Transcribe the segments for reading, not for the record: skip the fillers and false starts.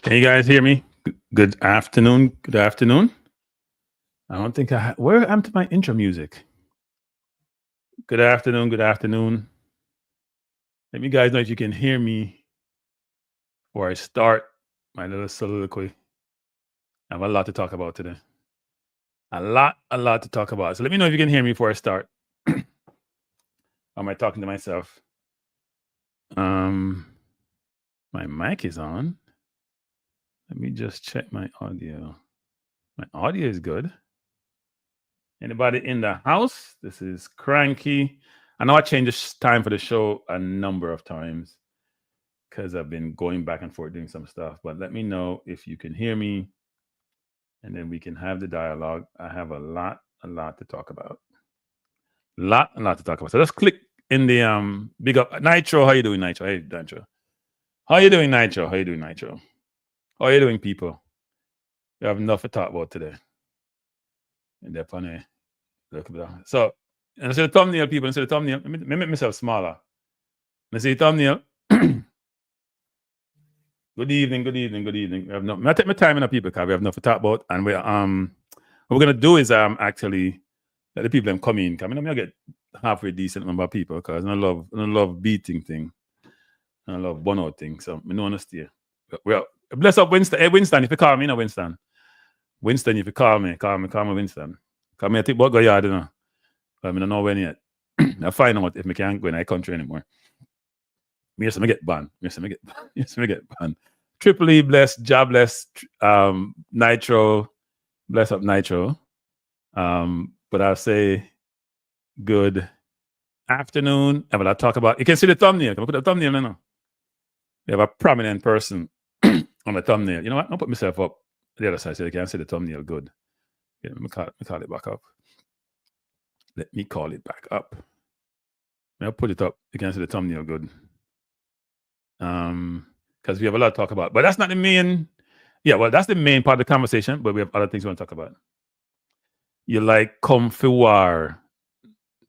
Can you guys hear me? Good afternoon. Good afternoon. I don't think where am to my intro music? Good afternoon. Good afternoon. Let me guys know if you can hear me before I start my little soliloquy. I have a lot to talk about today. A lot to talk about. So let me know if you can hear me before I start. Am I talking to myself? My mic is on. Let me just check my audio. My audio is good. Anybody in the house? This is Cranky. I know I changed the time for the show a number of times because I've been going back and forth doing some stuff. But let me know if you can hear me, and then we can have the dialogue. I have a lot to talk about. Lot to talk about. So let's click in the big up Nitro. How you doing, Nitro? Hey, Nitro. How you doing, Nitro? How you doing, Nitro? How you doing, people? We have enough to talk about today. And they're funny. So, and I see the thumbnail, people. And see the thumbnail. Let me make myself smaller. And I see the thumbnail. Good evening. We have no. I take my time in the people because we have enough to talk about. And we what we're gonna do is actually let the people them come in. Because I get halfway decent number of people because I love beating thing. I love burnout thing. So I don't want to stay. Well, bless up Winston. Hey Winston, if you call me, no Winston. Winston, if you call me Winston. Because I think about go yard, you know. But I don't know when yet. I find out if I can't go in the country anymore. Me get banned. Triple E bless, jobless, Nitro, bless up Nitro. But I'll say good afternoon. And I'll talk about, you can see the thumbnail. Can I put the thumbnail in now? We have a prominent person on the thumbnail. You know what? I'll put myself up the other side so you can see the thumbnail good. Yeah, let me call it back up. Let me call it back up. I'll put it up. You can see the thumbnail good. Because we have a lot to talk about. But that's not the main. Yeah, well, that's the main part of the conversation. But we have other things we want to talk about. You like comfy war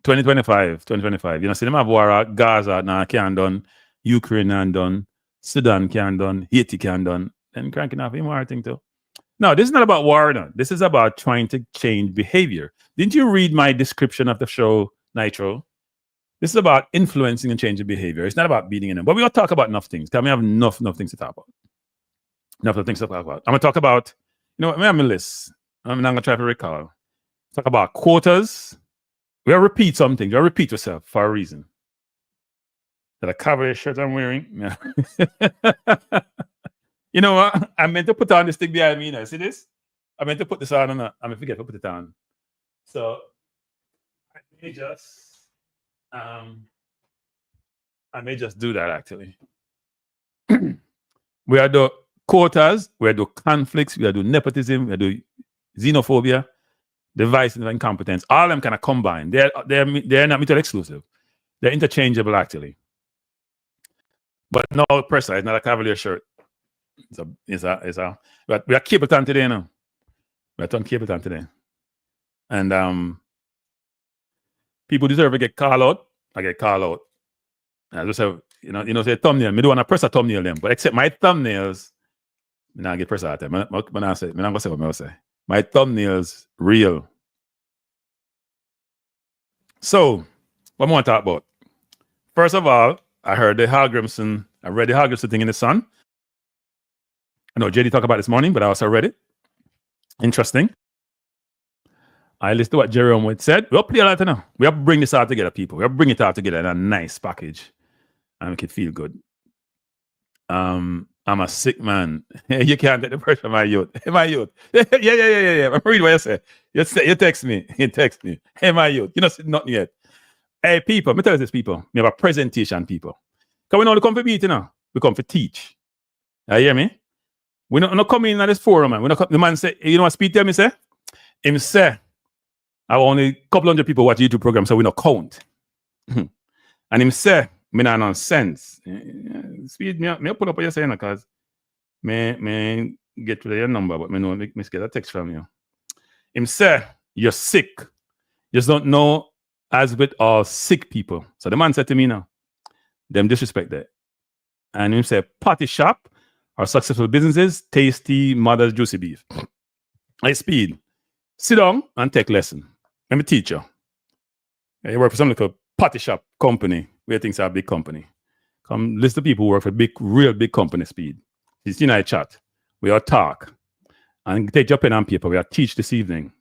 2025. You know, see them have war Gaza now can't done, Ukraine can't done, Sudan can't done, Haiti can't done, and cranking off him war thing too. No, this is not about war. No. This is about trying to change behavior. Didn't you read my description of the show, Nitro? This is about influencing and changing behavior. It's not about beating anyone. But we're going to talk about enough things. Because we have enough things to talk about. Enough things to talk about. I'm going to talk about, you know what, I have a list. I'm not going to try to recall. Talk about quotas. We'll repeat something. You'll repeat yourself for a reason. That a cavalry shirt I'm wearing. Yeah. You know what? I meant to put on this thing behind me now. See this? I meant to put this on and I forget to put it on. So I may just do that actually. We are the quotas, we are the conflicts, we are the nepotism, we are the xenophobia, divisiveness, and incompetence. All of them kind of combine. They're not mutually exclusive. They're interchangeable actually. But no person, it's not a cavalier shirt. But we are Capleton today now. We're on Capleton today. And people deserve to get called out. I get called out. I just have, say thumbnail. Me don't want to press a thumbnail them, but except my thumbnails, I not get press out them. I'm not going to say what I say. My thumbnails real. So, what I want to talk about? First of all, I read the Hallgrimsson thing in the Sun. I know JD talked about it this morning, but I also read it. Interesting. I listened to what Jerome Wood said. We'll play a lot now. We have to bring this out together, people. We have to bring it out together in a nice package and make it feel good. I'm a sick man. You can't take the pressure, my youth. Hey, my youth. Yeah. I'm reading what you say. You text me. Hey, my youth. You know, nothing yet. Hey, people. Let me tell you this, people. We have a presentation, people. Because we don't come for beat, we come for teach. You hear me? We don't come in at this forum, man. The man say, you know what speed tell me say? Him say, I have only a couple hundred people watch YouTube program, so we don't count. And him say, me not nonsense. Speed me pull up what you're saying, because me get to your number, but me know me get a text from you. Him say, you're sick. You just don't know as with all sick people. So the man said to me now, them disrespect that. And him say, party shop, Our successful businesses, tasty mother's juicy beef. Hey, Speed, sit down and take lesson. Let me teach you. You work for some little party shop company where things are a big company. Come list the people who work for real big company, Speed. It's United Chat. We all talk. And take your pen and paper. We are teach this evening.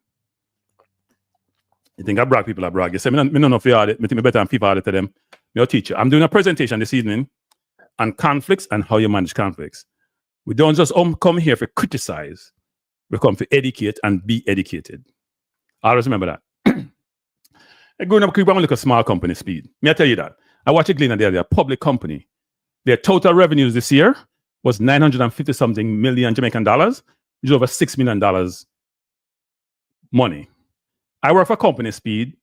You think I brag, people are brag. You say, I don't know if you are it. I think better than people are to them. I'll teach you. I'm doing a presentation this evening on conflicts and how you manage conflicts. We don't just come here for criticize. We come for educate and be educated. Always remember that. Growing up, I'm like a small company, Speed. May I tell you that? I watched it Gleaner there. They're a public company. Their total revenues this year was 950 something million Jamaican dollars, which is over $6 million money. I work for company, Speed.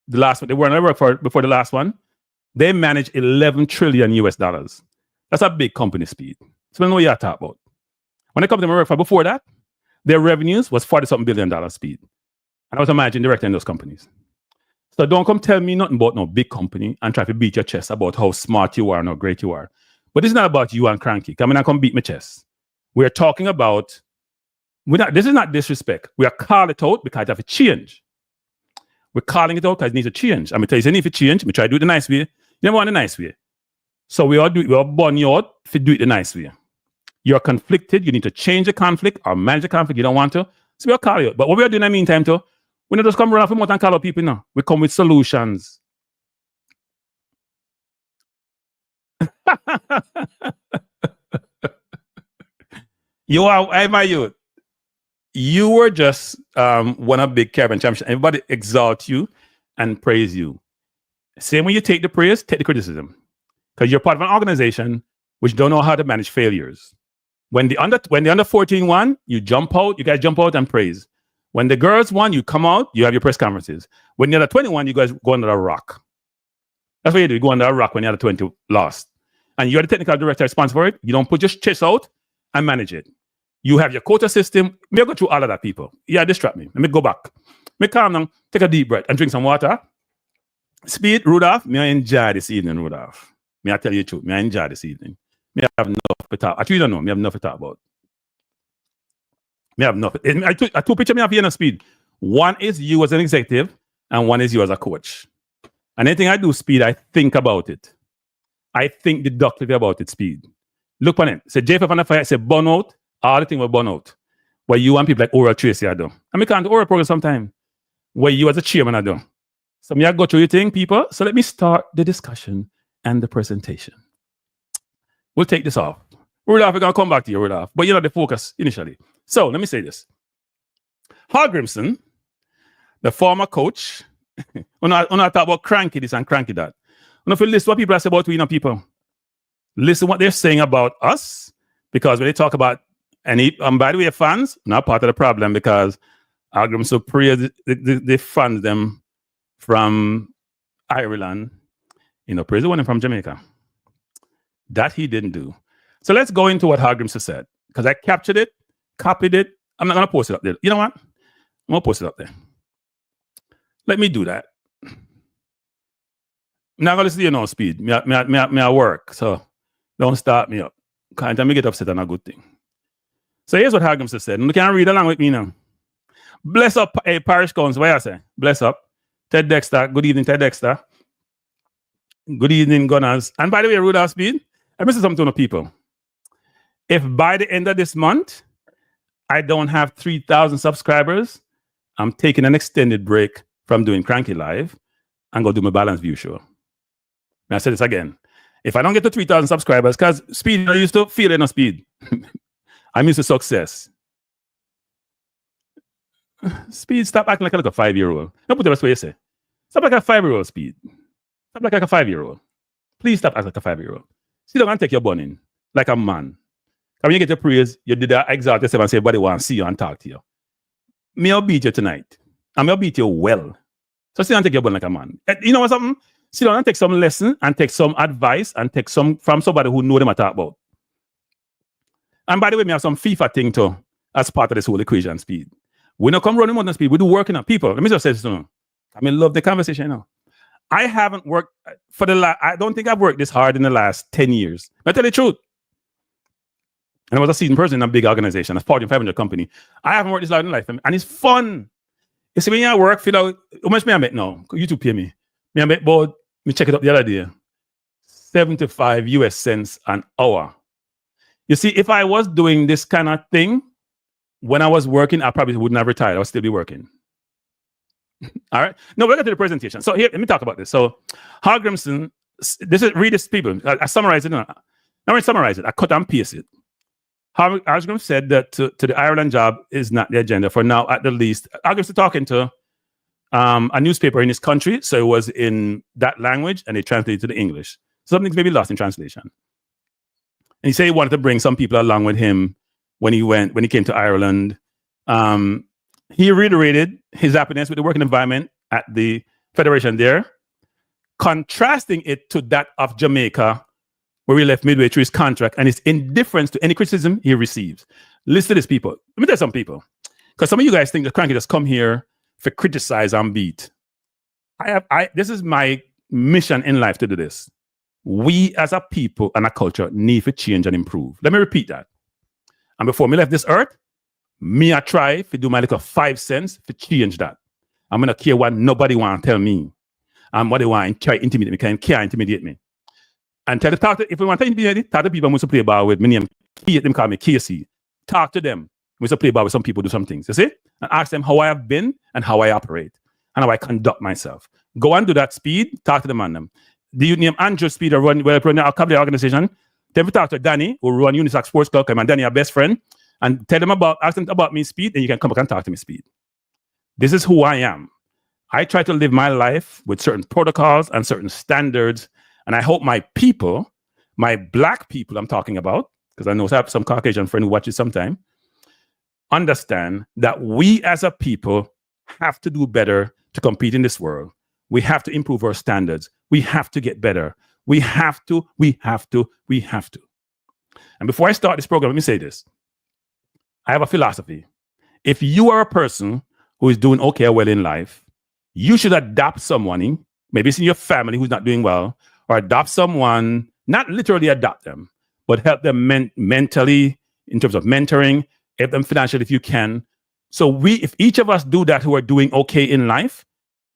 The last one, the one I worked for before the last one, they manage 11 trillion US dollars. That's a big company, Speed. So I know what you're talking about. When the company I worked for before that, their revenues was $40-something billion, Speed. And I was a managing director in those companies. So don't come tell me nothing about no big company and try to beat your chest about how smart you are and how great you are. But this is not about you and Cranky. Come in and come beat my chest. We're talking about, this is not disrespect. We are calling it out because it has to change. We're calling it out because it needs to change. I'm going to tell you, if it change, we try to do it the nice way. You never want the nice way. So we all burn you out if you do it the nice way. You're conflicted. You need to change the conflict or manage the conflict. You don't want to. So we'll call you out. But what we are doing in the meantime, too, we don't just come around for more and call out people now. We come with solutions. You are, I'm my youth. You were just won a big Caribbean championship. Everybody exalt you and praise you. Same when you take the praise, take the criticism. Because you're part of an organization which don't know how to manage failures. When the under 14 won, you jump out, you guys jump out and praise. When the girls won, you come out, you have your press conferences. When you're under 21, you guys go under a rock. That's what you do. You go under a rock when you're under 20 lost. And you're the technical director responsible for it. You don't put your chest out and manage it. You have your quota system. May I go through all of that, people? Yeah, distract me. Let me go back. Let me calm down, take a deep breath and drink some water. Speed, Rudolph, may I enjoy this evening, Rudolph? May I tell you the truth? May I enjoy this evening? May I have enough to talk? Actually, you don't know. May I have enough to talk about? May I have enough? I two pictures me up here on Speed. One is you as an executive and one is you as a coach. And anything I do, Speed, I think about it. I think deductively about it, Speed. Look on it. Say JFF on the fire, say burn out. All the things were burn out. Where you and people like Oral Tracy are doing. And we can't do oral program sometime. Where you as a chairman are doing. So me I go through your thing, people. So let me start the discussion and the presentation. We'll take this off. Rudolph, we're going to come back to you, Rudolph. But you're not the focus initially. So let me say this. Hallgrimsson, the former coach, when I talk about cranky this and cranky that, when if you listen to what people say about we, people, listen what they're saying about us, because when they talk about any, by the way, fans, not part of the problem, because Hallgrimsson praise they fund them from Ireland, praise the one from Jamaica. That he didn't do. So let's go into what Hallgrimsson said, because I captured it, copied it. I'm not going to post it up there. You know what? I'm going to post it up there. Let me do that. I'm not going to listen to you now, Speed. Me I work, so don't start me up. Can't me get upset on a good thing. So here's what Hallgrimsson said. You can read along with me now. Bless up, Parish Council. What I say? Bless up. Ted Dexter. Good evening, Ted Dexter. Good evening, Gunners. And by the way, Rudolph Speed, I missed something to the people. If by the end of this month, I don't have 3,000 subscribers, I'm taking an extended break from doing Cranky Live and go do my Balance View show. And I said this again. If I don't get to 3,000 subscribers, because Speed, I used to feel it on Speed. I'm used to success. Speed, stop acting like a 5-year-old. Don't put the rest way you say. Stop like a 5-year-old, Speed. Stop like a 5-year-old. Please stop acting like a 5-year-old. Sit down and take your bun in like a man. And when you get your praise, you did that exalt yourself and say, everybody want to see you and talk to you. Me, I'll beat you tonight. And I'll beat you well. So sit down and take your bun like a man. You know what something? Sit down and take some lesson and take some advice and take some from somebody who know them I talk about. And by the way, me have some FIFA thing too as part of this whole equation, Speed. We don't come running more than Speed. We do working on people. Let me just say this to you. I love the conversation now. I haven't worked for I don't think I've worked this hard in the last 10 years. I tell you the truth. And I was a seasoned person in a big organization, a Fortune 500 company. I haven't worked this long in life, and it's fun. You see, when you're at work, feel out, how much me I make now? You two pay me. Me I make about, me check it up the other day, 75 US cents an hour. You see, if I was doing this kind of thing, when I was working, I probably wouldn't have retired. I would still be working. All right. No, we'll get to the presentation. So here, let me talk about this. So Hallgrimsson, read this, people. I summarize it. Now I summarize it. I cut and paste it. Hallgrimsson said that to the Ireland job is not the agenda for now, at the least. Hallgrimsson talking to a newspaper in his country, so it was in that language, and they translated to the English. Something's maybe lost in translation. And he said he wanted to bring some people along with him when he came to Ireland. He reiterated his happiness with the working environment at the Federation there, contrasting it to that of Jamaica, where he left midway through his contract, and his indifference to any criticism he receives. Listen to this, people. Let me tell some people, because some of you guys think that Cranky just come here for criticize and beat. This is my mission in life to do this. We as a people and a culture need to change and improve. Let me repeat that. And before me left this earth, me I try to do my little 5 cents to change that. I'm gonna care what nobody want to tell me. And what they want to try to intimidate me, can't intimidate me. And tell the talk to, if we want to intimidate, talk to people who must play ball with. My name, them call me Casey. Talk to them. We must play ball with some people, do some things. You see? And ask them how I have been and how I operate and how I conduct myself. Go and do that, Speed. Talk to them on them. Do you name Andrew Speed or run a couple of organization? Then we talk to Danny, who run Unisac Sports Club, and Danny, our best friend, and tell them ask them about me, Speed, and you can come back and talk to me, Speed. This is who I am. I try to live my life with certain protocols and certain standards, and I hope my people, my black people I'm talking about, because I know I have some Caucasian friend who watches sometime, understand that we as a people have to do better to compete in this world. We have to improve our standards. We have to get better. We have to. And before I start this program, let me say this. I have a philosophy. If you are a person who is doing okay or well in life, you should adopt someone, maybe it's in your family who's not doing well, or adopt someone, not literally adopt them, but help them mentally in terms of mentoring, help them financially if you can. So if each of us do that who are doing okay in life,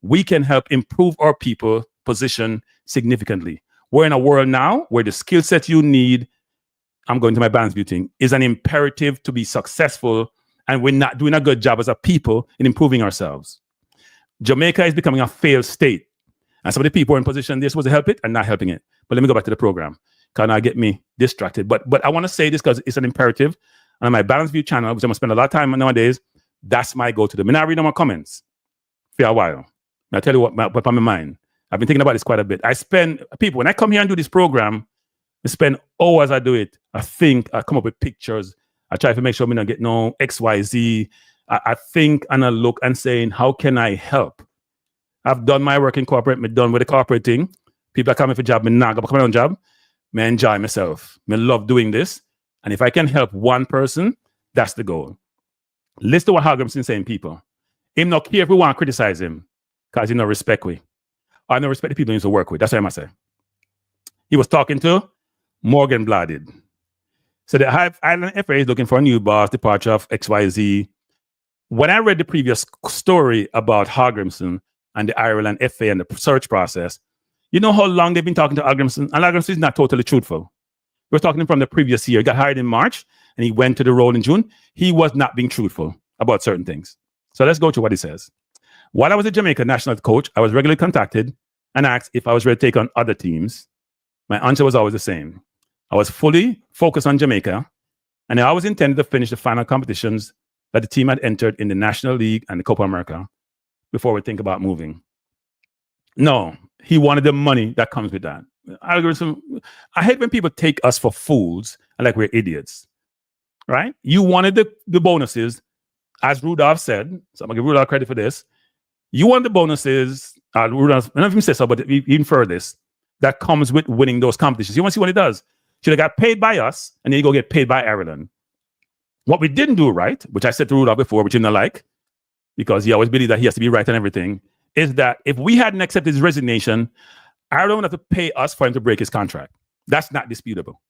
we can help improve our people position significantly. We're in a world now where the skill set you need, I'm going to my balance view thing, is an imperative to be successful, and we're not doing a good job as a people in improving ourselves. Jamaica is becoming a failed state. And some of the people who are in position they're supposed to help it and not helping it. But let me go back to the program. Can I get me distracted? But I want to say this because it's an imperative. And on my balance view channel, which I'm going to spend a lot of time on nowadays, that's my go-to. I'm not reading my comments for a while. I'll tell you what's on my mind. I've been thinking about this quite a bit. When I come here and do this program, I spend hours I do it. I think, I come up with pictures. I try to make sure I don't get no XYZ. I think and I look and saying, how can I help? I've done my work in corporate. I'm done with the corporate thing. People are coming for job. I'm not going to my own job. I enjoy myself. I love doing this. And if I can help one person, that's the goal. Listen to what Hallgrimsson saying, people. Him not care if we want to criticize him because he no respect we. I no respect the people he used to work with. That's what I must say. He was talking to Morgan Blooded. So the Ireland FA is looking for a new boss, departure of XYZ. When I read the previous story about Hallgrimsson and the Ireland FA and the search process, you know how long they've been talking to Hallgrimsson? And Hallgrimsson is not totally truthful. We're talking to him from the previous year. He got hired in March and he went to the role in June. He was not being truthful about certain things. So let's go to what he says. While I was a Jamaica national coach, I was regularly contacted and asked if I was ready to take on other teams. My answer was always the same. I was fully focused on Jamaica, and I always intended to finish the final competitions that the team had entered in the National League and the Copa America before we think about moving. No, he wanted the money that comes with that. I hate when people take us for fools and like we're idiots, right? You wanted the bonuses, as Rudolph said, so I'm going to give Rudolph credit for this. You want the bonuses, Rudolph, I don't know if he said so, but even for this, that comes with winning those competitions. You want to see what he does? Should have got paid by us, and then you go get paid by Ireland. What we didn't do right, which I said to Rudolph before, which he didn't like, because he always believes that he has to be right on everything, is that if we hadn't accepted his resignation, Ireland would have to pay us for him to break his contract. That's not disputable.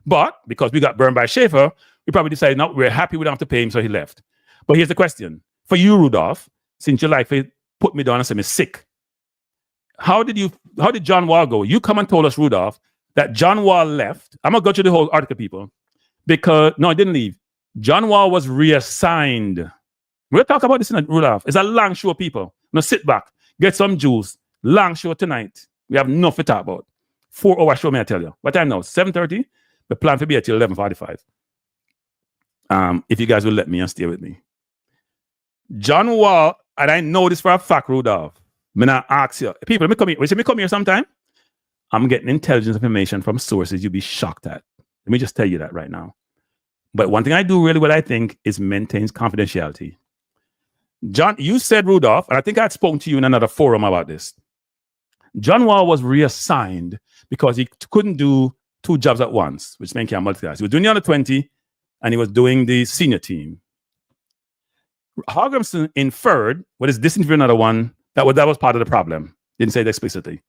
But because we got burned by Schaefer, we probably decided, no, we're happy we don't have to pay him, so he left. But here's the question. For you, Rudolph, since your life put me down and said me sick, how did John Wall go? You come and told us, Rudolph, that John Wall left. I'm going to go through the whole article, people. Because, no, he didn't leave. John Wall was reassigned. We'll talk about this in Rudolph. It's a long show, people. Now sit back, get some juice. Long show tonight. We have enough to talk about. 4-hour show, may I tell you. What time now? 7:30? The plan to be at 11:45. If you guys will let me and stay with me. John Wall, and I know this for a fact, Rudolph. I'm going to ask you. People, let me come here. Let me come here sometime. I'm getting intelligence information from sources you'll be shocked at. Let me just tell you that right now. But one thing I do really well, I think, is maintains confidentiality. John, you said, Rudolph, and I think I had spoken to you in another forum about this. John Wall was reassigned because he couldn't do 2 jobs at once, which meant he can't multitask. He was doing the under 20 and he was doing the senior team. Hallgrimsson inferred, what is this interview another one, that was part of the problem. Didn't say it explicitly.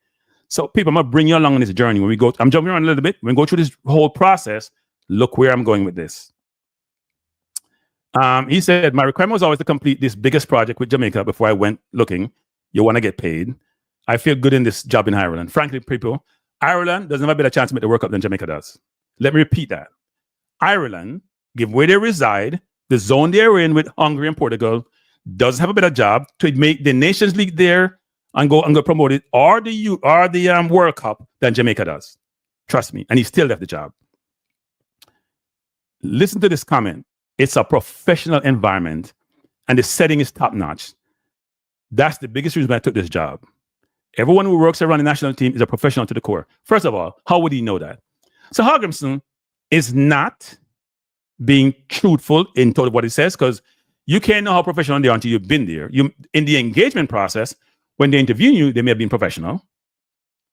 So people, I'm going to bring you along on this journey. When we go, I'm jumping around a little bit. When we go through this whole process, look where I'm going with this. He said, my requirement was always to complete this biggest project with Jamaica before I went looking. You want to get paid. I feel good in this job in Ireland. Frankly, people, Ireland doesn't have a better chance to make the World Cup than Jamaica does. Let me repeat that. Ireland, given where they reside, the zone they're in with Hungary and Portugal, does have a better job to make the Nations League there and go promote it, or the World Cup than Jamaica does. Trust me. And he still left the job. Listen to this comment. It's a professional environment and the setting is top notch. That's the biggest reason why I took this job. Everyone who works around the national team is a professional to the core. First of all, how would he know that? So Hallgrimsson is not being truthful in total what he says, because you can't know how professional they are until you've been there. In the engagement process, when they interview you, they may have been professional,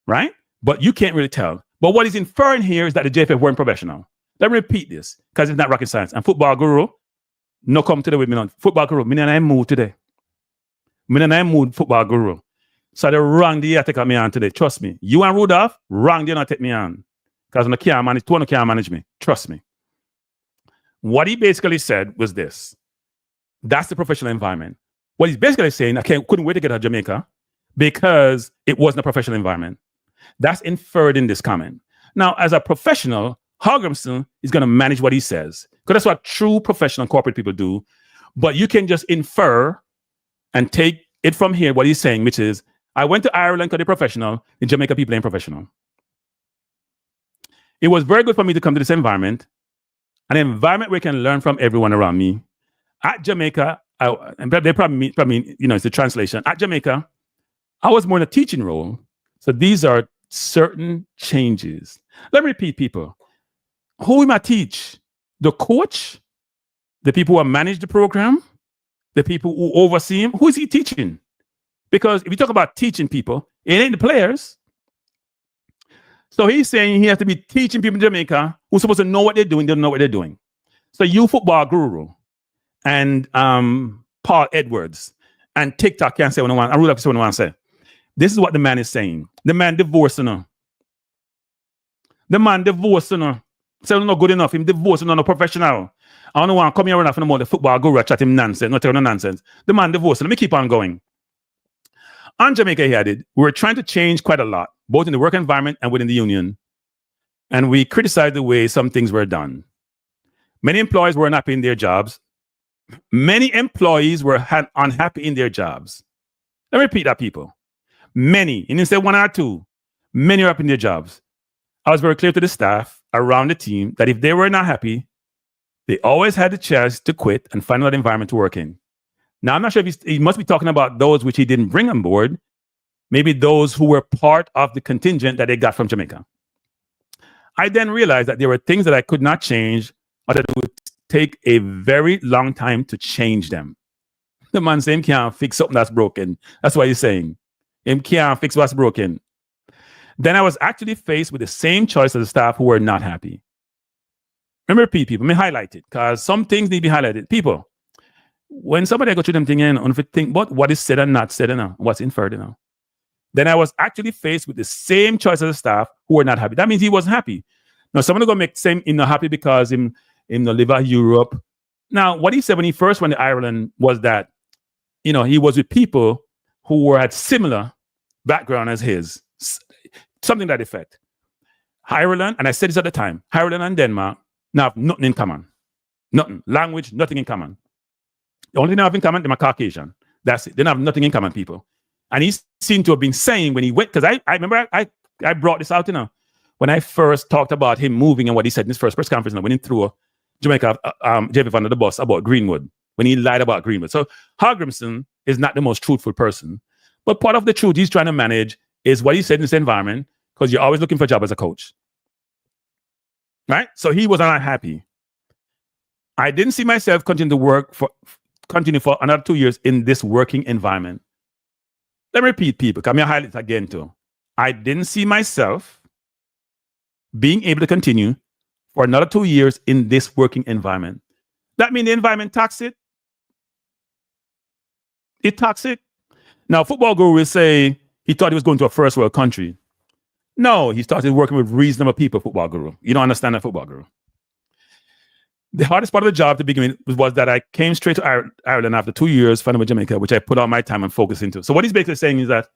right? But you can't really tell. But what he's inferring here is that the JFF weren't professional. Let me repeat this, because it's not rocket science. And football guru, no come today with me on football guru. Me and I mood today. Me and I mood football guru. So the wrong day I take me on today. Trust me. You and Rudolph, wrong day not take me on. Because I can't manage, two can't manage me. Trust me. What he basically said was this. That's the professional environment. What he's basically saying, couldn't wait to get out of Jamaica because it wasn't a professional environment. That's inferred in this comment. Now, as a professional, Hallgrimsson is going to manage what he says, because that's what true professional corporate people do. But you can just infer and take it from here, what he's saying, which is, I went to Ireland because they're professional. In Jamaica, people ain't professional. It was very good for me to come to this environment, an environment where I can learn from everyone around me. At Jamaica, and they probably it's the translation. At Jamaica, I was more in a teaching role. So these are certain changes. Let me repeat, people. Who am I teach? The coach? The people who manage the program? The people who oversee him? Who is he teaching? Because if you talk about teaching people, it ain't the players. So he's saying he has to be teaching people in Jamaica who's supposed to know what they're doing, they don't know what they're doing. So you football guru and Paul Edwards and TikTok can't say what I want. I really have to say what I want to say. This is what the man is saying. The man divorced her. The man divorced her. So not good enough. Him divorced her, no professional. I don't want to come here enough no more. The football guru chat him nonsense. Not tell no nonsense. The man divorced her. Let me keep on going. On Jamaica, he added, we were trying to change quite a lot, both in the work environment and within the union. And we criticized the way some things were done. Many employees were unhappy in their jobs. Many employees were unhappy in their jobs. Let me repeat that, people. Many, and instead one or two, many are up in their jobs. I was very clear to the staff around the team that if they were not happy, they always had the chance to quit and find another environment to work in. Now, I'm not sure if he must be talking about those which he didn't bring on board, maybe those who were part of the contingent that they got from Jamaica. I then realized that there were things that I could not change, or that it would take a very long time to change them. The man saying, can't fix something that's broken. That's what he's saying. Him can't fix what's broken. Then I was actually faced with the same choice as the staff who were not happy. Let me repeat, people. Let me highlight it, because some things need to be highlighted. People, when somebody go through them thing and if you think about what is said and not said, what's inferred, then I was actually faced with the same choice as the staff who were not happy. That means he wasn't happy. Now, someone going to make same him not happy because him no live in Europe. Now, what he said when he first went to Ireland was that, you know, he was with people who were at similar background as his, something to that effect. Ireland, and I said this at the time, Ireland and Denmark now have nothing in common. Nothing. Language, nothing in common. The only thing they have in common, they're Caucasian. That's it. They don't have nothing in common, people. And he seemed to have been saying when he went, because I remember I brought this out, you know, when I first talked about him moving and what he said in his first press conference, when he threw Jamaica JFF under the bus about Greenwood, when he lied about Greenwood. So Hallgrimsson is not the most truthful person, but part of the truth he's trying to manage is what he said in this environment, because you're always looking for a job as a coach. Right? So he was unhappy. I didn't see myself continue for another 2 years in this working environment. Let me repeat, people, come here, highlight it again too. I didn't see myself being able to continue for another 2 years in this working environment. That means the environment toxic. It's toxic. Now, football guru will say he thought he was going to a first world country. No, he started working with reasonable people, football guru. You don't understand that, football guru. The hardest part of the job to begin with was that I came straight to Ireland after 2 years fighting with Jamaica, which I put all my time and focus into. So what he's basically saying is that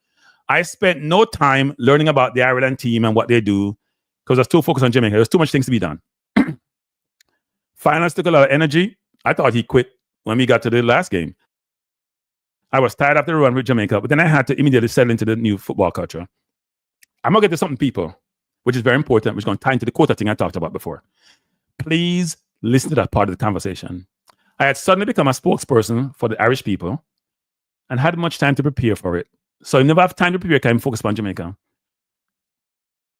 I spent no time learning about the Ireland team and what they do because I was too focused on Jamaica. There's too much things to be done. Finals took a lot of energy. I thought he quit when we got to the last game. I was tired after the run with Jamaica, but then I had to immediately settle into the new football culture. I'm going to get to something, people, which is very important, which is going to tie into the quota thing I talked about before. Please listen to that part of the conversation. I had suddenly become a spokesperson for the Irish people and had much time to prepare for it. So I never have time to prepare because I'm focused on Jamaica.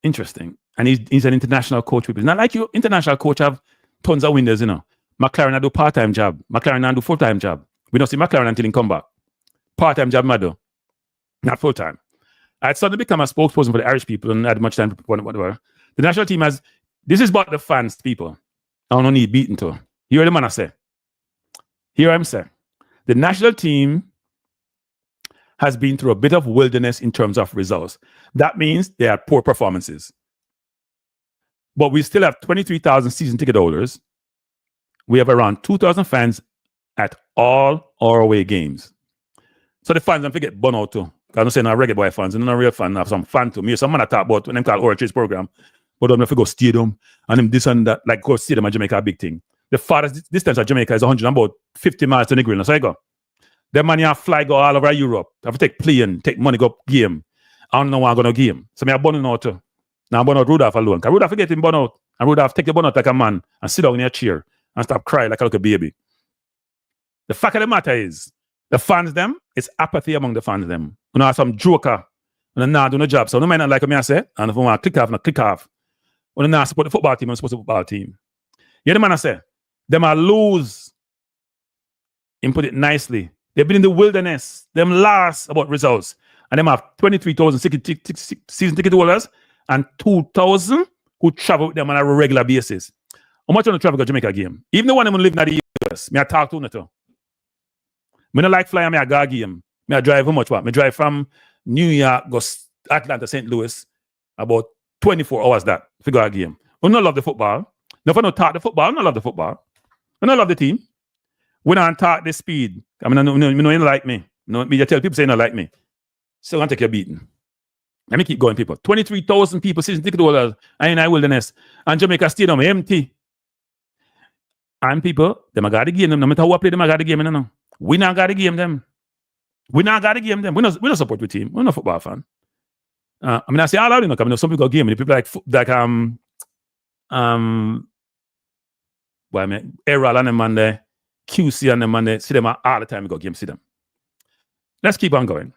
Interesting. And he's an international coach. It's not like you, international coach have tons of windows, you know. McLaren, I do part-time job. McLaren, I do full-time job. We don't see McLaren until he come back. Part-time job, I do. Not full-time. I had suddenly become a spokesperson for the Irish people and had much time to prepare whatever. The national team has, this is about the fans, people. I don't need beaten to. Hear the man I say. Here I'm saying. The national team has been through a bit of wilderness in terms of results. That means they had poor performances. But we still have 23,000 season ticket holders. We have around 2,000 fans at all our away games. So the fans don't forget burn out too. I don't say no Reggae Boyz fans, and no real fan, have some fan to me. Some man I talk about when them call Orange program, but don't have to go stadium and them this and that, like go stadium at Jamaica, a big thing. The farthest distance at Jamaica is 150 miles to the green. So I go. Them man you fly go all over Europe. I have to take plane, take money, go game. I don't know what I'm gonna game. So me I burn out too. Now I'm burn out Rudolph alone. Because Rudolph forget him burn out. And Rudolph take the burn out like a man and sit down in a chair and stop crying like a little baby. The fact of the matter is, the fans them, it's apathy among the fans them. You know, some joker and not doing the job. So no man not like me I say, and if I want to click off, not click off. When I not support the football team, I'm supposed to football team. You know the man I say, them are lose. And put it nicely. They've been in the wilderness. Them last about results. And them have 23,000 season ticket holders and 2,000 who travel with them on a regular basis. How much on the travel to Jamaica game? Even the one them live in the US, me I talk to them too. Me not like flying, me I go game. Me I drive how much what? Me drive from New York, go Atlanta, St. Louis, about 24 hours that to go a game. We don't love the football. No, if I don't talk the football, I don't love the football. I don't love the team. We don't talk the speed. I mean, you know, you don't like me. You know, me tell people say you don't like me. So I'm going to take your beating. Let me keep going, people. 23,000 people, season ticket holders, in a wilderness, and Jamaica Stadium empty. And people, them I got to game them. No matter what play them, I got to game them. No. We not got to game them. We not got to game them. We not support the team. We're not a football fan. I mean, I say all out, you know, I mean, some people go game and people like well, I mean, Errol on the Monday, QC on the Monday, see them all the time. We go game, see them. Let's keep on going.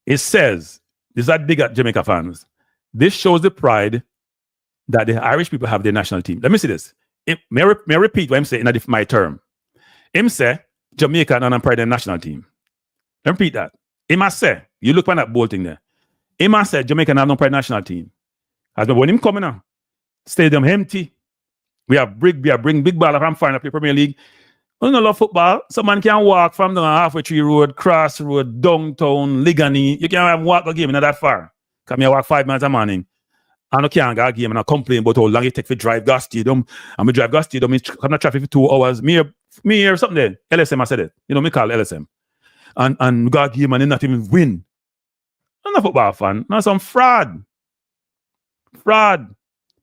It says, this is a dig at Jamaica fans. This shows the pride that the Irish people have their national team. Let me see this. May I repeat what I'm saying in my term? Him say, Jamaica and pride their national team. Let me repeat that. He must say, you look on that bold thing there. He must say, Jamaica and no pride national team. As when him coming now, stadium empty. We have bring big ball from final play Premier League. We don't love football. Someone can walk from the halfway tree road, cross road, downtown, Ligani. You can't walk a game not that far. Come here walk 5 miles a morning I can't go game and I complain about how long it take for drive gas stadium. And me drive gas stadium, I'm not traffic for 2 hours. Me or something there. LSM, I said it. You know, me call LSM. And go game and they not even win. I'm not a football fan. Not some fraud. Fraud.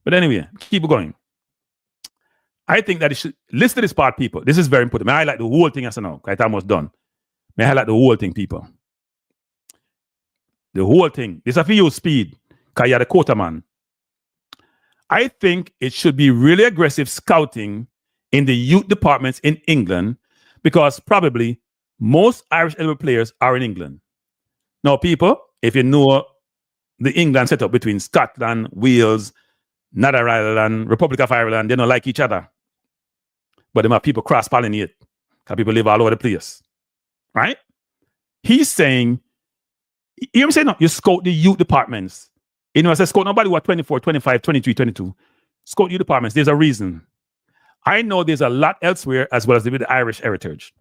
But anyway, keep going. I think that it should listen to this part, people. This is very important. May I highlight the whole thing as I know. It's almost done. May I highlight the whole thing, people. The whole thing. This is for you, speed. Because you're the quota man. I think it should be really aggressive scouting in the youth departments in England because probably most Irish eligible players are in England. Now, people, if you know the England setup between Scotland, Wales, Northern Ireland, Republic of Ireland, they don't like each other. But them have people cross-pollinate because people live all over the place. Right? He's saying, you know what I'm saying? No, you scout the youth departments. You know, I said scout nobody who are 24, 25, 23, 22. Scout youth departments. There's a reason. I know there's a lot elsewhere as well as with the Irish heritage.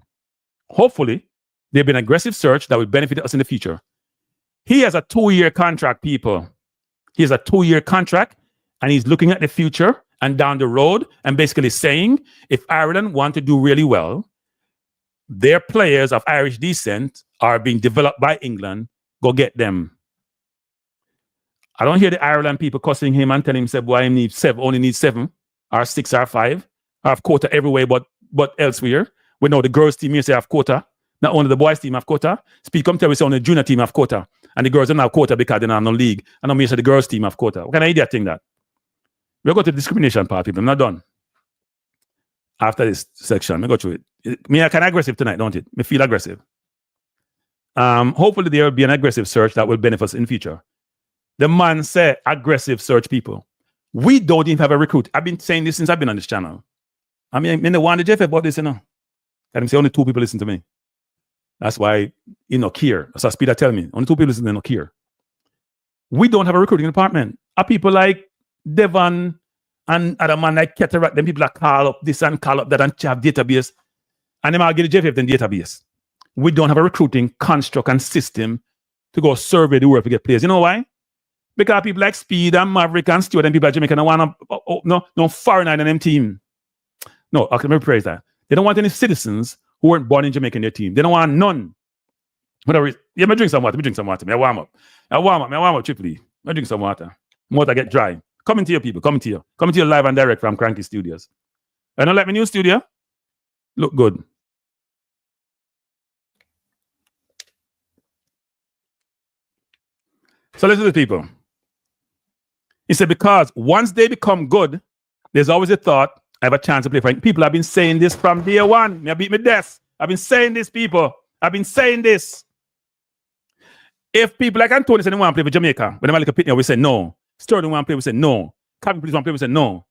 Hopefully, there'll be an aggressive search that will benefit us in the future. He has a 2-year contract, people. He has a 2-year contract, and he's looking at the future and down the road and basically saying, if Ireland want to do really well, their players of Irish descent are being developed by England, go get them. I don't hear the Ireland people cussing him and telling him, say, boy, only need 7 or 6 or 5. I have quota everywhere but elsewhere. We know the girls team here say have quota. Not only the boys team have quota. Speak come tell me say on the junior team have quota. And the girls don't have quota because they don't have no league. And I'm here say the girls team have quota. What kind of idiot thing that? We'll go to the discrimination part, people. I'm not done. After this section, we go through it. Me, I kind of aggressive tonight, don't it? Me feel aggressive. Hopefully there will be an aggressive search that will benefit us in future. The man said aggressive search, people. We don't even have a recruit. I've been saying this since I've been on this channel. I mean, in the one the JFF about this, you know. And I'm saying only 2 people listen to me. That's why, you know, Kier. That's what Speeder tell me. Only 2 people listen to Kier. We don't have a recruiting department. Are people like Devon and other man like Cataract, them people that call up this and call up that and have database. And them all get the JFF in database. We don't have a recruiting construct and system to go survey the world to get players. You know why? Because people like Speed and Maverick and Stewart and people like Jamaica don't want no foreigner in them team. No, okay, let me rephrase that. They don't want any citizens who weren't born in Jamaica in their team. They don't want none. Whatever. Yeah, me drink some water. Me warm up, Triple. Me drink some water. Water get dry. Coming to you, people. Coming to you live and direct from Cranky Studios. And don't let me new studio. Look good. So listen to the people. He said, because once they become good, there's always a thought, I have a chance to play for people. Have been saying this from day one. Me beat my desk. I've been saying this, people. I've been saying this. If people like Antonio say they want to play for Jamaica, when they like a pitney, we say no. Sterling want to play, we say no. Captain Police want to play, we say no.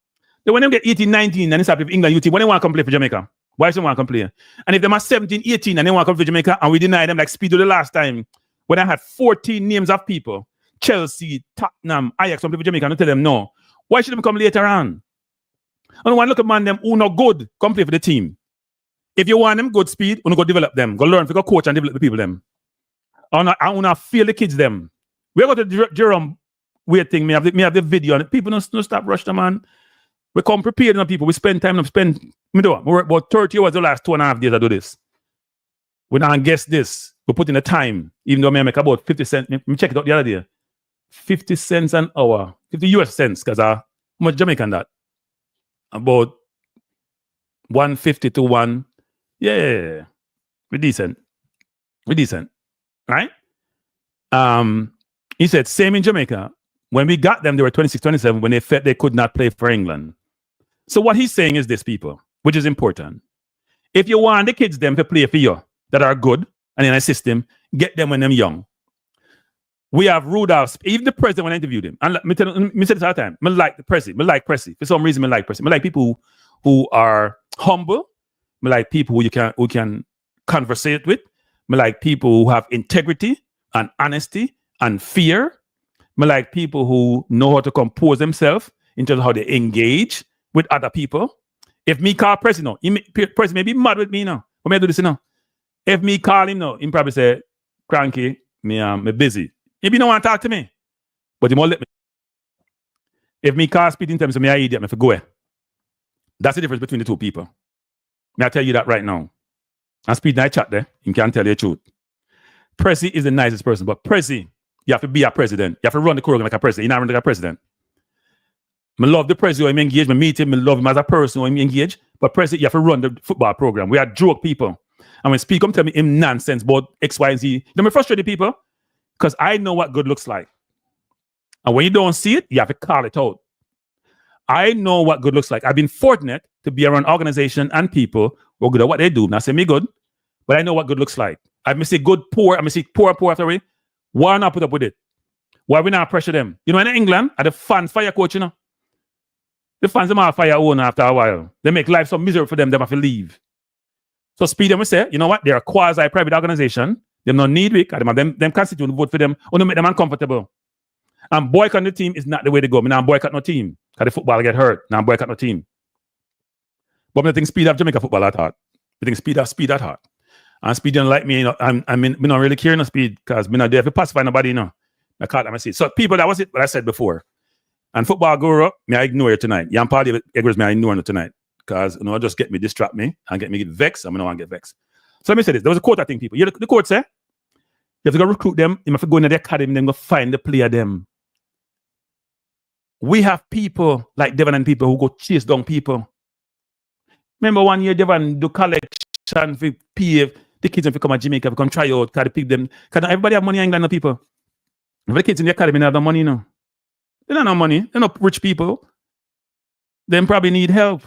Then when they get 18, 19, and they start playing for England youth team, when they want to come play for Jamaica, why do they want to come play? And if they are 17, 18, and they want to come for Jamaica, and we deny them like Speedo the last time, when I had 14 names of people, Chelsea, Tottenham, Ajax, some people Jamaica, and tell them no. Why should them come later on? And when look at man them who not good, come play for the team. If you want them good speed, you go develop them. Go learn, go coach and develop the people them. I want to feel the kids them. We go to Jerome weird thing. Me have the video and people don't stop rush them, man. We come prepared on people. We spend time. We work about 30 hours the last 2.5 days I do this. We don't guess this. We put in the time. Even though I make about 50 cents. Me check it out the other day. 50 cents an hour. 50 US cents. Because how much Jamaican that? About 150 to 1. Yeah. We're decent. Right? He said, same in Jamaica. When we got them, they were 26, 27 when they felt they could not play for England. So what he's saying is this, people, which is important. If you want the kids them to play for you that are good and in a system, get them when they're young. We have Rudolph, even the president when I interviewed him. And me say this all the time. I like the president. I like Pressy. For some reason, I like Pressy. I like people who are humble. I like people who can conversate with. I like people who have integrity and honesty and fear. I like people who know how to compose themselves in terms of how they engage with other people. If me call Pressy now, Pressy may be mad with me now. What may I do this now? If me call him now, he probably say, Cranky, me busy. Maybe he don't want to talk to me. But he won't let me. If me call Speed in terms of me, I idiot, me for go away. That's the difference between the two people. May I tell you that right now. And Speed and I chat there, he can't tell you the truth. Prezi is the nicest person, but Prezi, you have to be a president. You have to run the program like a president. You're not running like a president. I love the president who I'm engaged. I meet him. I love him as a person who I'm engaged. But president, you have to run the football program. We are joke people. And when Speed come tell me him nonsense about X, Y, and Z, you know me frustrated people? Because I know what good looks like. And when you don't see it, you have to call it out. I know what good looks like. I've been fortunate to be around organization and people who are good at what they do. Now say me good, but I know what good looks like. I may say good, poor. I may say poor after way. Why not put up with it? Why we not pressure them? You know, in England, the fans fire coach, you know. The fans them are fire own after a while. They make life so miserable for them, they have to leave. So Speed them will say, you know what? They're a quasi-private organization. They don't need weak. Them constituents vote for them or to make them uncomfortable. And boycott the team is not the way to go. I mean, I'm boycott no team. Because the football get hurt. Now I'm boycott no team. But I think Speed have Jamaica football at heart. I think Speed at heart. And Speed don't like me, you know. I'm not really caring of Speed because I'm not there to pacify nobody, you know. I can't let me see. So people, that was it, what I said before. And football go up, me I ignore it tonight. Yam party agrees me I ignore it tonight. Because you know, just get me distract me and get me get vexed. I don't want to get vexed. So let me say this. There was a quota thing, people. You know, the quote say, you have to go recruit them, you have to go into the academy, then go find the player them. We have people like Devon and people who go chase down people. Remember one year Devon do collection for PF, the kids if you come to Jamaica, come try out, because pick them. Because everybody have money in England, no people. If the kids in the academy have the money, no. They don't have money. They're not rich people. They probably need help.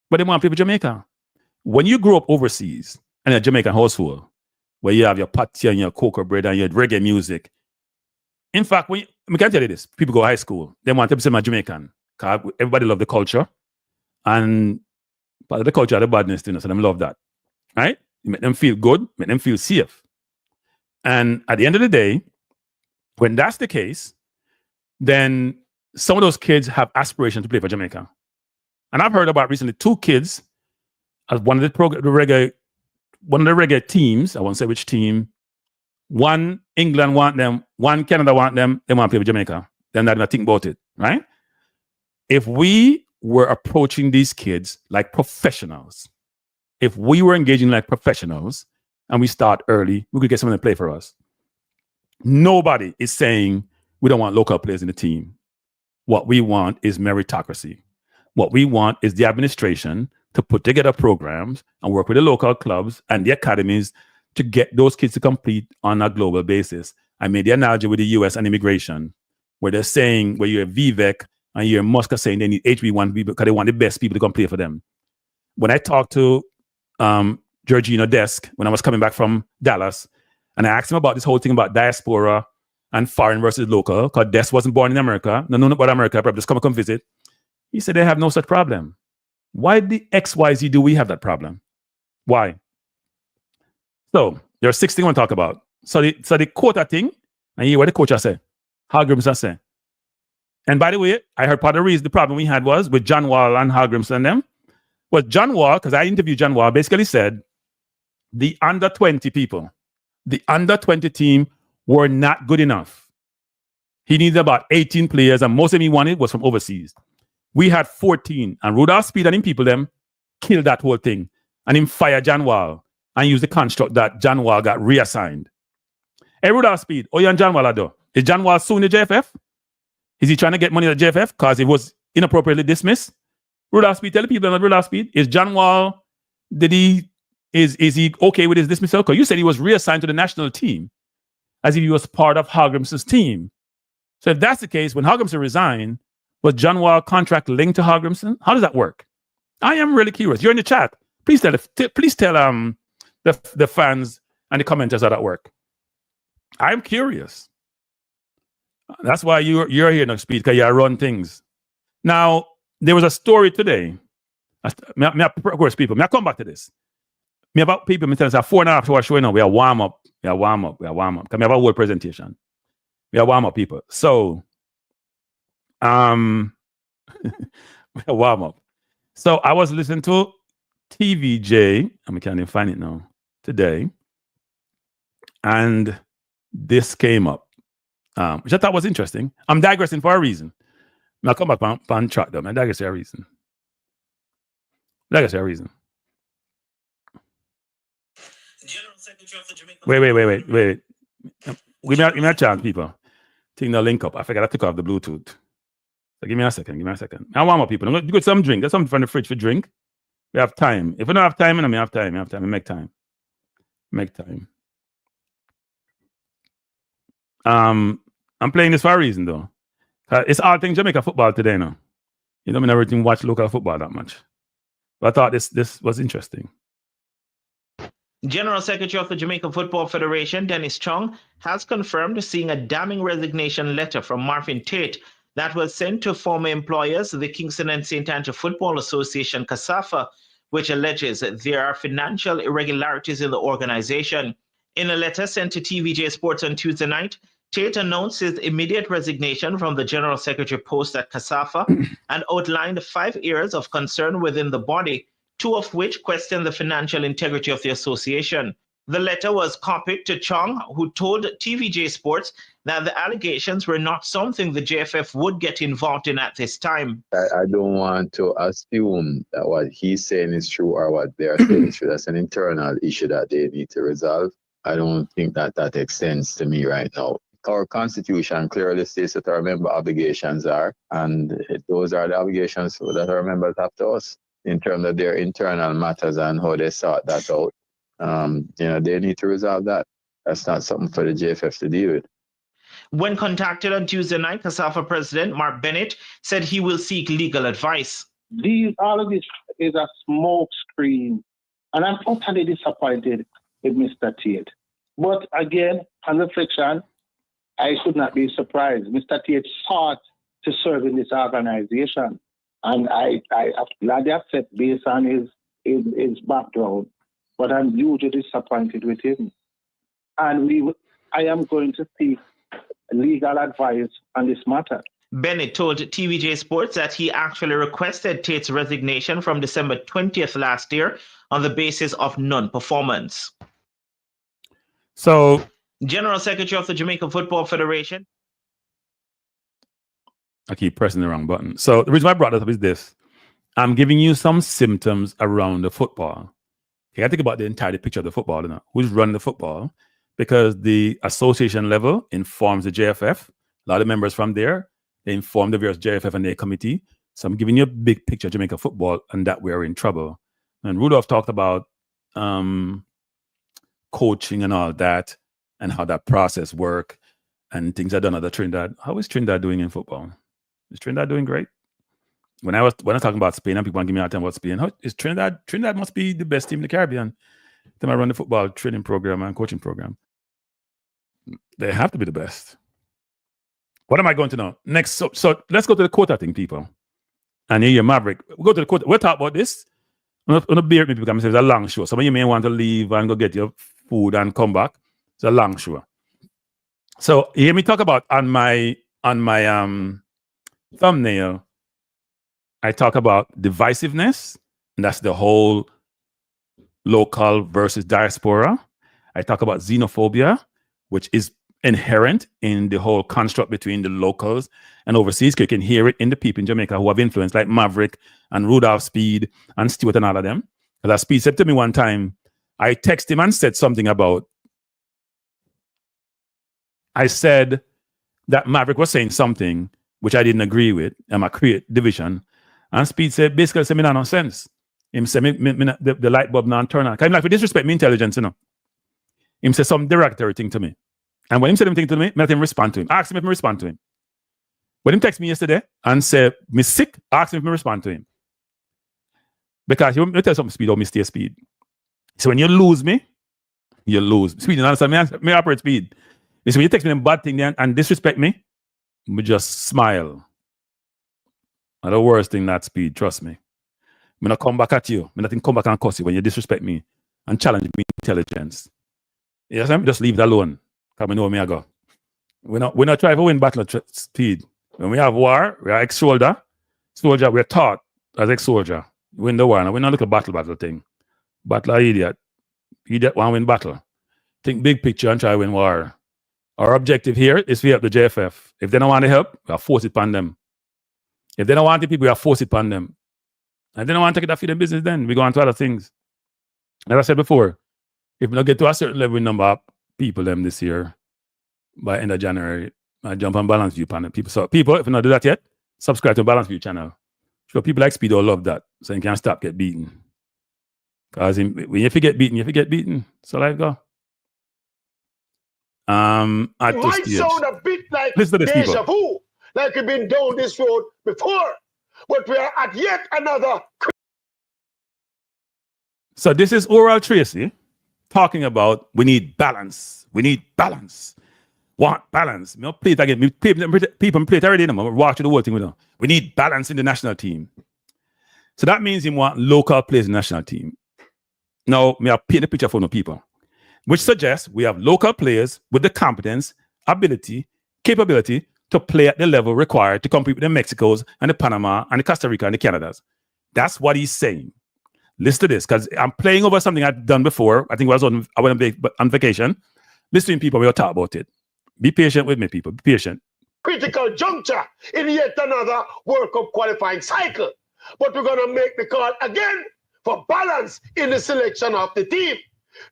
But they want people in Jamaica. When you grow up overseas in a Jamaican household, where you have your patty and your cocoa bread and your reggae music, in fact, when I can tell you this, people go to high school, they want to be Jamaican. Because everybody love the culture. And part of the culture is the badness, you know, so they love that. Right? You make them feel good, make them feel safe. And at the end of the day, when that's the case, then some of those kids have aspirations to play for Jamaica. And I've heard about recently 2 kids as one of the reggae teams. I won't say which team. One England want them, one Canada want them. They want to play for Jamaica. They're not going to think about it, right? If we were approaching these kids like professionals, if we were engaging like professionals, and we start early, we could get someone to play for us. Nobody is saying we don't want local players in the team. What we want is meritocracy. What we want is the administration to put together programs and work with the local clubs and the academies to get those kids to compete on a global basis. I made the analogy with the US and immigration, where they're saying, where you're Vivek and you're Musk saying they need HB1 people because they want the best people to come play for them. When I talked to Georgino Desk, when I was coming back from Dallas, and I asked him about this whole thing about diaspora and foreign versus local, because Desk wasn't born in America, no about America, probably just come visit. He said they have no such problem. Why the XYZ do we have that problem? Why? So there are 6 things I want to talk about. So the quota thing, and you hear what the coach said. Hallgrimsson said. And by the way, I heard part of the reason the problem we had was with John Wall and Hallgrimsson and them. Was John Wall, because I interviewed John Wall, basically said the under 20 people, the under 20 team were not good enough. He needed about 18 players, and most of them he wanted was from overseas. We had 14, and Rudolph Speed and him people them killed that whole thing, and him fired John Wall and used the construct that John Wall got reassigned. Hey, Rudolph Speed, you and John Wall do? Is John Wall suing the JFF? Is he trying to get money at the JFF because he was inappropriately dismissed? Rudolph Speed, tell the people about Rudolph Speed. Is John Wall, is he okay with his dismissal? Because you said he was reassigned to the national team as if he was part of Hallgrimsson's team. So if that's the case, when Hallgrimsson resigned, was John Wall contract linked to Hallgrimsson? How does that work? I am really curious. You're in the chat. Please tell the fans and the commenters how that work. I'm curious. That's why you're here, no Speed, because you run things. Now, there was a story today. Of course, people, I come back to this. Me about people, me tell us 4.5 hours show now. We are warm up. Because we have a whole presentation. We are warm up, people. So, we are warm up. So I was listening to TVJ, and we can't even find it now, today. And this came up, which I thought was interesting. I'm digressing for a reason. Now come back on track though, man. That is a reason. That is a reason. Wait. Give me a chance, people. Take the link up. I forgot to take off the Bluetooth. So give me a second. I want more people. I'm going to get some drink. There's something from the fridge for drink. We have time. If we don't have time, then we have time. We make time. I'm playing this for a reason though. It's all things Jamaica football today now. You know, I never even watch local football that much. But I thought this was interesting. General Secretary of the Jamaica Football Federation, Dennis Chung, has confirmed seeing a damning resignation letter from Marvin Tate that was sent to former employers, the Kingston and St. Andrew Football Association, CASAFA, which alleges there are financial irregularities in the organization. In a letter sent to TVJ Sports on Tuesday night, Tate announced his immediate resignation from the General Secretary post at CASAFA and outlined 5 areas of concern within the body, 2 of which question the financial integrity of the association. The letter was copied to Chong, who told TVJ Sports that the allegations were not something the JFF would get involved in at this time. I don't want to assume that what he's saying is true or what they're saying is true. That's an internal issue that they need to resolve. I don't think that extends to me right now. Our constitution clearly states that our member obligations are, and those are the obligations that our members have to us in terms of their internal matters and how they sort that out. They need to resolve that. That's not something for the JFF to deal with. When contacted on Tuesday night, CASAFA President Mark Bennett said he will seek legal advice. All of this is a smoke screen, and I'm totally disappointed with Mr. Tate. But again, on reflection, I should not be surprised. Mr. Tate sought to serve in this organization, and I gladly accept based on his background. But I'm hugely disappointed with him. And I am going to seek legal advice on this matter. Bennett told TVJ Sports that he actually requested Tate's resignation from December 20th last year on the basis of non-performance. So, General Secretary of the Jamaica Football Federation. I keep pressing the wrong button. So the reason why I brought that up is this. I'm giving you some symptoms around the football. You got to think about the entire picture of the football, you know? Who's running the football? Because the association level informs the JFF. A lot of members from there, they inform the various JFF and their committee. So I'm giving you a big picture of Jamaica football and that we're in trouble. And Rudolph talked about coaching and all that and how that process work and things are done at the Trinidad. How is Trinidad doing in football? Is Trinidad doing great? When I was talking about Spain and people want to give me a hard time about Spain, how is Trinidad? Trinidad must be the best team in the Caribbean. Then I run the football training program and coaching program. They have to be the best. What am I going to know? Next, so let's go to the quota thing, people. And here, Maverick. We'll go to the quota. We'll talk about this. I'm not bear with me because it's a long show. Some of you may want to leave and go get your food and come back. It's a long show. So you hear me talk about on my thumbnail, I talk about divisiveness, and that's the whole local versus diaspora. I talk about xenophobia, which is inherent in the whole construct between the locals and overseas. You can hear it in the people in Jamaica who have influence, like Maverick and Rudolph Speed and Stewart and all of them. Because as Speed said to me one time, I texted him and said something about, I said that Maverick was saying something which I didn't agree with, and I create division. And Speed said, basically, said, me no sense. Him said, the light bulb non turn on. Kind of like, disrespect me intelligence, you know. Him said some derogatory thing to me. And when him said anything to me, I let him respond to him. Ask him if I respond to him. When him text me yesterday and said, me sick, ask him if I respond to him. Because you want me to tell something, Speed, or me stay Speed. So when you lose me, you lose. Speed, you understand? Me operate Speed. So when you text me a bad thing and disrespect me, me just smile. And the worst thing that Speed, trust me. I'm not come back at you. I'm not come back and cuss you when you disrespect me and challenge me intelligence. Yes, I'm just leave it alone. Because I know me I go. We're not trying to win battle Speed. When we have war, we are ex-soldier. Soldier, we're taught as ex-soldier. Win the war. Now we're not looking at battle thing. Battle idiot. Idiot want to win battle. Think big picture and try to win war. Our objective here is to help the JFF. If they don't want to help, we'll force it upon them. If they don't want the people, we have force it upon them. And they don't want to take it off their business, then we go on to other things. As I said before, if we don't get to a certain level number of people them this year, by end of January, I jump on Balance View panel. People, so people, if you not do that yet, subscribe to Balance View channel. So people like Speedo love that, so you can't stop get beaten. Because when you get beaten, so life go. It might sound a bit like deja vu, like we've been down this road before, but we are at yet another. So this is Oral Tracy talking about we need balance. We need balance. Want balance. You know, play it again. People play it already. I'm watching the whole thing with them. We need balance in the national team. So that means you want local players in the national team. Now, me have paint a picture for the people, which suggests we have local players with the competence, ability, capability to play at the level required to compete with the Mexicos and the Panama and the Costa Rica and the Canadas. That's what he's saying. Listen to this, because I'm playing over something I've done before. I think I went on vacation. Listening to people, we'll talk about it. Be patient with me, people. Be patient. Critical juncture in yet another World Cup qualifying cycle. But we're going to make the call again for balance in the selection of the team.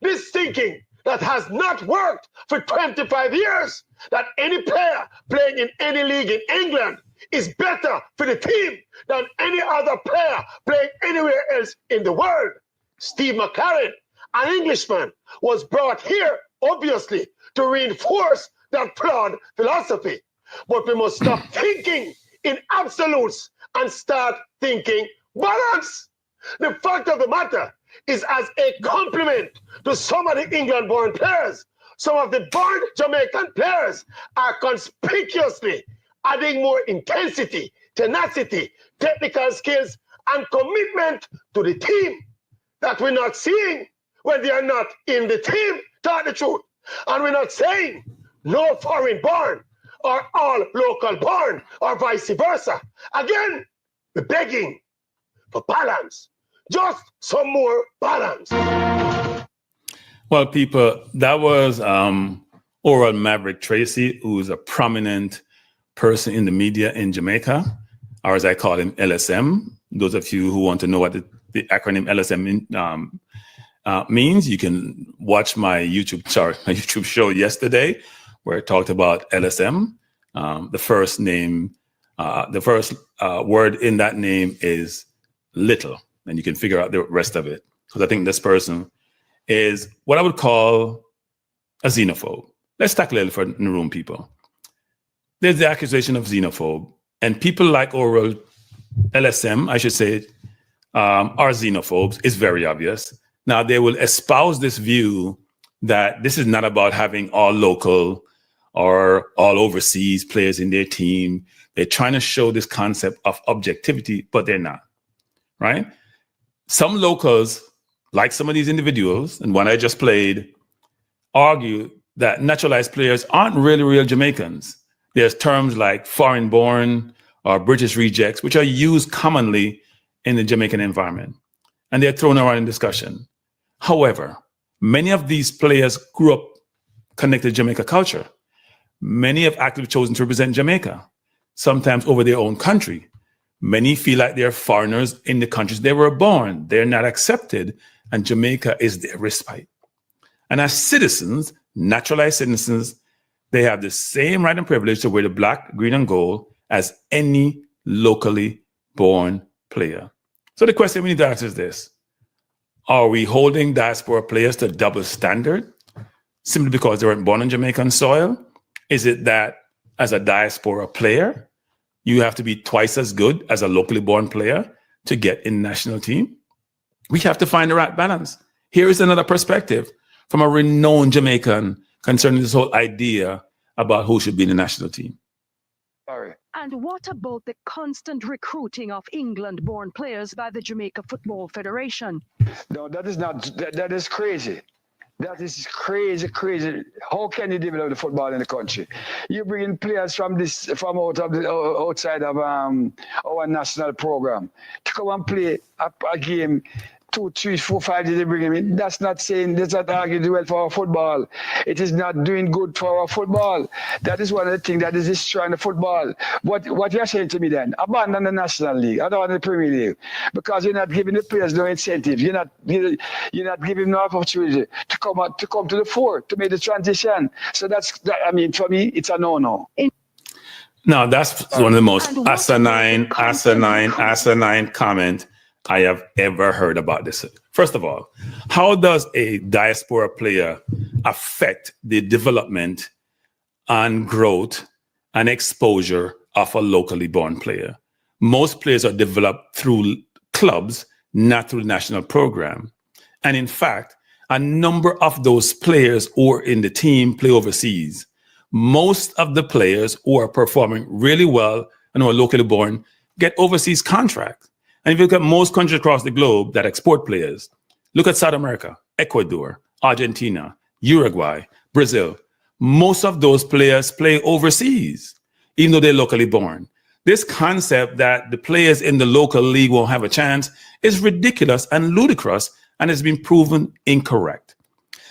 This thinking that has not worked for 25 years, that any player playing in any league in England is better for the team than any other player playing anywhere else in the world. Steve McLaren, an Englishman, was brought here, obviously, to reinforce that flawed philosophy. But we must stop thinking in absolutes and start thinking balance. The fact of the matter is, as a compliment to some of the England-born players, some of the born Jamaican players are conspicuously adding more intensity, tenacity, technical skills, and commitment to the team that we're not seeing when they are not in the team. Tell the truth. And we're not saying no foreign born or all local born or vice versa. Again, we're begging for balance. Just some more balance. Well, people, that was Oral Maverick Tracy, who's a prominent person in the media in Jamaica, or as I call him, LSM. Those of you who want to know what the acronym LSM means, you can watch my YouTube show yesterday, where I talked about LSM. The first word in that name is little, and you can figure out the rest of it. Because I think this person is what I would call a xenophobe. Let's tackle it for in the room, people. There's the accusation of xenophobe, and people like Oral LSM, I should say, are xenophobes. It's very obvious. Now, they will espouse this view that this is not about having all local or all overseas players in their team. They're trying to show this concept of objectivity, but they're not, right? Some locals, like some of these individuals, and one I just played, argue that naturalized players aren't really real Jamaicans. There's terms like foreign-born or British rejects, which are used commonly in the Jamaican environment, and they're thrown around in discussion. However, many of these players grew up connected to Jamaica culture. Many have actively chosen to represent Jamaica, sometimes over their own country. Many feel like they're foreigners in the countries they were born. They're not accepted, and Jamaica is their respite. And as citizens, naturalized citizens, they have the same right and privilege to wear the black, green, and gold as any locally born player. So the question we need to ask is this: are we holding diaspora players to double standard simply because they weren't born on Jamaican soil? Is it that as a diaspora player, you have to be twice as good as a locally born player to get in the national team? We have to find the right balance. Here is another perspective from a renowned Jamaican concerning this whole idea about who should be in the national team. Sorry. And what about the constant recruiting of England-born players by the Jamaica Football Federation? No, that is crazy. That is crazy. How can you develop the football in the country? You bring in players from outside of our national program to come and play a game 2, 3, 4, 5 did they bring him in? That's not arguing well for our football. It is not doing good for our football. That is one of the things that is destroying the football. What you're saying to me then? Abandon the National League, I don't want the Premier League, because you're not giving the players no incentive. You're not giving no opportunity to come to the fore to make the transition. So I mean, for me, it's a no-no. Now, that's one of the most asinine comment I have ever heard about this. First of all, how does a diaspora player affect the development and growth and exposure of a locally born player? Most players are developed through clubs, not through the national program. And in fact, a number of those players who are in the team play overseas. Most of the players who are performing really well and who are locally born get overseas contracts. And if you look at most countries across the globe that export players, look at South America, Ecuador, Argentina, Uruguay, Brazil. Most of those players play overseas, even though they're locally born. This concept that the players in the local league won't have a chance is ridiculous and ludicrous, and has been proven incorrect.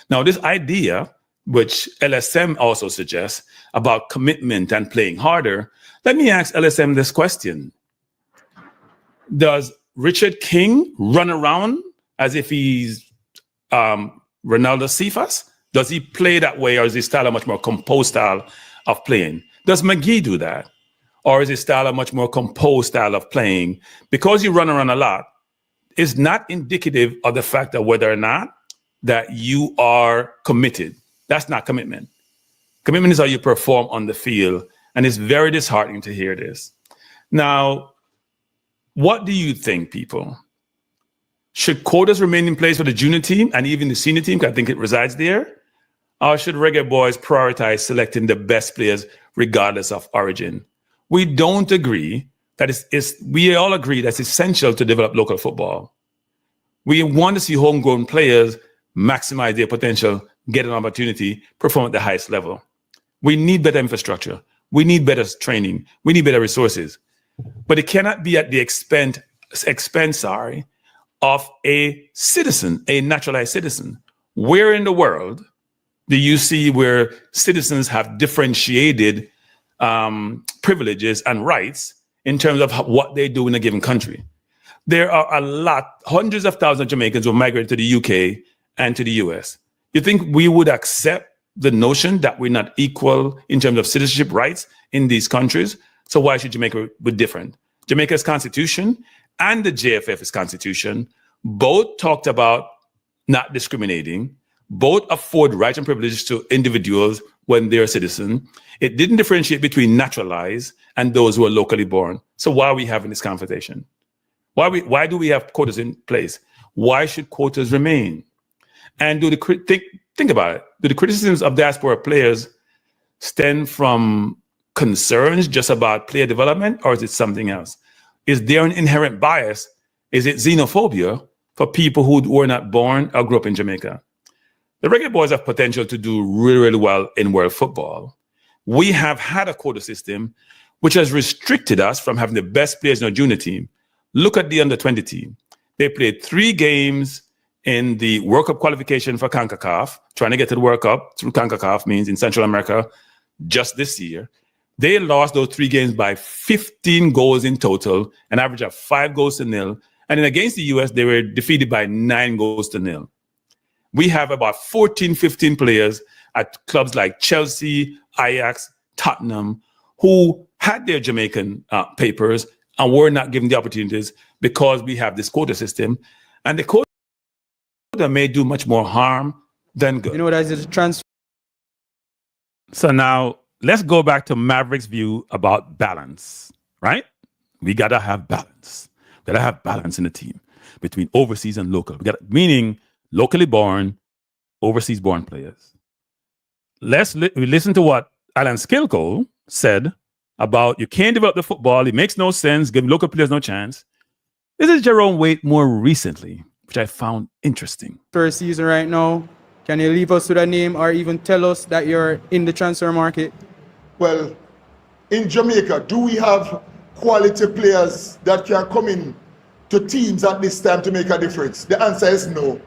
Now, this idea, which LSM also suggests, about commitment and playing harder, let me ask LSM this question. Does Richard King run around as if he's Ronaldo Cephas? Does he play that way, or is his style a much more composed style of playing? Does McGee do that? Or is his style a much more composed style of playing? Because you run around a lot, is not indicative of the fact that whether or not that you are committed. That's not commitment. Commitment is how you perform on the field, and it's very disheartening to hear this. Now, what do you think, people? Should quotas remain in place for the junior team and even the senior team, because I think it resides there? Or should Reggae Boyz prioritize selecting the best players regardless of origin? We don't agree that we all agree that's essential to develop local football. We want to see homegrown players maximize their potential, get an opportunity, perform at the highest level. We need better infrastructure. We need better training. We need better resources. But it cannot be at the expense of a citizen, a naturalized citizen. Where in the world do you see where citizens have differentiated privileges and rights in terms of what they do in a given country? There are hundreds of thousands of Jamaicans who migrated to the UK and to the US. You think we would accept the notion that we're not equal in terms of citizenship rights in these countries? So why should Jamaica be different? Jamaica's constitution and the JFF's constitution both talked about not discriminating, both afford rights and privileges to individuals when they're a citizen. It didn't differentiate between naturalized and those who are locally born. So why are we having this conversation? Why do we have quotas in place? Why should quotas remain? And think about it. Do the criticisms of diaspora players stem from concerns just about player development, or is it something else? Is there an inherent bias? Is it xenophobia for people who were not born or grew up in Jamaica? The Reggae Boyz have potential to do really, really well in world football. We have had a quota system which has restricted us from having the best players in our junior team. Look at the under-20 team. They played 3 games in the World Cup qualification for CONCACAF, trying to get to the World Cup through CONCACAF means in Central America just this year. They lost those 3 games by 15 goals in total, an average of 5 goals to nil. And then against the US, they were defeated by 9 goals to nil. We have about 14, 15 players at clubs like Chelsea, Ajax, Tottenham, who had their Jamaican papers and were not given the opportunities because we have this quota system. And the quota may do much more harm than good. You know what I did? Transfer. So now let's go back to Maverick's view about balance, right? We got to have balance. We got to have balance in the team between overseas and local. Meaning locally born, overseas born players. We listen to what Alan Skilco said about you can't develop the football. It makes no sense. Give local players no chance. This is Jerome Waite more recently, which I found interesting. First season right now. Can you leave us with a name or even tell us that you're in the transfer market? Well, in Jamaica, do we have quality players that can come in to teams at this time to make a difference? The answer is no.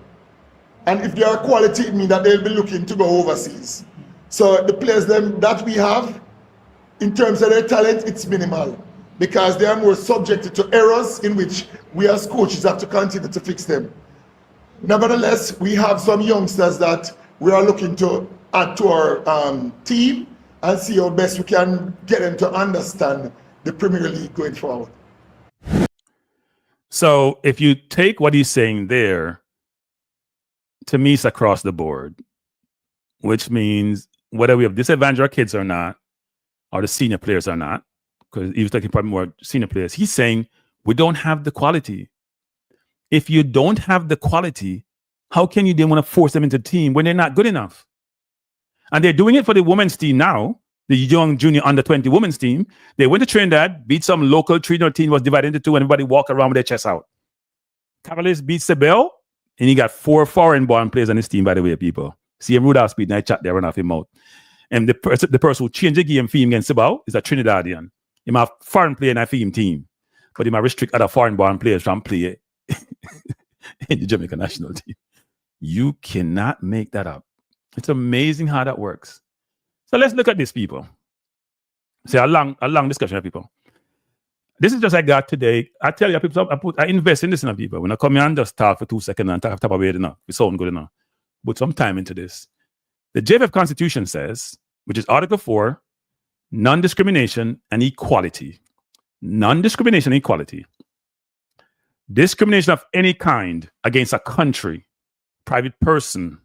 And if they are quality, it means that they'll be looking to go overseas. So the players that we have, in terms of their talent, it's minimal, because they are more subjected to errors in which we as coaches have to continue to fix them. Nevertheless, we have some youngsters that we are looking to add to our team and see how best we can get them to understand the Premier League going forward. So if you take what he's saying there, to me, it's across the board, which means whether we have disadvantaged our kids or not, or the senior players or not, because he was talking about more senior players, he's saying we don't have the quality. If you don't have the quality, how can you then want to force them into the team when they're not good enough? And they're doing it for the women's team now, the young junior under 20 women's team. They went to Trinidad, beat some local Trinidad team, was divided into two, and everybody walked around with their chest out. Cavaliers beat Sebel, and he got 4 foreign-born players on his team, by the way, people. See him Rudolph speed, and I chat there, run off him out. And the person who changed the game for him against Sebel is a Trinidadian. He might have foreign player in a team, but he might restrict other foreign-born players from play in the Jamaica national team. You cannot make that up. It's amazing how that works. So let's look at this, people. See, a long discussion of people. This is just I got today. I tell you, people, I invest in this in people. When I come here and just talk for 2 seconds and talk about it enough, it sounds good enough. Put some time into this. The JFF Constitution says, which is Article 4, non-discrimination and equality. Non-discrimination and equality. Discrimination of any kind against a country, private person,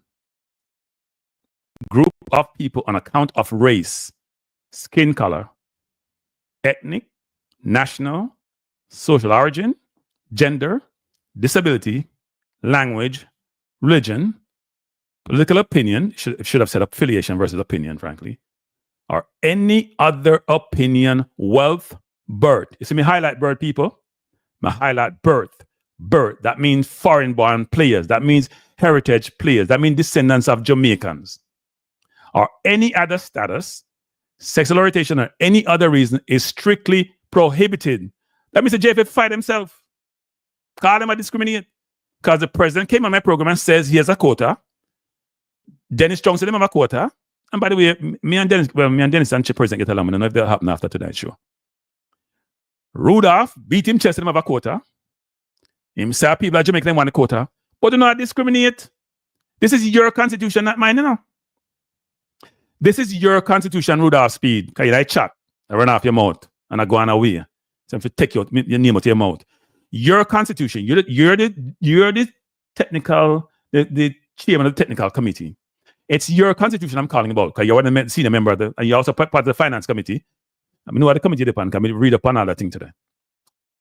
group of people on account of race, skin color, ethnic, national, social origin, gender, disability, language, religion, political opinion, should have said affiliation versus opinion, frankly, or any other opinion, wealth, birth. You see me highlight birth, people? I highlight birth. Birth, that means foreign-born players. That means heritage players. That means descendants of Jamaicans. Or any other status, sexual orientation, or any other reason is strictly prohibited. That means the JFF fight himself. Call him a discriminate. Because the president came on my program and says he has a quota. Dennis Strong said him have a quota. And by the way, me and Dennis and President get along. I don't know if that'll happen after tonight's show. Rudolph beat him chest and him have a quota. Him say people at Jamaica they want a quota. But do not discriminate. This is your constitution, not mine, you know. This is your constitution, Rudolph Speed. Because I chat, I run off your mouth, and I go on away. So I'm to take your name out of your mouth. Your constitution, you're the technical, the chairman of the technical committee. It's your constitution I'm calling about, because you're one of the senior member of the, and you're also part of the finance committee. I mean, what the committee depend, can we read upon all that thing today?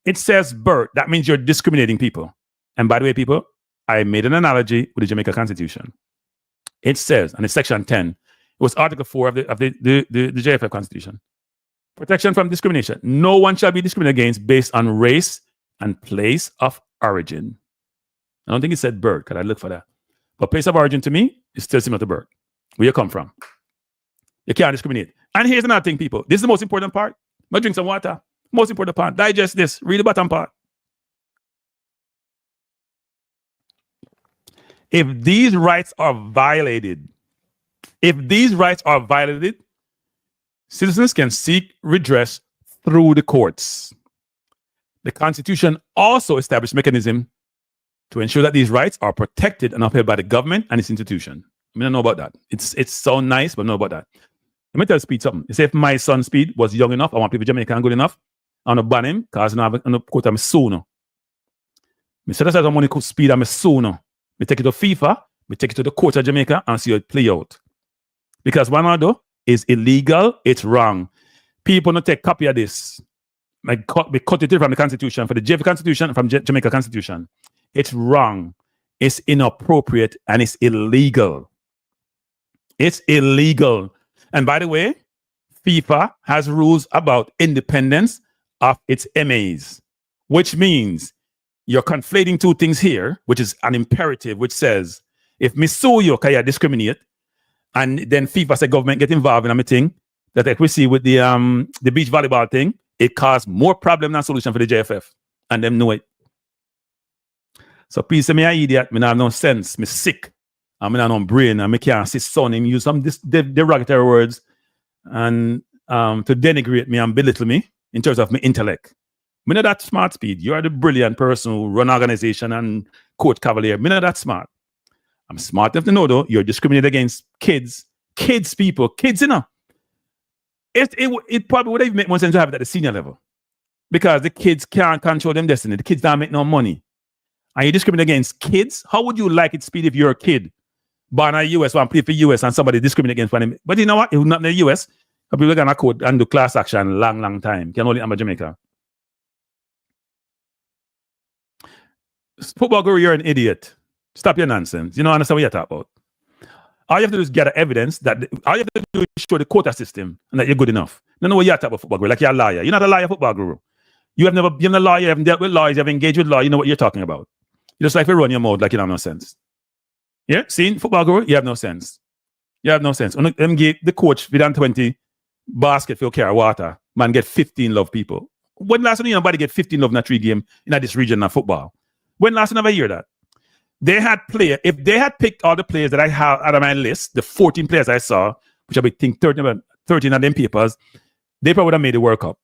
It says birth. That means you're discriminating people. And by the way, people, I made an analogy with the Jamaica Constitution. It says, and it's section 10, it was Article 4 of the JFF Constitution. Protection from discrimination. No one shall be discriminated against based on race and place of origin. I don't think it said birth, because I look for that. But place of origin to me is still similar to birth. Where you come from. You can't discriminate. And here's another thing, people. This is the most important part. I'm going to drink some water. Most important part. Digest this. Read the bottom part. If these rights are violated, citizens can seek redress through the courts. The Constitution also established mechanism to ensure that these rights are protected and upheld by the government and its institution. I mean, I know about that. It's so nice, but I know about that. Let me tell Speed something. You say if my son Speed was young enough, I want people Jamaican good enough, I'm going to ban him because I don't quote him sooner. I said that's how money could Speed I'm sooner. We take it to FIFA, we take it to the court of Jamaica and see how it play out. Because one I do is illegal, it's wrong. People don't take copy of this. We cut it from the Constitution, for the JFF Constitution, from Jamaica Constitution. It's wrong, it's inappropriate, and it's illegal. It's illegal. And by the way, FIFA has rules about independence of its MAs, which means you're conflating two things here, which is an imperative, which says, if me sue you, can you discriminate? And then FIFA said government get involved in a thing that like we see with the beach volleyball thing, it caused more problem than solution for the JFF. And them know it. So please say me an idiot, me not have no sense, me sick, and me not no brain, and me can't see son him use some derogatory words and to denigrate me and belittle me in terms of my intellect. Me not that smart, Speed. You are the brilliant person who run organization and coach cavalier. Me not that smart. I'm smart enough to know though, you're discriminating against kids, people, you know. It probably would have made more sense to have it at the senior level. Because the kids can't control them destiny. The kids don't make no money. And you discriminate against kids? How would you like it, Speed, if you're a kid born in the US, want to play for the US, and somebody discriminate against them? But you know what? If not in the US, people are going to code and do class action long time. Can only in Jamaica. Football guru, you're an idiot. Stop your nonsense. You don't understand what you're talking about. All you have to do is gather evidence that all you have to do is show the quota system and that you're good enough. You know what you're talking about, football guru, like you're a liar. You're not a liar, football guru. You're not a lawyer, you haven't dealt with lawyers, you haven't engaged with law, you know what you're talking about. You just like to run your mouth like you don't have no sense. Yeah? See, football guru, you have no sense. You have no sense. When them give the coach within 20 basket for carry water, man get 15 love people. When last time anybody get 15 love in a 3 game in this region of football? When last time I hear that? They had if they had picked all the players that I have out of my list, the 14 players I saw, which I think 13 of them papers, they probably would have made the World Cup.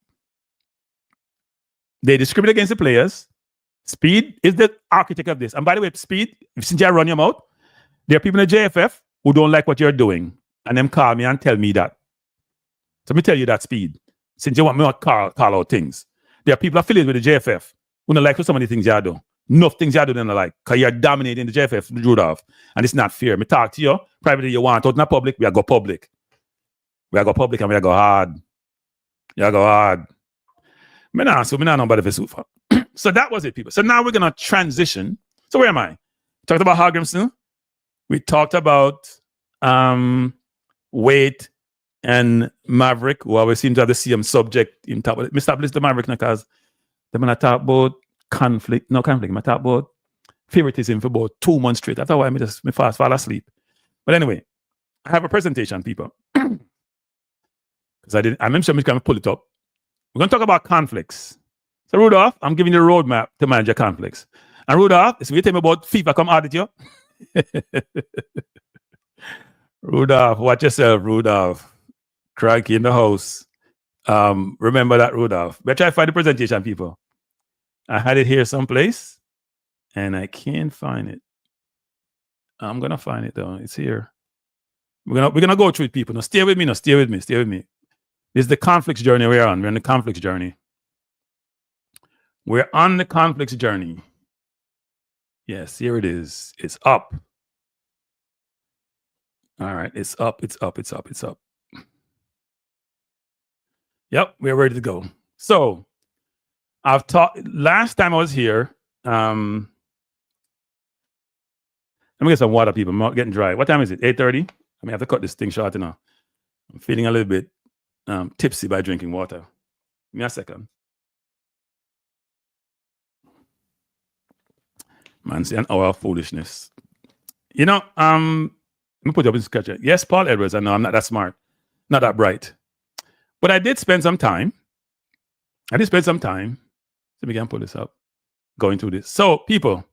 They discriminate against the players. Speed is the architect of this. And by the way, Speed, since you run your mouth, there are people in the JFF who don't like what you're doing. And them call me and tell me that. So let me tell you that, Speed. Since you want me to call out things. There are people affiliated with the JFF who don't like so many things you do. Enough things you do they don't like. Because you're dominating the JFF, Rudolph. And it's not fair. Me talk to you. Privately you want. Out in the public, we are go public. We are go public and we are go hard. We are go hard. Me not nobody for super. So that was it, people. So now we're gonna transition. So where am I? Talked about Hallgrimsson. We talked about Wade and Maverick, who always seem to have the same subject in top of it. Mr. Bliss the Maverick because they're gonna talk about conflict. No conflict. I talk about favoritism for about 2 months straight. That's why I fast fall asleep. But anyway, I have a presentation, people. Because I'm sure I'm gonna pull it up. We're going to talk about conflicts. So, Rudolph, I'm giving you a roadmap to manage your conflicts. And Rudolph, if you tell me about FIFA, come audit you. Rudolph, watch yourself, Rudolph. Cranky in the house. Remember that, Rudolph. But try to find the presentation, people. I had it here someplace, and I can't find it. I'm going to find it, though. It's here. We're gonna go through it, people. Now, stay with me. Stay with me. This is the conflicts journey we're on. We're on the conflicts journey. We're on the conflicts journey. Yes, here it is. It's up. All right, it's up. Yep, we're ready to go. So, I've talked last time I was here. Let me get some water, people. I'm getting dry. What time is it? 8:30? I may have to cut this thing short now. I'm feeling a little bit tipsy by drinking water. Give me a second. Man, see an hour of foolishness. You know, let me put you up in sketch. Yes, Paul Edwards, I know I'm not that smart, not that bright. But I did spend some time. Let me can pull this up, going through this. So, people,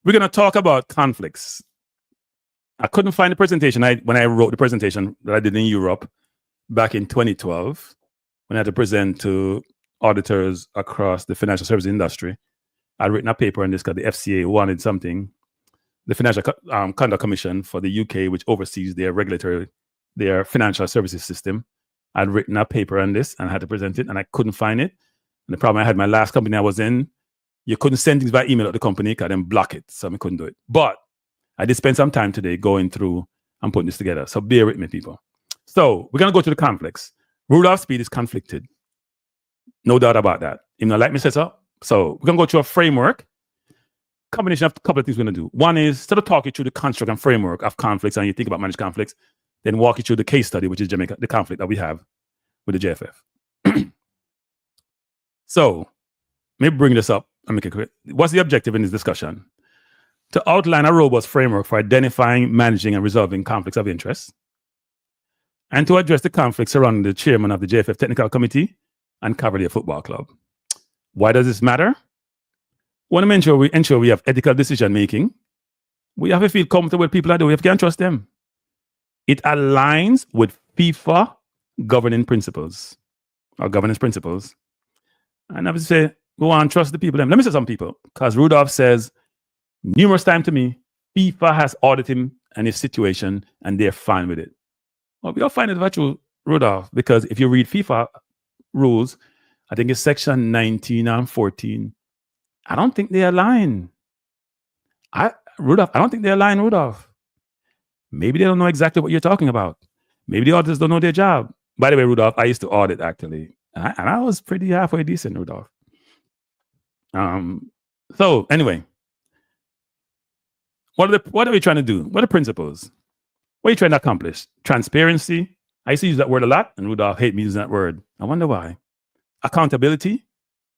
we're going to talk about conflicts. I couldn't find the presentation when I wrote the presentation that I did in Europe back in 2012, when I had to present to auditors across the financial services industry. I'd written a paper on this because the FCA wanted something. The Financial Conduct Commission for the UK, which oversees their financial services system. I'd written a paper on this and I had to present it, and I couldn't find it. And the problem I had, my last company I was in, you couldn't send things by email to the company because then block it, so I couldn't do it. But I did spend some time today going through and putting this together. So bear with me, people. So we're going to go to the conflicts. Rudolph Speed is conflicted. No doubt about that. You know, like me said so. So we're going to go through a framework, combination of a couple of things we're going to do. One is sort of talk you through the construct and framework of conflicts, and you think about managed conflicts, then walk you through the case study, which is Jamaica, the conflict that we have with the JFF. So let me bring this up and make it clear. What's the objective in this discussion? To outline a robust framework for identifying, managing, and resolving conflicts of interest, and to address the conflicts surrounding the chairman of the JFF Technical Committee and Cavalier Football Club. Why does this matter? want to ensure we have ethical decision making. We have to feel comfortable with people that do. We can't trust them. It aligns with FIFA governing principles or governance principles. And I would say, we want to trust the people. Let me say some people, because Rudolph says numerous times to me, FIFA has audited him and his situation, and they're fine with it. Well, we all find it virtual, Rudolph, because if you read FIFA rules, I think it's section 19 and 14. I don't think they align. Rudolph, I don't think they align, Rudolph. Maybe they don't know exactly what you're talking about. Maybe the auditors don't know their job. By the way, Rudolph, I used to audit actually, and I was pretty halfway decent, Rudolph. So anyway, what are we trying to do? What are the principles? What are you trying to accomplish? Transparency. I used to use that word a lot, and Rudolph hated me using that word. I wonder why. Accountability,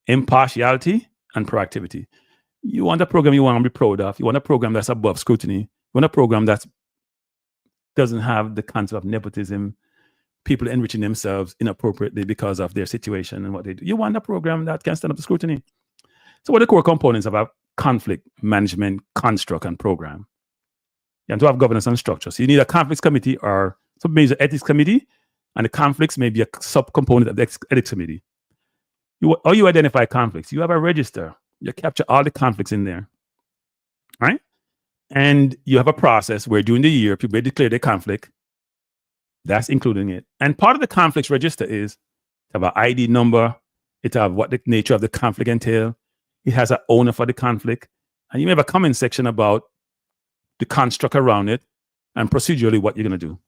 impartiality, and proactivity. You want a program you want to be proud of. You want a program that's above scrutiny. You want a program that doesn't have the concept of nepotism, people enriching themselves inappropriately because of their situation and what they do. You want a program that can stand up to scrutiny. So what are the core components of a conflict management construct and program? You have to have governance and structure. So you need a conflicts committee or some major ethics committee, and the conflicts may be a subcomponent of the ethics committee. How you identify conflicts? You have a register. You capture all the conflicts in there, right? And you have a process where during the year, people declare their conflict. That's including it. And part of the conflicts register is to have an ID number. It have what the nature of the conflict entail. It has an owner for the conflict. And you may have a comment section about the construct around it and procedurally what you're going to do.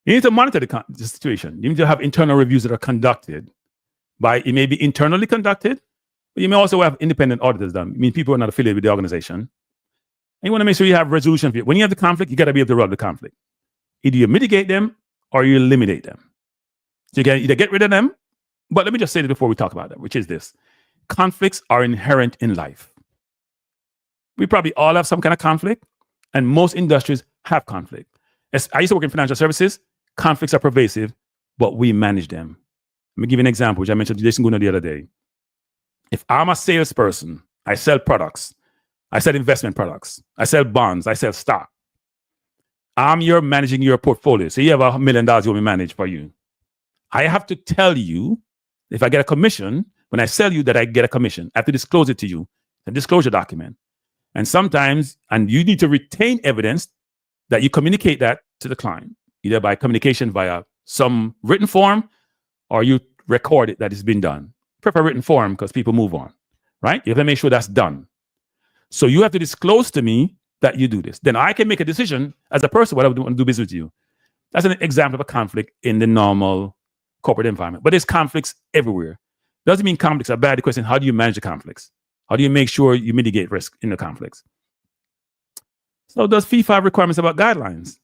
You need to monitor the situation. You need to have internal reviews that are conducted it may be internally conducted, but you may also have independent auditors done. I mean, people are not affiliated with the organization. And you want to make sure you have resolution. When you have the conflict, you got to be able to resolve the conflict. Either you mitigate them or you eliminate them. So you can either get rid of them, but let me just say it before we talk about that, which is this. Conflicts are inherent in life. We probably all have some kind of conflict, and most industries have conflict. I used to work in financial services. Conflicts are pervasive, but we manage them. Let me give you an example, which I mentioned to Jason Guna the other day. If I'm a salesperson, I sell products, I sell investment products, I sell bonds, I sell stock. I'm managing your portfolio. So you have $1 million you want me to manage for you. I have to tell you, if I get a commission, when I sell you that I get a commission, I have to disclose it to you, a disclosure document. And sometimes, and you need to retain evidence that you communicate that to the client, either by communication via some written form, or you record it that it's been done. Prefer written form because people move on, right? You have to make sure that's done. So you have to disclose to me that you do this. Then I can make a decision as a person what I would want to do business with you. That's an example of a conflict in the normal corporate environment. But there's conflicts everywhere. Doesn't mean conflicts are bad. The question, how do you manage the conflicts? How do you make sure you mitigate risk in the conflicts? So does FIFA have requirements about guidelines?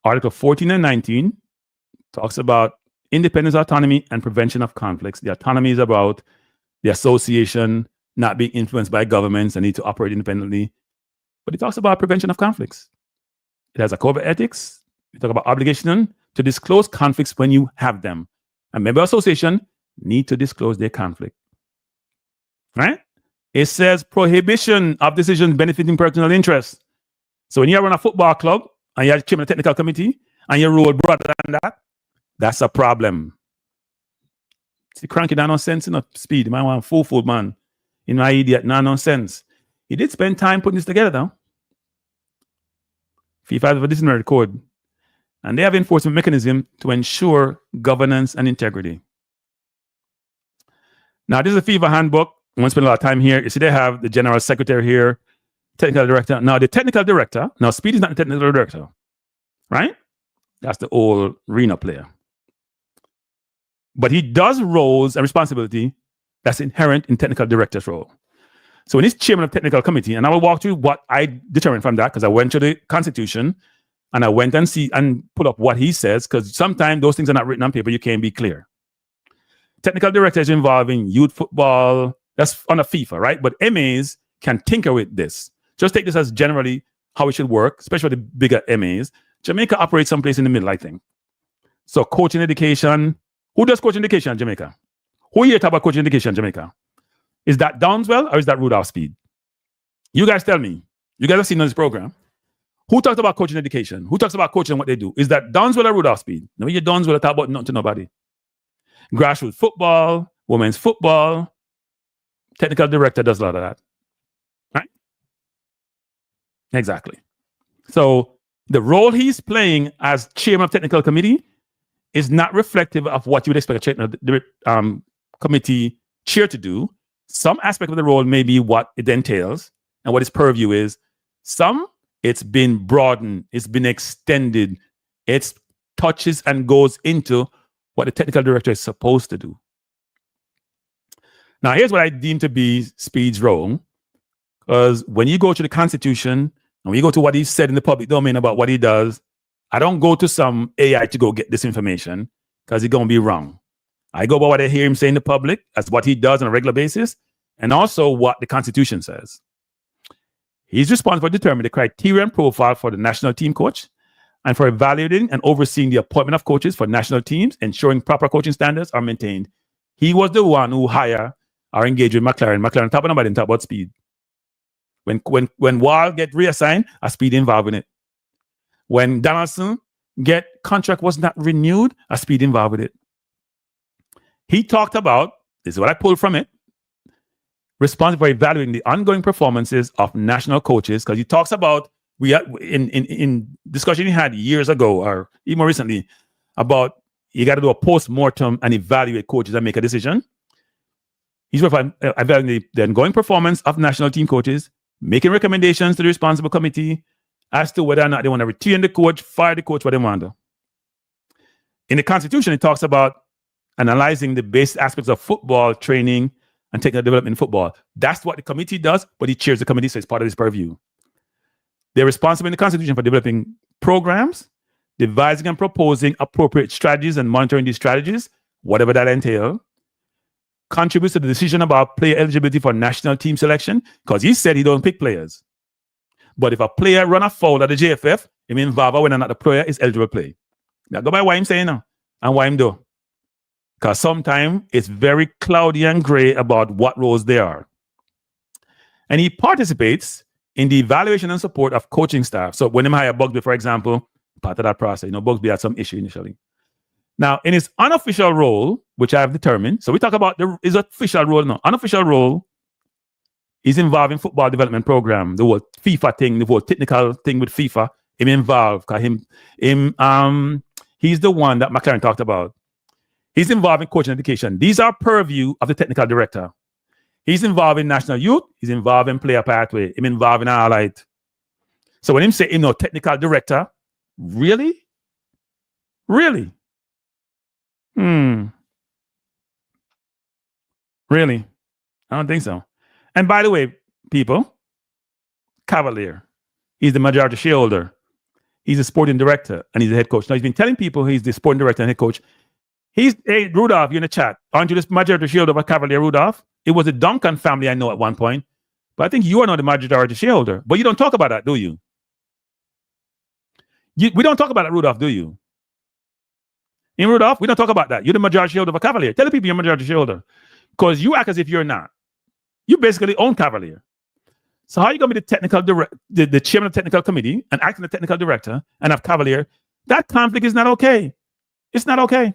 Article 14 and 19 talks about independence, autonomy, and prevention of conflicts. The autonomy is about the association not being influenced by governments and need to operate independently. But it talks about prevention of conflicts. It has a code of ethics. We talk about obligation to disclose conflicts when you have them. A member association need to disclose their conflict. Right? It says prohibition of decisions benefiting personal interests. So when you run a football club and you're chairman of the technical committee and your role broader than that, that's a problem. See, cranky down nonsense in a speed. You might want a fool man. In my idiot, nonsense. He did spend time putting this together though. FIFA has a disciplinary code. And they have enforcement mechanism to ensure governance and integrity. Now, this is a FIFA handbook. I won't spend a lot of time here. You see, they have the general secretary here, technical director. Now, the technical director, now Speed is not the technical director, right? That's the old arena player. But he does roles and responsibility that's inherent in technical director's role. So when he's chairman of technical committee, and I will walk through what I determined from that, because I went to the Constitution and I went and see and put up what he says, because sometimes those things are not written on paper, you can't be clear. Technical director is involving youth football, that's on a FIFA, right? But MAs can tinker with this. Just take this as generally how it should work, especially the bigger MAs. Jamaica operates someplace in the middle, I think. So coaching education. Who does coaching education in Jamaica? Who here talk about coaching education in Jamaica? Is that Downswell or is that Rudolph Speed? You guys tell me. You guys have seen on this program. Who talks about coaching education? Who talks about coaching and what they do? Is that Downswell or Rudolph Speed? No, you Downswell talk about nothing to nobody. Grassroots football, women's football, technical director does a lot of that. Right? Exactly. So the role he's playing as chairman of technical committee is not reflective of what you would expect a committee chair to do. Some aspect of the role may be what it entails and what its purview is. Some, it's been broadened, it's been extended, it touches and goes into what the technical director is supposed to do. Now, here's what I deem to be Speed's role, because when you go to the Constitution and when you go to what he said in the public domain about what he does, I don't go to some AI to go get this information because it's going to be wrong. I go by what I hear him say in the public, that's what he does on a regular basis, and also what the Constitution says. He's responsible for determining the criteria and profile for the national team coach and for evaluating and overseeing the appointment of coaches for national teams, ensuring proper coaching standards are maintained. He was the one who hired or engaged with McLaren. McLaren talk about didn't talk about Speed. When Wall get reassigned, a Speed involved in it. When Donaldson get contract was not renewed, a Speed involved with it. He talked about, this is what I pulled from it, responsible for evaluating the ongoing performances of national coaches, because he talks about, we had, in discussion he had years ago, or even more recently, about you got to do a post-mortem and evaluate coaches and make a decision. He's evaluating the ongoing performance of national team coaches, making recommendations to the responsible committee as to whether or not they want to retain the coach, fire the coach, what they want to do. In the Constitution, it talks about analyzing the basic aspects of football training and technical development in football. That's what the committee does, but he chairs the committee, so it's part of his purview. They're responsible in the Constitution for developing programs, devising and proposing appropriate strategies and monitoring these strategies, whatever that entails. Contributes to the decision about player eligibility for national team selection, because he said he don't pick players. But if a player run afoul at the JFF, it means involved whether or not the player is eligible to play. Now go by what I'm saying now and what I'm doing. Because sometimes it's very cloudy and gray about what roles they are. And he participates in the evaluation and support of coaching staff. So when they hire Bugsby, for example, part of that process, Bugsby had some issue initially. Now, in his unofficial role, which I have determined, so we talk about his official role, no, unofficial role is involved in football development program, the whole FIFA thing, the whole technical thing with FIFA, him involved, because he's the one that McLaren talked about. He's involved in coaching education. These are purview of the technical director. He's involved in national youth. He's involved in player pathway. He's involved in allied. So when him say, technical director, really? Really? Really? I don't think so. And by the way, people, Cavalier, he's the majority shareholder. He's a sporting director and he's the head coach. Now he's been telling people he's the sporting director and head coach. Hey, Rudolph, you're in the chat. Aren't you the majority shareholder of Cavalier, Rudolph? It was the Duncan family I know at one point. But I think you are not the majority shareholder. But you don't talk about that, do you? We don't talk about that, Rudolph, do you? In Rudolph, we don't talk about that. You're the majority shareholder of a Cavalier. Tell the people you're majority shareholder. Because you act as if you're not. You basically own Cavalier. So how are you going to be the chairman of the technical committee and acting the technical director and have Cavalier? That conflict is not okay. It's not okay.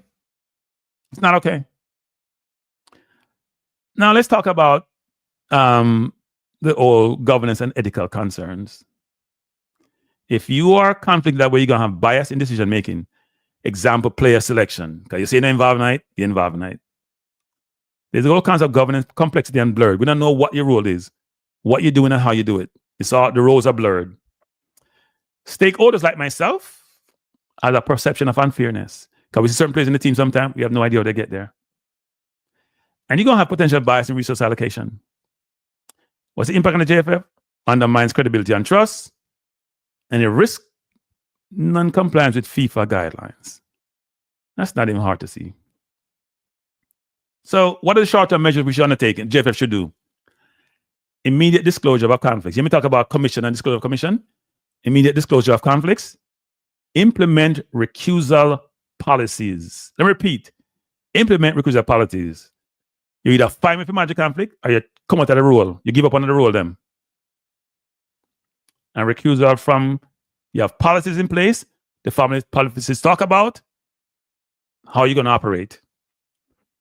It's not okay. Now let's talk about the old governance and ethical concerns. If you are conflict that way, you're going to have bias in decision making. Example, player selection. Because you say no involvement, you involvement. There's all kinds of governance, complexity, and blurred. We don't know what your role is, what you're doing, and how you do it. It's all the roles are blurred. Stakeholders like myself have a perception of unfairness. Because we see certain players in the team sometimes, we have no idea how they get there. And you're going to have potential bias in resource allocation. What's the impact on the JFF? Undermines credibility and trust. And it risks non-compliance with FIFA guidelines. That's not even hard to see. So what are the short-term measures we should undertake and JFF should do? Immediate disclosure of conflicts. Let me talk about commission and disclosure of commission. Immediate disclosure of conflicts. Implement recusal policies. Let me repeat. Implement recusal policies. You either fight with a magic conflict or you come out of the role. You give up on the role them. And recusal from, you have policies in place. The family policies talk about how you're going to operate.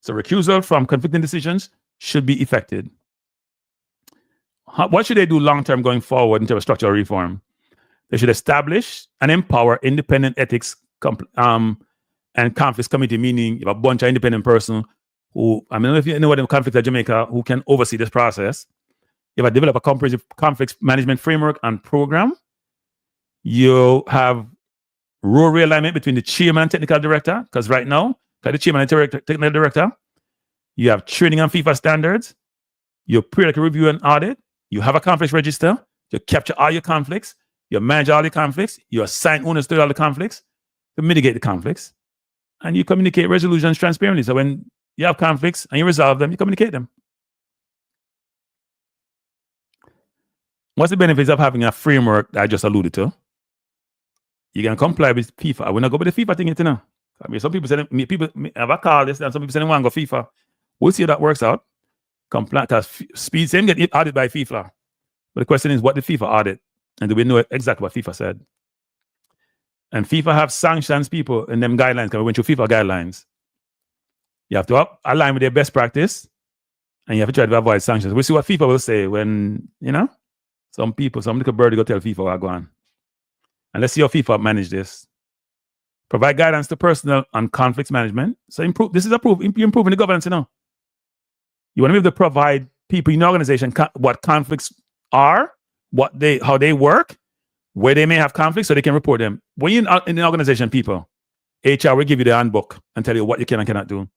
So recusal from conflicting decisions should be effected. What should they do long-term going forward in terms of structural reform? They should establish and empower independent ethics and conflicts committee, meaning you have a bunch of independent person who, I mean, if you know what the conflict at Jamaica, who can oversee this process. You have develop a comprehensive conflict management framework and program. You have role realignment between the chairman and technical director, because right now, the chairman and technical director, you have training on FIFA standards, you periodic review and audit, you have a conflict register, you capture all your conflicts, you manage all the conflicts, you assign owners to all the conflicts, to mitigate the conflicts, and you communicate resolutions transparently. So when you have conflicts and you resolve them, you communicate them. What's the benefits of having a framework that I just alluded to? You can comply with FIFA. I will not go with the FIFA thing, you know. I mean, some people say, people have a call this, and some people say they want to go FIFA. We'll see how that works out. Comply, because speed same get audited by FIFA. But the question is, what did FIFA audit? And do we know exactly what FIFA said? And FIFA have sanctions people in them guidelines, because we went through FIFA guidelines. You have to align with their best practice, and you have to try to avoid sanctions. We'll see what FIFA will say when, you know, some little birdie go tell FIFA what go on. And let's see how FIFA manage this. Provide guidance to personnel on conflicts management. So improve. This is you're improving the governance, you know. You want to be able to provide people in the organization what conflicts are, how they work, where they may have conflicts, so they can report them. When you're in the organization, people, HR will give you the handbook and tell you what you can and cannot do.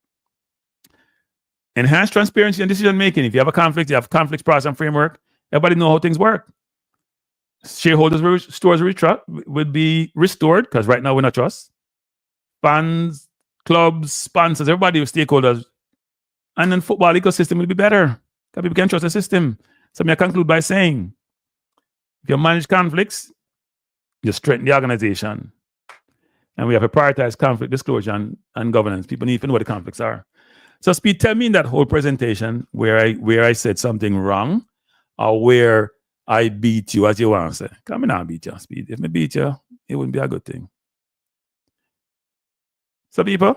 Enhance transparency and decision making. If you have a conflict, you have conflict process and framework. Everybody know how things work. Shareholders' stores would be restored, because right now we're not trust. Fans, clubs, sponsors, everybody with stakeholders. And then football ecosystem will be better, because people can trust the system. So I conclude by saying, if you manage conflicts, you strengthen the organization. And we have to prioritize conflict disclosure and governance. People need to know what the conflicts are. So Speed, tell me in that whole presentation where I said something wrong, or where I beat you, as you want to say. Come in and beat you, Speed. If I beat you, it wouldn't be a good thing. So people,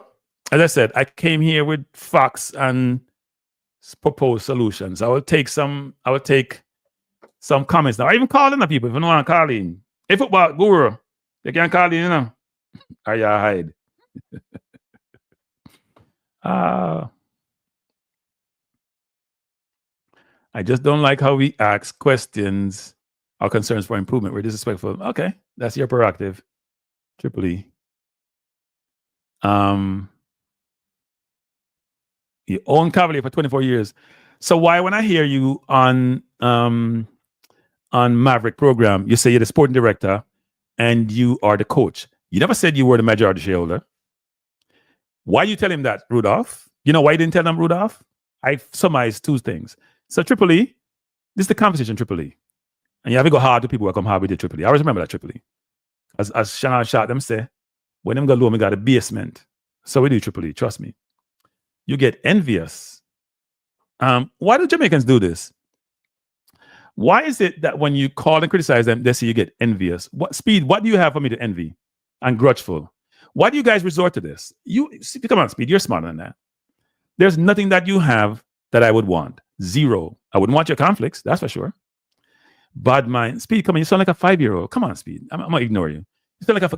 as I said, I came here with facts and proposed solutions. I will take some comments now. I even call in the people if you don't want to call in. Hey, football guru, you can call in, you know. Or you hide. I just don't like how we ask questions or concerns for improvement. We're disrespectful. Okay, that's your prerogative. Triple E. You own Cavalier for 24 years. So why, when I hear you on Maverick program, you say you're the sporting director and you are the coach. You never said you were the majority shareholder. Why you tell him that, Rudolph? You know why you didn't tell him, Rudolph? I summarized two things. So Triple E, this is the conversation, Triple E. And you have to go hard to people who come hard with the Triple E. I always remember that Triple E. As Shannon Shot them say, when them go low, we got a basement. So we do Triple E, trust me. You get envious. Why do Jamaicans do this? Why is it that when you call and criticize them, they say you get envious? What do you have for me to envy? And grudgeful. Why do you guys resort to this? Come on, Speed, you're smarter than that. There's nothing that you have that I would want. Zero. I wouldn't want your conflicts, that's for sure. Bad mind. Speed, come on, you sound like a 5-year-old. Come on, Speed. I'm gonna ignore you. You sound like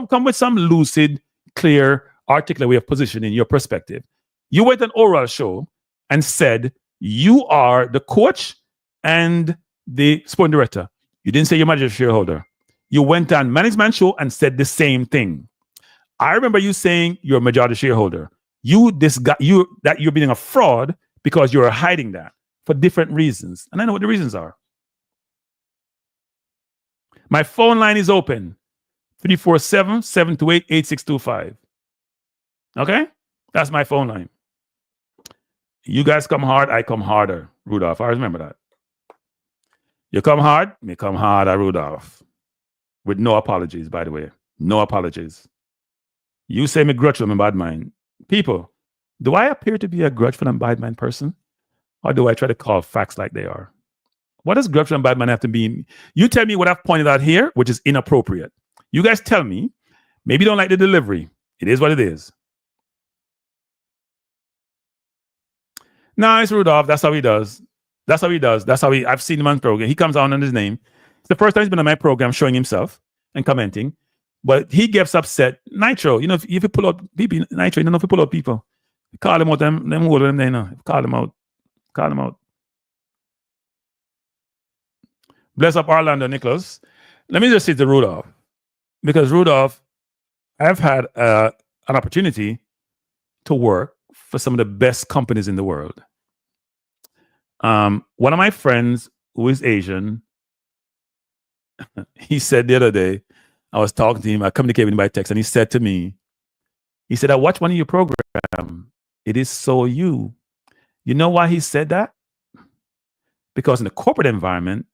come with some lucid, clear, articulate way of positioning your perspective. You went on oral show and said you are the coach and the sporting director. You didn't say you're major shareholder. You went on management show and said the same thing. I remember you saying you're a majority shareholder. You're being a fraud because you're hiding that for different reasons. And I know what the reasons are. My phone line is open. 347-728-8625. Okay? That's my phone line. You guys come hard, I come harder, Rudolph. I remember that. You come hard, me come harder, Rudolph. With no apologies, by the way. No apologies. You say me grudge with me bad mind. People, Do I appear to be a grudgeful and bad man person? Or do I try to call facts like they are? What does grudgeful and bad man have to be? You tell me what I've pointed out here, which is inappropriate. You guys tell me. Maybe you don't like the delivery. It is what it is. No, it's Rudolph. That's how he does. That's how he does. That's how I've seen him on program. He comes on his name. It's the first time he's been on my program showing himself and commenting. But he gets upset. Nitro, if you pull out people, Nitro, you don't know if you pull out people. Call them out, them hold them there now. Call them out. Call them out. Bless up Orlando, Nicholas. Let me just say to Rudolph. Because Rudolph, I've had an opportunity to work for some of the best companies in the world. One of my friends who is Asian, he said the other day, I was talking to him, I communicated with him by text, and he said to me, he said, I watched one of your programs. It is so you. You know why he said that? Because in the corporate environment,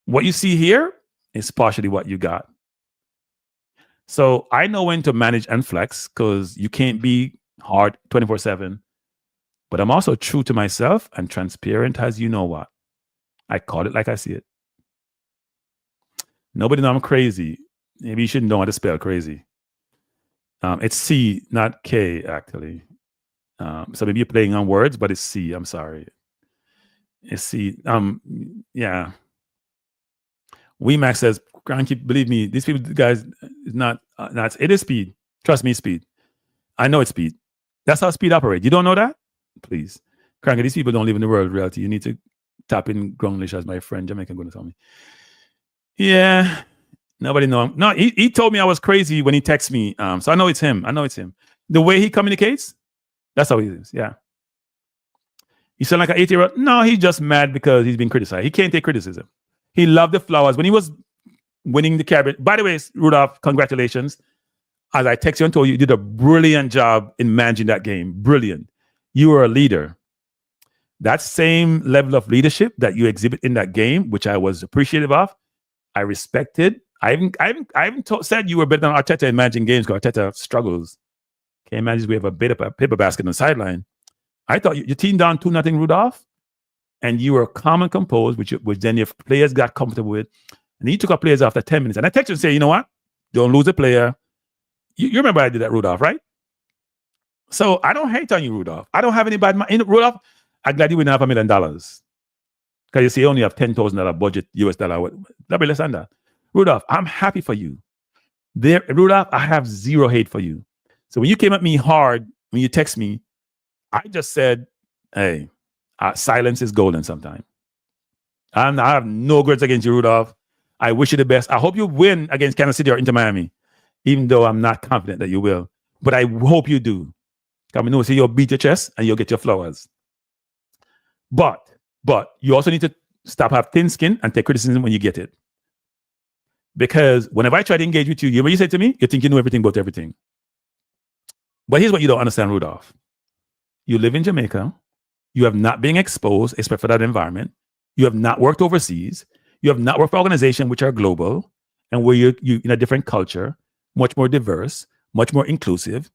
what you see here is partially what you got. So I know when to manage and flex because you can't be hard 24/7. But I'm also true to myself and transparent as you know what. I call it like I see it. Nobody know I'm crazy. Maybe you should know how to spell crazy. It's C, not K, actually. So maybe you're playing on words, but it's C. I'm sorry. It's C. Yeah. WeMax says, Cranky, believe me, these people, guys, is not. It is speed. Trust me, speed. I know it's speed. That's how speed operates. You don't know that? Please. Cranky, these people don't live in the world of reality. You need to tap in Groundlish, as my friend Jamaican going to tell me. Yeah. Nobody know him. No, he told me I was crazy when he texted me. So I know it's him. The way he communicates, that's how he is. Yeah. He sound like an 8-year-old. No, he's just mad because he's been criticized. He can't take criticism. He loved the flowers. When he was winning the cabinet. By the way, Rudolph, congratulations. As I text you and told you, you did a brilliant job in managing that game. Brilliant. You were a leader. That same level of leadership that you exhibit in that game, which I was appreciative of, I respected. I haven't said you were better than Arteta in managing games because Arteta struggles. Can't imagine we have a bit of a paper basket on the sideline. I thought your team down 2-0 Rudolph, and you were calm and composed, which then your players got comfortable with. And then you took our players after 10 minutes. And I texted you and say, you know what? Don't lose a player. You remember I did that, Rudolph, right? So I don't hate on you, Rudolph. I don't have any bad mind. Rudolph, I'm glad you win $500,000. Because you see, you only have $10,000 budget, US dollar. That'll be less than that. Rudolph, I'm happy for you. Rudolph, I have zero hate for you. So when you came at me hard, when you text me, I just said, hey, silence is golden sometimes. I have no grudge against you, Rudolph. I wish you the best. I hope you win against Kansas City or Inter Miami, even though I'm not confident that you will. But I hope you do. Because I know, see, you'll beat your chest and you'll get your flowers. But you also need to stop have thin skin and take criticism when you get it. Because whenever I try to engage with you, when you say to me, you think you know everything about everything. But here's what you don't understand, Rudolph. You live in Jamaica. You have not been exposed, except for that environment. You have not worked overseas. You have not worked for organizations which are global and where you're in a different culture, much more diverse, much more inclusive,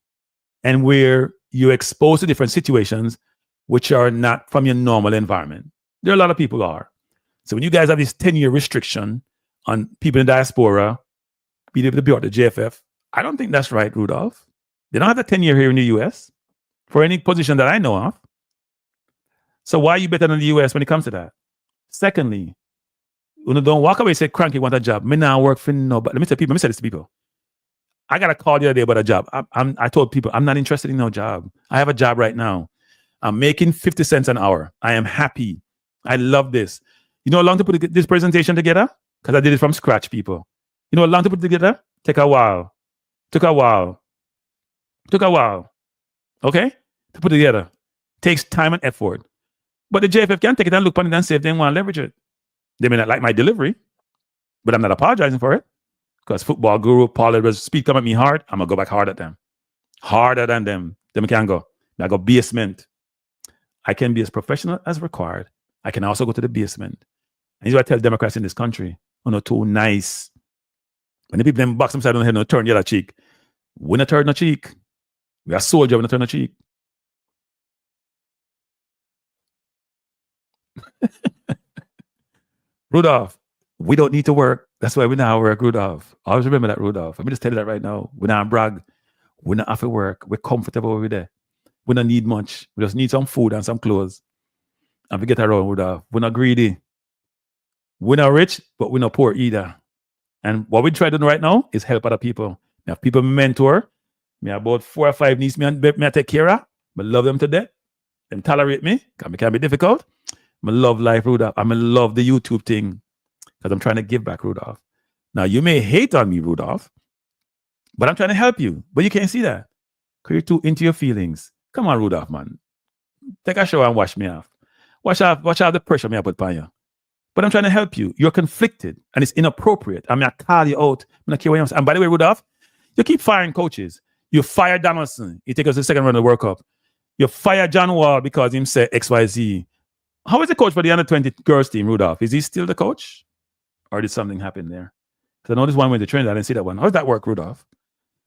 and where you're exposed to different situations which are not from your normal environment. There are a lot of people who are. So when you guys have this 10-year restriction on people in the diaspora, being able to be out the JFF, I don't think that's right, Rudolph. They don't have the 10-year here in the US for any position that I know of. So why are you better than the US when it comes to that? Secondly, when you don't walk away and say, Cranky, want a job. Me now work for nobody. Let me say this to people. I got a call the other day about a job. I told people, I'm not interested in no job. I have a job right now. I'm making 50 cents an hour. I am happy. I love this. You know how long to put this presentation together? Because I did it from scratch, people. You know how long to put it together? Took a while. Okay? To put it together. Takes time and effort. But the JFF can take it and look on it and say if they want to leverage it. They may not like my delivery, but I'm not apologizing for it. Because football guru Paul Edwards speed come at me hard, I'm going to go back hard at them. Harder than them. Them can go. I go basement. I can be as professional as required. I can also go to the basement. And this is what I tell Democrats in this country. Oh, no, too nice. When the people them box themselves on the head, no turn the other cheek. We not turn no cheek. We are soldier, we not turn no cheek. Rudolph, we don't need to work. That's why we now work, Rudolph. Always remember that, Rudolph. Let me just tell you that right now. We not brag. We not have to work. We're comfortable over there. We don't need much. We just need some food and some clothes. And we get around, Rudolph. We're not greedy. We're not rich, but we're not poor either. And what we try to do right now is help other people. Now, people mentor. Me about 4 or 5 nieces me I take care of. I love them to death. Them tolerate me. It can be difficult. I love life, Rudolph. I love the YouTube thing because I'm trying to give back, Rudolph. Now, you may hate on me, Rudolph, but I'm trying to help you. But you can't see that because you're too into your feelings. Come on, Rudolph, man. Take a shower and wash me off. Wash off the pressure me I put on you. But I'm trying to help you. You're conflicted and it's inappropriate. I call you out. I'm not care what you're saying. And by the way, Rudolph, you keep firing coaches. You fire Donaldson. He take us the second round of the World Cup. You fire John Wall because him say XYZ. How is the coach for the under 20 girls team, Rudolph? Is he still the coach? Or did something happen there? Because I know this one went to Trinidad. I didn't see that one. How does that work, Rudolph?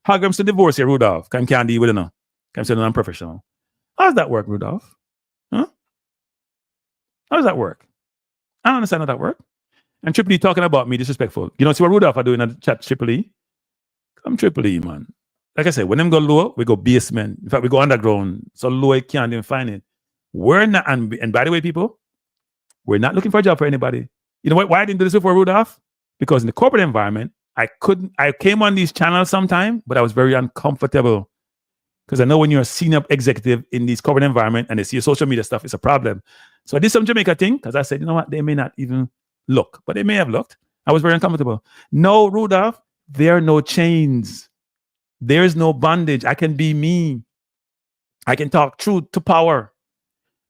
Hallgrimsson divorce here, Rudolph. Can't deal with it now. Can't say unprofessional. How does that work, Rudolph? Huh? How does that work? I don't understand how that works. And Triple E talking about me disrespectful. You know, see what Rudolph are doing in the chat, Triple E? Come Triple E, man. Like I said, when them go low, we go basement. In fact, we go underground. So low, I can't even find it. We're not, and by the way, people, we're not looking for a job for anybody. You know what? Why I didn't do this before, Rudolph? Because in the corporate environment, I came on these channels sometime, but I was very uncomfortable. Because I know when you're a senior executive in this corporate environment and they see your social media stuff, it's a problem. So I did some Jamaica thing because I said, you know what? They may not even look, but they may have looked. I was very uncomfortable. No, Rudolph, there are no chains. There is no bondage. I can be me. I can talk truth to power.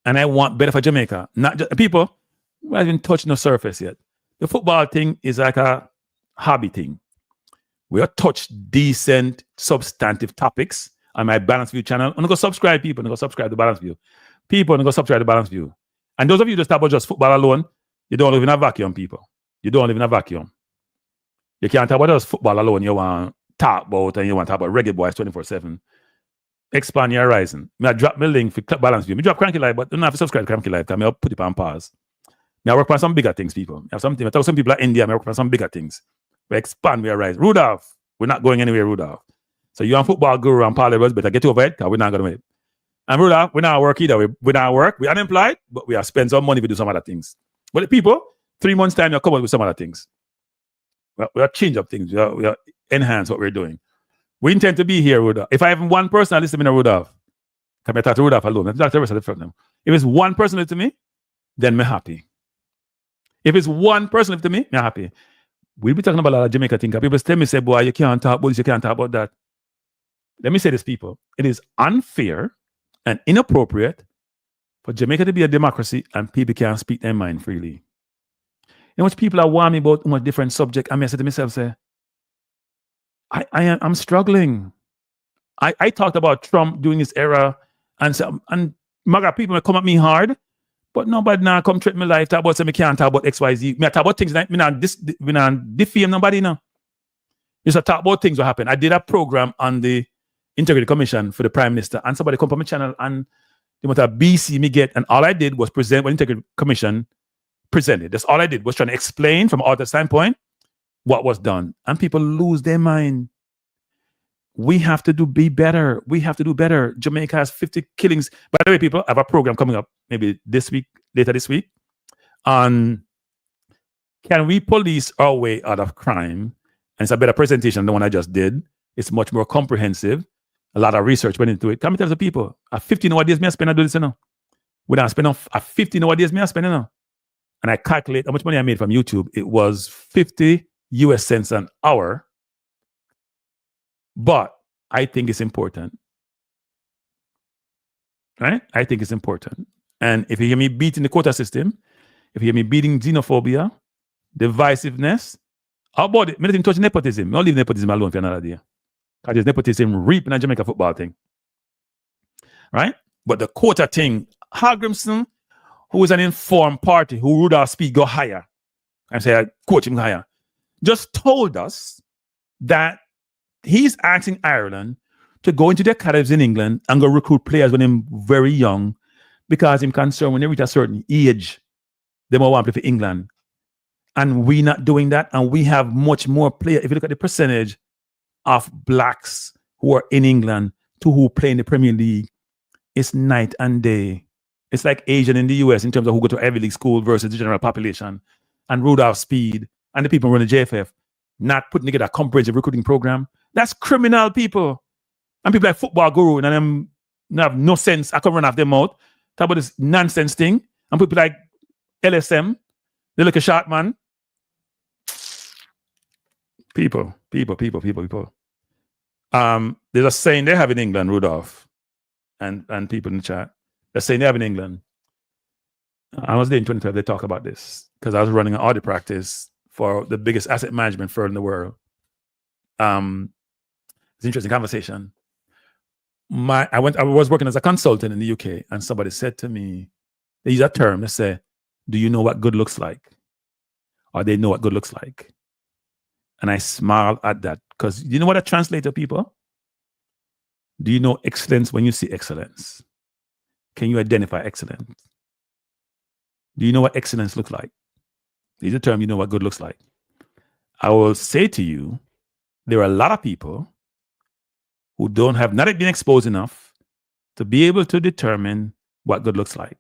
And I want better for Jamaica. Not just people, we haven't even touched the surface yet. The football thing is like a hobby thing. We have touched decent, substantive topics on my Balance View channel. I'm going to go subscribe, people. I'm going to go subscribe to Balance View. People, I'm going to go subscribe to Balance View. And those of you just talk about just football alone, you don't live in a vacuum, people. You don't live in a vacuum. You can't talk about just football alone. You want to talk about and you want to talk about Reggae Boyz 24/7. Expand your horizon. I drop my link for Balance View. I drop Cranky Live, but don't have to subscribe to Cranky Live because I'll put it on pause. I work on some bigger things, people. I talk to some people in India. I work on some bigger things. We expand, we horizon. Rudolph, we're not going anywhere, Rudolph. So you and football guru and Paul levels better get over it because we're not going to wait. And Rudolph, we're not work either. We're not work. We're unemployed, but we have spent some money to do some other things. But the people, 3 months' time, you'll come up with some other things. We have change up things. We have enhance what we're doing. We intend to be here, Rudolph. If I have one person that listens to me, Rudolph, can I talk to Rudolph alone? I talk to the rest of them. If it's one person listening to me, then I'm happy. If it's one person listening to me, I'm happy. We'll be talking about a lot of Jamaica things. People tell me, say, boy, you can't talk about this, you can't talk about that. Let me say this, people. It is unfair and inappropriate for Jamaica to be a democracy and people can't speak their mind freely. You know what people are warning me about a different subject? I say to myself, say, I'm struggling. I talked about Trump doing his era and MAGA people may come at me hard, but nobody now come treat me life. Talk about say me can't talk about XYZ. Me talk about things like me not defame nobody now. Just talk about things that happen. I did a program on the Integrity Commission for the Prime Minister, and somebody come from my channel and they want a BC me get, and all I did was present what Integrity Commission presented. That's all I did was trying to explain from an author standpoint what was done, and people lose their mind. We have to be better. We have to do better. Jamaica has 50 killings. By the way, people, I have a program coming up maybe this week, later this week, on can we police our way out of crime? And it's a better presentation than the one I just did. It's much more comprehensive. A lot of research went into it. Come and tell the people, 15 hour days me I spend, I do this, you know. When I spend 15 hour days me I spend, you know. And I calculate how much money I made from YouTube. It was 50 US cents an hour. But I think it's important. Right? I think it's important. And if you hear me beating the quota system, if you hear me beating xenophobia, divisiveness, how about it? I didn't touch nepotism. I'll leave nepotism alone for another day. Because there's nepotism reaping a Jamaica football thing. Right? But the quota thing, Hallgrimsson, who is an informed party, who would speak go higher, and say, coach him higher, just told us that he's asking Ireland to go into the academies in England and go recruit players when they're very young because I'm concerned when they reach a certain age, they more want to play for England. And we not doing that. And we have much more players. If you look at the percentage of blacks who are in England to who play in the Premier League, it's night and day. It's like Asian in the US in terms of who go to Ivy League school versus the general population. And Rudolph Speed and the people running the JFF not putting together a comprehensive recruiting program. That's criminal people. And people like Football Guru and them have no sense. I can run off their mouth. Talk about this nonsense thing. And people like LSM, they look a short man. People. There's a saying they have in England, Rudolph, and people in the chat. They're saying they have in England. I was there in 2012, they talk about this because I was running an audit practice for the biggest asset management firm in the world. It's an interesting conversation. I was working as a consultant in the UK, and somebody said to me, they use a term, they say, do you know what good looks like? Or they know what good looks like. And I smiled at that because you know what that translates to people? Do you know excellence when you see excellence? Can you identify excellence? Do you know what excellence looks like? These are terms you know what good looks like. I will say to you, there are a lot of people who don't have not been exposed enough to be able to determine what good looks like.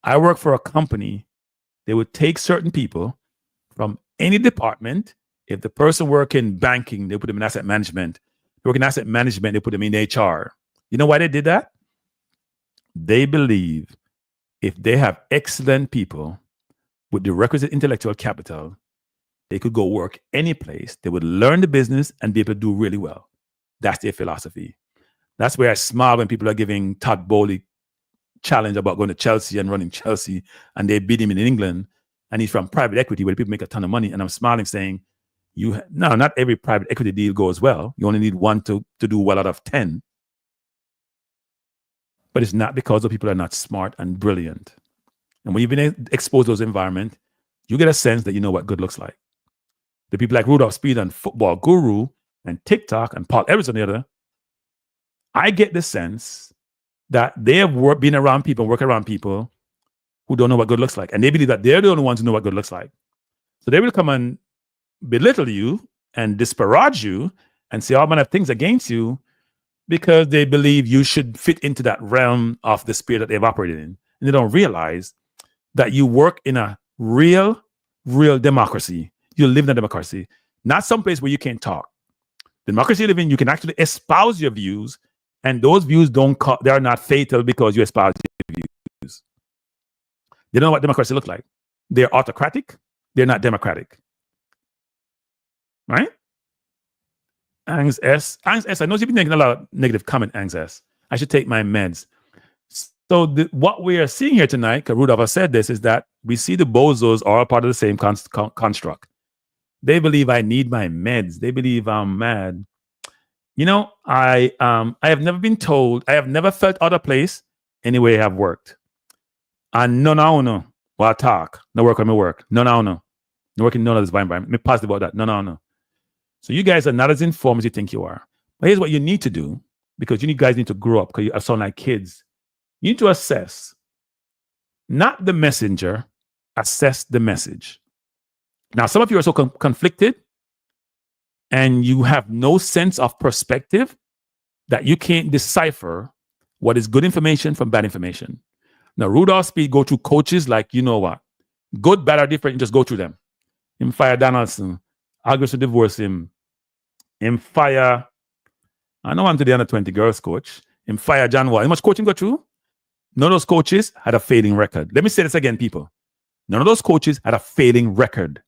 I work for a company. They would take certain people from any department. If the person work in banking, they put them in asset management. They work in asset management, they put them in HR. You know why they did that? They believe if they have excellent people with the requisite intellectual capital, they could go work any place. They would learn the business and be able to do really well. That's their philosophy. That's where I smile when people are giving Todd Bowley challenge about going to Chelsea and running Chelsea, and they beat him in England, and he's from private equity where people make a ton of money. And I'm smiling saying, not every private equity deal goes well. You only need one to do well out of 10. But it's not because the people are not smart and brilliant. And when you've been exposed to those environments, you get a sense that you know what good looks like. The people like Rudolph Speed and Football Guru and TikTok and Paul Evans on the other, I get the sense that they have been around people, work around people who don't know what good looks like. And they believe that they're the only ones who know what good looks like. So they will come and belittle you and disparage you and say all manner of things against you because they believe you should fit into that realm of the spirit that they've operated in. And they don't realize that you work in a real democracy. You live in a democracy, not some place where you can't talk. The democracy you live in, you can actually espouse your views, and those views they are not fatal because you espouse your views. They don't know what democracy looks like. They're autocratic. They're not democratic. Right? Angs S. I know you've been making a lot of negative comment, Angs S. I should take my meds. So what we are seeing here tonight, because Rudolph has said this, is that we see the bozos are all part of the same construct. They believe I need my meds. They believe I'm mad. You know, I have never been told, I have never felt out of place anywhere I have worked. And no. Well, I talk. No work on my work. No. No working none of this environment. I'm positive about that. No. So you guys are not as informed as you think you are. But here's what you need to do, because you guys need to grow up, because you sound like kids. You need to assess, not the messenger, assess the message. Now, some of you are so conflicted and you have no sense of perspective that you can't decipher what is good information from bad information. Now, Rudolph Speed go through coaches like, you know what, good, bad, or different, just go through them. Him fire Donaldson, Hallgrimsson divorce him fire, I know I'm to the under 20 girls coach, him fire John Wall. How much coaching go through? None of those coaches had a failing record. Let me say this again, people. None of those coaches had a failing record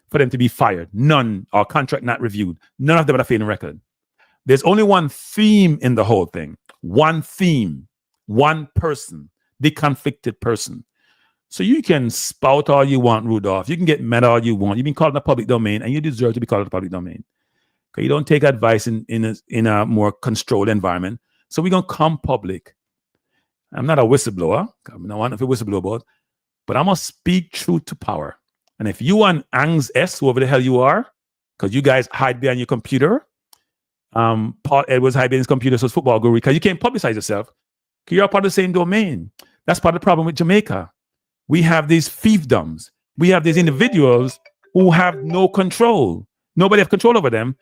for them to be fired. None, or contract not reviewed. None of them had a failing record. There's only one theme in the whole thing. One theme. One person. The conflicted person. So you can spout all you want, Rudolph. You can get mad all you want. You've been called in the public domain, and you deserve to be called in the public domain. Okay, you don't take advice in a more controlled environment. So we're going to come public. I'm not a whistleblower. I'm not one of a whistleblower, but I'm going to speak truth to power. And if you want Angs S, whoever the hell you are, because you guys hide behind your computer, Paul Edwards hide behind his computer, so it's Football Guru, because you can't publicize yourself, because you're a part of the same domain. That's part of the problem with Jamaica. We have these fiefdoms. We have these individuals who have no control. Nobody have control over them.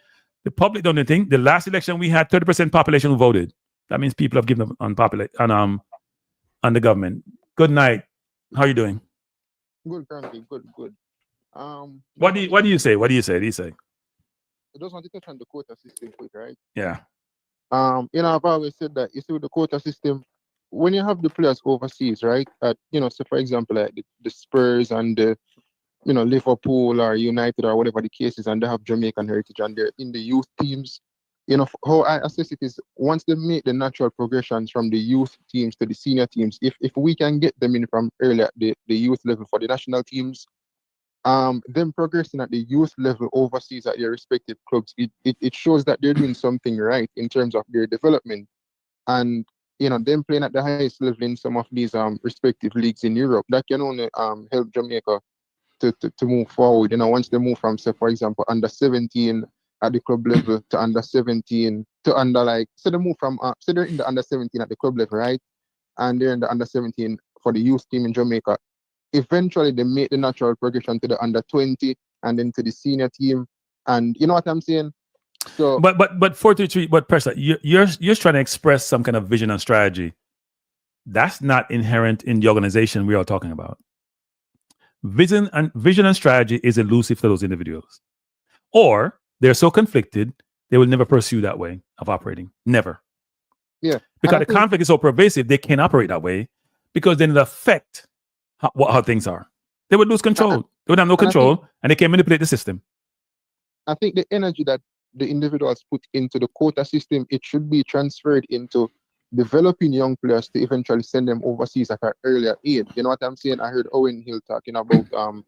The public don't do anything. The last election we had 30% population who voted. That means people have given up on the government. Good night. How are you doing? Good, currently. Good. What do you say? What do you say? I just want to touch on the quota system quick, right? Yeah. I've always said that you see with the quota system, when you have the players overseas, right? So for example, like the Spurs and the Liverpool or United or whatever the case is, and they have Jamaican heritage and they're in the youth teams. How I assess it is once they make the natural progressions from the youth teams to the senior teams, if we can get them in from early at the youth level for the national teams, them progressing at the youth level overseas at their respective clubs, it shows that they're doing something right in terms of their development. And them playing at the highest level in some of these respective leagues in Europe, that can only help Jamaica to move forward. Once they move from, say, for example, under 17 at the club level to under 17 to under so they move from so they're in the under 17 at the club level, right? And they're in the under 17 for the youth team in Jamaica. Eventually they make the natural progression to the under 20 and then to the senior team. And you know what I'm saying? So but 433, but Pressa, you're trying to express some kind of vision and strategy. That's not inherent in the organization we are talking about. Vision and strategy is elusive to those individuals. Or they're so conflicted, they will never pursue that way of operating. Never. Yeah. Because the conflict is so pervasive, they can't operate that way because then it affect how things are. They would lose control. They would have no control, and they can manipulate the system. I think the energy that the individuals put into the quota system, it should be transferred into developing young players to eventually send them overseas at an earlier age. You know what I'm saying? I heard Owen Hill talking about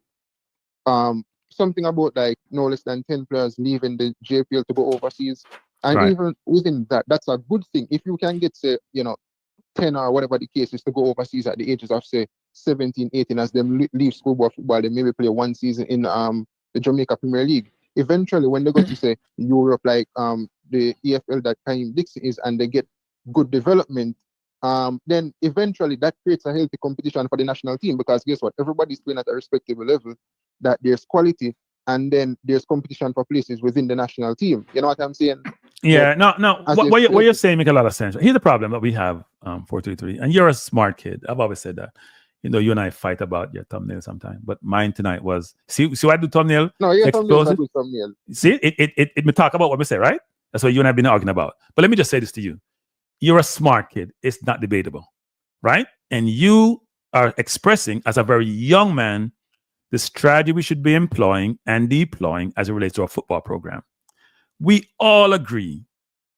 something about like no less than 10 players leaving the JPL to go overseas. And Right. even within that, that's a good thing. If you can get, say, 10 or whatever the case is to go overseas at the ages of, say, 17, 18, as them leave schoolboy football, they maybe play one season in the Jamaica Premier League. Eventually, when they go to, say, Europe, like the EFL that Kaim Dixon is, and they get good development, then eventually that creates a healthy competition for the national team, because guess what? Everybody's playing at a respectable level, that there's quality, and then there's competition for places within the national team. You know what I'm saying? Yeah, But no. as What you you're said- saying make a lot of sense. Here's the problem that we have, 433, and you're a smart kid. I've always said that. You and I fight about your thumbnail sometimes, but mine tonight was see what I do thumbnail. No, yeah, explosive. thumbnail. See, it me talk about what we say, right? That's what you and I have been arguing about. But let me just say this to you. You're a smart kid. It's not debatable, right? And you are expressing, as a very young man, the strategy we should be employing and deploying as it relates to our football program. We all agree.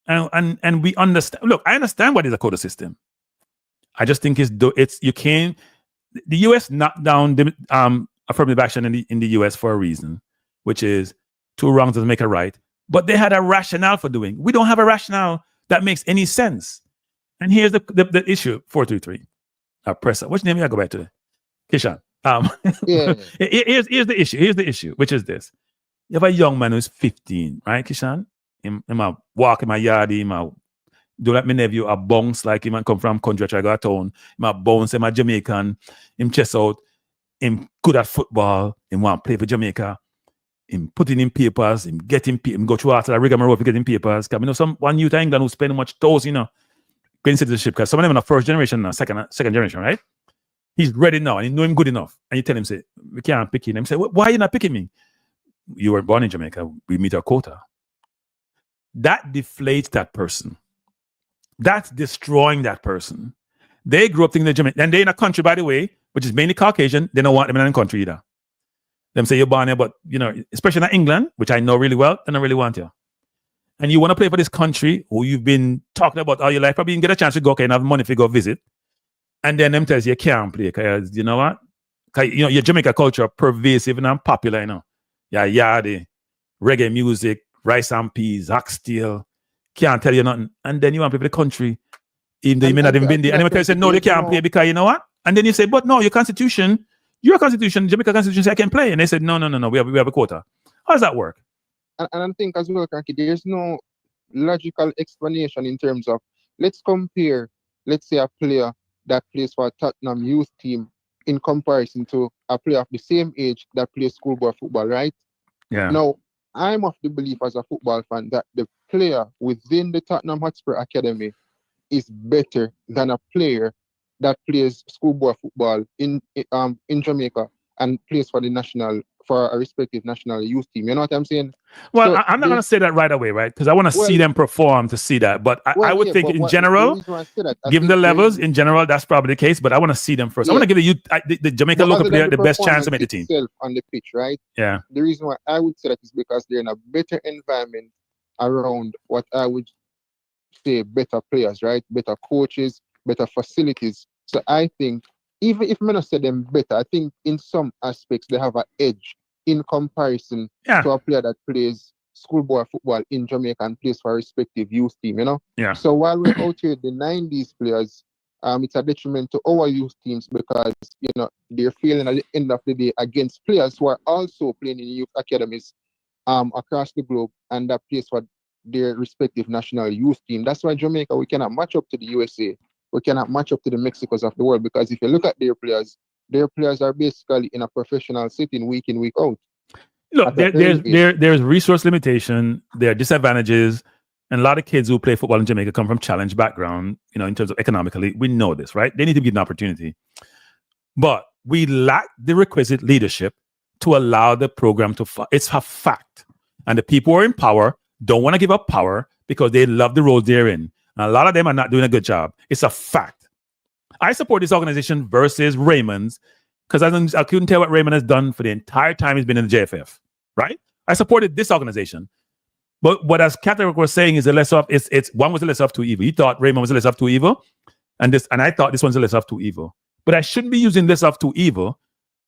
And we understand. Look, I understand what is a quota system. I just think you can't. The U.S. knocked down the affirmative action in the U.S. for a reason, which is 2 wrongs doesn't make a right. But they had a rationale for doing. We don't have a rationale that makes any sense. And here's the issue. 433. Pressa. What's your name? I go back to Kishan. Yeah. Here's the issue. Here's the issue, which is this: you have a young man who's 15, right, Kishan? Him walk in my yard. Do like my nephew, a bounce like him and come from country, try go to town. Him a bounce, him a Jamaican, him chest out, him good at football, him want to play for Jamaica, him putting in papers, him go through after the rigmarole for getting papers. Because one youth in England who spend much toes, getting citizenship, because some of them are first generation now, second generation, right? He's ready now, and he know him good enough. And you tell him, say, we can't pick him. And say, why are you not picking me? You were born in Jamaica, we meet our quota. That deflates that person. That's destroying that person. They grew up thinking they're Jamaican. And they're in a country, by the way, which is mainly Caucasian. They don't want them in a country either. Them say you're born here, but, especially in England, which I know really well, they don't really want you. And you want to play for this country who you've been talking about all your life. Probably you can get a chance to go, and have money if you go visit. And then them tells you can't play because, you know what? Your Jamaica culture pervasive and unpopular, Yeah, the reggae music, rice and peas, oxtail. Can't tell you nothing. And then you want to play for the country, even though you may not even been there. And they tell you, no, they can't play because you know what? And then you say, but no, your constitution, Jamaica constitution says I can play. And they said, no, we have a quota. How does that work? And I think as well, Kanki, there's no logical explanation in terms of, let's compare, let's say a player that plays for a Tottenham youth team in comparison to a player of the same age that plays schoolboy football, right? Yeah. Now, I'm of the belief as a football fan that the player within the Tottenham Hotspur Academy is better than a player that plays schoolboy football in Jamaica and plays for a respective national youth team. You know what I'm saying? Well, So I'm not going to say that right away, right? Because I want to see them perform to see that. But I would think in general, given the levels, in general, that's probably the case. But I want to see them first. I want to give the Jamaica local player the best chance to make the team. On the pitch, right? Yeah. The reason why I would say that is because they're in a better environment around what I would say better players, right? Better coaches, better facilities. So I think even if I'm not say them better, I think in some aspects they have an edge in comparison to a player that plays schoolboy football in Jamaica and plays for a respective youth team, you know? Yeah. So while we're out here denying these players, it's a detriment to our youth teams because, you know, they're failing at the end of the day against players who are also playing in youth academies across the globe and that plays for their respective national youth team. That's why Jamaica, we cannot match up to the USA. We cannot match up to the Mexicos of the world because if you look at their players are basically in a professional setting week in, week out. Look, there's resource limitation, there are disadvantages, and a lot of kids who play football in Jamaica come from challenged background, you know, in terms of economically. We know this, right? They need to be given an opportunity. But we lack the requisite leadership to allow the program to it's a fact. And the people who are in power don't want to give up power because they love the roles they're in. And a lot of them are not doing a good job. It's a fact. I support this organization versus Raymond's because I couldn't tell what Raymond has done for the entire time he's been in the JFF, right? I supported this organization. But what as Catherine was saying is the less of, it's one was the less of two evil. He thought Raymond was the less of two evil. And I thought this one's the less of two evil. But I shouldn't be using less of two evil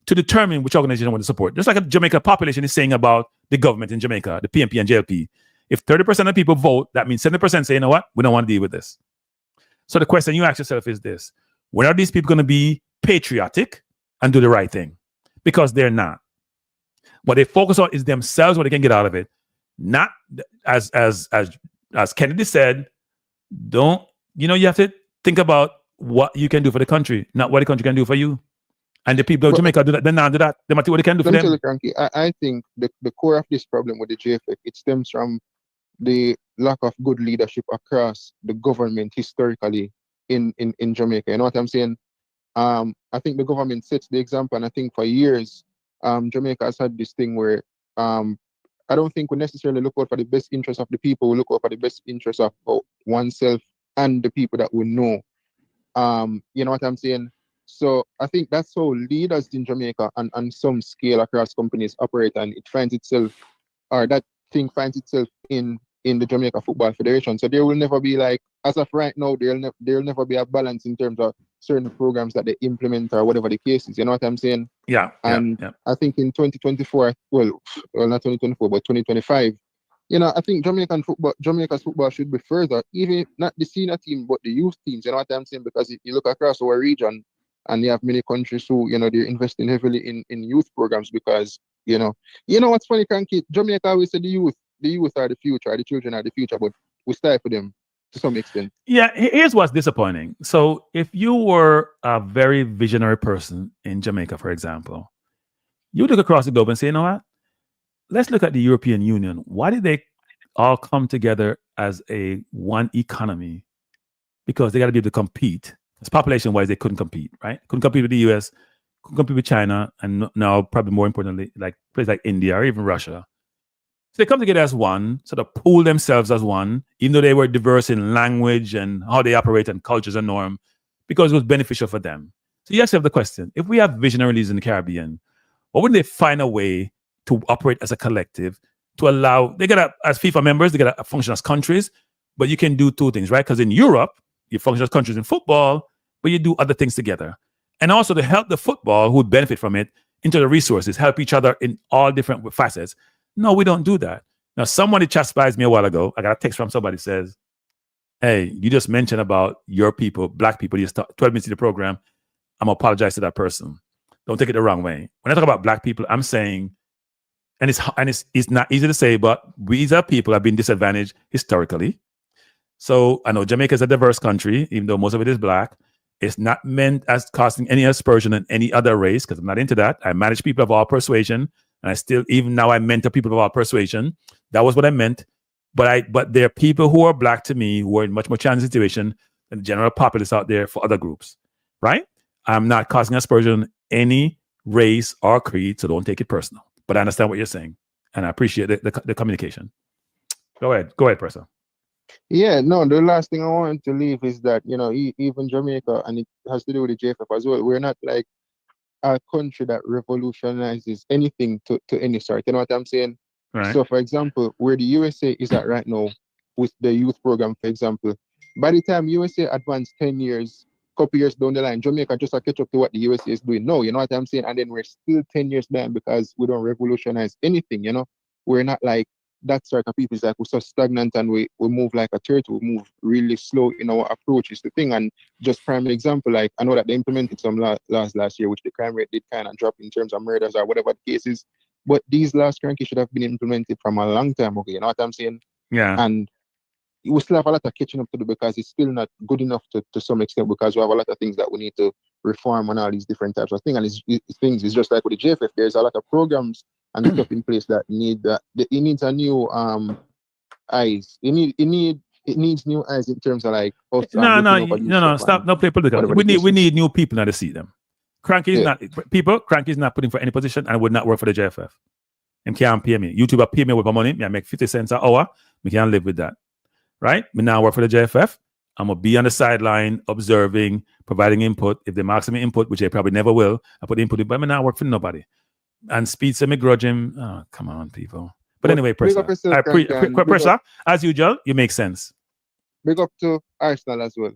to determine which organization I want to support. Just like a Jamaica population is saying about the government in Jamaica, the PNP and JLP. If 30% of people vote, that means 70% say, you know what, we don't want to deal with this. So the question you ask yourself is this: when are these people going to be patriotic and do the right thing? Because they're not. What they focus on is themselves, what they can get out of it. Not as Kennedy said, you have to think about what you can do for the country, not what the country can do for you. And the people of Jamaica do that. They not do that. They might do what they can do for them. I think the core of this problem with the JFF, it stems from the lack of good leadership across the government historically in Jamaica. You know what I'm saying? I think the government sets the example, and I think for years, Jamaica has had this thing where I don't think we necessarily look out for the best interests of the people. We look out for the best interests of oneself and the people that we know. You know what I'm saying? So I think that's how leaders in Jamaica and on some scale across companies operate, and it finds itself, or that thing finds itself in the Jamaica Football Federation. So there will never be, like, as of right now, there'll never be a balance in terms of certain programs that they implement or whatever the case is. You know what I'm saying? Yeah. And I think in 2024, well, not 2024, but 2025, you know, I think Jamaica's football should be further, even not the senior team, but the youth teams. You know what I'm saying? Because if you look across our region, and you have many countries who, you know, they're investing heavily in youth programs because, you know what's funny, Kanki? Jamaica always say the youth are the future, the children are the future, but we stifle them to some extent. Yeah, here's what's disappointing. So if you were a very visionary person in Jamaica, for example, you look across the globe and say, you know what? Let's look at the European Union. Why did they all come together as a one economy? Because they got to be able to compete. As population-wise, they couldn't compete, right? Couldn't compete with the US, couldn't compete with China, and now, probably more importantly, like places like India or even Russia. So they come together as one, sort of pool themselves as one, even though they were diverse in language and how they operate and cultures and norm, because it was beneficial for them. So you ask yourself the question, if we have visionaries in the Caribbean, why wouldn't they find a way to operate as a collective to allow, as FIFA members, they got to function as countries, but you can do two things, right? Because in Europe, you function as countries in football, but you do other things together. And also to help the football who would benefit from it into the resources, help each other in all different facets. No, we don't do that. Now, somebody chastised me a while ago. I got a text from somebody that says, hey, you just mentioned about your people, black people, you just 12 minutes into the program. I'm going to apologize to that person. Don't take it the wrong way. When I talk about black people, I'm saying, and it's not easy to say, but these are people who have been disadvantaged historically. So I know Jamaica is a diverse country, even though most of it is black. It's not meant as casting any aspersion on any other race, because I'm not into that. I manage people of all persuasion, and I still, even now, I mentor people of all persuasion. That was what I meant. But there are people who are black to me who are in much more challenging situation than the general populace out there for other groups, right? I'm not casting aspersion on any race or creed, so don't take it personal. But I understand what you're saying, and I appreciate the communication. Go ahead, Professor. Yeah, no, the last thing I want to leave is that, even Jamaica, and it has to do with the JFF as well, we're not like a country that revolutionizes anything to any sort. You know what I'm saying? Right. So, for example, where the USA is at right now with the youth program, for example, by the time USA advanced 10 years, couple years down the line, Jamaica just a catch up to what the USA is doing now. You know what I'm saying? And then we're still 10 years behind because we don't revolutionize anything, We're not like that sort of people. It's like we're so stagnant and we move like a turtle. We move really slow in our approach is the thing. And just prime example, like I know that they implemented some laws last year, which the crime rate did kind of drop in terms of murders or whatever the case is. But these last cranky should have been implemented from a long time ago. You know what I'm saying? Yeah. And we still have a lot of catching up to do because it's still not good enough to some extent, because we have a lot of things that we need to reform and all these different types of things. And it's just like with the JFF, there's a lot of programs and stuff in place that need that. It needs a new eyes. It needs new eyes in terms of like us. No, stop. No play political. We need new people now to see them. Cranky is not putting for any position and would not work for the JFF. And can't pay me. YouTuber pay me with my money. I make 50 cents an hour. We can't live with that. Right? Me now work for the JFF. I'm going to be on the sideline, observing, providing input. If they ask me input, which they probably never will, I put input in, but I now work for nobody. And Speed said me grudge him. Oh, come on, people. But anyway, Pressa, as usual, you make sense. Big up to Arsenal as well.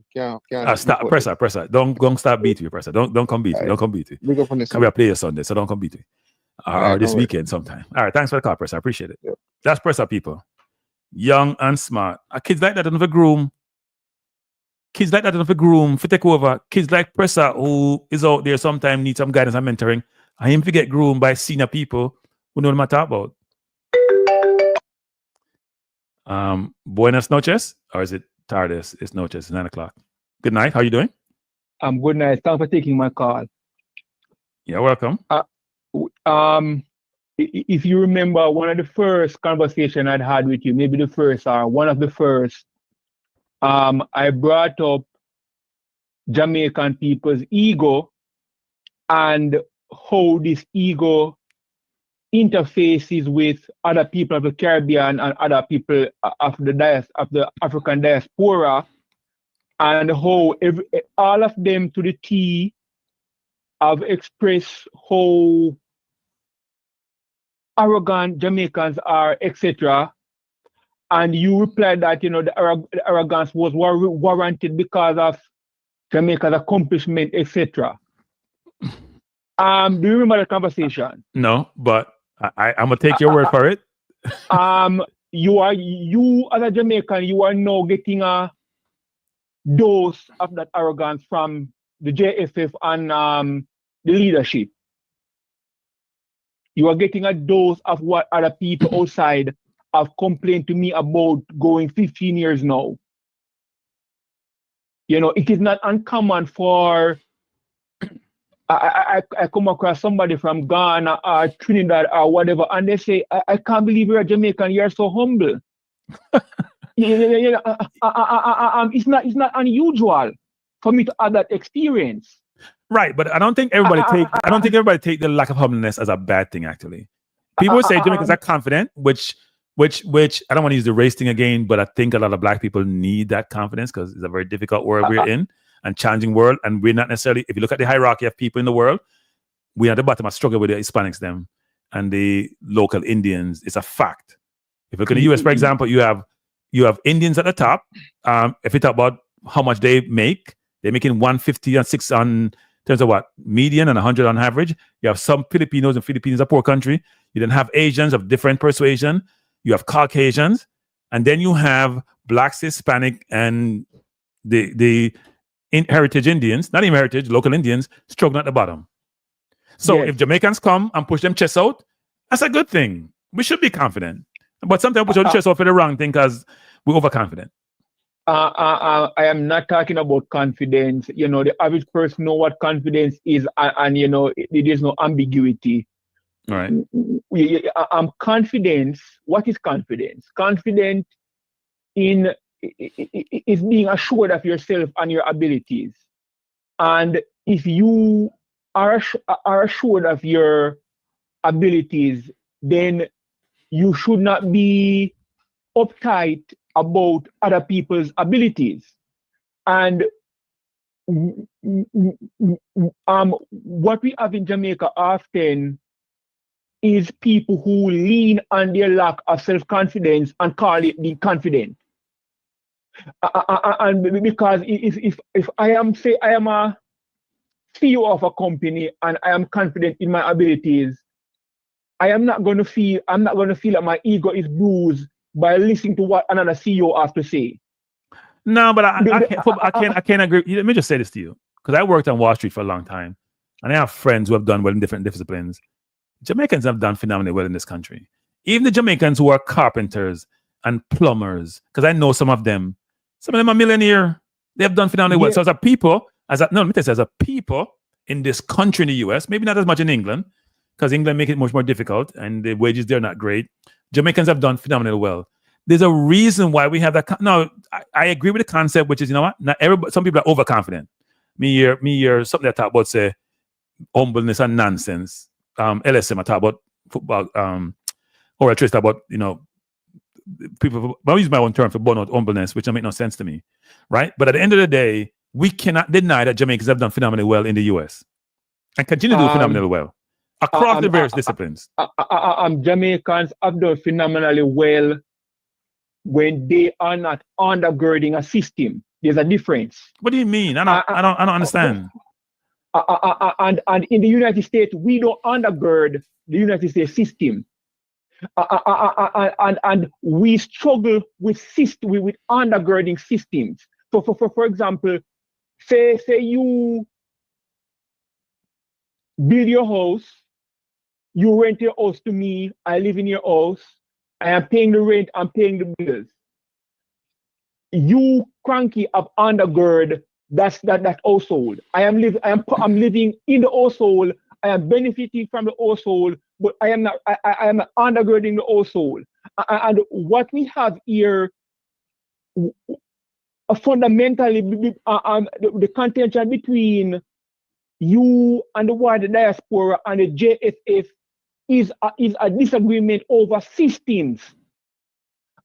Stop, Pressa. Don't start beat you, Pressa. Don't come beat me. Don't come beat me. Big up on this. Can we play a Sunday, so don't come beat me. Or this weekend sometime. All right, thanks for the call, Pressa. I appreciate it. Yep. That's Pressa, people. Young and smart. Kids like that don't have a groom. Kids like that don't have a groom for take over. Kids like Pressa, who is out there sometimes need some guidance and mentoring. I him to get groomed by senior people who know what I'm talking about. Buenas noches, or is it tardes? It's noches. It's 9 o'clock. Good night. How you doing? Good night. Thanks for taking my call. You're welcome. If you remember, one of the first conversation I'd had with you, maybe the first or one of the first, I brought up Jamaican people's ego and how this ego interfaces with other people of the Caribbean and other people of the African diaspora, and how all of them to the T have expressed how arrogant Jamaicans are, etc. And you replied that the arrogance was warranted because of Jamaica's accomplishment, etc. Do you remember the conversation? No, but I'm gonna take your word for it. You as a Jamaican, you are now getting a dose of that arrogance from the JFF and the leadership. You are getting a dose of what other people outside have complained to me about going 15 years now. It is not uncommon for I come across somebody from Ghana or Trinidad or whatever, and they say, I can't believe you're a Jamaican, you're so humble. It's not unusual for me to have that experience. Right, but I don't think everybody take the lack of humbleness as a bad thing. Actually, people say Jamaicans are confident, which I don't want to use the race thing again, but I think a lot of black people need that confidence because it's a very difficult world we're in and challenging world, and we're not necessarily. If you look at the hierarchy of people in the world, we at the bottom are struggling with the Hispanics them and the local Indians. It's a fact. If you look at the US, for example, you have Indians at the top. If you talk about how much they make, they're making 150 and 6 on. In terms of what? Median and 100 on average. You have some Filipinos, and Philippines is a poor country. You then have Asians of different persuasion. You have Caucasians. And then you have Blacks, Hispanic, and the heritage Indians, not even heritage, local Indians, struggling at the bottom. So if Jamaicans come and push them chest out, that's a good thing. We should be confident. But sometimes we push our chest out for the wrong thing because we're overconfident. I am not talking about confidence. You know, the average person know what confidence is, and you know, there is no ambiguity. All right. Confidence. What is confidence? Confident in is being assured of yourself and your abilities. And if you are assured of your abilities, then you should not be uptight about other people's abilities. And what we have in Jamaica often is people who lean on their lack of self-confidence and call it being confident. And because if I am a CEO of a company and I am confident in my abilities, I'm not going to feel that my ego is bruised by listening to what another CEO has to say. No, but I can't agree. Let me just say this to you, because I worked on Wall Street for a long time, and I have friends who have done well in different disciplines. Jamaicans have done phenomenally well in this country. Even the Jamaicans who are carpenters and plumbers, because I know some of them are millionaire. They have done phenomenally well. So as a people, as a people in this country in the US, maybe not as much in England, because England make it much more difficult and the wages there are not great. Jamaicans have done phenomenally well. There's a reason why we have that. No, I agree with the concept, which is, you know what? Not everybody. Some people are overconfident. Me here, something I talk about, say, humbleness and nonsense. LSM, I talk about football. Or I talk about, you know, people. I use my own term for burnout, humbleness, which make no sense to me, right? But at the end of the day, we cannot deny that Jamaicans have done phenomenally well in the US and continue to do phenomenally well across the various disciplines. Jamaicans have done phenomenally well when they are not undergirding a system. There's a difference. What do you mean? I don't understand. And in the United States, we don't undergird the United States system. And we struggle with undergirding systems. For example, say you build your house, you rent your house to me, I live in your house, I am paying the rent, I'm paying the bills. You cranky up undergird that household. I'm living in the household, I am benefiting from the household, but I am not undergirding the household. And what we have here, fundamentally, the contention between you and the wider diaspora and the JFF is a disagreement over systems.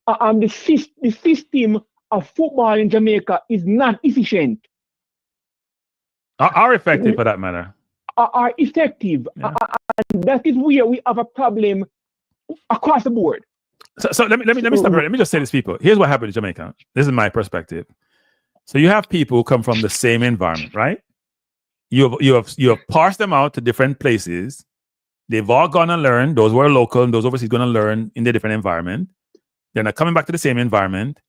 The system of football in Jamaica is not efficient. Are effective, for that matter. Are effective. Yeah. And that is where we have a problem across the board. So let me stop here. Let me just say this, people. Here's what happened in Jamaica. This is my perspective. So you have people who come from the same environment, right? You have parsed them out to different places. They've all gone and learned. Those who are local and those overseas going to learn in their different environment. They're not coming back to the same environment.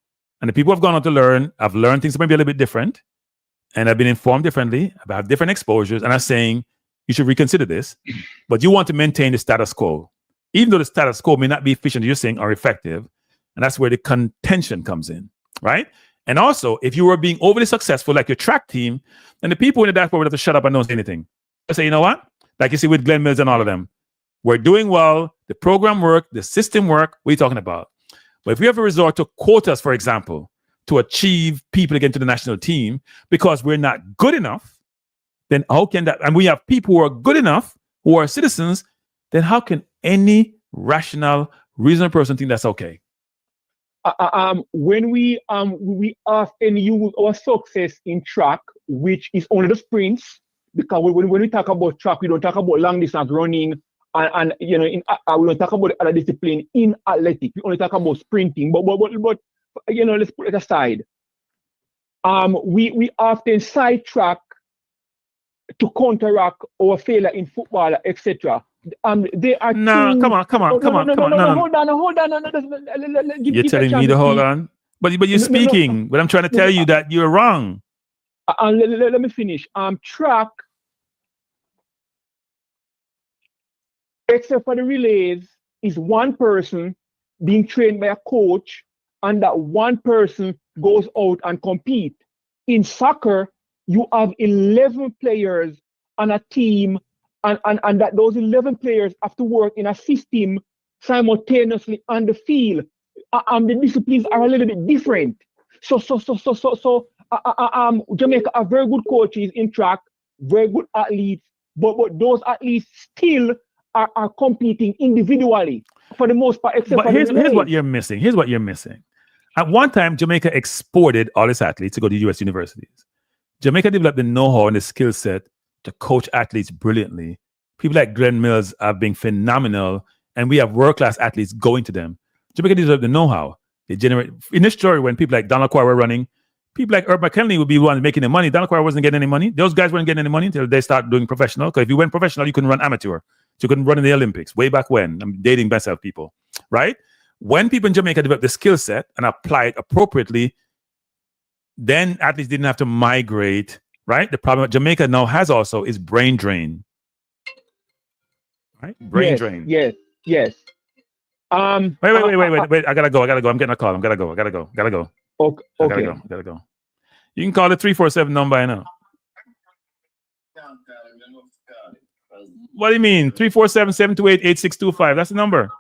And the people who have gone on to learn have learned things maybe a little bit different, and have been informed differently, have different exposures, and are saying you should reconsider this, but you want to maintain the status quo, even though the status quo may not be efficient, you're saying, or effective. And that's where the contention comes in, right? And also, if you were being overly successful, like your track team, then the people in the dashboard would have to shut up and don't say anything. They say, you know what? Like you see with Glenn Mills and all of them, we're doing well, the program worked, the system worked, what are you talking about? But if we have to resort to quotas, for example, to achieve people again to the national team because we're not good enough, then how can that, and we have people who are good enough, who are citizens, then how can any rational, reasonable person think that's okay? When we often use our success in track, which is only the sprints, because when we talk about track, we don't talk about long distance running, and you know, we don't talk about other discipline in athletics. We only talk about sprinting. But you know, let's put it aside. We often sidetrack to counteract our failure in football, etc. They are come on. Hold on. You're telling me to hold on, but you're speaking. But I'm trying to tell you that you're wrong. Let me finish. Track, except for the relays, is one person being trained by a coach, and that one person goes out and compete. In soccer, you have 11 players on a team, and that those 11 players have to work in a system simultaneously on the field. The disciplines are a little bit different. So Jamaica are very good coaches in track, very good athletes, but those athletes still are competing individually for the most part. Except But here's what you're missing. Here's what you're missing. At one time, Jamaica exported all its athletes to go to US universities. Jamaica developed the know-how and the skill set to coach athletes brilliantly. People like Glenn Mills have been phenomenal, and we have world-class athletes going to them. Jamaica developed the know-how. They generate in this story when people like Donald Quire were running, people like Herb McKinley would be the one making the money. Donald Quire wasn't getting any money. Those guys weren't getting any money until they started doing professional. Because if you went professional, you couldn't run amateur. So you couldn't run in the Olympics way back when. I'm dating myself, people, right? When people in Jamaica developed the skill set and apply it appropriately, then athletes didn't have to migrate, right? The problem that Jamaica now has also is brain drain, right? Brain drain. Yes. Wait. I gotta go. I'm getting a call. Gotta go. Okay. Gotta go. You can call the 347 number I know. What do you mean? 347-728-8625. That's the number.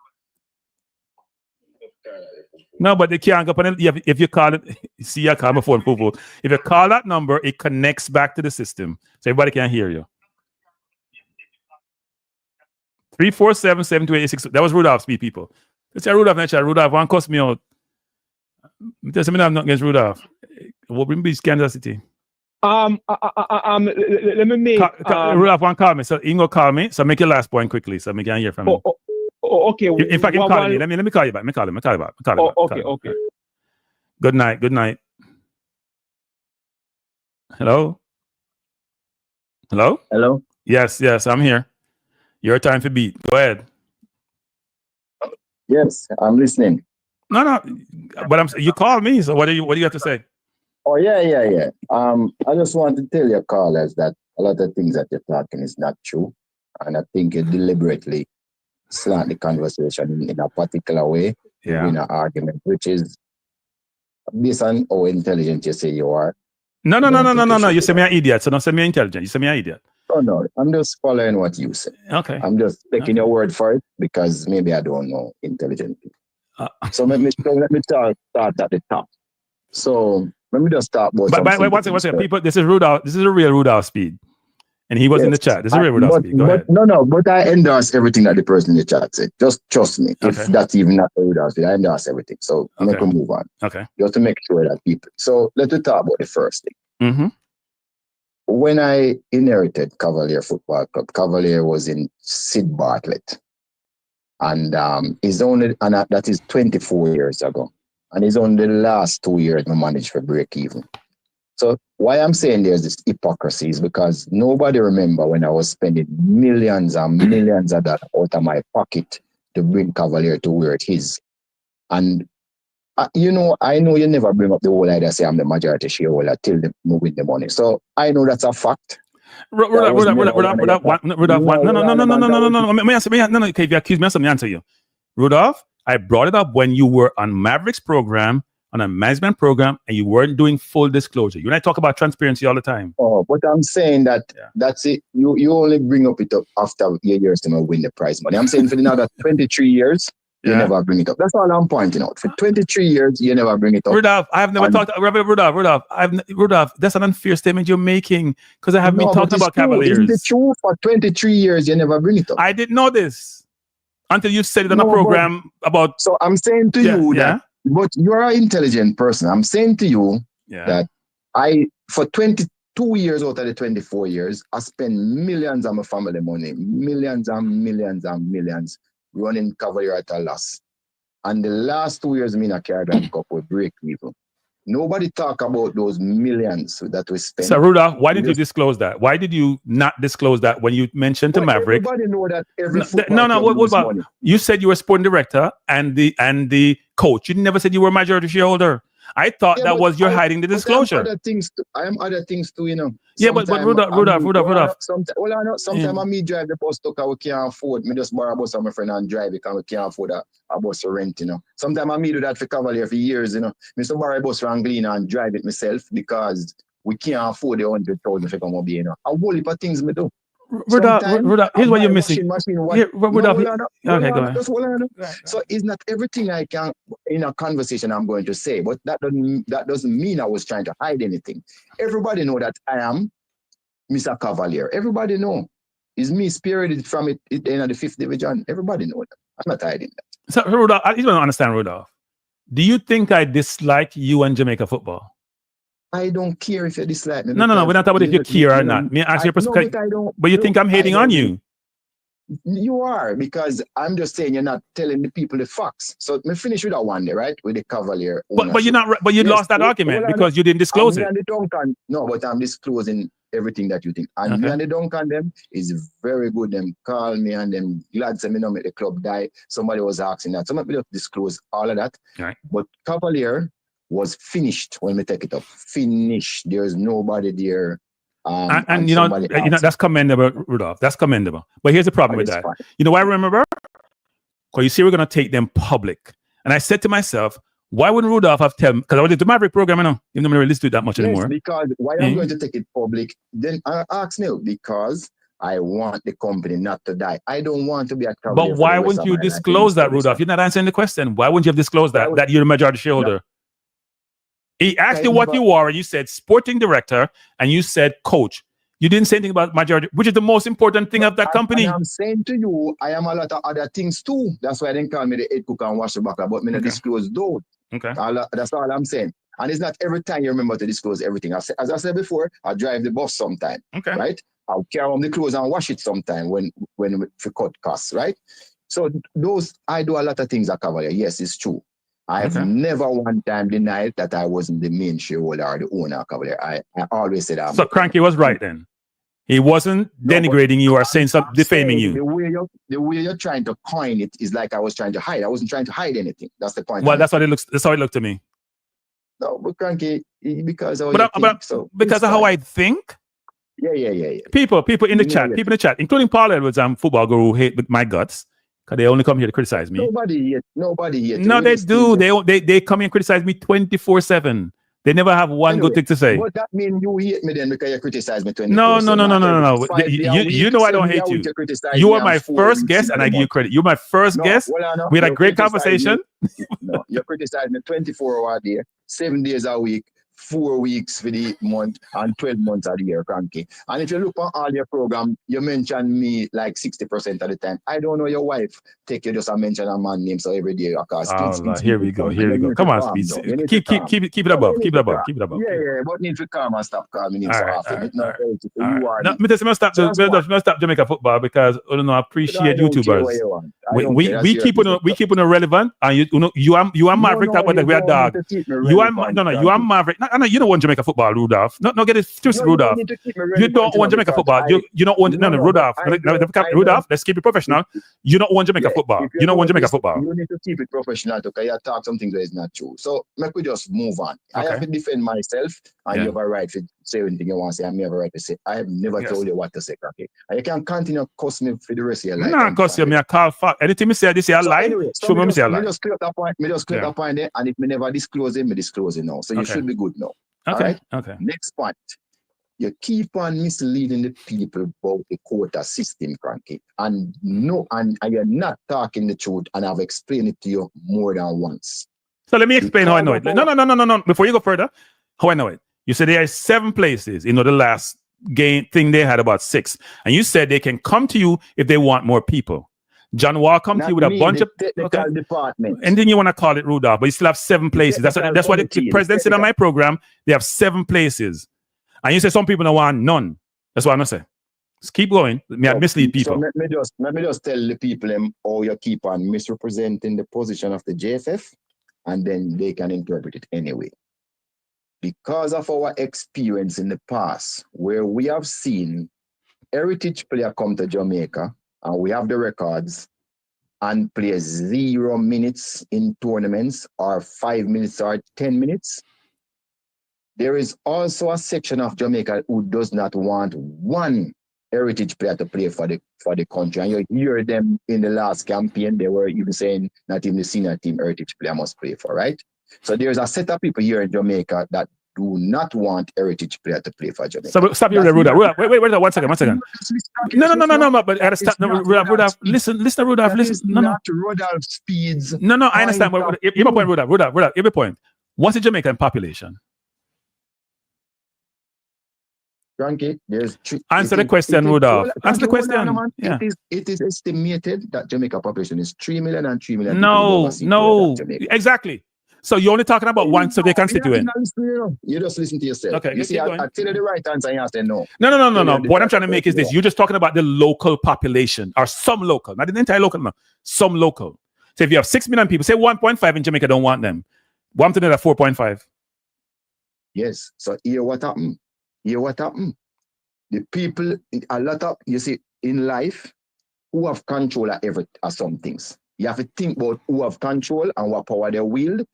No, but they can't go. If you call it, see, I call my phone. If you call that number, it connects back to the system, so everybody can hear you. 347-728-8625. That was Rudolph speed, people. Let's say Rudolph. Rudolph one cost me out. Tell me I'm not against Rudolph. What bring me Kansas City? Let me make Rudolph one call me. So Ingo call me. So make your last point quickly, so we can hear from him. Okay. In fact, call me. Let me call you back. Okay. Good night. Hello. Yes, I'm here. Your time for beat. Go ahead. Yes, I'm listening. No. But you called me. So what do you have to say? Oh yeah. I just want to tell your callers that a lot of things that you're talking is not true, and I think you deliberately slant the conversation in a particular way to win an argument, which is based on how intelligent you say you are. No. You say me an idiot, so don't say me intelligent. You say me an idiot. Oh no, I'm just following what you say. Okay. I'm just taking your word for it because maybe I don't know intelligent people. So let me start at the top. So let me just start. One second. People, this is Rudolph. This is a real Rudolph speed. And he was in the chat. This is a real Rudolph speed. Go ahead. But I endorse everything that the person in the chat said. Just trust me. Okay. If that's even not a Rudolph speed, I endorse everything. So we can move on. Okay. Just to make sure that people. So let's talk about the first thing. Mm-hmm. When I inherited Cavalier Football Club, Cavalier was in Sid Bartlett. And that is 24 years ago. And it's only the last 2 years I managed to break even. So why I'm saying there's this hypocrisy is because nobody remember when I was spending millions and millions of dollars out of my pocket to bring Cavalier to where it is. And I know you never bring up the whole idea, say I'm the majority shareholder till they win the money. So I know that's a fact. Rudolph, no. Okay, if you accuse me of something, I answer you. Rudolph, I brought it up when you were on Maverick's program, on a management program, and you weren't doing full disclosure. You and I talk about transparency all the time. Oh, but I'm saying that that's it. You only bring up it up after years to win the prize money. I'm saying for another 23 years, you never bring it up. That's all I'm pointing out. For 23 years, you never bring it up. Rudolph, I have never talked. Rudolph, that's an unfair statement you're making because I haven't been talking about Cavaliers. Isn't it true? For 23 years, you never bring it up. I didn't know this until you said it on a program about. So I'm saying to you that, but you're an intelligent person. I'm saying to you that for 22 years out of the 24 years, I spent millions of my family money, millions and millions and millions running Cavalier at a loss. And the last 2 years, I carried on cup with break even. Nobody talk about those millions that we spent. So Rudolph, why did you disclose that? Why did you not disclose that when you mentioned to Maverick? Everybody know that every what about money. You said you were sporting director and the coach. You never said you were a majority shareholder. I thought Yeah, that but was you're I- hiding the but disclosure. I am other things too, you know. Yeah, but Rudolph. Sometimes I me drive the bus to we can't afford. Me just borrow a bus from my friend and drive because we can't afford a bus to rent, you know. Sometimes I me do that for Cavalier for years, you know. Me so borrow a bus from Anglina and drive it myself because we can't afford the 100,000 for come up here, you know. A whole heap of things me do. Rudolph, here's what you're missing. Rudolph, okay, go ahead. Just hold on. So it's not everything I can in a conversation I'm going to say, but that doesn't mean I was trying to hide anything. Everybody know that I am Mr. Cavalier. Everybody know. It's me spirited from it in the 5th division. Everybody know that. I'm not hiding that. So Rudolph, I just want to understand, Rudolph. Do you think I dislike you and Jamaica football? I don't care if you dislike me. No. We're not talking about if you care or not. Me ask your perspective. But you think I'm hating on you? You are, because I'm just saying you're not telling the people the facts. So me finish with that one there, right? With the Cavalier. But you're not. But you lost that argument because you didn't disclose it. No, but I'm disclosing everything that you think. And me and the Duncan them is very good. Them call me and them glad to me not make the club die. Somebody was asking that. So I'm not disclose all of that. Right. But Cavalier was finished when we take it up. Finished. There's nobody there. And you know that's commendable, Rudolph. That's commendable. But here's the problem with that. Fine. You know what I remember? Because you see, we're going to take them public. And I said to myself, why wouldn't Rudolph have tell me? Because I was the Maverick program, you know, even though I really do that much anymore. Because why I'm going to take it public, then I ask Neil, because I want the company not to die. I don't want to be a Cavalier. But why wouldn't you disclose that, Rudolph? You're not answering the question. Why wouldn't you have disclosed that you're the majority shareholder? No. He asked you what you are, and you said sporting director, and you said coach. You didn't say anything about majority, which is the most important thing of that company. I'm saying to you, I am a lot of other things too. That's why they didn't call me the head cook and wash the back, but me not disclose those. Okay. That's all I'm saying. And it's not every time you remember to disclose everything. As I said before, I drive the bus sometime. Okay. Right? I'll carry on the clothes and wash it sometime when for cut costs, right? So those, I do a lot of things at Cavalier. Yes, it's true. I've never one time denied that I wasn't the main shareholder or the owner of Cavalier. I always said that. So Cranky was right then. He wasn't denigrating you or saying something, defaming you. The way you're trying to coin it is like I was trying to hide. I wasn't trying to hide anything. That's the point. Well, that's what it looks. That's how it looked to me. No, but Cranky, because of how I think. Yeah. People in the chat, including Paul Edwards, football guru, who hate my guts. Because they only come here to criticize me. Nobody yet. No, they do. They come here and criticize me 24/7. They never have one good thing to say. But that means you hate me then because you criticize me 24/7. No. You know I don't hate you. You are my first guest, and I give you credit. You're my first guest. We had a great conversation. No, you criticize me 24 hours a day, 7 days a week, 4 weeks for the month, and 12 months of the year, Cranky. And if you look on all your program, you mention me like 60% of the time. I don't know your wife. Take you just a mention a man name so every day. Here we go. Come on, speed. Keep it above. Keep it above. Yeah, but need to calm and stop calling me names so often. No, me stop Jamaica football because I appreciate YouTubers. We keep on relevant, and you are Maverick. We are dog. You are Maverick. No, you don't want Jamaica football, Rudolph. No, get it twisted, Rudolph. You don't want Jamaica football. You don't want Rudolph. Rudolph, let's keep it professional. You don't want Jamaica football. You don't want Jamaica football. You need to keep it professional because you talk something that is not true. So make we just move on. I have to defend myself, and you have a right to say anything you want to say. I have a right to say. I have never told you what to say, okay? And you can continue to cuss me for the rest of your life. No, cuss you. I call fuck. Anything me say this year, I lie. Show me say I lie. Me just clear that point there, and if me never disclose it, me disclose it now. So you should be good now. Okay. Next point. You keep on misleading the people about the quota system, Cranky. And you're not talking the truth, and I've explained it to you more than once. So let me explain how I know it. No. Before you go further, how I know it. You said there are 7 places. The last game thing they had about 6. And you said they can come to you if they want more people. John Wall come to you with a bunch of technical department. And then you want to call it Rudolph, but you still have 7 places. That's why the president said on my program, they have 7 places. And you say some people don't want none. That's what I'm saying. Just keep going. I mislead people. So let me just tell the people how you keep on misrepresenting the position of the JFF, and then they can interpret it anyway. Because of our experience in the past, where we have seen heritage player come to Jamaica, and we have the records, and play 0 minutes in tournaments or 5 minutes or 10 minutes. There is also a section of Jamaica who does not want one heritage player to play for the country. And you hear them in the last campaign, they were even saying not even the senior team heritage player must play for, right? So there's a set of people here in Jamaica that do not want heritage player to play for Jamaica. So stop you there, Rudolph. Wait, 1 second. No, but I understand. No, Rudolph, listen, Rudolph, listen. No. Rudolph speeds. No, I understand. But give me a point, Rudolph, give me a point. What's the Jamaican population? Frankie, answer the question, Rudolph. Answer the question. Yeah. It is estimated that Jamaica population is 3 million and 3 million. No, exactly. So you're only talking about one Jamaican constituent. You just listen to yourself. Okay, you see, I tell you the right answer and you say no. No. What I'm trying to make is this. You're just talking about the local population, or some local, not the entire local, no. Some local. So if you have 6 million people, say 1.5 in Jamaica don't want them. One to that 4.5. Yes. So here what happened? The people, a lot of, you see, in life, who have control of some things. You have to think about who have control and what power they wield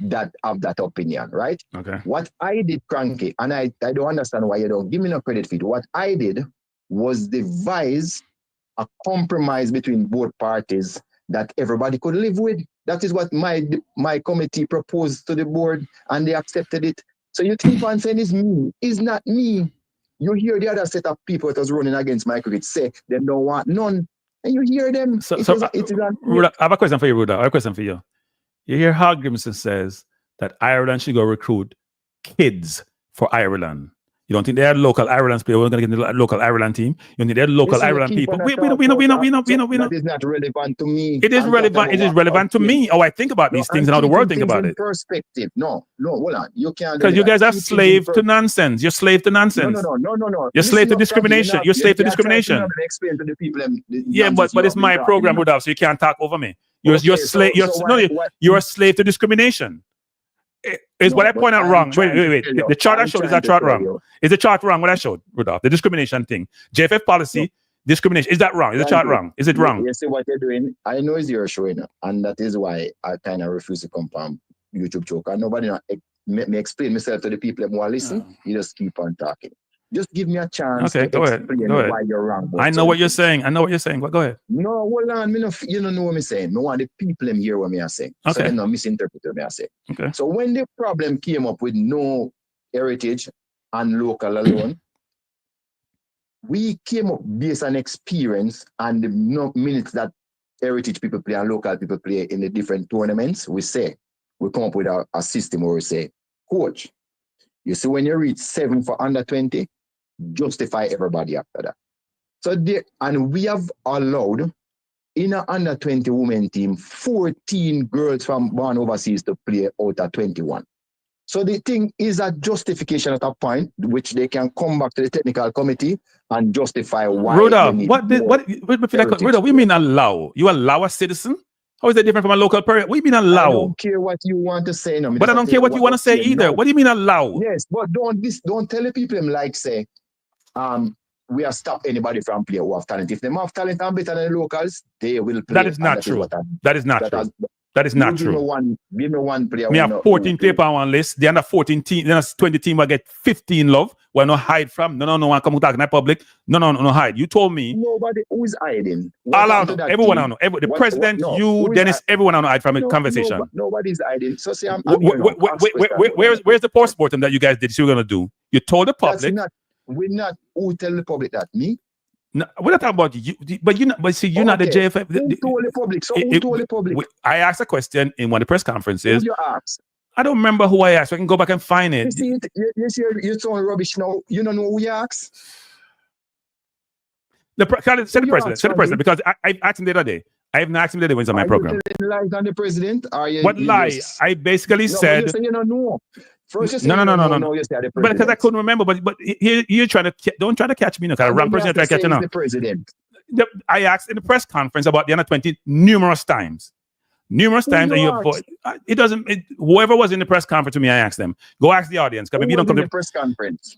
that have that opinion, right? Okay. What I did, Cranky, and I don't understand why you don't give me no credit for it. What I did was devise a compromise between both parties that everybody could live with. That is what my committee proposed to the board, and they accepted it. So you think one saying is me? It's not me. You hear the other set of people that was running against my cricket say they don't want none. And you hear them. I have a question for you, Ruda. I have a question for you. You hear Hallgrimsson says that Ireland should go recruit kids for Ireland. You don't think they had local Ireland players? We're going to get the local Ireland team. You think they had local Ireland people? We know. That is not relevant to me. It is relevant. It is relevant to me. How I think about these things and how the world think about it. Perspective. No, hold on. You can't. Because you guys are slave to nonsense. You're slave to nonsense. No. You're slave to discrimination. You're slave to discrimination. Explain to the people. Yeah, but it's my program, Rudolph, so you can't talk over me. You're slave. You're a slave to discrimination. Is what I point out wrong. Wait. The chart I showed, is that chart wrong? Is the chart wrong what I showed, Rudolph? The discrimination thing. JFF policy, discrimination. Is that wrong? Is the chart wrong? Is it wrong? You see what you're doing? I know it's your showing, and that is why I kind of refuse to come from YouTube joke. And nobody may explain myself to the people who are listening. You just keep on talking. Just give me a chance to explain why you're wrong. I know what you're saying. But go ahead. No, hold on. You don't know what I'm saying. No one, the people hear what I'm saying. Okay. So they don't misinterpret what I'm saying. Okay. So when the problem came up with no heritage and local alone, we came up based on experience and the minutes that heritage people play and local people play in the different tournaments. We come up with a system where we say, coach, you see when you reach 7 for under 20, justify everybody after that. So and we have allowed in an under 20 women team 14 girls from born overseas to play out at 21. So the thing is a justification at a point which they can come back to the technical committee and justify why. Rudolph, what do you mean allow? You allow a citizen? How is that different from a local person? What do you mean allow? I don't care what you want to say. No, but I don't care what you want to say either. What do you mean allow? Yes, but don't tell the people like say, we have stopped anybody from playing who have talent. If they have talent and better than the locals, they will play. That is not true. That is not true. That is not true. Give me one player. We have 14 players on one list. The under 14 team, the under 20 team will get 15 love. We're not hide from. No one come talk in the public. No, hide. You told me. Nobody who is hiding. Everyone I know. The president, Dennis, everyone I know hide from the conversation. Nobody's hiding. So say where's the postmortem that you guys did? You were gonna do. You told the public. Who tell the public that? Me? No, we're not talking about you, but you're not the JFF. Who told the public? So who told the public? I asked a question in one of the press conferences. Who you asked? I don't remember who I asked. I can go back and find it. You see, you're talking rubbish now. You don't know who you asked? Say the president, because I asked him the other day. I have not asked him the other day when he's on my program. You lies on the president? What lie? I basically said. You don't know. First you say no. You say the president. But because I couldn't remember. But you're trying to don't try to catch me now. Because I'm trying to catch you now. The president. I asked in the press conference about the under 20 numerous times. numerous times, and it doesn't. Whoever was in the press conference with me, I asked them. Go ask the audience. Because if you don't come to the press conference,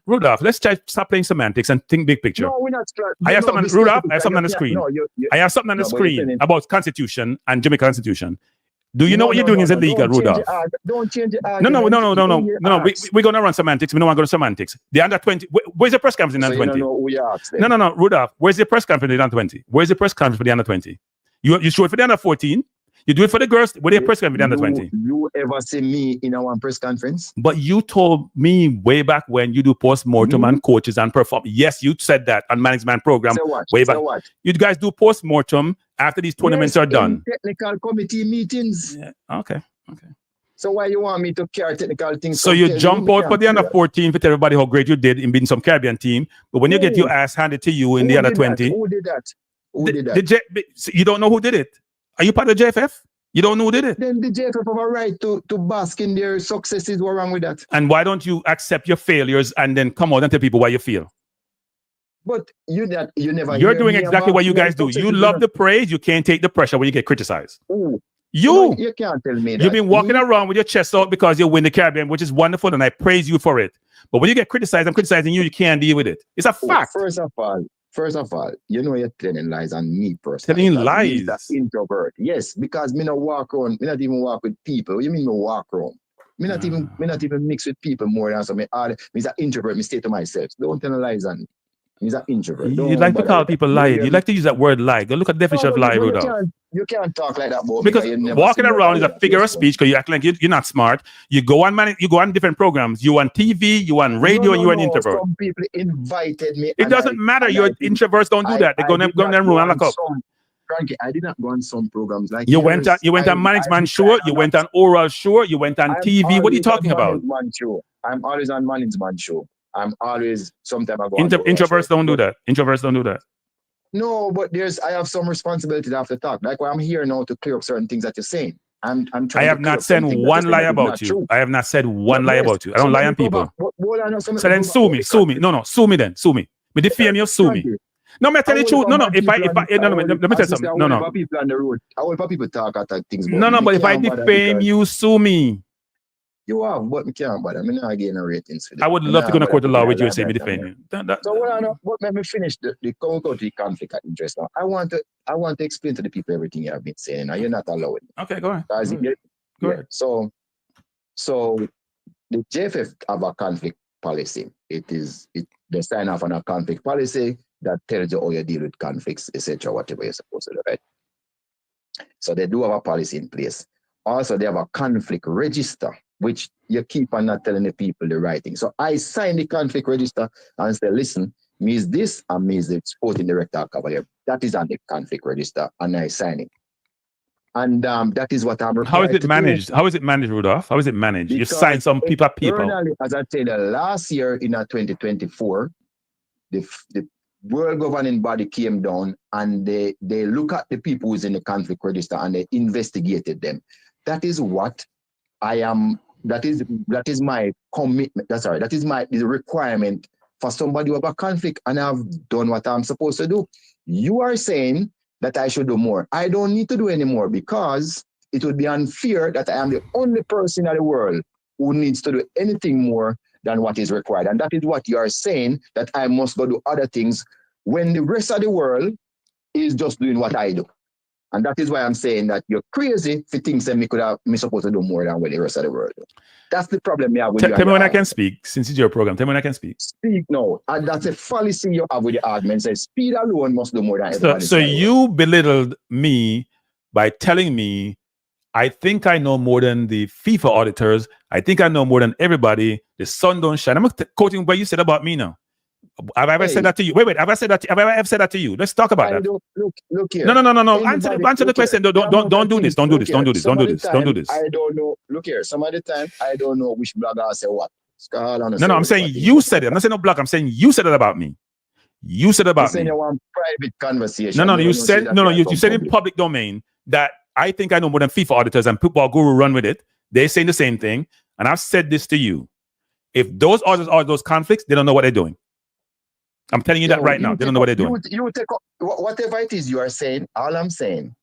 Rudolph, let's stop playing semantics and think big picture. no, we're not. I have something, Rudolph. I have something on the screen. No, I have something on the screen about Constitution and Jamaica Constitution. Do you know what you're doing is illegal, don't Rudolph? Don't change it. No. We're going to run semantics. We don't want to go to semantics. The under 20. Where's the press conference in the under 20? You don't know who you asked then. No, Rudolph. Where's the press conference for the under 20? Where's the press conference for the under 20? You show it for the under 14. You do it for the girls. Where's the press conference for the under 20? You ever see me in our press conference? But you told me way back when you do post-mortem and coaches and perform. Yes, you said that on management program way back. You guys do post-mortem after these tournaments are done. Technical committee meetings. Yeah. Okay. So why you want me to carry technical things? So you jump out for the under 14 for everybody how great you did in being some Caribbean team. But when you get your ass handed to you in the under 20. Who did that? You don't know who did it? Are you part of the JFF? You don't know who did it? Then the JFF have a right to bask in their successes. What's wrong with that? And why don't you accept your failures and then come out and tell people why you feel? But you never. You're doing exactly what you guys do. You love the praise. You can't take the pressure when you get criticized. Ooh. You can't tell me that. You've been walking around with your chest out because you win the Caribbean, which is wonderful, and I praise you for it. But when you get criticized, I'm criticizing you. You can't deal with it. It's a fact. First of all, you know you're telling lies on me personally. Telling lies? That introvert. Yes, because me not walk around. Me not even walk with people. What do you mean me walk around? Me not even mix with people more than so. Me an introvert. Me stay to myself. Don't tell lies on me. He's an introvert. You like to call people liars. You like to use that word lie. Go look at the definition of lie, Rudolph. You can't talk like that, boy. Because walking around is a figure of speech because you act like you're not smart. You go on different programs. You on TV, you on radio, and you're an introvert. Some people invited me. It doesn't matter. Your introverts don't do that. They go in their room and lock up. Frankie, I did not go on some programs like you went on management show, you went on oral show, you went on TV. What are you talking about? I'm always on management show. I'm always sometimes I go. Introverts don't do that. Introverts don't do that. No, but I have some responsibility to have to talk. Like I'm here now to clear up certain things that you're saying. I'm trying. I have not said one lie about you. I have not said one lie about you. I don't lie on people. So then sue me. No, sue me then. Sue me. But defame you, sue me. No, me tell you the truth. No. Let me tell you something. No. People on the road. I want people talk at things. No. But if I defame you, sue me. You have, but me can't bother. I'm not getting ratings for that. I would love to go to court of law with you and say me defame you. So what I know, but let me finish the conflict of interest now. I want to explain to the people everything you have been saying. Now you're not allowed. Okay, go ahead. Go ahead. So the JFF have a conflict policy. They sign off on a conflict policy that tells you how you deal with conflicts, etc., whatever you're supposed to do, right? So they do have a policy in place. Also, they have a conflict register, which you keep on not telling the people the right thing. So I sign the conflict register and say, listen, me is this and me is the sporting director Cavalier. That is on the conflict register and I sign it. And that is what I'm required. How is it managed? How is it managed, Rudolph? How is it managed? Because you sign some people. As I said, last year in 2024, the world governing body came down and they look at the people who's in the conflict register and they investigated them. That is what I am. That is my commitment. That is the requirement for somebody who have a conflict, and I've done what I'm supposed to do. You are saying that I should do more. I don't need to do any more because it would be unfair that I am the only person in the world who needs to do anything more than what is required. And that is what you are saying, that I must go do other things when the rest of the world is just doing what I do. And that is why I'm saying that you're crazy for things that me supposed to do more than what the rest of the world do. That's the problem you have with Tell me when I can speak, since it's your program. Tell me when I can speak. Speak now. And that's a fallacy you have with the argument. Say speed alone must do more than everybody. So you belittled me by telling me I think I know more than the FIFA auditors. I think I know more than everybody. The sun don't shine. I'm quoting what you said about me now. Have I ever said that to you? Wait. Have I ever said that to you? Let's talk about that. Look here. No. Answer the question. Don't do this. Don't do this. I don't know. Look here. Some of the time, I don't know which blogger say what. No. I'm saying you said it. I'm not saying no blog. I'm saying you said it about me. You said about me. You want private conversation. No. You said You said in public domain that I think I know more than FIFA auditors and Football Guru run with it. They're saying the same thing, and I've said this to you. If those auditors are those conflicts, they don't know what they're doing. I'm telling you that right now. They don't know what they're doing. You take up, whatever it is you are saying, all I'm saying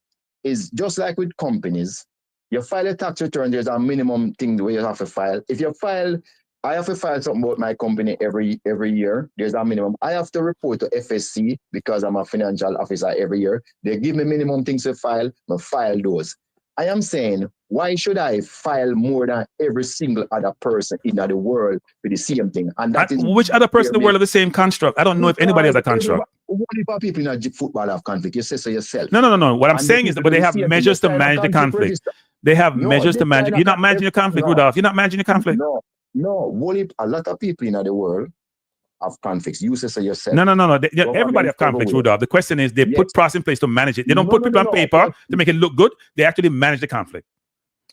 is just like with companies. You file a tax return, there's a minimum thing where you have to file. If you file, I have to file something about my company every year. There's a minimum. I have to report to FSC because I'm a financial officer every year. They give me minimum things to file, I file those. I am saying, why should I file more than every single other person in the world for the same thing? And that is which other person in the world have the same construct? I don't know if anybody has a construct. What if people in football have conflict? You say so yourself. No. What I'm saying is that, but they have measures to manage the conflict. They have measures to manage. You're not managing your conflict, Rudolph. You're not managing your conflict. No. A lot of people in the world have conflicts. You say so yourself. No. Everybody have conflicts, Rudolph. The question is, they put process in place to manage it. They don't put people on paper to make it look good. They actually manage the conflict.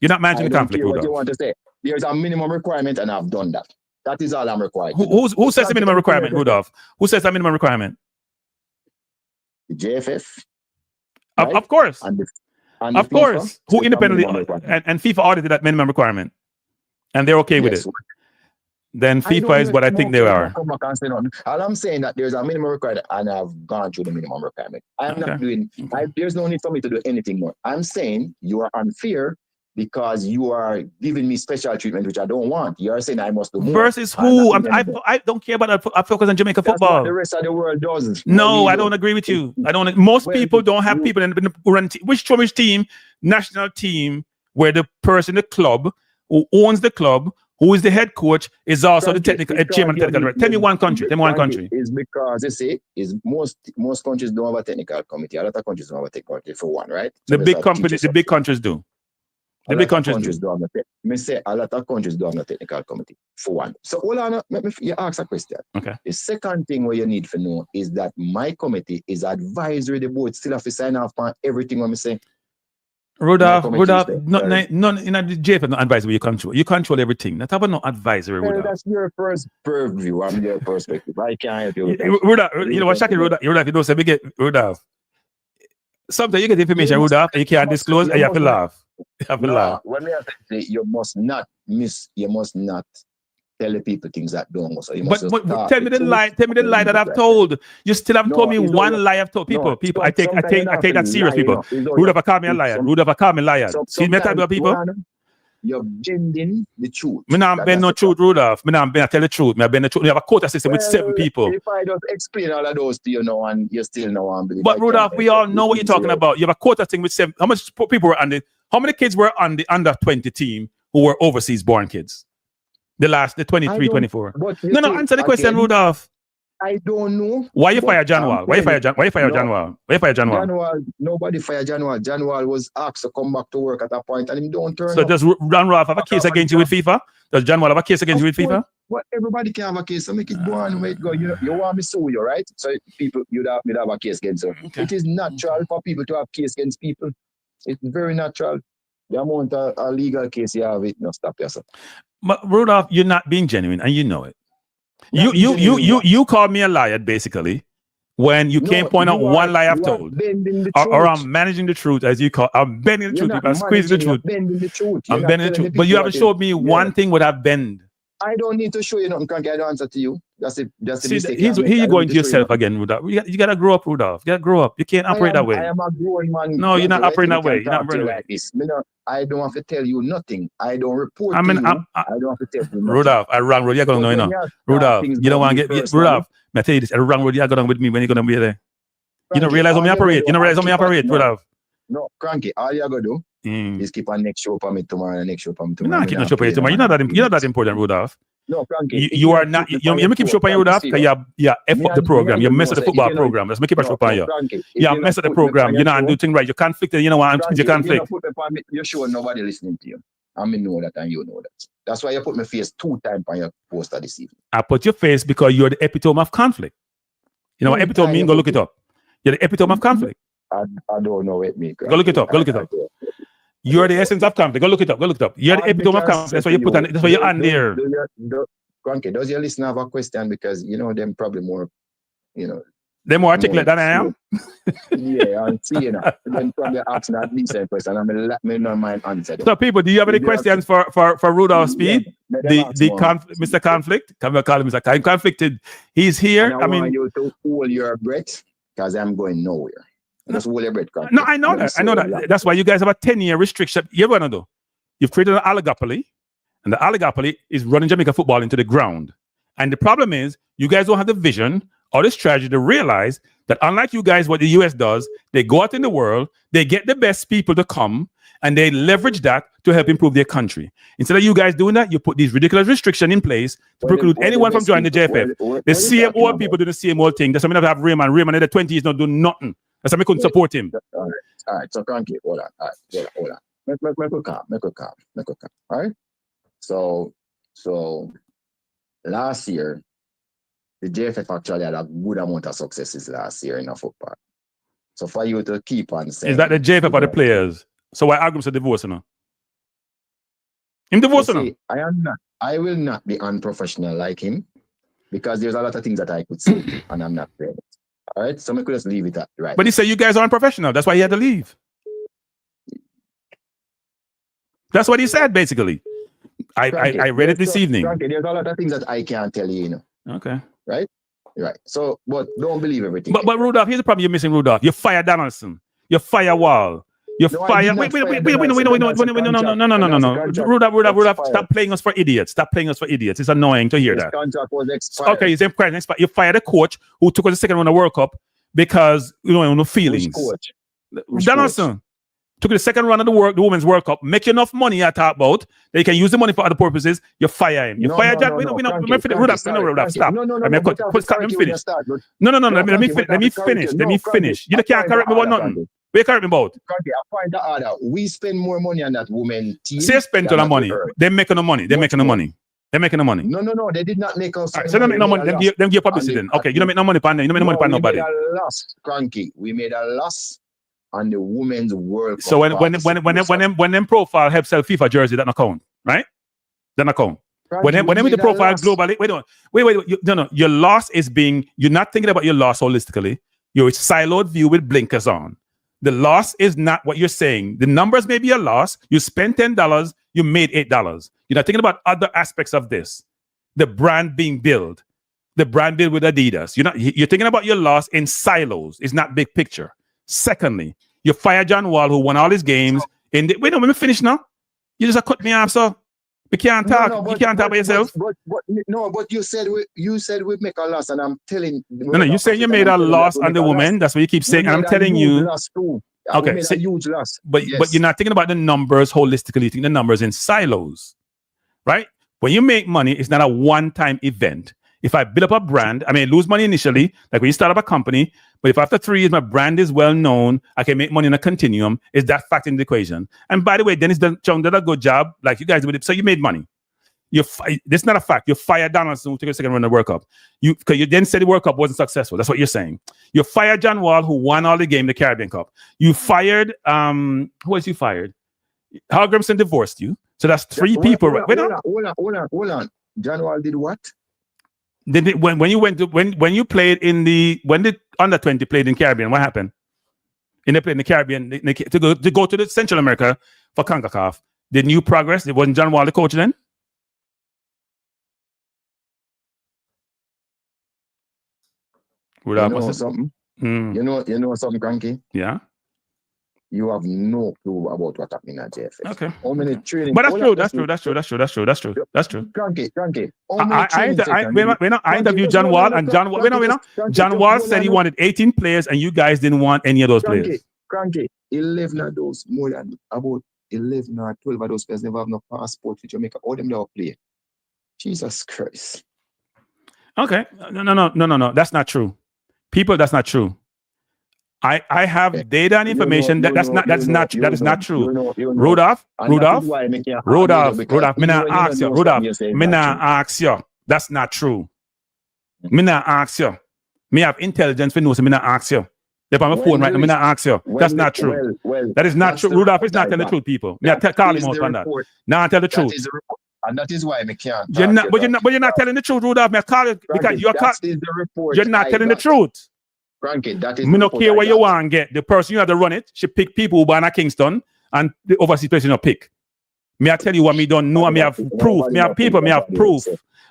You're not managing the conflict, Rudolph. What you want to say? There's a minimum requirement, and I've done that. That is all I'm required. Who says the minimum requirement, Rudolph? Who says that minimum requirement? The JFF. Right? Of course. And of course. Who independently and FIFA audited that minimum requirement, and they're okay with it. Then FIFA is what I think they are. All I'm saying that there's a minimum requirement, and I've gone through the minimum requirement. I am not doing. There's no need for me to do anything more. I'm saying you are unfair because you are giving me special treatment, which I don't want. You are saying I must do more. Versus who? I don't care about that. I focus on Jamaica football. That's what the rest of the world does. No, I don't agree with you. I don't. Most people don't have people in the run which team, national team, where the person, the club who owns the club, who is the head coach, is also the technical chairman. Tell me one country. Tell me one country. It's because they say most countries don't have a technical committee. A lot of countries don't have a technical committee for one, right? So the big companies, the big countries do. The big countries do. Me say a lot of countries don't have a technical committee for one. So hold on, you ask a question. Okay. The second thing where you need to know is that my committee is advisory. The board still have to sign off on everything what me say. Rudolph, none in the JFF no advisory you control. You control everything. That's about no advisory, Rudolph. That's your first purview. I'm your perspective. I can't help you. Rudolph, you know what, Shaki, Rudolph, you don't say we get Rudolph. Sometimes you get information, Rudolph, and you can't disclose, and you have to laugh. You have to laugh. When I say you must not tell the people things that don't go. So you must tell me the lie that I've told. You still haven't told me one lie I've told people. People, I take that serious, people. Rudolph, I call me a liar. Rudolph, I call me a liar. See me type of people. You're bending the truth. Me not bend no truth, Rudolph. Me not bend. I tell the truth. Me bend the truth. We have a quota system with 7 people. If I just explain all of those to you now, and you still know and believe. But Rudolph, we all know what you're talking about. You have a quota thing with 7. How much people were on the? How many kids were on the under 20 team who were overseas born kids? The 23, 24. No, answer the question, Rudolph. I don't know. Why you fire John Wall? Why you fire John Wall? Nobody fired John Wall. John Wall was asked to come back to work at a point and him don't turn up. So does John Wall have a case against you with FIFA? Does John Wall have a case against you with FIFA? Well, everybody can have a case. So make it go on, wait, go. You want me to sue you, right? So people, you'd have a case against you. Okay. It is natural for people to have case against people. It's very natural. The amount of a legal case you have, it no stop yourself. But Rudolph, you're not being genuine, and you know it. You called me a liar basically when you can't point out one lie I've told, or I'm managing the truth as you call. I'm bending the truth. I'm squeezing the truth. I'm bending the truth. But you haven't showed me one thing what I've bend. I don't need to show you nothing. Can't get an answer to you. That's it. See, here you're going to yourself again, Rudolph. You gotta grow up, Rudolph. You gotta grow up. You can't operate that way. I am a growing man. No, you're not operating that way. You're not operating like this. I don't have to tell you nothing. I don't report. I don't have to tell you nothing. Rudolph, I wrong road. You're gonna know enough. Rudolph, you don't want to get Rudolph. I tell you this. I wrong road. You're gonna with me when you're gonna be there. You don't realize how me operate. You don't realize how me operate, Rudolph. No, Cranky. All you gotta do is keep on next show for me tomorrow and next show for me tomorrow. No, keep on show for you tomorrow. You're not that important, Rudolph. No, Cranky. You are not. You keep showing you, Rudolph, because you F up the program. You mess up the football program. Let's make it show for you. You mess up the program. You don't do things right. You conflicted. You know why you conflict. You're sure nobody listening to you. I mean, know that and you know that. That's why you put my face 2 times on your poster this evening. I put your face because you're the epitome of conflict. You know what epitome means? Go look it up. You're the epitome of conflict. I don't know what it means. Go look it up. Go look it up. You're the essence of conflict. Go look it up. Go look it up. You're the epitome of conflict. That's why you put on. That's why you're on there. Cranky, does your listener have a question? Because you know them probably more, you know. They're more articulate than I am. Yeah, I'm seeing that. Then probably asking at least a question. I'm gonna let me know my answer. So, people, do you have any questions for Rudolph Speed? Mr. Conflict? Can we call him Mr. Conflicted? He's here. I mean, want you to hold your breath because I'm going nowhere. Just hold your breath. No, I know that. I know that. That's why you guys have a 10-year restriction. You ever know? You've created an oligopoly, and the oligopoly is running Jamaica football into the ground. And the problem is, you guys don't have the vision or the strategy to realize that unlike you guys, what the US does, they go out in the world, they get the best people to come, and they leverage that to help improve their country. Instead of you guys doing that, you put these ridiculous restrictions in place to preclude anyone from joining the JFF. The same old people do the same old thing. That's why I have Raymond. Raymond in the 20s not doing nothing. That's why I couldn't support him. All right. So Cranky, hold on. All right, hold on. Make it calm. All right. So last year, the JFF actually had a good amount of successes last year in a football. So for you to keep on saying, is that the JFF or the players? So why Hallgrimsson divorcing her? Him divorcing her? I will not be unprofessional like him because there's a lot of things that I could say and I'm not saying it. All right, so we could just leave it at right. But he said you guys are unprofessional. That's why he had to leave. That's what he said, basically. I read it this evening. There's a lot of things that I can't tell you, you know. Okay. Right? So, but don't believe everything. But Rudolph, here's the problem you're missing, Rudolph. You fire Donaldson. You fire Wall. You fire. Wait. No. Rudolph, stop playing us for idiots. It's annoying to hear that. Contract was expired. Okay, you fired a coach who took us the second round of World Cup because no feelings. Donaldson took the second round of the Women's World Cup, make enough money I talk about that you can use the money for other purposes. You fire him. Rudolph, stop. Stop. Let me finish. Let me finish. You can't correct me about nothing. What you correct me about? We spend more money on that women team. Say spend on the money. They're making the money. No, they did not make us. Right, so they don't make no money. Them give publicity then. Okay, you don't make no money on them. You don't make no money on nobody. We made a loss, Cranky. We made a loss on the Women's World Cup. So when them profile help sell FIFA jersey, that not count, right? That not count. When they with the profile globally, wait. Your loss is you're not thinking about your loss holistically. You're a siloed view with blinkers on. The loss is not what you're saying. The numbers may be a loss. You spent $10, you made $8. You're not thinking about other aspects of this. The brand being built. The brand built with Adidas. You're thinking about your loss in silos. It's not big picture. Secondly, you fire John Wall, who won all his games. Let me finish now. You just cut me off, so we can't talk. You can't talk by yourself. But you said we make a loss, and I'm telling. You saying you made a loss on the woman. That's what you keep saying, and I'm telling you. Okay, a huge loss. But you're not thinking about the numbers holistically. You think the numbers in silos, right? When you make money, it's not a one-time event. If I build up a brand, I may lose money initially, like when you start up a company, but if after 3 years my brand is well known, I can make money in a continuum. Is that fact in the equation? And by the way, Dennis Chung did a good job, like you guys did. So you made money. This is not a fact. You fired Donaldson, who took a second run of the World Cup. You then said the World Cup wasn't successful. That's what you're saying. You fired John Wall, who won all the game, the Caribbean Cup. You fired who else you fired? Hallgrimsson divorced you. So that's 3 people. Hold on. John Wall did what? When you played when the under 20 played in Caribbean, what happened? And they played in the Caribbean to go to the Central America for CONCACAF. Didn't you progress? It wasn't John Wall the coach then? You know something? You know something, Cranky? Yeah. You have no clue about what happened at JFF. Okay. How many training? But that's true. Cranky. I interviewed John Wall, and John Wall said he wanted 18 players, and you guys didn't want any of those players. Cranky, 11 of those, more than about 11 or 12 of those players never have no passport to Jamaica. All them never play. Jesus Christ. Okay. No. That's not true. People, that's not true. I have data and information that is not true. Rudolph, me not ask you. That's not true. Me not ask you. Me have intelligence for know, so me not ask you. If I'm a phone right now, me not ask you. That's not true. That is not true. Rudolph is not telling the truth, people. Me call him out on that. Now tell the truth. And that is why I can't. You're not telling the truth, Rudolph. Me call it because you're not telling the truth. Frankie, that is. Me no care where you want to get. The person you have to run it, she pick people who born at Kingston and the overseas person you pick. Me I tell you what me don't know. Me have proof. Me have people. Me have proof.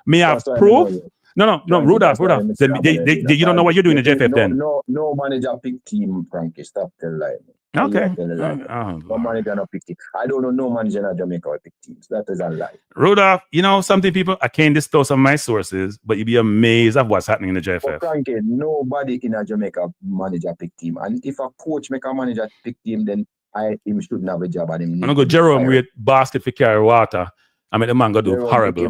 Me have proof. No, Rudolph. You don't know what you're doing in JFF then. No manager pick team, Frankie. Stop telling lie. Okay. No manager no pick team. I don't know no manager in Jamaica will pick teams. That is a lie. Rudolph, you know something, people, I can't disclose some of my sources, but you'd be amazed at what's happening in the JFF. But Frankie, nobody in a Jamaica manager pick team. And if a coach make a manager pick team, then him shouldn't have a job. And him I'm gonna go Jerome with basket for carry water. I mean the man gonna do horrible.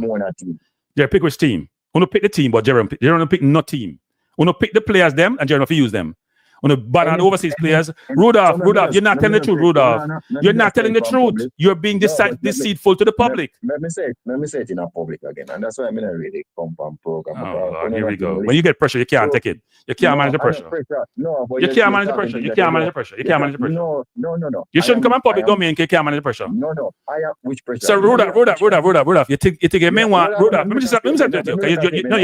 Yeah, pick which team? Wanna pick the team, but Jerome pick no team. Wanna pick the players them and Jerome use them. On the ban the overseas players. Rudolph, you're not telling the truth, Rudolph. You're not telling the truth. You're being deceitful to the public. Let me say it in a public again. And that's why I'm in a really compound program. Oh, Lord, here we go. When you get pressure, you can't take it. You can't manage the pressure. You can't manage the pressure. You can't manage the pressure. You can't manage the pressure. No. You shouldn't come in public domain. You can't manage the pressure. No. I have which pressure? So Rudolph. You take a man one. Rudolph, let me say to you.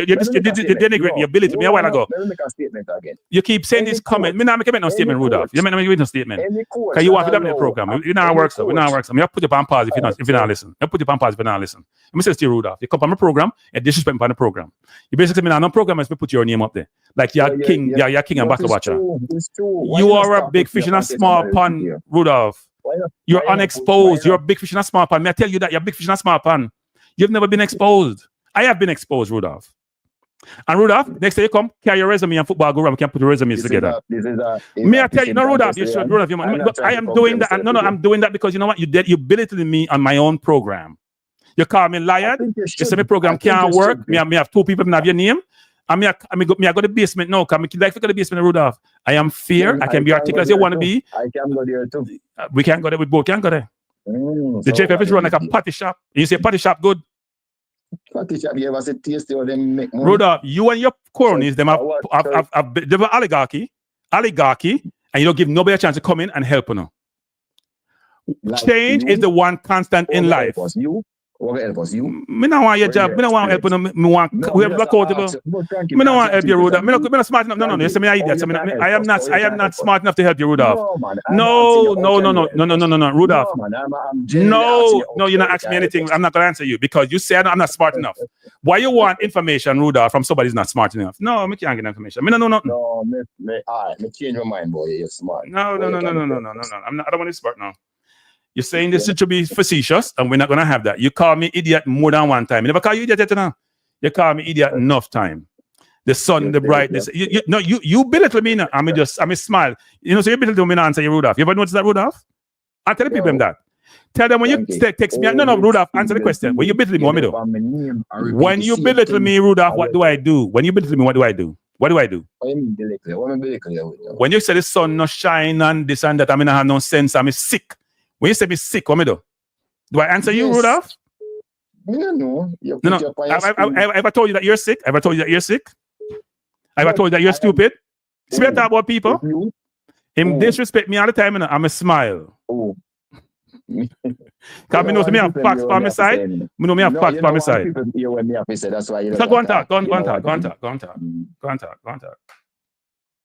You're denigrating your ability to me a while ago. Let me make a statement again. You keep saying this comment. Me not make no statement, Rudolph. You make no statement. Because you want to dominate the program. You know work so. We not work so. Me put you on pause if you not listen. I put you on pause if you not listen. Let me say to you, Rudolph. You come on my program and disrespect me on the program. You basically mean on no program is me put your name up there. Like you're king and battle watcher. You are a big fish in a small pond, Rudolph. You're unexposed. You're a big fish in a small pond. May I tell you that you're a big fish in a small pond? You've never been exposed. I have been exposed, Rudolph. And Rudolph, next time you come, carry your resume and football go around. We can put the resumes together. May I tell you, no, Rudolph, you should, Rudolph. But I am doing that. No, I'm doing that because you know what? You belittling me on my own program. You call me liar. You say my program can't work. Me have two people that have your name. I go to the basement now. Come, like to go to the basement, Rudolph. I am fair. I can be articulate as you want to be. I can go there too. We can go there. We both can go there. The JFF is run like a patty shop. You say patty shop good. Patty shop, you ever say tasty or them make money? Rudolph, you and your cronies, them have oligarchy, and you don't give nobody a chance to come in and help you. Like change is the one constant in life. You? Me don't want your job. Me don't want help you. Me want we have accountable. Me don't want help you, Rudolph. Me not smart enough. No. You say me idiot. I am not smart enough to help you, Rudolph. No, Rudolph. No, you're not asking me anything. I'm not gonna answer you because you said I'm not smart enough. Why you want information, Rudolph, from somebody who's not smart enough? No, me can't get information. Me no know nothing. No, me change my mind, boy. You're smart. No. I don't want to be smart now. You're saying this should be facetious, and we're not gonna have that. You call me idiot more than one time. I never call you idiot now. You call me idiot enough time. The sun, the brightness. You belittle me now. I smile. You know, so you belittle me now and say you Rudolph. You ever notice that, Rudolph? I tell the people that. Tell them when you text me. No, Rudolph, answer the question. When you belittle me, what me do? When you belittle me, Rudolph, what do I do? When you belittle me, what do I do? What do I do? When you say the sun no shine and this and that, I mean I have no sense. I'm sick. When you say me sick, what me do? Do I answer you, Rudolph? No. I ever told you that you're sick? Have I told you that you're sick? Have I told you that you're stupid? See what I talk about people? Him disrespect me all the time and I'm a smile. Because me know me have facts by my side. Me know me have facts by my side. So go on talk.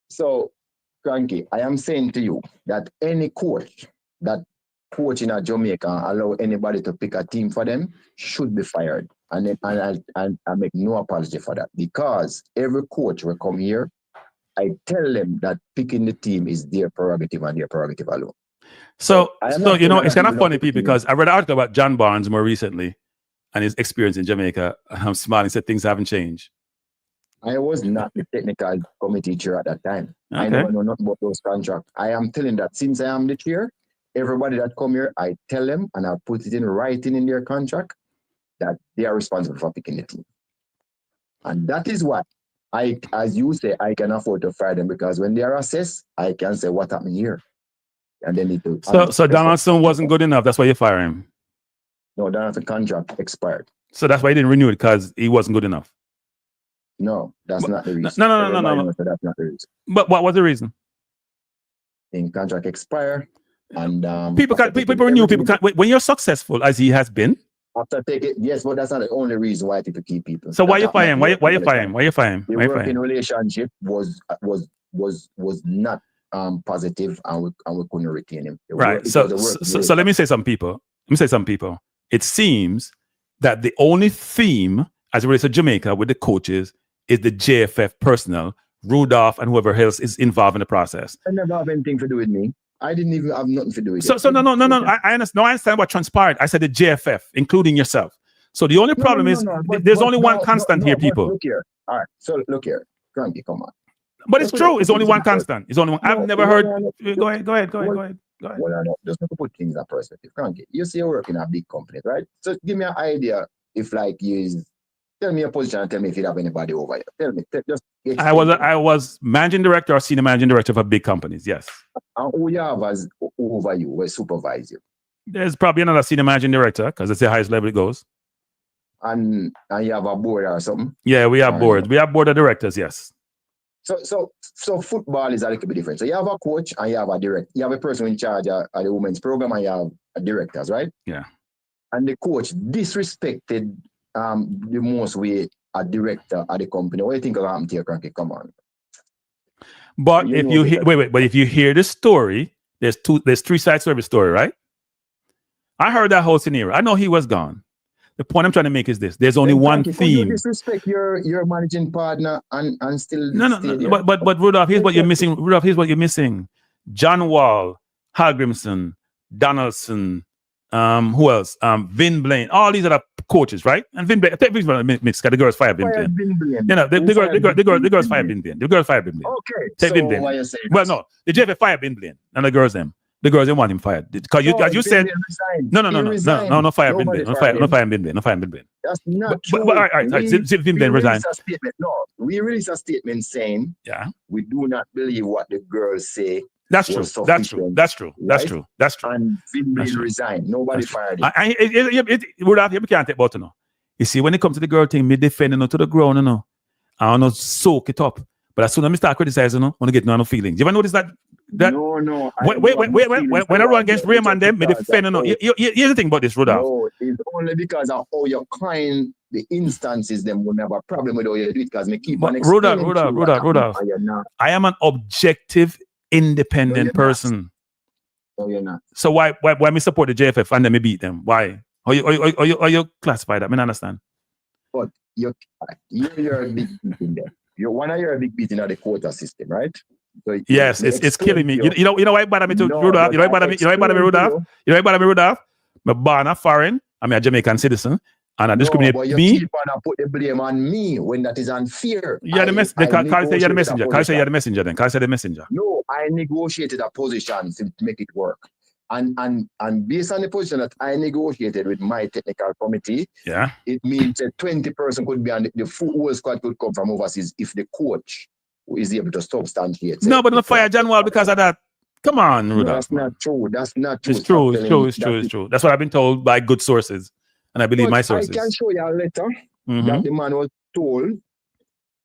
So, Cranky, I am saying to you that any coach that coach in Jamaica allow anybody to pick a team for them should be fired. And I make no apology for that. Because every coach will come here, I tell them that picking the team is their prerogative and their prerogative alone. So you know, it's kind of funny, Pete, because I read an article about John Barnes more recently and his experience in Jamaica. I'm smiling, said things haven't changed. I was not the technical committee chair at that time. Okay. I never know nothing about those contracts. I am telling that since I am the chair, everybody that come here, I tell them and I put it in writing in their contract that they are responsible for picking the team. And that is why as you say, I can afford to fire them because when they are assessed, I can say what happened here. And they need to. So Donaldson wasn't good enough. That's why you fire him. No, Donaldson's contract expired. So that's why he didn't renew it because he wasn't good enough. No, that's not the reason. No. That's not the reason. But what was the reason? In contract expire and people renew. When you're successful as he has been. After take it, yes, but that's not the only reason why people keep people. So why you fire him? Why you fire him? The working relationship was not positive, and we couldn't retain him. Right. So let me say some people. It seems that the only theme as it relates to Jamaica with the coaches is the JFF personnel, Rudolph and whoever else is involved in the process. I never have anything to do with me. I didn't even have nothing to do with it. So no. I understand. No, I understand what transpired. I said the JFF, including yourself. So the only problem is there's only one constant here, people. Look here. All right. So look here. Cranky, come on. But it's true. It's only one constant. It's only one. I've never heard. Go ahead. Well, just to put things in perspective, Cranky. You see, you work in a big company, right? So give me an idea. If like tell me your position and tell me if you have anybody over you. Tell me. I was managing director or senior managing director for big companies. Yes. And who you have as over you, will supervise you? There's probably another senior managing director because it's the highest level it goes. And you have a board or something? Yeah, we have board. We have board of directors. Yes. So football is a little bit different. So you have a coach and you have a director. You have a person in charge of the women's program and you have a directors, right? Yeah. And the coach disrespected the most way a director at the company. What do you think of happened here, Cranky? Come on. But if you hear, but if you hear the story, there's three sides to every story, right? I heard that whole scenario. I know he was gone. The point I'm trying to make is this: there's only one theme. You disrespect your managing partner and still no. But Rudolph, here's what you're missing. Rudolph, here's what you're missing. John Wall, Hallgrimsson, Donaldson, who else? Vin Blaine. All these other coaches, right? And Vin Blaine, mix. The girls fired Vin Blaine. You know, the girls fired Vin Blaine. The girls fired Vin Blaine. Okay. Take Vin Blaine. What you saying? Well, no, the JFF fired Vin Blaine, and the girls didn't want him fired because you said no, fire Vin Blaine. No fire Vin Blaine. No fire Vin Blaine. That's not true. But all right. Vin Blaine resigned. No, we released a statement saying, we do not believe what the girls say. That's true. That's true. And Vin Blaine resigned. Nobody fired him. Rudolph, you can't take about it now. You see, when it comes to the girl thing, me defending her to the ground, I don't know, soak it up. But as soon as I start criticizing, I want to get no feelings. You ever notice that? No. When I run against Raymond, them, me defend. Here's the thing about this, Rudolph. No, it's only because of how you're crying. The instances them will never have a problem with how you do it because me keep on explaining. Rudolph. I am an objective, independent person. No, you're not. So why me support the JFF and then me beat them? Why? Are you classify that? I understand. But you're a big beating there. You're a big beating of the quota system, right? So yes, it's killing me. You know why it bother me to Rudolph? You know why it bother me, Rudolph? I'm born a foreign. I'm a Jamaican citizen. And I discriminate but me. You keep on put the blame on me when that is unfair. Yeah, Carl say you're the messenger. Carl say you're the messenger then. Carl say the messenger. No, I negotiated a position to make it work. And based on the position that I negotiated with my technical committee, it means that 20% could be on the whole squad could come from overseas if the coach is able to substantiate. No, but not fire John Wall because of that. Come on, Rudolph. No, that's not true. That's not true. It's true. That's what I've been told by good sources. And I believe my sources. I can show you a letter that the man was told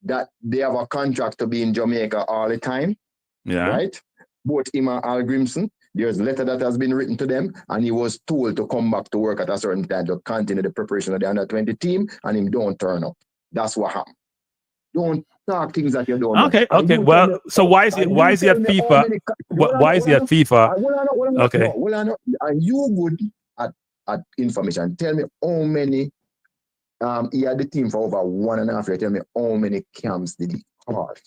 that they have a contract to be in Jamaica all the time. Yeah. Right? Both him and Hallgrimsson. There's a letter that has been written to them, and he was told to come back to work at a certain time to continue the preparation of the under-20 team, and him don't turn up. That's what happened. Don't talk things that you don't know. Okay. Well, so why is he at FIFA? Why is he at FIFA? Okay. Are you good at information? Tell me how many he had the team for over 1.5 years. Tell me how many camps did he have?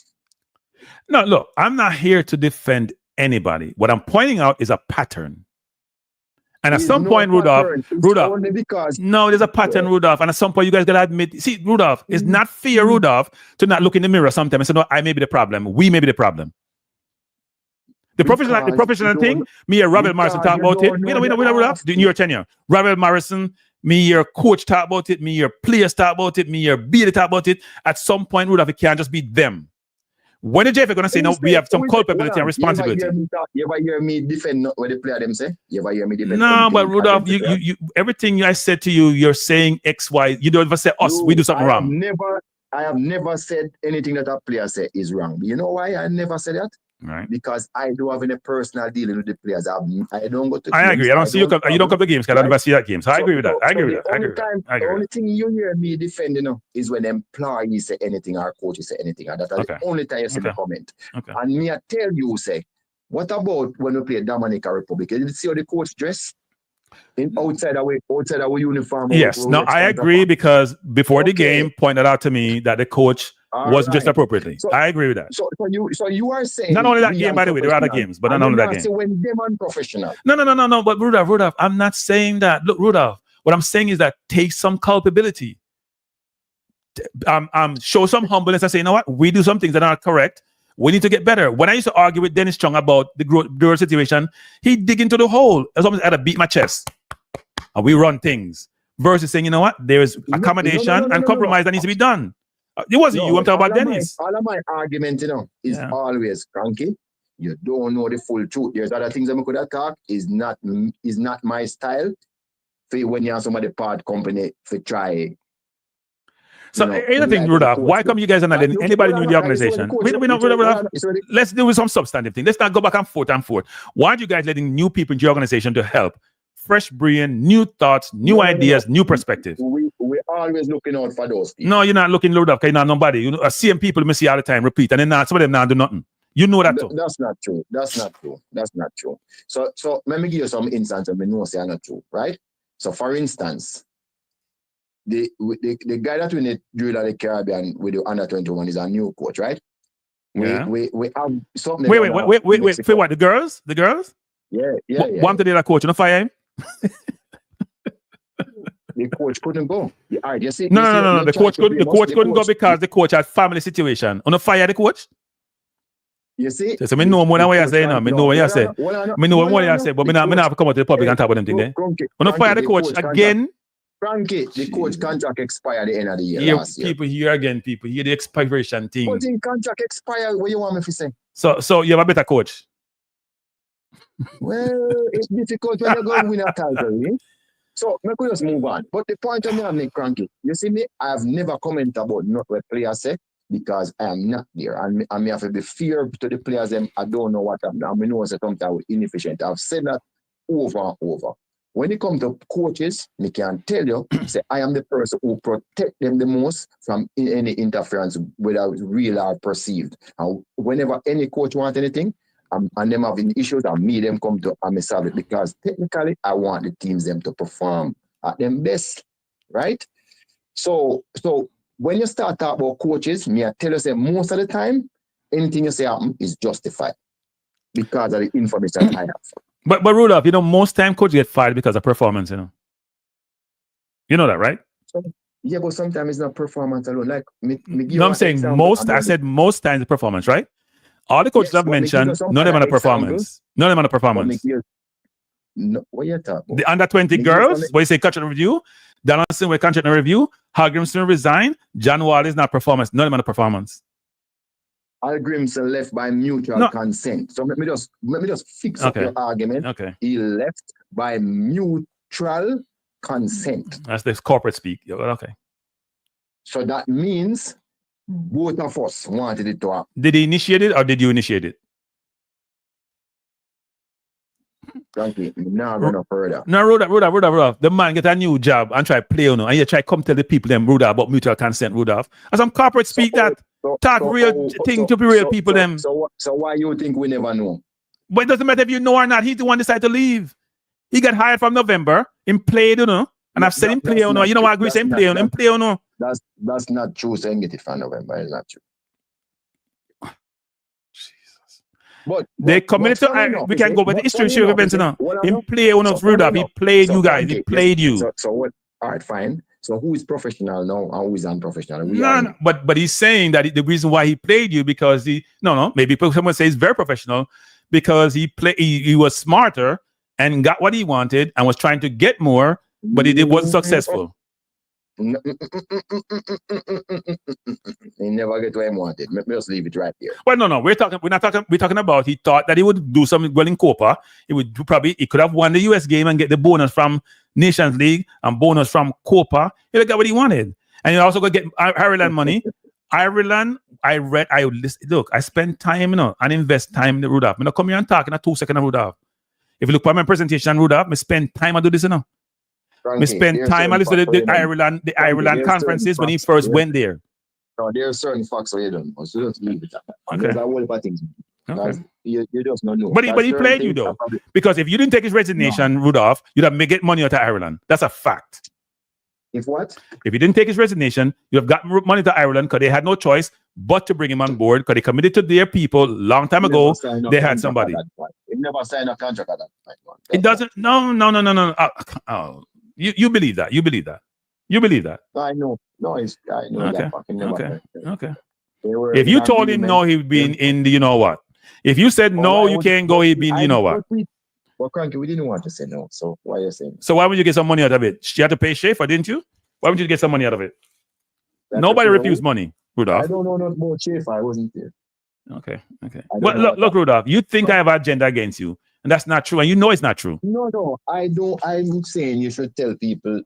No, look, I'm not here to defend anybody. What I'm pointing out is a pattern. And at some point, Rudolph, no, there's a pattern, Rudolph. And at some point, you guys gotta admit, see, Rudolph, it's not fair, Rudolph, to not look in the mirror sometimes and say, no, I may be the problem. We may be the problem. The professional thing, me and Robert Morrison talk about it. We know, Rudolph, in your tenure. Robert Morrison, me, your coach talk about it. Me, your players talk about it. Me, your BD talk about it. At some point, Rudolph, it can't just be them. When the JFF are going to say, no, we have some culpability and responsibility. You ever hear me defend what the player them say? You ever hear me defend? No, but Rudolph, you everything I said to you, you're saying X, Y. You don't ever say us, we do something wrong. I have never said anything that a player say is wrong. You know why I never said that? Right. Because I do have any personal dealing with the players. I don't go to games. I agree. I don't see you come. You don't come to games because I never see that game. So I agree with that. The only thing you hear me defending is when employees say anything or coaches say anything. And that's the only time you see me comment. And me, I tell you, say, what about when we play Dominica Republic? Did you see how the coach dress? Outside our uniform. Yes. No, I agree because before the game pointed out to me that the coach wasn't just appropriately. So, I agree with that. So you are saying not only that game, by the way, there are other games, but not only that game. When them unprofessional. No. But Rudolph, I'm not saying that. Look, Rudolph, what I'm saying is that take some culpability. Show some humbleness and say, you know what, we do some things that are correct. We need to get better. When I used to argue with Dennis Chung about the girl situation, he dig into the hole. As almost I had to beat my chest. And we run things. Versus saying, you know what, there is accommodation and compromise that needs to be done. It wasn't you, I'm talking about Dennis. All of my argument, is always cranky. You don't know the full truth. There's other things that could attack. Is not my style. For when you have somebody part company for try. So anything, Rudolph, why come you guys are not letting anybody new in the organization? Let's do with some substantive thing. Let's not go back and forth. Why aren't you guys letting new people into your organization to help? Fresh brain, new thoughts, new ideas, new perspective. We're always looking out for those people. No, you're not looking, Rudolph, because you're not nobody. You know, same people me see all the time repeat, and then some of them not do nothing. You know that too. That's not true. So let me give you some instances of me know say are not true, right? So for instance, the guy that we need drill at the Caribbean with the under 21 is a new coach, right? We have something. Wait. For what? The girls? Yeah. One to the other coach, you know, fire him. The coach couldn't go. No. The coach couldn't go because the coach had family situation. On the fire the coach. You see? So me know more than what you say now. Me know what you say. Me know what you say, but me not have to come out to the public and talk about them thing there. On the fire the coach again. Frankie, the coach contract expired at the end of the year last year. People hear the expiration thing. But in contract expired, what you want me to say? So you have a better coach. Well, it's difficult when you go win a title, eh? So I could just move on. But the point I'm making, Cranky, you see me, I have never commented about not what players say because I am not there. And I may have to be fair to the players, them, I don't know what I'm doing. I know sometimes I'm inefficient. I've said that over and over. When it comes to coaches, I can tell you, say I am the person who protect them the most from any interference, whether real or perceived. And whenever any coach wants anything, and them having issues, and me them come to and me solve it because technically I want the teams them to perform at their best, right? So when you start talking about coaches, me I tell you say most of the time, anything you say happen is justified because of the information I have. But Rudolph, most time coaches get fired because of performance, You know that, right? Yeah, but sometimes it's not performance alone. Like I'm saying most. I said most times the performance, right? All the coaches I've mentioned, none of them on a performance. None of them on a performance. No, what you talking about? The under 20 girls, where you say contract review, Donaldson with contract review, Hallgrimsson resigned, John Wall is not performance. None of them on a performance. Hallgrimsson left by mutual consent. So let me just fix up your argument. Okay. He left by mutual consent. That's the corporate speak. Okay. So that means both of us wanted it to happen. Did he initiate it or did you initiate it? Frankly, now I'm going no further. No, Rudolph. The man get a new job and try play and you try come tell the people them Rudolph about mutual consent, Rudolph. And some corporate speak thing to be real people them. So why you think we never know? But it doesn't matter if you know or not. He's the one decide to leave. He got hired from November. He played, And I've said him play, You know what I agree? Say him play, him play, That's not true. Saying get it from November. It's not true. But they committed we can go with the history of events now. Him play Rudolph. He played you guys. He played you. So what? All right, fine. So who is professional now and who is unprofessional? No, but he's saying that the reason why he played you because maybe someone says he's very professional because he was smarter and got what he wanted and was trying to get more, but it wasn't successful. He never get what he wanted. Let me just leave it right here. Well, no, we're talking about he thought that he would do something well in Copa. He could have won the US game and get the bonus from Nations League and bonus from Copa. He got what he wanted. And he also got get Ireland money. Ireland, I spend time, and invest time in the Rudolph. I'm not come here and talk in a 2 second of Rudolph. If you look at my presentation, Rudolph, I spend time and do this, We spent time. I listened to the Ireland conferences when he first went there. No, there are certain facts where you don't. So just leave it. Okay. There's a whole lot of things. Okay. You just don't know. But he played you though, because if you didn't take his resignation, Rudolph, you'd have get money out of Ireland. That's a fact. If what? If you didn't take his resignation, you have got money to Ireland because they had no choice but to bring him on board because they committed to their people long time ago. They had somebody. He never signed a contract at that point. Man. It doesn't. No. You believe that? You believe that? You believe that? I know. No, I know Okay. that. Fucking never Okay. If you told him no, he'd be in the you know what? If you said no, you can't go, he'd be in you know what? Well, Cranky, we didn't want to say no. So why are you saying? So why would you get some money out of it? She had to pay Schaefer, didn't you? Why would you get some money out of it? Nobody refused money, Rudolph. I don't know nothing about Schaefer. I wasn't there. Okay. Well, look, Rudolph, you think I have an agenda against you, and that's not true, and you know it's not true. No, I don't. I'm saying you should tell people,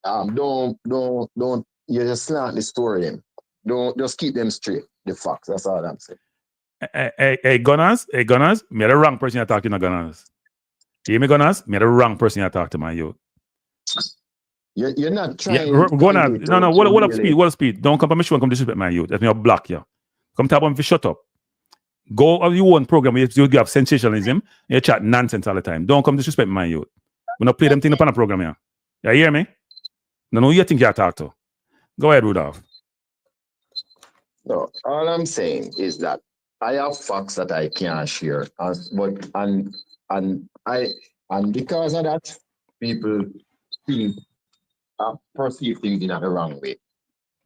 don't. You just slant the story them. Don't just keep them straight. The facts. That's all I'm saying. Hey, Gunners, me the wrong person you talk to, no Gunners. You hear me, Gunners? Me the wrong person you talk to, my youth. You're not trying. Gunners, no. What up speed? Don't come to my show and come disrespect my youth. That's me, I'll block you. Come talk about me if you shut up. Go on your own program where you have sensationalism and you chat nonsense all the time. Don't come disrespect my youth. We not play them things upon a program here. You hear me? No, who you think you talk to. Go ahead, Rudolph. No, all I'm saying is that I have facts that I can't share, and because of that, people perceive things in a wrong way.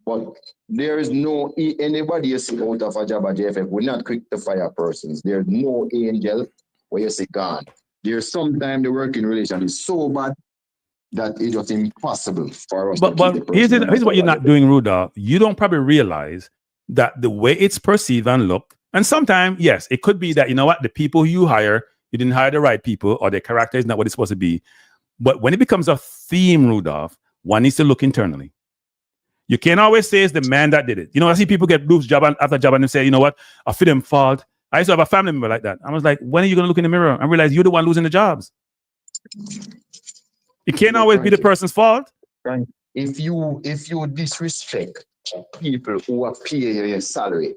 But there is no anybody you see out of a job at JFF. We're not quick to fire persons. There's no angel where you see gone. There's sometimes the working relation is so bad that it's just impossible for us. But here's what you're not doing, Rudolph. You don't probably realize that the way it's perceived and look, and sometimes, yes, it could be that, you know what, the people you hire, you didn't hire the right people, or their character is not what it's supposed to be. But when it becomes a theme, Rudolph, one needs to look internally. You can't always say it's the man that did it. You know, I see people get lose job after job and they say, you know what, I feel them fault. I used to have a family member like that. I was like, when are you going to look in the mirror and realize you're the one losing the jobs? It can't always be the person's fault. If you disrespect people who are paying your salary,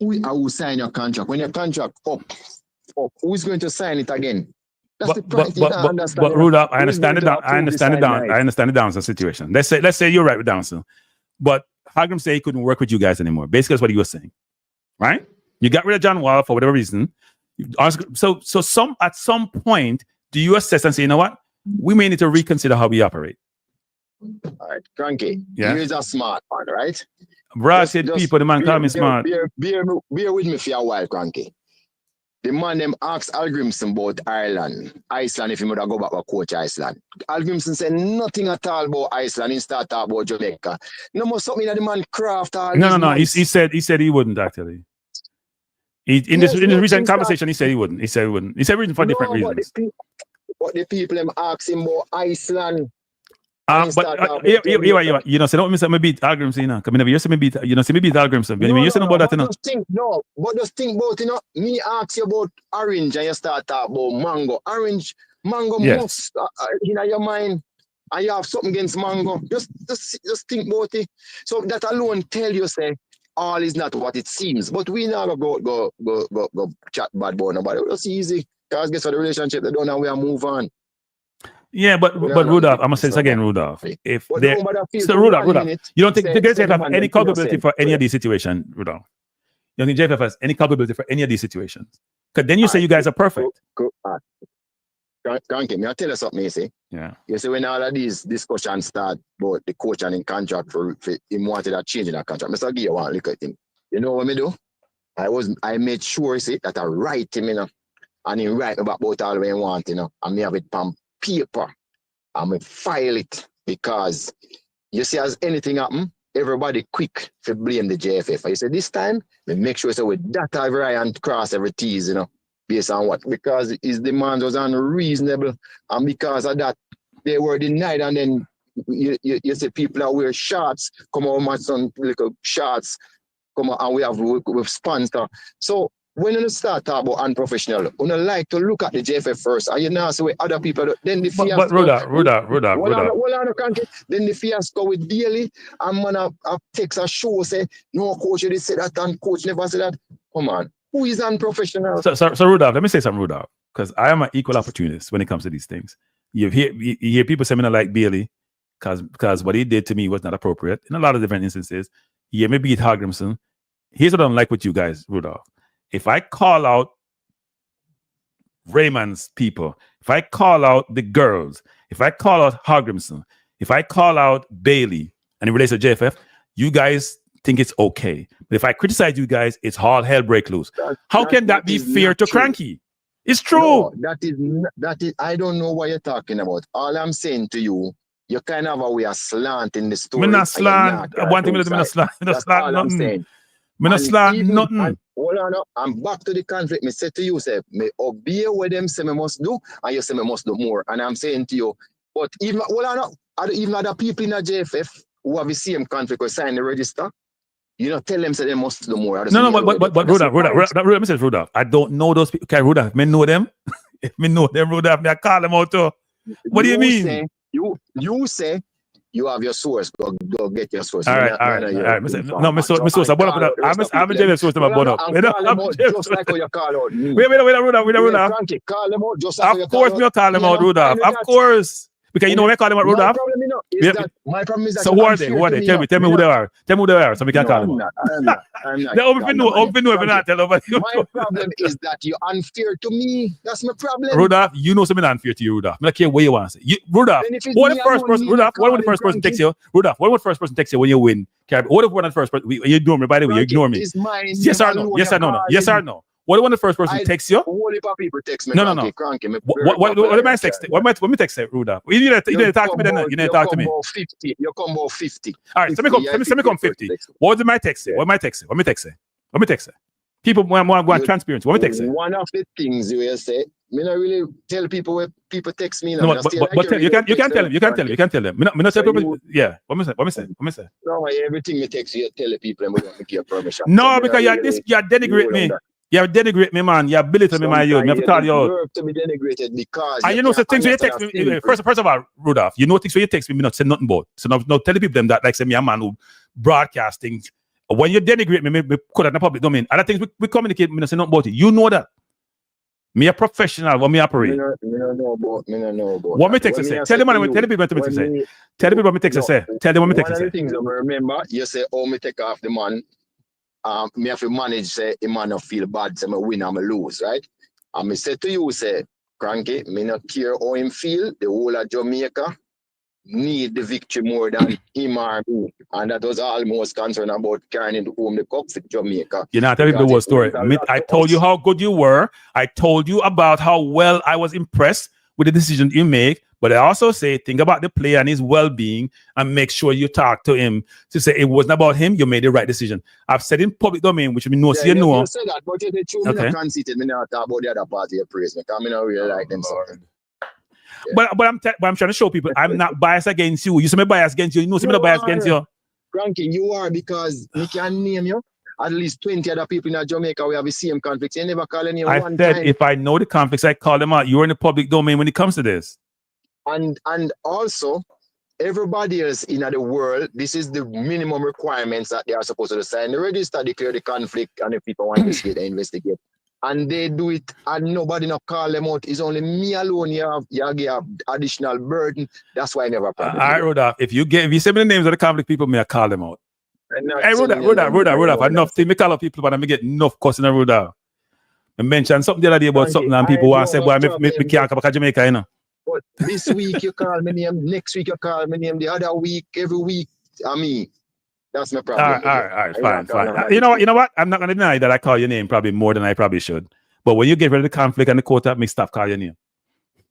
who sign your contract? When your contract up, who's going to sign it again? That's the price. But Rudolph, I understand the Downson situation. Let's say you're right with Downson, but Hallgrim said he couldn't work with you guys anymore. Basically, that's what he was saying, right? You got rid of John Wall for whatever reason. So at some point, do you assess and say, you know what, we may need to reconsider how we operate? All right, Cranky. Yeah, here's a smart one, right? Brad said people, the man call me smart. Bear with me for a while, Cranky. The man them asked Hallgrimsson about Iceland, if he would have go back to coach Iceland. Hallgrimsson said nothing at all about Iceland. He started talking about Jamaica. No more something that the man craft. No. He said he wouldn't actually. In this recent conversation, he said he wouldn't. He said reason for different reasons. But the people them ask him about Iceland. You know, say don't miss me beat Hallgrimsson, you know. Come never you say me beat, you know, say me beat Hallgrimsson. You say about that, you know. But just think about, you know, me ask you about orange and you start talking about mango. Mango must in your mind, and you have something against mango. Just think about it. So that alone tell you, say, all is not what it seems. But we now go chat bad about nobody. It's easy. Because guess what, the relationship they don't know, we are move on. Yeah, but Rudolph, I'm gonna say this again, Rudolph. Rudolph, you don't think the JFF have any culpability for any of these situations, Rudolph? You don't think JFF has any culpability for any of these situations? Because then you say you guys are perfect. Can't me. I'll tell you something, you see. Yeah. You see, when all of these discussions start about the coach and in contract for him wanted a change in that contract, Mr. Give you one look at him. You know what me do? I made sure, you see, that I write him, you know, and he write about all the way he want, you know, and me have it on paper. I'm going to file it because you see, as anything happen, everybody quick to blame the JFF. I say this time, we make sure so we dot every I and cross every T's, you know, based on what? Because his demand was unreasonable, and because of that, they were denied. And then you see people that wear shorts, come out my son little shorts, come out, and we have sponsor. So when you start talking about unprofessional, you like to look at the JFF first, and you know, so other people, then the fiasco. But then the fiasco with Daly, and man, I text a show say, no, coach, you did say that, and coach never said that. Come on, who is unprofessional? So Rudolph, let me say something, Rudolph, because I am an equal opportunist when it comes to these things. You hear people say me not like Bailey, because what he did to me was not appropriate in a lot of different instances. You hear me beat Hallgrimsson. here's what I don't like with you guys, Rudolph. If I call out Raymond's people, if I call out the girls, if I call out Hallgrimsson, if I call out Bailey, and it relates to JFF, you guys think it's okay. But if I criticize you guys, it's all hell break loose. How can that be fair to Cranky? It's true. No, that is. I don't know what you're talking about. All I'm saying to you, you kind of have a way of slant in the story. I'm not slant. One thing I'm not slant. That's all I'm saying. I'm not slant nothing. Hold on, I'm back to the conflict. Me say to you, say, me obey what them say me must do, and you say me must do more. And I'm saying to you, but even hold on, even other people in the JFF who have the same conflict or sign the register, you know, tell them say they must do more. No, but Rudolph, I don't know those people. Okay, Rudolph, me know them. If me know them, Rudolph, me I call them out too. What do you mean? You say you have your source. Go get your source. All right. No, my source. I'm a JFF source. I'm a just like how you call out me. Wait, Rudolph. Call them out just like of course, me call them out, Rudolph. Of course. Because you know when I call them out, Rudolph. My problem is that. So who are they? Tell me who they are. Tell me who they are so we can call them out. I'm not. They open know if you not tell nobody. My problem is that you're unfair to me. That's my problem. Rudolph, you know something unfair to you, Rudolph. I don't care what you want to say. Rudolph, what the first person? Rudolph, what when the first person texts you? Rudolph, what when the first person texts you when you win? What if one of the first person? You ignore me, by the way. You ignore me. Yes or no? Yes or no? Yes or no? What when the first person texts you? Whole heap of people text me. No. What am I texting? What me text Rudolph? You didn't talk to me then. You didn't talk to me. You come about 50. All right, let me come 50. What did my text say? What am I texting? What me text? People want transparency. What me text? One of the things you will say, me not really tell people where people text me. No, but you can tell them. You can tell them. Me not tell people. Yeah. What me say? No, everything you text you tell the people and we don't give you permission. No, because you denigrate me. You denigrate me, man. You belittle me, my youth. Me have to call you out. To be denigrated because. And you know, so things when you text me. First of all, Rudolph, you know things when you text me, me not say nothing about. So now tell the people them that like say me a man who broadcast things. When you denigrate me put it in the public domain. Other things we communicate, me not say nothing about it. You know that. Me a professional when me operate. Me no know about. What me text say? Tell them what me text say. Tell the people what me text say. Tell them what me text say. One of the things I remember, you say, oh, me take off the man. Me have to manage say a man not feel bad, say me win or me lose, right? And me say to you, say, Cranky, me not care how him feel, the whole of Jamaica need the victory more than him or me. And that was almost concerned about carrying home the cup for Jamaica. You're not telling me the whole story. I told you how good you were. I told you about how well I was impressed with the decision you make. But I also say, think about the player and his well-being and make sure you talk to him to say it wasn't about him, you made the right decision. I've said in public domain, which means you know. You say that, but you true, okay. Me not conceited, me not talk about the other party you praise me, because I don't really like them something. Yeah. But I'm trying to show people I'm not biased against you. You say me biased against you. You know, say me not biased against you. Frankie, you are, because we can name you. At least 20 other people in Jamaica, we have the same conflicts. You never call anyone one time. I said if I know the conflicts, I call them out. You're in the public domain when it comes to this. And also, everybody else in the world, this is the minimum requirements that they are supposed to sign. The register, declare the conflict, and if people want to investigate. And they do it, and nobody not call them out. It's only me alone. You have additional burden. That's why I never. All right, Rudolph. If you say me the names of the conflict people, may I call them out. Hey, Rudolph. Enough thing. Me call out people, but I get enough cussing in Rudolph. I mentioned something the other day about something, and people want to say, "Boy, me can't come back to Jamaica, you know." But this week you call me name, next week you call me name, the other week, every week, that's my problem. All right, fine. You know what? I'm not gonna deny that I call your name probably more than I probably should. But when you get rid of the conflict and the quota, me stop calling your name.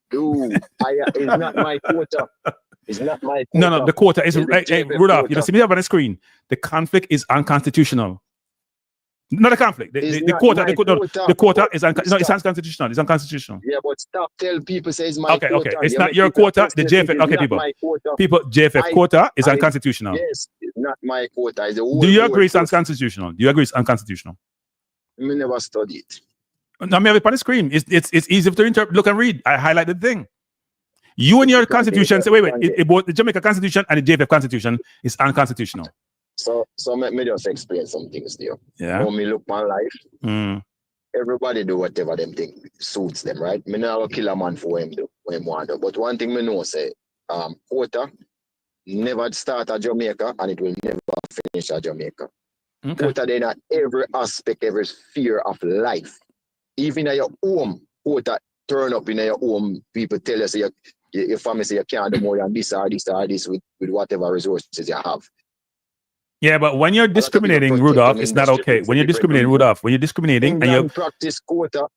Dude, it's not my quota. It's not my quota. No, the quota is Rudolph. You know, see me up on the screen. The conflict is unconstitutional. Not a conflict. The quota is it's unconstitutional. It's unconstitutional. Yeah, but stop telling people say it's my quota. Okay. It's not your quota. The JFF. Okay, people. JFF quota is unconstitutional. Yes, it's not my quota. It's the Do you agree it's unconstitutional? Do you agree it's unconstitutional? I never studied it. No, me have it on the screen. It's easy to interpret. Look and read. I highlighted the thing. You and your constitution say wait. Both the Jamaica Constitution and the JFF Constitution is unconstitutional. So let me just explain some things to you. Yeah. When me look my life, everybody do whatever them think suits them, right? Me not kill a man for what him do, what him want to. But one thing me know say, Quota never start at Jamaica and it will never finish at Jamaica. Okay. Quota in every aspect, every sphere of life. Even in your home, quota turn up in your home. People tell you, say your family say you can't do more than this or this or this with whatever resources you have. Yeah, but when you're discriminating, Rudolph, it's not okay. When you're discriminating, Rudolph, when you're discriminating and you practice quota.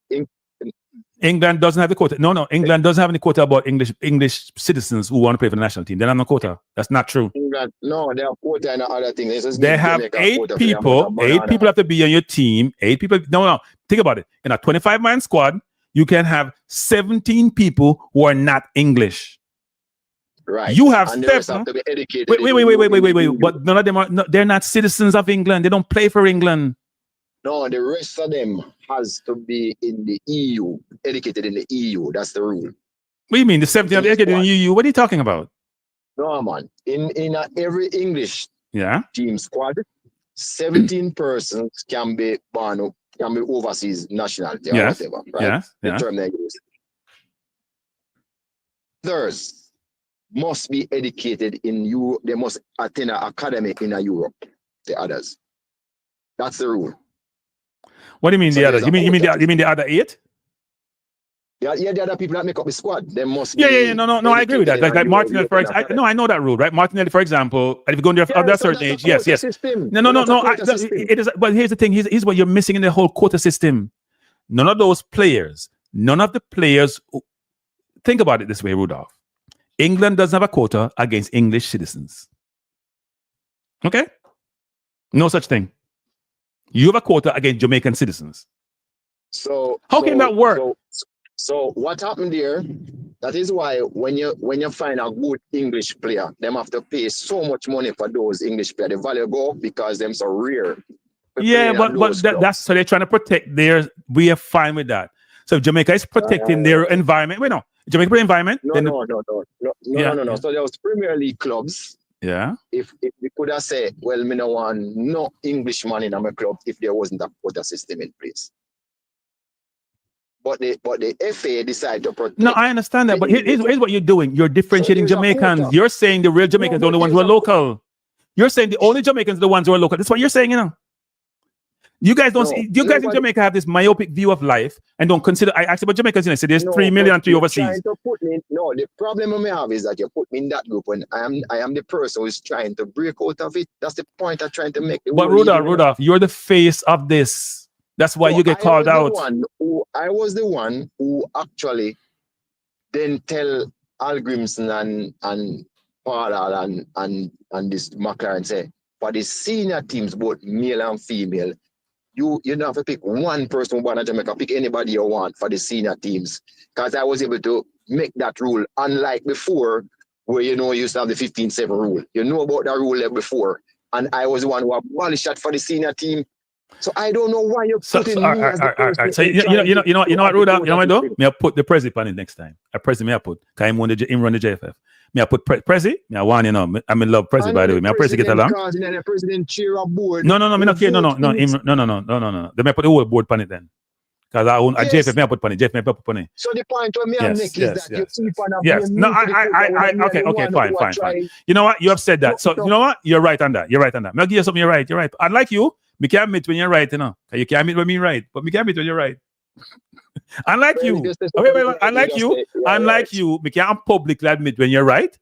England doesn't have the quota. No, England doesn't have any quota about English citizens who want to play for the national team. They don't have no quota. That's not true. England, no, they have quota and other things. They have 8 people. 8 people have to be on your team. 8 people. No. Think about it. In a 25-man squad, you can have 17 people who are not English. Right. You have and 7. have to be educated Wait. But none of them are. No, they're not citizens of England. They don't play for England. No, the rest of them has to be in the EU, educated in the EU. That's the rule. What do you mean? The 17 are educated in the EU? What are you talking about? No, man. In every English team squad, 17 persons can be born, can be overseas nationality or whatever. Right? The term they use. Others must be educated in Europe. They must attend an academy in Europe. The others. That's the rule. What do you mean the others? You mean the other 8? Yeah, the other people that make up the squad. They must. No. I agree with that. Like Martinelli, for example. I know that rule, right? Martinelli, for example, if you go under a certain age, yes. No. It is. But here's the thing. Here's what you're missing in the whole quota system. None of those players. None of the players. Think about it this way, Rudolph. England doesn't have a quota against English citizens. Okay? No such thing. You have a quota against Jamaican citizens. So how can that work? So what happened there? That is why when you find a good English player, them have to pay so much money for those English players. The value go up because them so rare. Yeah, but that's so they're trying to protect their. We are fine with that. So Jamaica is protecting their environment. Wait, no, Jamaica environment. No. So there was Premier League clubs. Yeah. If we could have said, well, me no want no Englishman in my club if there wasn't a quota system in place. But the FA decided to protect. No, I understand that, but here's what you're doing. You're differentiating Jamaicans. You're saying the real Jamaicans are the only ones who are local. You're saying the only Jamaicans are the ones who are local. That's what you're saying, you know. You guys don't. You guys in Jamaica have this myopic view of life and don't consider. I asked about Jamaicans. You know, so there's 3 million and 3 overseas. The problem I may have is that you put me in that group when I am the person who is trying to break out of it. That's the point I'm trying to make. But Rudolph, you're the face of this. That's why you get called out. I was the one who actually then tell Hallgrimsson and Paul and this McLaren say for the senior teams, both male and female. You don't have to pick one person who born in Jamaica, pick anybody you want for the senior teams. Because I was able to make that rule, unlike before, where you used to have the 15-7 rule. You know about that rule before. And I was the one who abolished that for the senior team. So I don't know why you're putting me as the person. So you know what, Rudolph? You know what I do? Me I put the Prezi on it next time. I put. Because I'm run the JFF. Me I put Prezi. Me I want, I'm in love Prezi, by the way. Me I Prezi get along. The president chair a board. No. Me not care. No. Then I put the whole board on it then. Because I own a JFF. Me I put on it. JFF me I put on it. So the point of me I make is that you keep on. Yes. No. Okay. Fine. You know what? You have said that. So you know what? You're right on that. Me I'll give you something. You're right. Unlike you. Me can't admit when you're right, You can't admit when you're right, but me can't admit when you're right. Unlike you, me can't publicly admit when you're right,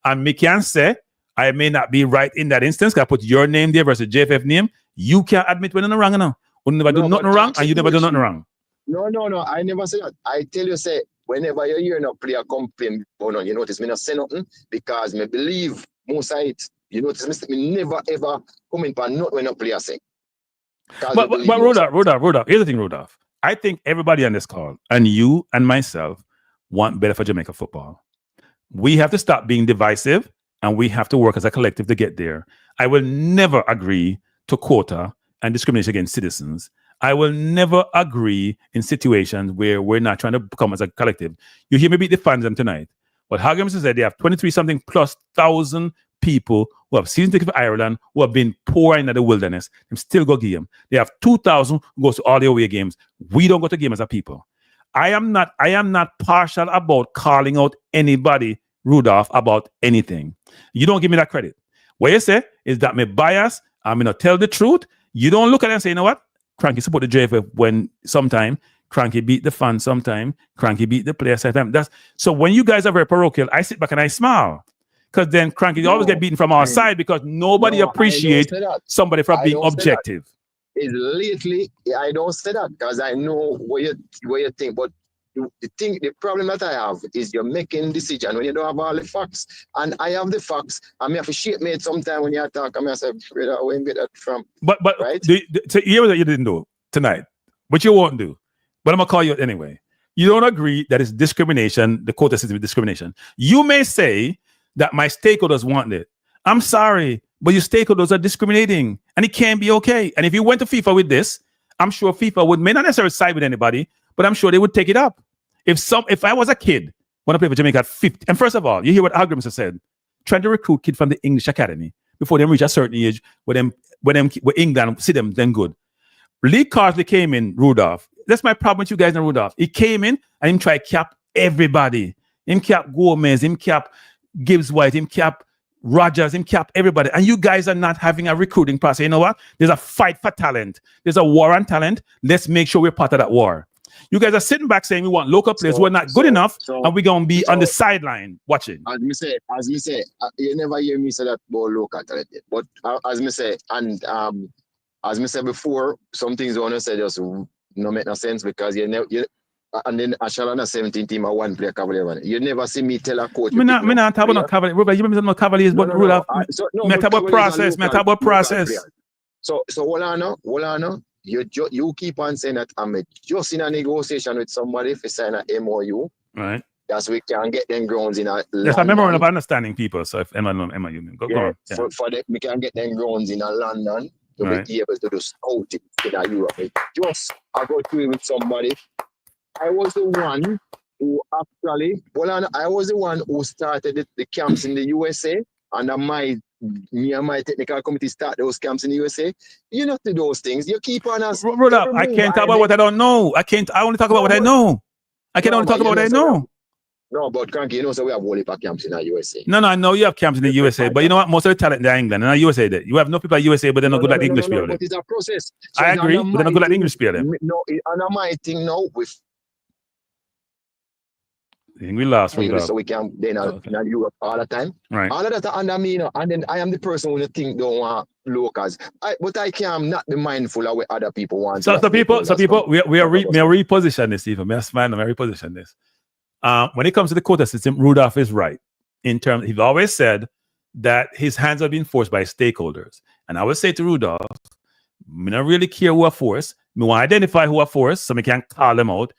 and me can't say I may not be right in that instance. Because I put your name there versus JFF name. You can't admit when you're wrong, You never do nothing wrong, and you never do nothing wrong. No. I never say that. I tell you, say whenever you hear no player complain, you notice me not say nothing because me believe most of it. You notice me never ever come in for not when a player say. But Rudolph, here's the thing, Rudolph. I think everybody on this call, and you and myself, want better for Jamaica football. We have to stop being divisive, and we have to work as a collective to get there. I will never agree to quota and discrimination against citizens. I will never agree in situations where we're not trying to come as a collective. You hear me beat the fans them tonight. But Hallgrimsson said they have 23-something plus thousand people who have season tickets for Ireland, who have been poor in the wilderness, and still go game. They have 2,000 who goes to all the away games. We don't go to games as a people. I am not partial about calling out anybody, Rudolph, about anything. You don't give me that credit. What you say is that my bias, I'm going to tell the truth. You don't look at it and say, you know what? Cranky support the JFF when sometime Cranky beat the fans, sometime Cranky beat the players. So when you guys are very parochial, I sit back and I smile. Because then Cranky always get beaten from our side because nobody appreciates somebody for being objective. It's lately, I don't say that because I know what you think, but the problem that I have is you're making decision when you don't have all the facts, and I have the facts. I may have to shape me sometime when you talk. I may say, where you get that from? But right? So here's what you didn't do tonight, but you won't do. But I'm gonna call you anyway. You don't agree that it's discrimination. The quota system is discrimination. You may say that my stakeholders want it. I'm sorry, but your stakeholders are discriminating, and it can't be okay. And if you went to FIFA with this, I'm sure FIFA may not necessarily side with anybody, but I'm sure they would take it up. If I was a kid when I played for Jamaica at 50, and first of all, you hear what Hallgrimsson said, trying to recruit kids from the English academy before they reach a certain age, where England see them then good. Lee Carsley came in, Rudolph. That's my problem with you guys in Rudolph. He came in and he tried to cap everybody. Him cap Gomez, him cap Gibbs White, him cap Rogers, him cap everybody. And you guys are not having a recruiting process. You know what? There's a fight for talent. There's a war on talent. Let's make sure we're part of that war. You guys are sitting back saying we want local players who are not good enough, and we're going to be on the sideline watching. As me say, you never hear me say that about local talent. But as me say, and as me said before, some things I want to say just no make no sense because and then I shall on a 17 team or one player Cavalier. You never see me tell a coach. Me not talk about no Cavalier. Robert, you remember no Cavaliers, but Rudolph. Me talk about process. Me talk about process. So hold on. You keep on saying that I'm just in a negotiation with somebody for sign a MOU. Right. That's we can get them grounds in a Yes, I remember of understanding people. So if Emma you go on. Yeah. For them, we can get them grounds in a London to be able to do scouting in a Europe. Just I go through with somebody. I was the one who actually, I was the one who started the camps in the USA, and me and my technical committee start those camps in the USA. You know to those things. You keep on us. Brother, I can't talk about what I don't know. I only talk about what I know. I can only talk about what I know. No, but Cranky, you know, so we have whole heap of camps in the USA. No, I know you have camps in the USA, but you know what? Most of the talent in England and the USA there. You have no people at USA, but they're not good at English people. But it's a process. So I agree, but they're not good at English people. No, and my thing now with we lost. So we can then in Europe all the time. Right. All of that under me, and then I am the person who think don't want locals. But I can not be mindful of what other people want. So people, we are reposition this even. May I reposition this. When it comes to the quota system, Rudolph is right. In terms, he's always said that his hands have been forced by stakeholders. And I would say to Rudolph, I don't really care who are forced. I want to identify who are forced so I can call them out.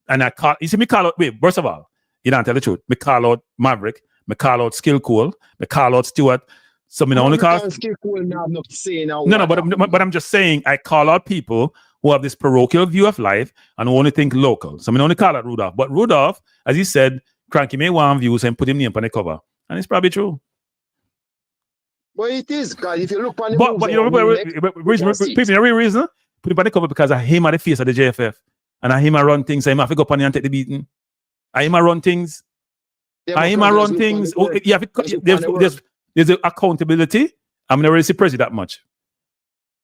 And me call out, wait, first of all, you don't tell the truth. Me call out Maverick, me call out Skill Cool, me call out Stewart. So me only call Skill Cool now, I'm not saying now. No, but I'm just saying I call out people who have this parochial view of life and who only think local. So I only call out Rudolph. But Rudolph, as he said, Cranky may want views and put him name on the cover. And it's probably true. Well, it is, because if you look on the but you know, real reason? Put him on the cover because I him at the face of the JFF. And I him I run things, so I have to go up and take the beating. I him I run things. There's accountability. I'm not really see Prezi that much.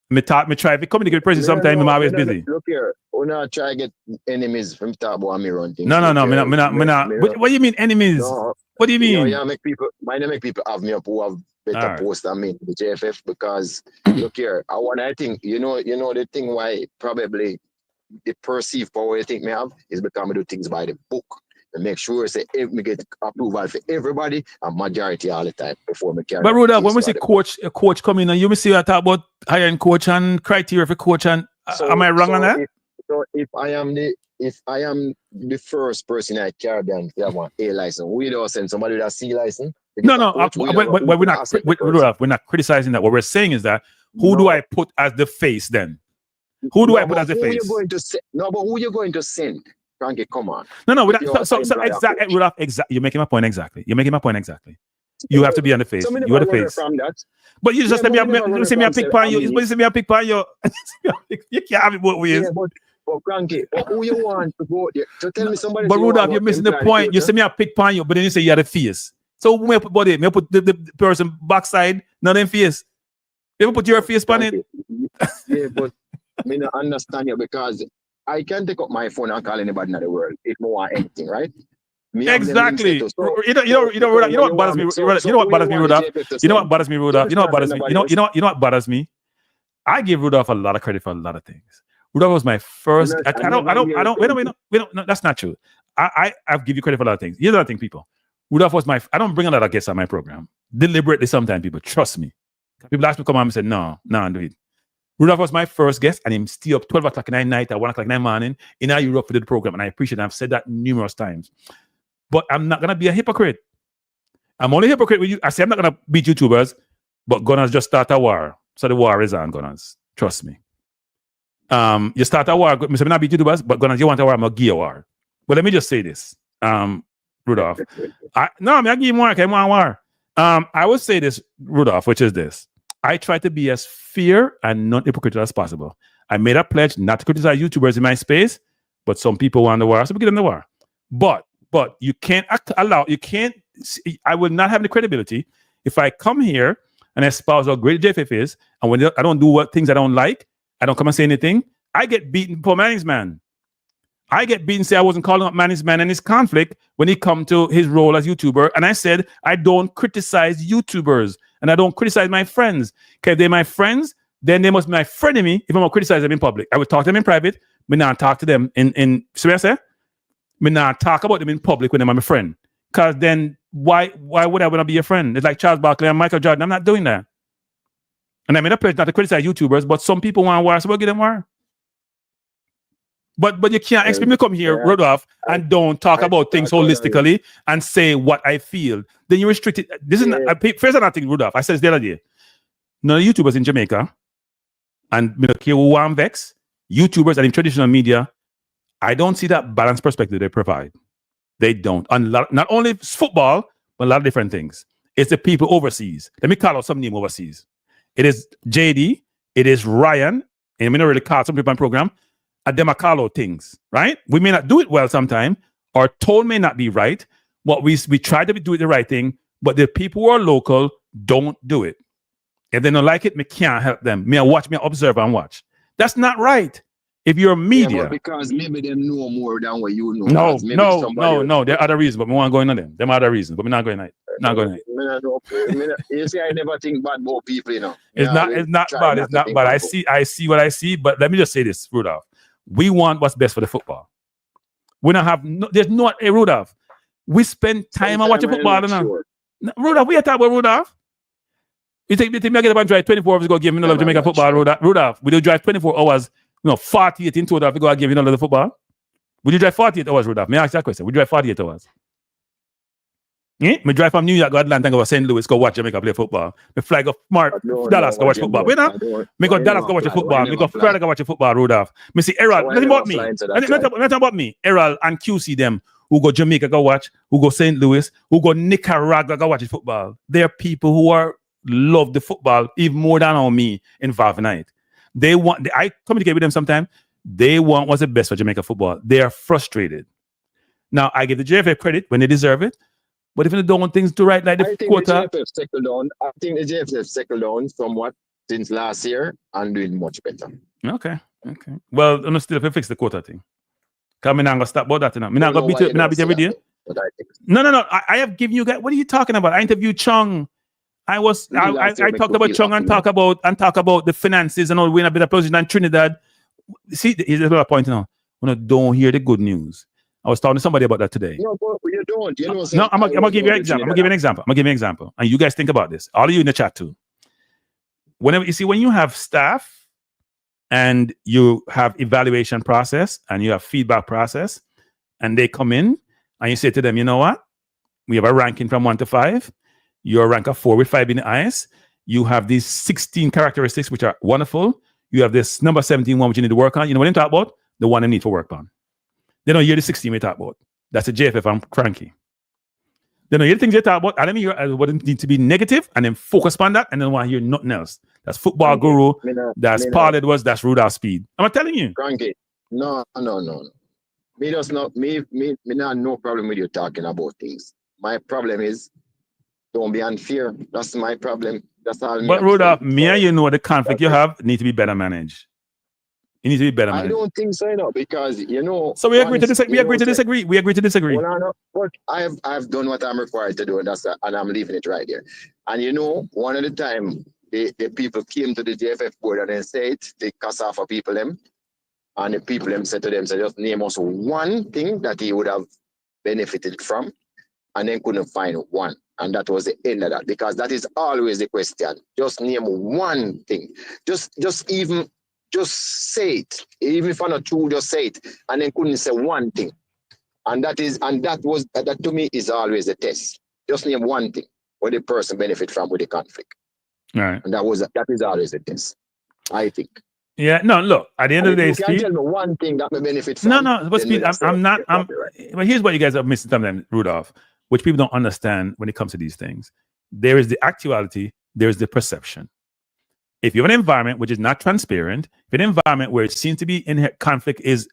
Me try to communicate with Prezi sometimes. I'm always busy. Look here, we not try to get enemies from talk about me run things. No, me not. What do you mean enemies? No, what do you mean? Make people have me up who have better posts than me in the JFF because look here, I think you know the thing why probably the perceived power you think me have is because I do things by the book. To make sure say me get approval for everybody and majority all the time before me carry. But Rudolph, when we say a coach come in and you may see I talk about hiring coach and criteria for coach and am I wrong on that? If I am the first person at Caribbean to have an A license, we don't send somebody with a C license. No, we're not criticizing that. What we're saying is that who do I put as the face then? Who do I put as the face? But who you going to send? Frankie, come on. No. Exactly. You're making my point exactly. You have to be on the face. So you are the face. But you just let me a pick pan you. You say me a pick pan you. You can't have it both ways. Yeah, but Frankie, who you want to go there? So tell me somebody. But Rudolph, you're missing the point. You say me a pick pan you, but then you say you are the face. So me put body, me put the person backside, not in face. You ever put your face on it? Yeah, but me not understand you because I can take up my phone and call anybody in the world if I want anything, right? Me have them links Exactly. there too. So, You know what bothers me, Rudolph? You know what bothers me, Rudolph? You know what bothers me, Rudolph? You know what bothers me? You know what bothers me? I give Rudolph a lot of credit for a lot of things. Rudolph was my first. I don't. Wait, no, that's not true. I give you credit for a lot of things. Here's the other thing, people. Rudolph was my. I don't bring a lot of guests on my program deliberately. Sometimes people trust me. People ask me to come on and say no, do it. Rudolph was my first guest, and him stay up 12 o'clock at night at 1 o'clock in the morning in Europe for the program, and I appreciate it. I've said that numerous times. But I'm not gonna be a hypocrite. I'm only a hypocrite with you. I say I'm not gonna beat YouTubers, but Gunners just start a war. So the war is on, Gunners. Trust me. You start a war. I'm not beat YouTubers, but Gunners, you want a war, I'm gonna give you a war. But let me just say this, Rudolph. I give you more. I want war. I will say this, Rudolph, which is this. I try to be as fair and not hypocritical as possible. I made a pledge not to criticize YouTubers in my space, but some people want the war, so we give them the war. But you can't I will not have the credibility if I come here and espouse how great JFF is, and when I don't do things I don't like, I don't come and say anything, I get beaten for management. I get beaten, say I wasn't calling up management and his conflict when he come to his role as YouTuber, and I said, I don't criticize YouTubers, and I don't criticize my friends. Okay, if they're my friends, then they must be my frenemy if I'm going to criticize them in public. I would talk to them in private, but not talk to them in see what I say? Me not talk about them in public when they're my friend. Because then why would I want to be your friend? It's like Charles Barkley and Michael Jordan. I'm not doing that. And I made a pledge not to criticize YouTubers, but some people want war, so we'll give them war. But you can't expect me to come here, Rudolph, and don't talk about things holistically and say what I feel. Then you're restricted. This is not, first another thing, Rudolph. I said this the other day. None of the YouTubers in Jamaica, and me care who want vex, YouTubers and in traditional media, I don't see that balanced perspective they provide. They don't. Not only football, but a lot of different things. It's the people overseas. Let me call out some name overseas. It is JD. It is Ryan. And we don't really call some people on program. And them call out things, right? We may not do it well sometimes. Our tone may not be right. But we try to do it the right thing. But the people who are local don't do it. If they don't like it, me can't help them. Me observe and watch. That's not right. If you're media. Yeah, because maybe they know more than what you know. No. There are other reasons, but we want going on them. There are other reasons, but we're not going on it. You see, I never think bad about people, you know. It's not bad. I see what I see, but let me just say this, Rudolph. We want what's best for the football. We don't have there's no Rudolph. We spend time on watching football. Sure. Rudolph, we are talking about Rudolph. You think me get up and drive 24 hours to go give me another Jamaica football, Rudolph? We do drive 24 hours. 48 in total if you go and give you another football. Would you drive 48 hours, Rudolph? May I ask that question? Would you drive 48 hours? Me drive from New York, go Atlanta, go to St. Louis, go watch Jamaica play football. Me fly go Dallas, go watch football. Wait now. Me go Dallas, go watch football. Me go Florida, go watch football, Rudolph. Me see Errol. Nothing about me. Nothing about me. Errol and QC them who go Jamaica, go watch, who go St. Louis, who go Nicaragua, go watch football. They're people who love the football even more than me involved in it. I communicate with them sometimes. They want what's the best for Jamaica football. They are frustrated. Now, I give the JFF credit when they deserve it. But if they don't want things to right like the Quota. I think the JFF settled down somewhat since last year and doing much better. Okay. Well, I'm still if fix the Quota thing. Because I'm not going to stop about that. I'm not going to beat every day. No. I have given you guys. What are you talking about? I interviewed Chung. I talked about Chung and talk about the finances and all. We're in a better position than Trinidad. See, here's a point now. Don't hear the good news. I was talking to somebody about that today. No, but you don't. You know. No, I'm gonna give you an example. I'm gonna give you an example. And you guys think about this. All of you in the chat too. When you have staff and you have evaluation process and you have feedback process, and they come in and you say to them, you know what? We have a ranking from 1 to 5. You're a rank of 4 with 5 in the eyes. You have these 16 characteristics which are wonderful. You have this number 17 one which you need to work on. You know what I'm talking about? The one you need to work on. They don't hear the 16 we talk about. That's a JFF. I'm cranky. They don't hear the things they talk about. I don't hear what need to be negative and then focus on that and then want to hear nothing else. That's football guru. That's Paul Edwards. That's Rudolph Speed. I'm telling you. Cranky. No. Me not no problem with you talking about things. My problem is don't be unfair. That's my problem. That's all. But Rudolph, me and you know the conflict you have need to be better managed. It needs to be better managed. I don't think so, because So we agree to disagree. We agree to disagree. We agree to disagree. Well, but I've done what I'm required to do, and and I'm leaving it right there. And one of the time the people came to the JFF board and then said they cuss off for people them, and the people them said to them, so just name us one thing that he would have benefited from, and then couldn't find one. And that was the end of that, because that is always the question. Just name one thing. Just say it. Even if I'm not true, just say it. And then couldn't say one thing. And that to me is always the test. Just name one thing where the person benefit from with the conflict. Right. And that is always the test, I think. Yeah, no, look, at the end of the day, you can't tell me one thing that may benefit from. No, but Speed, but here's what you guys are missing sometimes, Rudolph, which people don't understand when it comes to these things. There is the actuality, there is the perception. If you have an environment which is not transparent, if an environment where it seems to be conflict is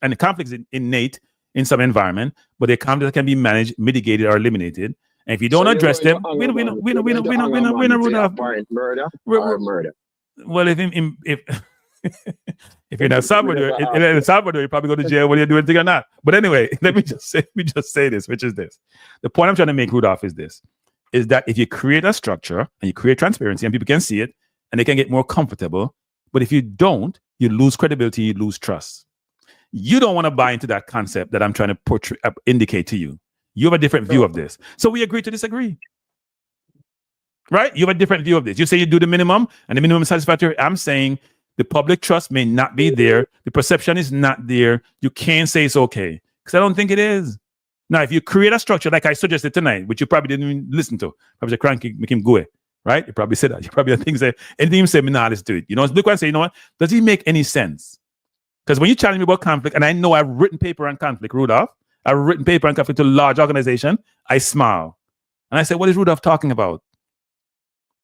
innate in some environment, but the conflict can be managed, mitigated, or eliminated. And if you don't address them, we know, Rudolph. Murder or murder. Well, if you're in El Salvador, you probably go to jail whether you do anything or not. But anyway, let me just say this, which is this. The point I'm trying to make, Rudolph, is this: is that if you create a structure and you create transparency and people can see it and they can get more comfortable, but if you don't, you lose credibility, you lose trust. You don't want to buy into that concept that I'm trying to indicate to you. You have a different view of this. So we agree to disagree. Right? You have a different view of this. You say you do the minimum and the minimum is satisfactory. I'm saying the public trust may not be there. The perception is not there. You can't say it's okay, because I don't think it is. Now, if you create a structure like I suggested tonight, which you probably didn't even listen to, probably cranky, make him go, right? You probably said that. You probably think say anything you say, nah, let's do it. Look and say, you know what? Does it make any sense? Because when you challenge me about conflict, and I know I've written paper on conflict, Rudolph, I've written paper on conflict to a large organization, I smile. And I say, what is Rudolph talking about?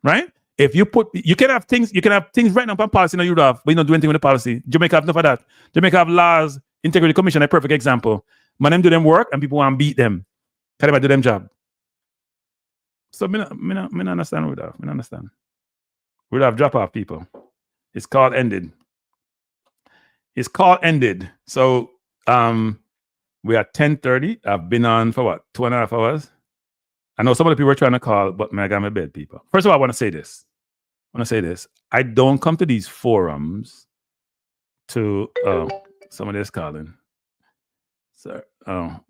Right? If you can have things right now on policy in Rudolph, but you don't do anything with the policy. Jamaica have enough of that. Jamaica have laws, integrity commission, a perfect example. Man, them do them work and people want to beat them. Can they do them job? So me not understand Rudolph. Me not understand. Rudolph, drop off people. It's called ended. It's called ended. So we are 10:30. I've been on for what, 2.5 hours? I know some of the people are trying to call, but I got my bed, people. First of all, I want to say this. I don't come to these forums to somebody is calling. Sir.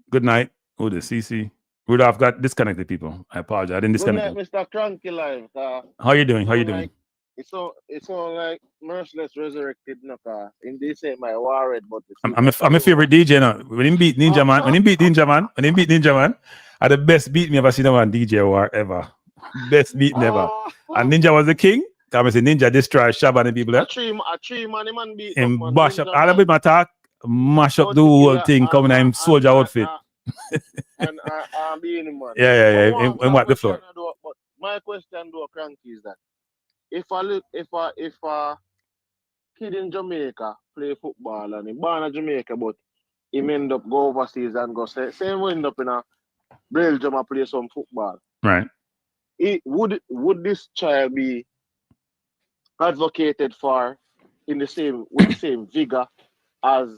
Good night. Who this? CC? Rudolph got disconnected, people. I apologize. I didn't disconnect. Good night, Mr. Cranky Live. How you doing? How you doing? It's all like merciless resurrected, in this ain't my worried, but I'm a favorite DJ now. When he beat Ninja Man, when he beat Ninja Man, I the best beat me ever seen on DJ war ever. Best beat ever. And Ninja was the king. Come and say Ninja destroy Shabba and people there. A three man beat and bash up all of my attack, mash up the whole thing, coming in soldier outfit. And being man. Yeah. And what the floor? But my question to Cranky is that if a kid in Jamaica play football and he born in Jamaica, but he end up go overseas and go say we end up in a Belgium and play some football. Right. Would this child be advocated for with the same vigor as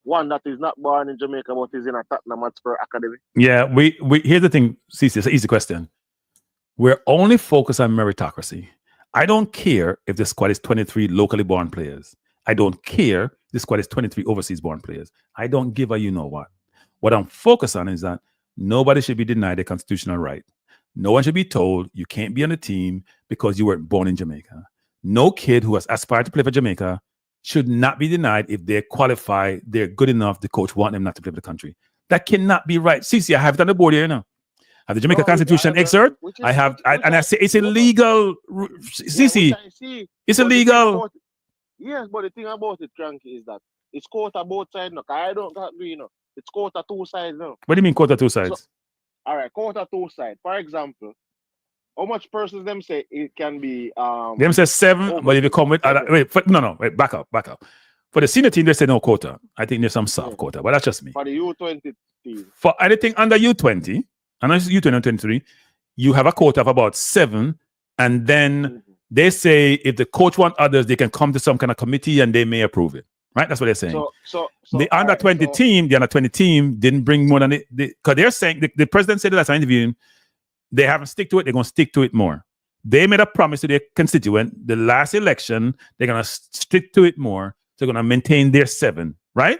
one that is not born in Jamaica but is in a Tottenham Hotspur academy? Yeah, we here's the thing, CC, it's an easy question. We're only focused on meritocracy. I don't care if the squad is 23 locally born players. I don't care if the squad is 23 overseas born players. I don't give a you know what. What I'm focused on is that nobody should be denied a constitutional right. No one should be told you can't be on the team because you weren't born in Jamaica. No kid who has aspired to play for Jamaica should not be denied if they qualify, they're good enough, the coach want them not to play for the country. That cannot be right. CC, I have it on the board here now. I have the Jamaica Constitution excerpt. I say it's illegal. CC, it's illegal. Yes, but the thing about it, Cranky, is that it's quota both sides. No, I don't agree. It's quota two sides. No. What do you mean quota two sides? So, all right, quota two sides. For example, how much persons them say it can be? Them say 7, but if you come with wait, back up. For the senior team, they say no quota. I think there's some soft quota, but that's just me. For the U20 team. For anything under U20, and U20 and 23, you have a quota of about 7 And then they say if the coach want others, they can come to some kind of committee and they may approve it. Right? That's what they're saying. So the under 20 team, the under 20 team didn't bring more than it because they're saying the president said that I'm interviewing. They haven't stick to it. They're going to stick to it more. They made a promise to their constituent. The last election, they're going to stick to it more. They're going to maintain their 7. Right?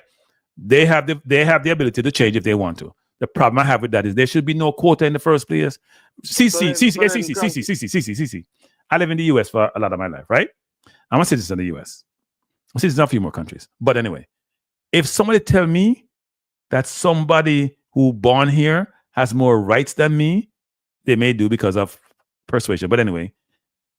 They have the ability to change if they want to. The problem I have with that is there should be no quota in the first place. CC. I live in the US for a lot of my life, right? I'm a citizen of the US. I'm a citizen of a few more countries. But anyway, if somebody tell me that somebody who born here has more rights than me, they may do because of persuasion. But anyway,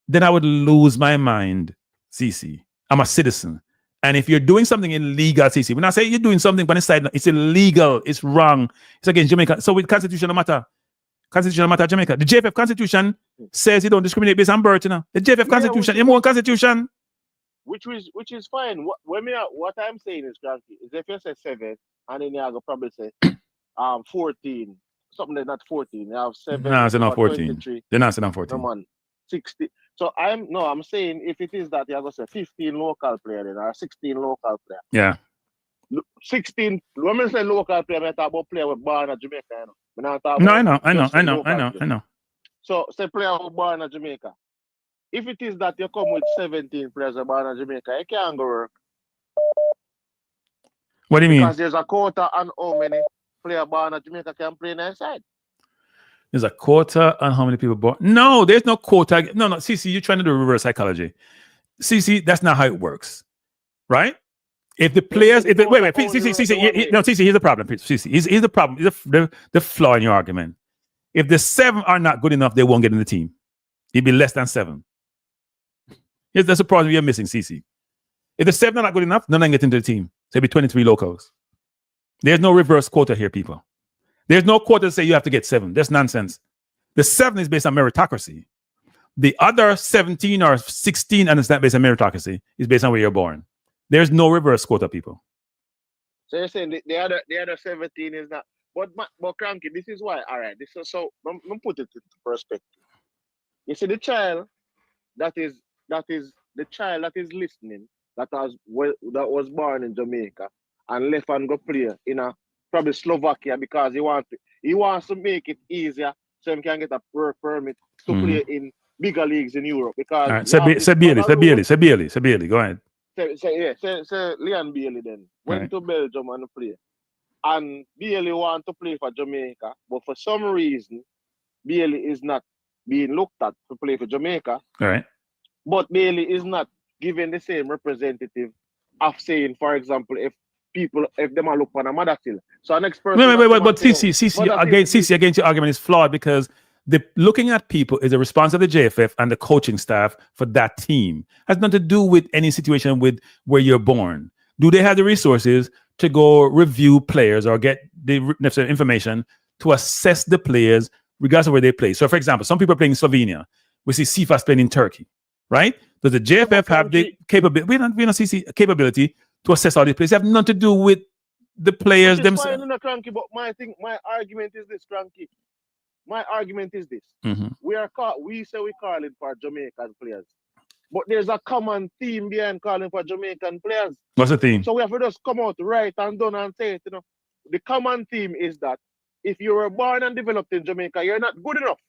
then I would lose my mind, CC. I'm a citizen. And if you're doing something illegal, CC, when I say you're doing something but inside, it's illegal, it's wrong, it's against Jamaica. So with constitutional matter Jamaica. The JFF constitution says you don't discriminate based on birth, you know. The JFF constitution, your own constitution. Which is fine. What I'm saying is, Frankie, is if you say 7, and then you probably say 14, something like that 14. You have 7. No, it's not 14. They're not saying 14. Come on, 60. So I'm saying if it is that you're going to say 15 local player then, or 16 local player. Yeah. 16. When I say local player, I talk about player with born in Jamaica. You know? I know. So say player who born in Jamaica. If it is that you come with 17 players born in Jamaica, it can't go work. What do you mean? Because there's a quota on how many players born in Jamaica can play in the side. There's a quota on how many people born. No, there's no quota. No, CC, you're trying to do reverse psychology. CC, that's not how it works. Right? If the players, wait, CC, no, CC, here's the problem. CC, here's the problem. The flaw in your argument. If the 7 are not good enough, they won't get in the team. It'd be less than 7. That's the problem you're missing, CC. If the 7 are not good enough, none of them get into the team. So it'd be 23 locals. There's no reverse quota here, people. There's no quota to say you have to get 7. That's nonsense. The 7 is based on meritocracy. The other 17 or 16, and it's not based on meritocracy, is based on where you're born. There's no reverse quota, people. So you're saying the other 17 is not. But Cranky, this is why. All right. This is so. I'm put it into perspective. You see, the child that is listening, that was born in Jamaica and left and go play in probably Slovakia because he wants to make it easier so he can get a permit to play in bigger leagues in Europe. Because all right. Say Bailey, go ahead. Say Leon Bailey then went to Belgium and play. And Bailey want to play for Jamaica, but for some reason, Bailey is not being looked at to play for Jamaica. All right. But Bailey is not given the same representative of saying, for example, if them are look for a mother still. So next person. Wait, but CC against your argument is flawed because looking at people is a response of the JFF and the coaching staff for that team. Has nothing to do with any situation with where you're born. Do they have the resources to go review players or get the necessary information to assess the players regardless of where they play? So, for example, some people are playing in Slovenia. We see Sifas playing in Turkey, right? Does the JFF have the capability? We don't see capability to assess all these players. They have nothing to do with the players themselves. Cranky, but my argument is this, Cranky. My argument is this. Mm-hmm. We say we're calling for Jamaican players. But there's a common theme behind calling for Jamaican players. What's the theme? So we have to just come out right and done and say it. You know, the common theme is that if you were born and developed in Jamaica, you're not good enough.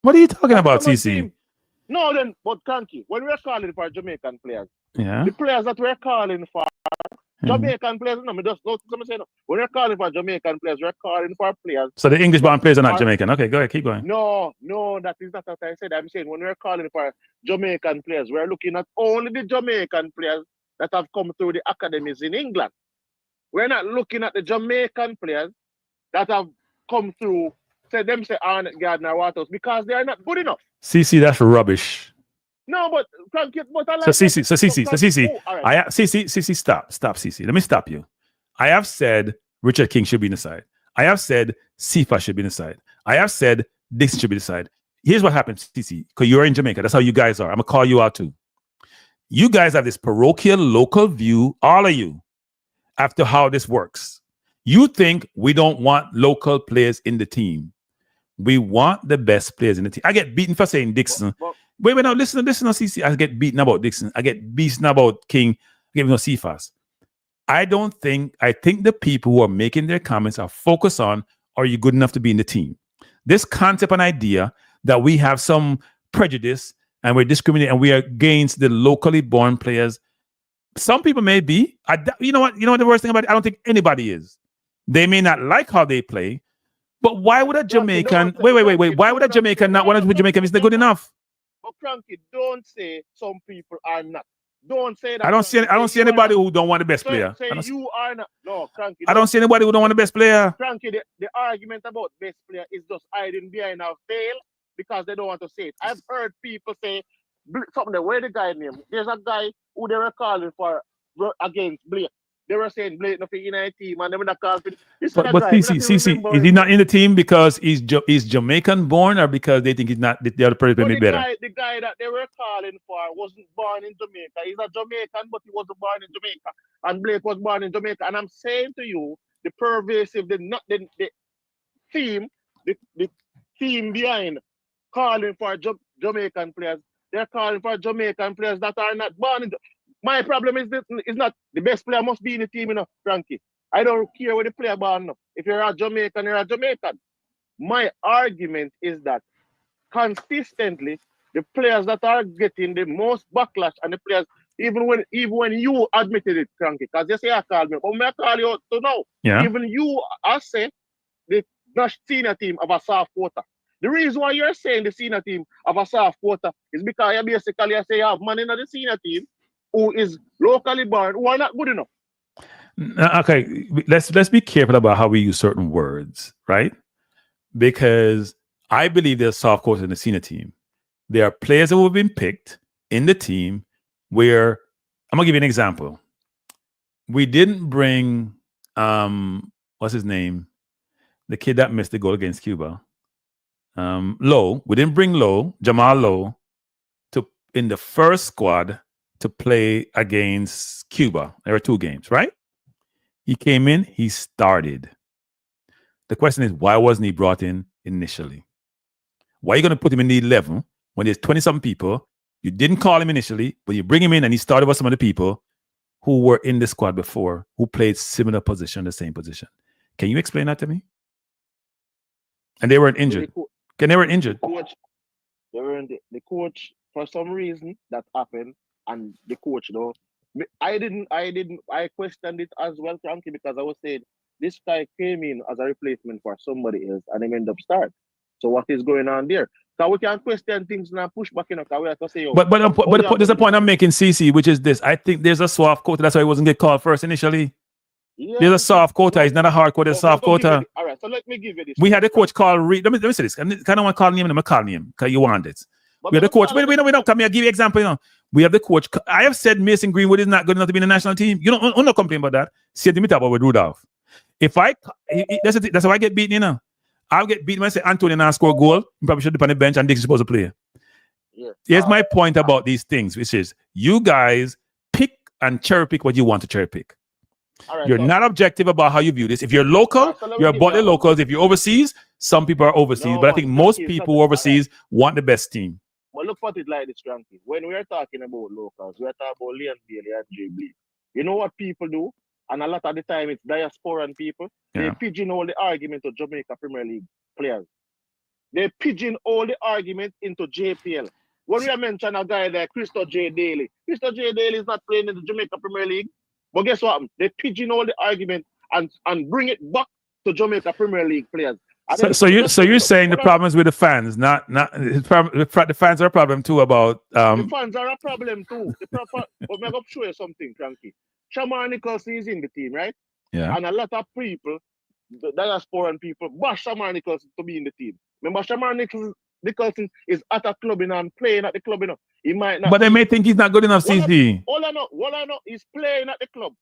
What are you talking about, CC? No, then, but Cranky, when we're calling for Jamaican players, yeah, the players that we're calling for Jamaican players, no, when we're calling for Jamaican players, we're calling for players. So the English-born players are not Jamaican. Okay, go ahead, keep going. No, that is not what I said. I'm saying when we're calling for Jamaican players, we're looking at only the Jamaican players that have come through the academies in England. We're not looking at the Jamaican players that have come through, say Arnett Gardner Waters, because they are not good enough. CC, that's rubbish. No, but I like CC, stop, CC. Let me stop you. I have said Richard King should be in the side. I have said Sifa should be in the side. I have said Dixon should be in the side. Here's what happens, CC, because you're in Jamaica. That's how you guys are. I'm gonna call you out too. You guys have this parochial, local view, all of you, after how this works. You think we don't want local players in the team. We want the best players in the team. I get beaten for saying Dixon. Wait, now listen, CC. I get beaten about Dixon. I get beaten about King. I get Cephas. I think the people who are making their comments are focused on, are you good enough to be in the team? This concept and idea that we have some prejudice and we're discriminating and we are against the locally born players. Some people may be. You know what the worst thing about it? I don't think anybody is. They may not like how they play, but why would a Jamaican wait? Why would a Jamaican not want to be Jamaican? Is they good enough? But Cranky, don't say some people are not. Don't say that. I don't see anybody who don't want the best player. Say you are not. No, Cranky. I don't see anybody who don't want the best player. Cranky, the argument about best player is just hiding behind a veil because they don't want to say it. I've heard people say something. Where the guy name? There's a guy who they were calling for against Blake. They were saying Blake not in a team, and they were not calling for. But CC, is he not in the team because he's Jamaican born, or because they think he's not? The other person may be better. The guy that they were calling for wasn't born in Jamaica. He's a Jamaican, but he wasn't born in Jamaica. And Blake was born in Jamaica. And I'm saying to you, the pervasive, the theme behind calling for Jamaican players. They're calling for Jamaican players that are not born in. My problem is not the best player must be in the team, Frankie. I don't care where the player born. If you're a Jamaican, you're a Jamaican. My argument is that consistently, the players that are getting the most backlash and the players, even when you admitted it, Frankie, because you say I called me, but I call you to know. Yeah. Even you, I say the senior team of a soft quota. The reason why you're saying the senior team of a soft quota is because you basically say you have man in the senior team who is locally born, who are not good enough. Okay, let's be careful about how we use certain words, right? Because I believe there's soft quotas in the senior team. There are players who have been picked in the team where, I'm gonna give you an example. We didn't bring what's his name? The kid that missed the goal against Cuba. Lowe. We didn't bring Jamal Lowe, in the first squad to play against Cuba. There were 2 games, right? He came in, he started. The question is, why wasn't he brought in initially? Why are you going to put him in the 11 when there's 20-something people? You didn't call him initially, but you bring him in and he started with some of the people who were in the squad before, who played similar position, the same position. Can you explain that to me? And they weren't injured. They weren't injured. The coach, for some reason, that happened. And the coach, I questioned it as well, Frankie, because I was saying this guy came in as a replacement for somebody else and he ended up starting. So what is going on there? So we can question things and push back, we have to say, but there's a point I'm making, CC, which is this. I think there's a soft quota. That's why he wasn't get called first initially. Yeah. There's a soft quota. It's not a hard quota. It's a soft quota. All right, so let me give you this. We had a coach called Reed. Let me say this. I kind of want to call him. I'm going to call him because you want it. We have the coach. Wait. Come here. I'll give you an example. We have the coach. I have said Mason Greenwood is not good enough to be in the national team. You don't no complain about that. See the meet up with Rudolph. If that's how I get beaten. I'll get beaten when I say Antonio not score a goal. You probably should be on the bench and Dick's supposed to play. Yeah. Here's my point about these things, which is you guys pick and cherry pick what you want to cherry pick. Right, you're not objective about how you view this. If you're local, you're about the locals. If you're overseas, some people are overseas. But I think most people overseas want the best team. Well, look at it like this, Frankie. When we're talking about locals, we're talking about Leon Bailey and Jay Bleak. You know what people do? And a lot of the time it's diaspora and people. They pigeonhole the argument to Jamaica Premier League players. They pigeonhole the argument into JPL. When we mention a guy like Christo J. Daly is not playing in the Jamaica Premier League. But guess what? They pigeonhole the argument and bring it back to Jamaica Premier League players. So you're saying the problem is with the fans, not the fans are a problem too about the fans are a problem too. But I'm gonna show you something, Frankie. Shamar Nicholson is in the team, right? Yeah. And a lot of people, the diaspora and people, bash Shamar Nicholson to be in the team. Remember, Shamar Nicholson is at a club and playing at the club, He might not. But they may think he's not good enough, CC. All I know, he's playing at the club.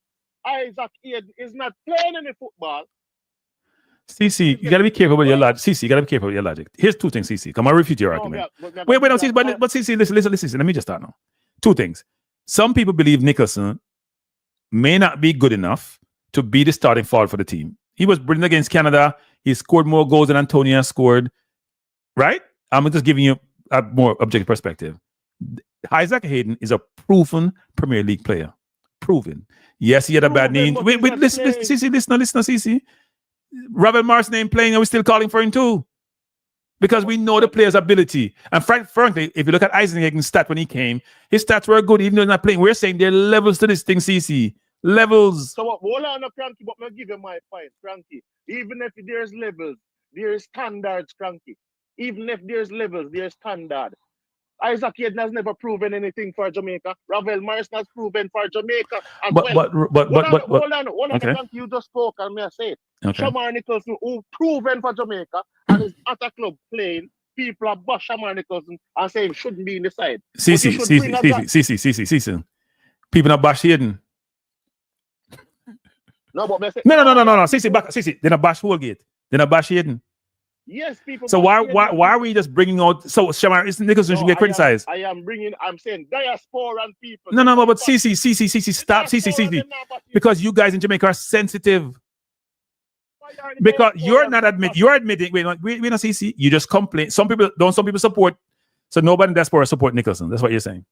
Isaac Eden is not playing any football. CC, you gotta be careful with your logic. CC, you gotta be careful with your logic. Here's 2 things, CC. Come on, refute your argument. Wait, no, CC, but CC, listen. Let me just start now. 2 things. Some people believe Nicholson may not be good enough to be the starting forward for the team. He was brilliant against Canada. He scored more goals than Antonio scored. right? I'm just giving you a more objective perspective. Isaac Hayden is a proven Premier League player. Proven. Yes, he had a bad knee. Wait, listen, listen, CC. Robert Morrison ain't playing, and we're still calling for him too. Because we know the player's ability. And frankly, if you look at Isaac Hayden's stat when he came, his stats were good, even though he's not playing. We're saying there are levels to this thing, CC. Levels. So hold on, Cranky, but I'll give you my point, Cranky. Even if there's levels, there's standards, Cranky. Even if there's levels, there's standard. Isaac Hayden has never proven anything for Jamaica. Ravel Morrison has proven for Jamaica as well. Hold on, okay. Cranky, you just spoke and me I say it. Okay. Shamar Nicholson, who proven for Jamaica and is at a club playing, people are bash Shamar Nicholson and say he shouldn't be in the side. CC. People not bash Hayden. No, but say, no. CC, they're not bash Holgate. They're not bash Hayden. Yes, people. So why are we just bringing out? So Shamar Nicholson should get criticized. I'm saying diaspora and people. No, but CC, stop, CC. Because you guys in Jamaica are sensitive. Because you're admitting. Wait, we not CC. You just complain. Some people support. So nobody in diaspora support Nicholson. That's what you're saying.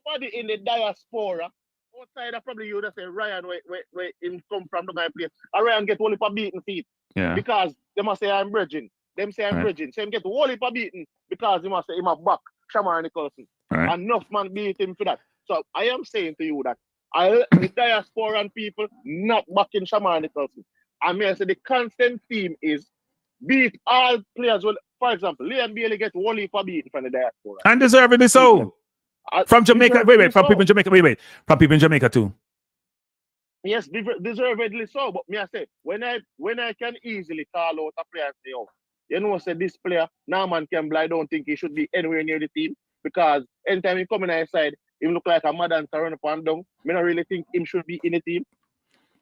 Nobody in the diaspora. Outside of probably you would say Ryan where him come from the guy place. Ryan get only for beating feet. Yeah. Because they must say I'm virgin. Them say I'm virgin. So him get only for beating because he must say him a back Shamar Nicholson. Right. Enough man beat him for that. So I am saying to you that the diaspora and people not backing Shamar Nicholson. I mean, I say the constant theme is beat all players. Well, for example, Liam Bailey get only for beating from the diaspora. And deservedly so. From Jamaica, from people in Jamaica, from people in Jamaica too. Yes, deservedly so. But me I say, when I can easily call out a player and say, oh, you know, say this player, Norman Campbell, I don't think he should be anywhere near the team because anytime he come in our side, he look like a mad and run up and down. I don't really think him should be in the team.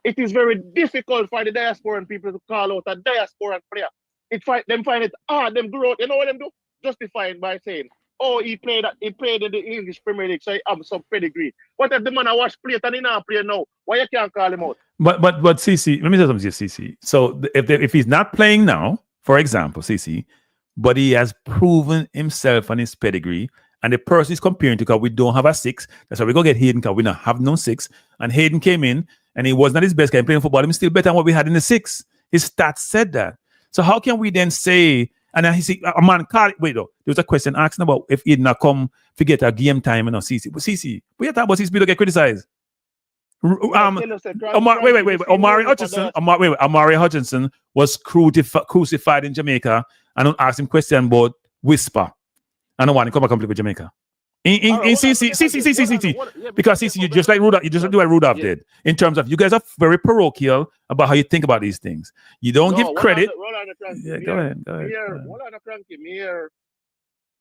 It is very difficult for the diasporan people to call out a diasporan player. Them find it hard, them grow out. You know what them do? Justifying by saying, oh, he played in the English Premier League, so he have some pedigree. What if the man I watch play and he not play now? Why you can't call him out? But CC, let me tell something to you, CC. So if he's not playing now, for example, CC, but he has proven himself and his pedigree, and the person is comparing to because we don't have a 6. That's why we go get Hayden because we don't have no 6. And Hayden came in and he was not his best guy playing football. He's still better than what we had in the 6. His stats said that. So how can we then say? And then he said, a man called. Wait, though. There was a question asking about if he'd not come to get a game time and CC. But CC, we talk about CC to get criticized. Omari Hutchinson was crucified in Jamaica. I don't ask him question about Whisper. I don't want to come back and play with Jamaica. CC. Because CC, you just like Rudolph, you just do what Rudolph did. In terms of you guys are very parochial about how you think about these things. You don't give credit. Go ahead.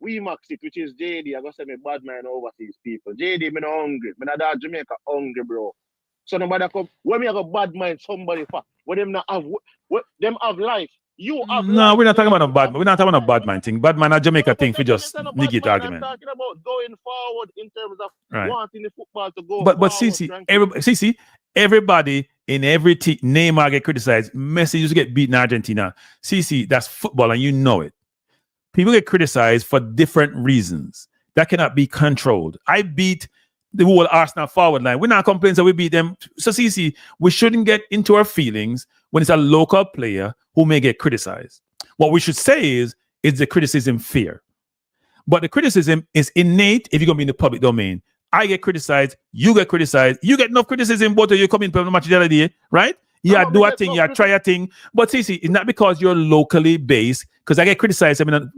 We max it, which is JD. I got say me bad man overseas people. JD, me no hungry. Me not that Jamaica hungry, bro. So nobody come. When me have a bad mind somebody for, what them not have, what them have life. You have no, life. we're not talking about a bad. We're not talking about a bad mind thing. Bad man, a Jamaica thing for just negate argument. I'm talking about going forward in terms of wanting the football to go. But CC, everybody in every team, Neymar get criticized. Messi used to get beaten in Argentina. CC, that's football, and you know it. People get criticized for different reasons that cannot be controlled. I beat the whole Arsenal forward line. We're not complaining that we beat them. So CC, we shouldn't get into our feelings when it's a local player who may get criticized. What we should say is the criticism fair? But the criticism is innate if you're going to be in the public domain. I get criticized, you get criticized, you get enough criticism, both of you come in the match the other day, right? Yeah, do a thing, yeah, try a thing. But CC, it's not because you're locally based, because I get criticized. I mean,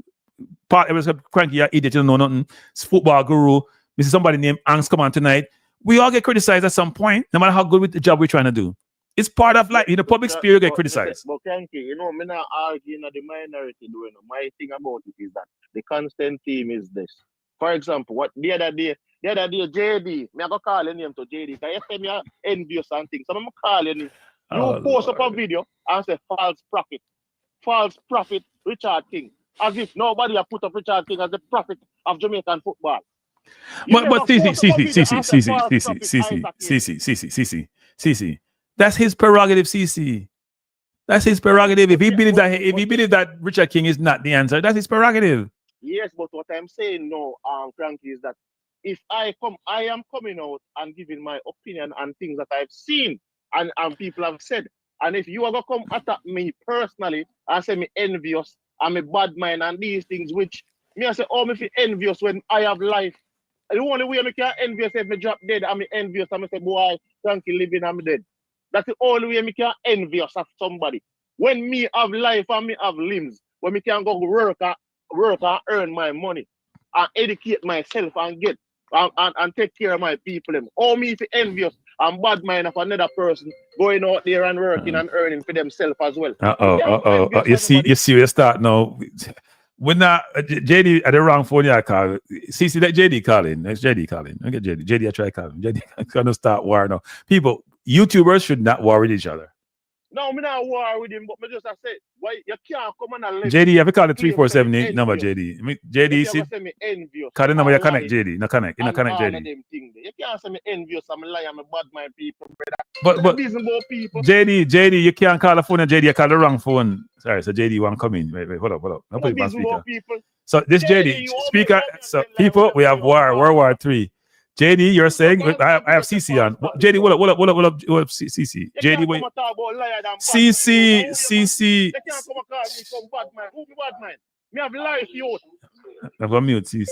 part of it, cranky, idiot, you don't know nothing. It's football guru. This is somebody named Angst come on tonight. We all get criticized at some point, no matter how good with the job we're trying to do. It's part of life. In the public sphere, you get criticized. But cranky, you know, I'm not arguing that the minority doing. My thing about it is that the constant theme is this. For example, what the other day, JD, me I go call your name to JD, because you say me are envious and things. So I'm calling you. You post up a video and say false prophet, Richard King. As if nobody have put up Richard King as the prophet of Jamaican football. But CC, that's his prerogative, CC. That's his prerogative. If he believes that Richard King is not the answer, that's his prerogative. Yes, but what I'm saying now, Frankie, is that if I am coming out and giving my opinion on things that I've seen and people have said. And if you are going to come attack me personally and say me envious and me bad mind and these things, which me I say, oh, me feel envious when I have life. The only way I can envious if me drop dead and me envious and me say, boy, Frankie living and me dead. That's the only way I can envious of somebody. When me have life and me have limbs, when me can go work and earn my money and educate myself and get and take care of my people. All me feel envious and bad mind of another person going out there and working and earning for themselves as well. You see where you start now. When JD at the wrong phone, yeah, call. See that JD calling. Next JD calling. I get JD. JD, I try calling. JD gonna start war now. People, YouTubers should not war with each other. No, I'm not war with him, but me just I say, why you can't come and let JD, have you called the 3478 number, JD? JD, see, call the number, you connect, JD. No connect, you not connect, JD. You can't say me envious, I'm a liar, I'm a bad mind people, brother. But JD, you can't call the phone, and JD, you call the wrong phone. Sorry, so JD won't come in. Wait, hold up. I'll put it on speaker. So this JD, speaker, so people, we have World War III. JD, you're saying I have CC on. JD, what up, CC? JD, wait. CC. They can't come and call me some bad man. Who be bad man? Me have life, you. I'm gonna mute CC.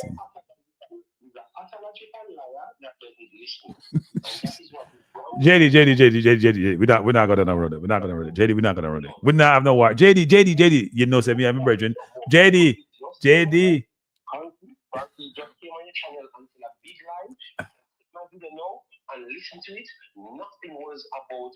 JD. We're not gonna run it. JD, we're not gonna run it. We not have no war. JD. You know, say me, I'm a brethren. JD. And listen to it, nothing was about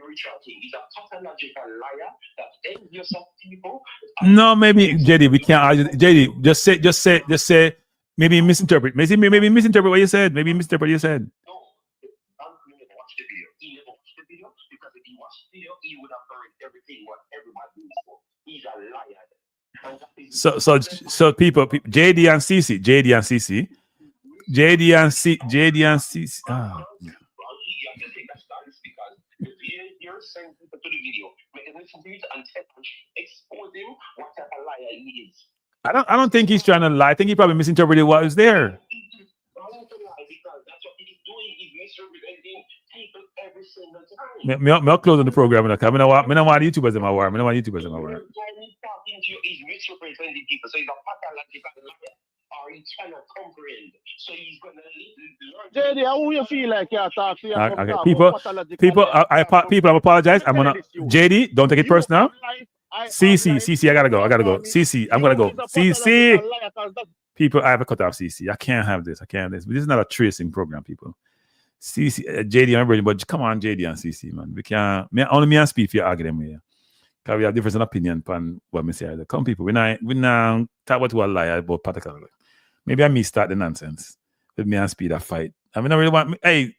Richard King. He's a pathological liar that envious of people. No, maybe JD, we can't argue. JD, just say maybe misinterpret. Maybe misinterpret what you said. Maybe misinterpret what you said. No, never watched the video. He never watched the video because if he watched the video, he would have heard everything what everybody is for. He's a liar. So people, JD and CC. Oh. I don't think he's trying to lie. I think he probably misinterpreted what was there. I'll close on the program. I don't want YouTubers in my war. He's misrepresenting people, so he's a pathological liar. Or he cannot comprehend. So he's gonna learn. JD, how you feel like you're talking? Okay, people, I apologize. I'm gonna JD, don't take it personal. CC, I gotta go. CC, I'm gonna go. CC. People, I have a cut off CC. I can't have this. This is not a tracing program, people. CC, JD, I'm ready, but come on, JD and CC, man. We can't. Only me and speed for you argue them here. Because we have different opinion on what me say. Come, people, we now talk about what lie about particularly. Maybe I start the nonsense with me and speed a fight. I mean, I really want me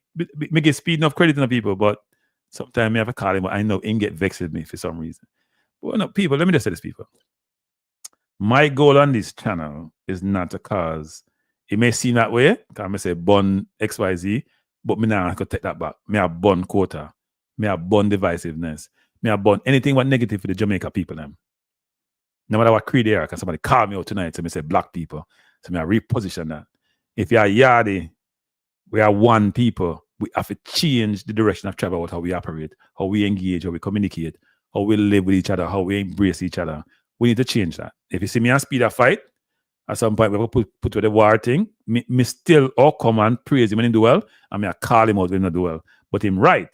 get speed enough credit to the people, but sometimes I have to call him, but I know him get vexed with me for some reason. But no, people, let me just say this, people. My goal on this channel is not to cause, it may seem that way, because I may say bun XYZ, but me now I could take that back. Me have bun Quota. Me have bun divisiveness. Me have bun anything what negative for the Jamaica people them. No matter what creed they are, because somebody called me out tonight, so me say black people. So me I reposition that. If you are Yardi, we are one people. We have to change the direction of travel about how we operate, how we engage, how we communicate, how we live with each other, how we embrace each other. We need to change that. If you see me and speed a fight, at some point we will put with the war thing, me still all come and praise him when he do well, and me I call him out when he do well. But him right.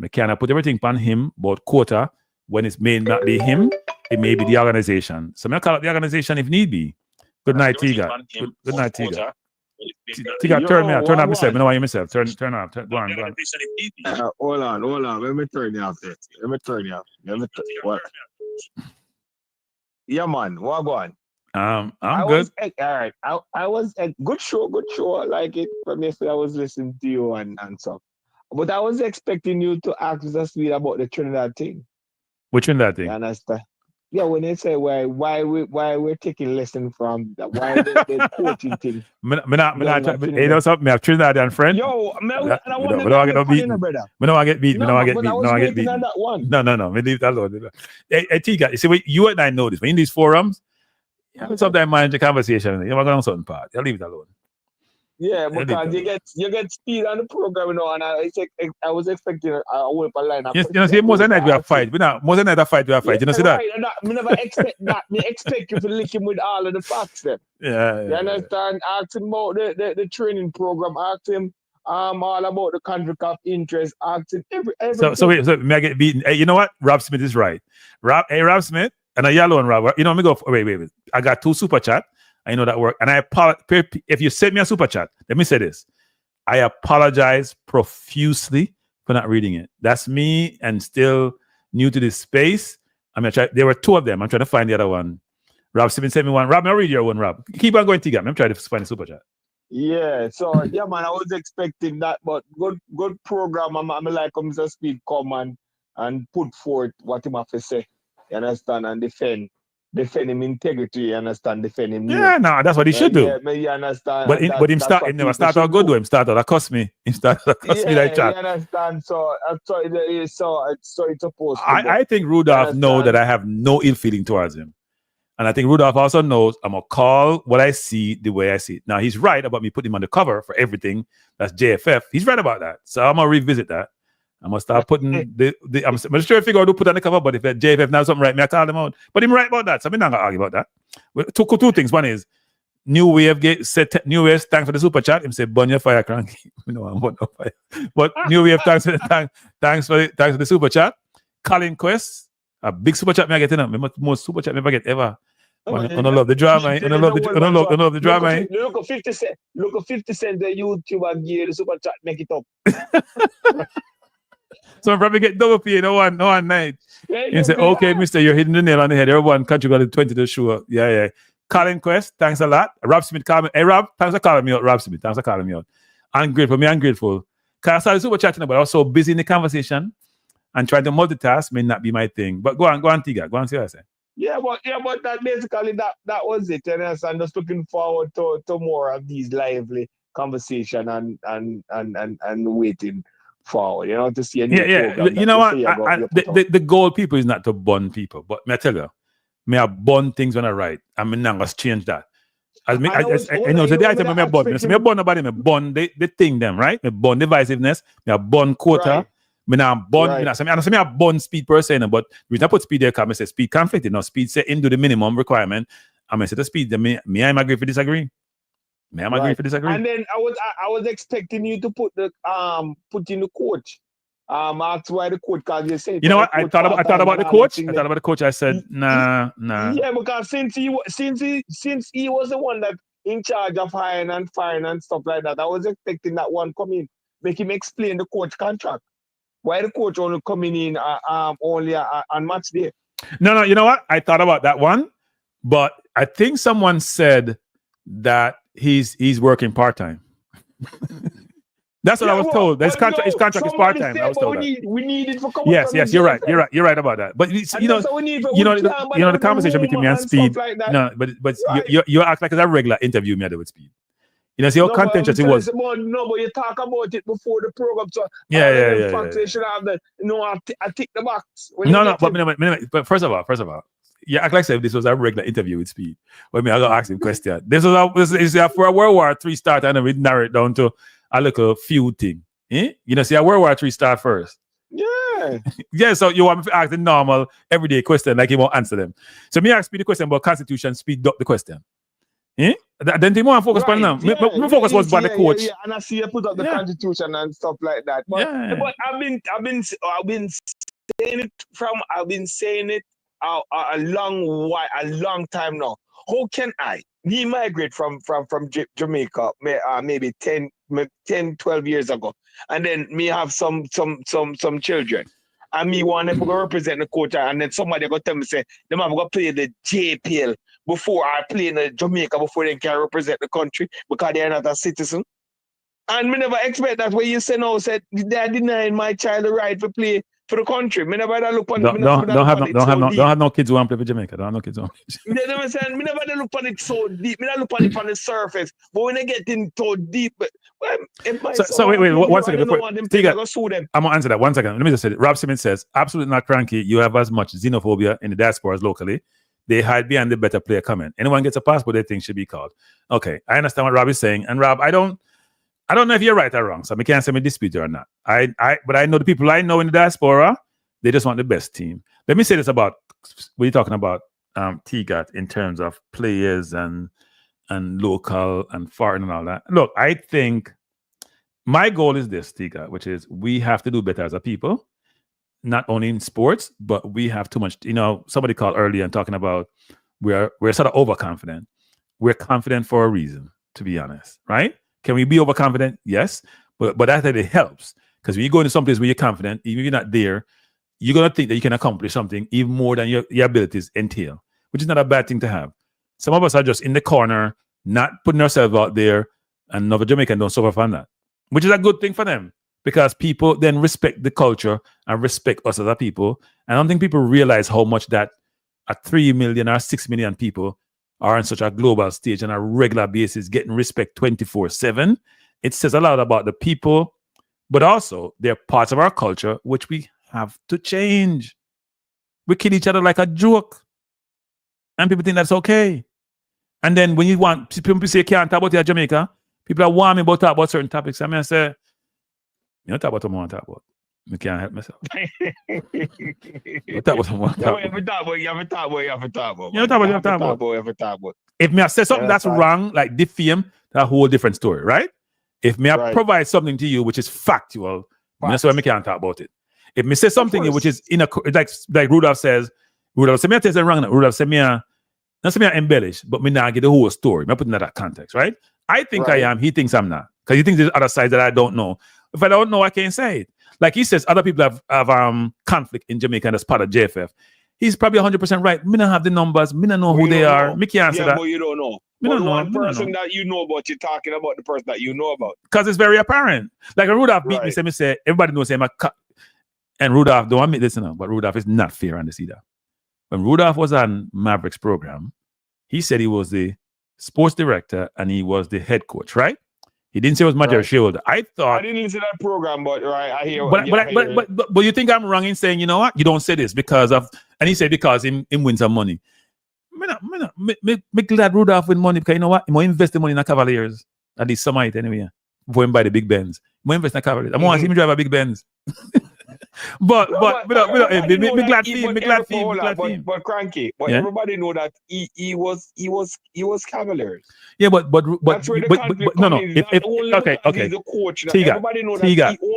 Me cannot put everything on him about Quota when it may not be him, it may be the organization. So me call up the organization if need be. Good night, Tiga. Good night, Tiga. Tiga, turn off myself. I know why you myself. Turn off. Go on. Hold on. Let me turn you off there. What? Yeah, man. What going on? I'm good. All right. I was good show. I like it. From yesterday, I was listening to you and stuff. But I was expecting you to ask us about the Trinidad thing. Which Trinidad thing? You understand? Yeah, when they say why we're taking lesson from that, why the coaching thing. Me not you know something, me have Trinidadian friend. Yo, man, That- I me want don't- to me don't get no know beaten. brother. Me don't want get beat. Me No, don't want get but beat. I Me was don't want get waiting beat. on that one. No. Me leave that alone. Hey, Tiga, you see, you and I know this. When in these forums, sometimes manage the conversation. You're not going on certain part. You leave it alone. Yeah, leave because that you get speed on the program, you know, and I was expecting a whole line of You know, see, most of the night we have fight. Most of the night we have fight. You know, see that? right, and me never expect that. Me expect you to lick him with all of the facts then. Yeah. You understand? Ask him about the training program, ask him all about the conflict of interest, ask him everything. So wait, may I get beaten? Hey, you know what? Rob Smith is right. Rob Smith, and a yellow and Rob. You know, me go. Wait. I got 2 super chat. I know that work. And I apologize. If you send me a super chat, let me say this. I apologize profusely for not reading it. That's me and still new to this space. I'm gonna try. There were 2 of them. I'm trying to find the other one. Rob Smith sent me one. Rob, I'll read your one, Rob. Keep on going, Tiga. I'm trying to find the super chat. Yeah, so yeah, man, I was expecting that, but good program. I'm like Mr. Speed come and put forth what him have to say. You understand? And defend him integrity, you understand, defend him. Yeah, no, that's what he should do. Yeah, you understand. But him never start out good though. Him start out cost me. Him start out cost me like you chat. understand. So it's supposed to I think Rudolph knows that I have no ill feeling towards him. And I think Rudolph also knows I'm going to call what I see the way I see it. Now, he's right about me putting him on the cover for everything. That's JFF. He's right about that. So I'm going to revisit that. I'm going to start putting I'm just trying to figure out who put on the cover, but if JFF now something right, me I call them out. But I'm right about that. So I'm not going to argue about that. Two things. One is, New Wave New Wave, thanks for the super chat. Him say, burn your fire, cranky. I'm burn your fire. But New Wave, thanks for the super chat. Colin Quest, a big super chat me I get in. Most super chat me ever get ever. I don't love the drama. I don't love the drama. Look at 50 Cent. Look at 50 Cent, the YouTube and gear the super chat, make it up. So I probably get double pay no one night. Yeah, you say, okay, mister, you're hitting the nail on the head. Everyone contributed 20 to the show. Yeah. Colin Quest, thanks a lot. Rob Smith, call me. Hey, Rob, thanks for calling me out. Rob Smith, thanks for calling me out. I'm grateful. Because I started super chatting, but I was so busy in the conversation and trying to multitask may not be my thing. But go on, Tiga. Go on, see what I say. Yeah, but that basically that was it. And I'm just looking forward to more of these lively conversation and waiting forward, to see a new program. You know what? The goal, people, is not to bond people. But may I tell you, may I bond things when I write. I mean, I'm going to change that. I know the item I bond. I bond nobody, I bond the thing them, right? I bond divisiveness, I bond quota. Right. Me now bond, I say I bond speed per se, but we not put speed there because I say speed conflict. Speed say into the minimum requirement. I say the speed. Me I'm agree for disagree. I'm agree for disagree. And then I was expecting you to put in the coach. That's why the coach, because you said. You know what? I thought about the coach. I thought about the coach. I said nah. Yeah, because since he was the one that in charge of hiring and firing and stuff like that, I was expecting that one come in, make him explain the coach contract. Why the coach only coming in only on match day? No. You know what? I thought about that one, but I think someone said that he's working part-time. That's what I was told. His contract is part-time. I was told that. We need it for Yes, you're right. You're right about that. But the conversation between me and Speed. Like no, but right. you act like it's a regular interview me with Speed. See how contentious it was. But you talk about it before the program. So yeah. You should have I tick the box. But first of all, yeah, act like this was a regular interview with Speed. When I got ask him question. This is for a World War III start, and then we narrow it down to a little feud thing. See a World War III start first. Yeah. Yeah, so you want me to ask the normal everyday question like he won't answer them. So me ask Speed the question about Constitution, Speed up the question. Then they want to focus on them. My focus was on the coach. Yeah. And I see you put up the Constitution and stuff like that. But I've been saying it a long time now. How can I migrate from Jamaica maybe 10, 12 years ago, and then me have some children, and me want to represent the coach, and then somebody go tell me say them have to play the JPL before I play in the Jamaica before they can represent the country because they are not a citizen. And me never expect that when you say no, said they're denying my child the right to play for the country. Me never look on Don't have no kids who want to play for Jamaica. Don't have no kids who want to play. You know what I'm saying? Me never look on it so deep. Me never look on it on the surface. But when I get in so deep, well, so wait, one second. I'm gonna answer that. 1 second. Let me just say it. Rob Simmons says, absolutely not, Cranky. You have as much xenophobia in the diasporas locally. They hide behind the better player comment. Anyone gets a passport they think should be called. Okay, I understand what Rob is saying. And Rob, I don't know if you're right or wrong, so I can't say me dispute you or not. But I know the people I know in the diaspora, they just want the best team. Let me say this about what you're talking about, TGAT, in terms of players and local and foreign and all that. Look, I think my goal is this, TGAT, which is we have to do better as a people, not only in sports, but we have too much. You know, somebody called earlier and talking about we're sort of overconfident. We're confident for a reason, to be honest, right? Can we be overconfident? Yes, but that it helps, because when you go into some place where you're confident, even if you're not there, you're gonna think that you can accomplish something even more than your abilities entail, which is not a bad thing to have. Some of us are just in the corner, not putting ourselves out there, and Nova Jamaican don't suffer from that, which is a good thing for them, because people then respect the culture and respect us as a people. I don't think people realize how much that 3 million or 6 million people are on such a global stage on a regular basis, getting respect 24/7. It says a lot about the people, but also they're parts of our culture, which we have to change. We kill each other like a joke, and people think that's okay. And then when you want people say you can't talk about it at Jamaica, people are warming about talk about certain topics. I mean, I say, you don't talk about what I want to talk about. I can't help myself. That was what I want to talk about. You have to talk about. You have to talk about. If me I say something that's wrong, like defame, that's a whole different story, right? If me I provide something to you which is factual, that's why I can't talk about it. If me say something which is like Rudolph says, Rudolph say me I tell you wrong. Rudolph say me I embellish, but me not get the whole story. Me put in that context, right? I think I am. He thinks I'm not, because he thinks there's other sides that I don't know. If I don't know, I can't say it. Like he says, other people have conflict in Jamaica, and that's part of JFF. He's probably 100% right. Me don't have the numbers. Me don't know who they are. Me can't answer that. But you don't know. Me don't know. One person that you know about, you're talking about the person that you know about. Because it's very apparent. Like when Rudolph beat me, say everybody knows him. And Rudolph, don't admit this now, but Rudolph is not fair on this either. When Rudolph was on Maverick's program, he said he was the sports director and he was the head coach, right? He didn't say it was Major Shield. I thought I didn't listen to that program, but I hear. But you think I'm wrong in saying, you know what? You don't say this because of, and he said because him win some money. Me glad Rudolph win money, because you know what? He might invest the money in the Cavaliers, at least some might anyway. Before him buy the big Benz, he might invest in the Cavaliers. I want to see him drive a big Benz. But glad for him. But Cranky, but everybody know that he was Cavaliers. Yeah, but no. Okay.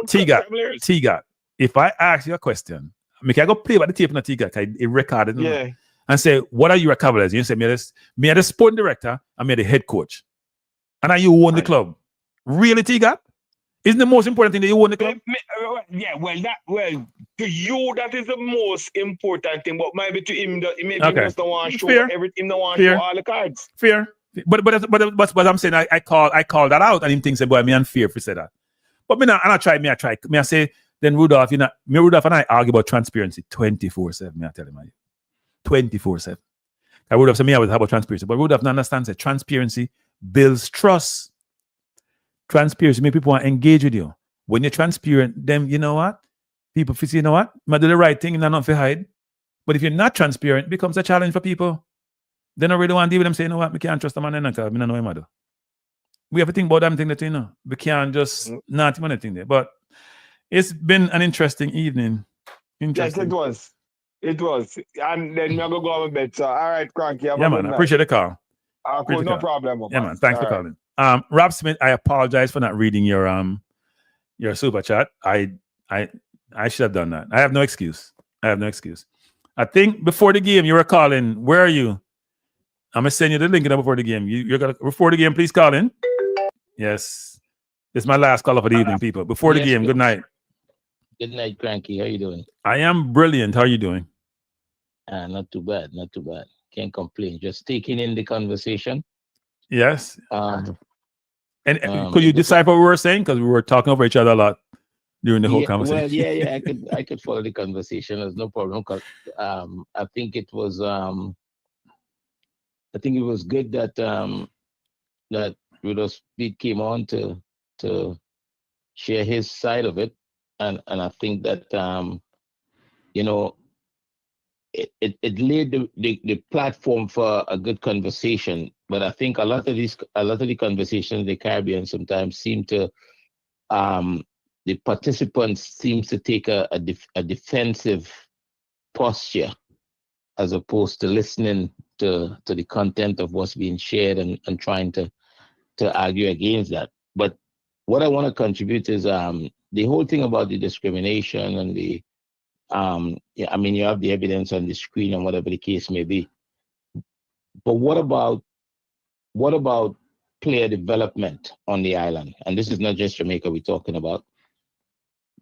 Tiga. If I ask you a question, I go play by the tape on the Tiga, it recorded. Yeah. And say, what are you at Cavaliers? You say, me are the sporting director, and me are the head coach. And are you own the club? Really, Tiga? Isn't the most important thing that you own the club? To you that is the most important thing, but maybe to him, maybe he just don't want to show everything. Don't want to show all the cards. Fair. But I'm saying I call that out, and him thinks, boy, me unfair for say that. But me I try. Me I say, then Rudolph, Rudolph and I argue about transparency 24/7. Me I tell him, 24/7. Rudolph said me I would have about transparency, but Rudolph not understands that transparency builds trust. Transparency make people want to engage with you. When you're transparent, then you know what? People feel, you know what? I do the right thing and not to hide. But if you're not transparent, it becomes a challenge for people. They don't really want to deal with them saying, you know what, we can't trust them on because we don't know him. We have to think about them thing that, you know. We can't just not even anything there. But it's been an interesting evening. Yes, it was. It was. And then we're going to go to bed. So, all right, Cranky. Yeah, man. I appreciate the call. Cool, no problem. Yeah, man. Thanks for calling. Rob Smith, I apologize for not reading your super chat. I should have done that. I have no excuse. I think before the game you were calling. Where are you? I'm gonna send you the link before the game. You're gonna before the game. Please call in. Yes, this is my last call for the evening, people. Before the game. Good night. Good night, Cranky. How you doing? I am brilliant. How are you doing? Not too bad. Can't complain. Just taking in the conversation. Yes. And could you decipher what we were saying? Because we were talking over each other a lot. during the whole Yeah, conversation. well, yeah, I could follow the conversation. There's no problem. 'Cause, I think it was good that that Rudolph Speed came on to share his side of it, and I think that you know, it laid the platform for a good conversation. But I think a lot of the conversations in the Caribbean sometimes seem to the participants seems to take a defensive posture as opposed to listening to the content of what's being shared and trying to argue against that. But what I want to contribute is the whole thing about the discrimination and the I mean, you have the evidence on the screen and whatever the case may be. But what about player development on the island? And this is not just Jamaica we're talking about.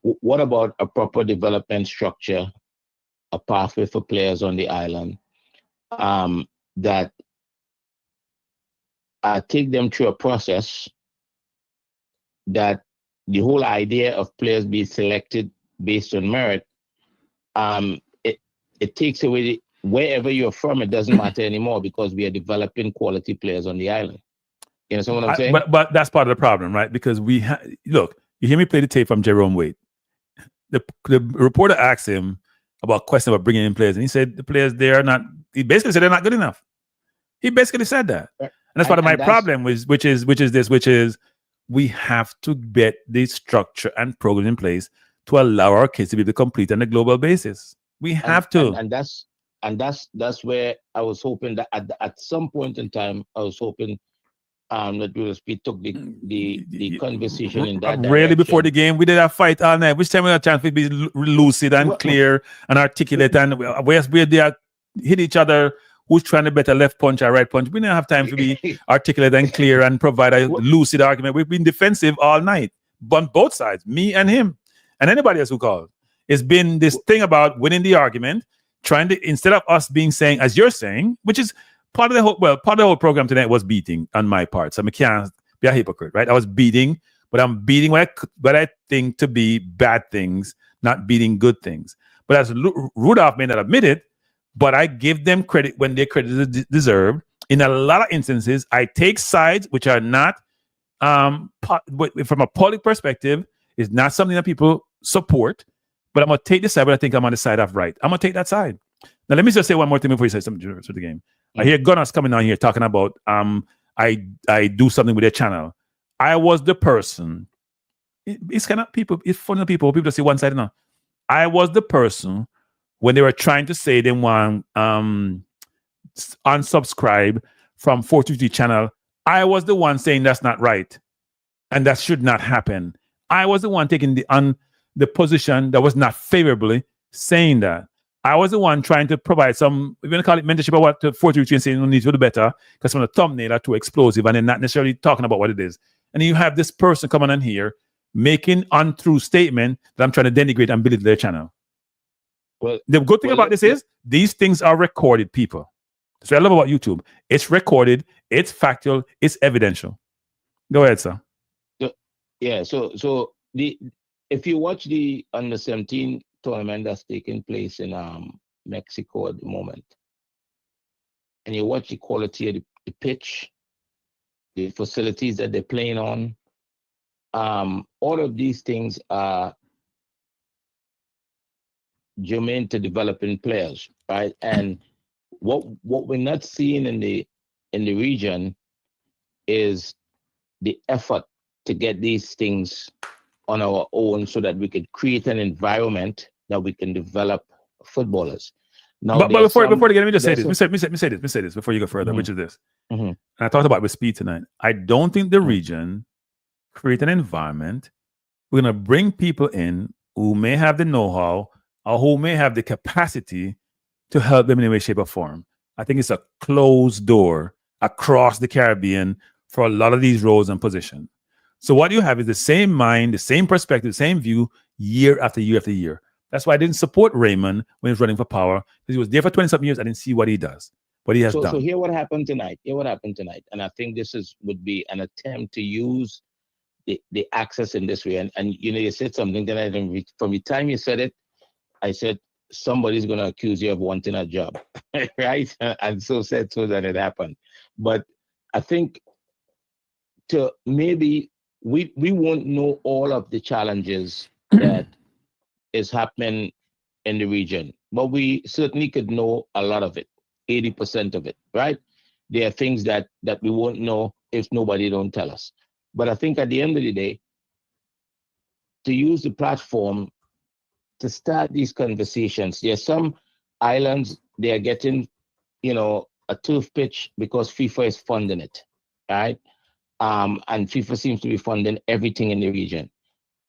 What about a proper development structure, a pathway for players on the island that take them through a process that the whole idea of players being selected based on merit, it takes away wherever you're from, it doesn't matter anymore because we are developing quality players on the island. You know what I'm saying? But that's part of the problem, right? Because look, you hear me play the tape from Jerome Wade. The reporter asked him about question about bringing in players, and he said the players he basically said they're not good enough. He basically said that. And that's part of my problem, which is we have to get the structure and program in place to allow our kids to be able to compete on a global basis. We have to. And that's where I was hoping that at some point in time, I was hoping that we took the conversation in that direction. Really, before the game, we did a fight all night. Which time we had a chance to be lucid and clear and articulate, and where they hit each other. Who's trying to bet a left punch or right punch? We didn't have time to be articulate and clear and provide a lucid argument. We've been defensive all night, on both sides, me and him, and anybody else who called. It's been this thing about winning the argument, trying to, instead of us saying, as you're saying, which is part of the whole program tonight was beating on my part. So I can't be a hypocrite, right? I was beating, but I'm beating what I think to be bad things, not beating good things. But as Rudolph may not admit it, but I give them credit when their credit is deserved. In a lot of instances, I take sides which are not, from a public perspective, is not something that people support. But I'm going to take the side, but I think I'm on the side of right. I'm going to take that side. Now, let me just say one more thing before you say something to the game. I hear Gunners coming on here talking about I do something with their channel. I was the person. It's kind of people. It's funny people see one side now. I was the person when they were trying to say they want unsubscribe from 423 channel. I was the one saying that's not right, and that should not happen. I was the one taking the position that was not favorably saying that. I was the one trying to provide some, we're going to call it mentorship or what, to 423 and saying no need to do better because some of the thumbnail are too explosive and they're not necessarily talking about what it is. And you have this person coming on here making untrue statement that I'm trying to denigrate and belittle their channel. Well, the good thing about this is these things are recorded, people. That's what I love about YouTube. It's recorded, it's factual, it's evidential. Go ahead, sir. Yeah, so if you watch the under 17 tournament that's taking place in Mexico at the moment, and you watch the quality of the pitch, the facilities that they're playing on, all of these things are germane to developing players, right? And what we're not seeing in the region is the effort to get these things on our own so that we could create an environment that we can develop footballers. Now, but before again, let me just say this. Let me say this before you go further, which is this. And I talked about with speed tonight. I don't think the region create an environment. We're going to bring people in who may have the know-how or who may have the capacity to help them in any way, shape, or form. I think it's a closed door across the Caribbean for a lot of these roles and positions. So what you have is the same mind, the same perspective, the same view year after year after year. That's why I didn't support Raymond when he was running for power, because he was there for 20-something years. I didn't see what he does, what he has done. So hear what happened tonight. And I think this would be an attempt to use the access in this way. And you said something that I didn't reach. From the time you said it, I said, somebody's going to accuse you of wanting a job, right? And so that it happened. But I think maybe we won't know all of the challenges that is happening in the region, but we certainly could know a lot of it, 80% of it, right? There are things that we won't know if nobody don't tell us. But I think at the end of the day, to use the platform to start these conversations. There's some islands, they are getting, a turf pitch because FIFA is funding it, right? And FIFA seems to be funding everything in the region.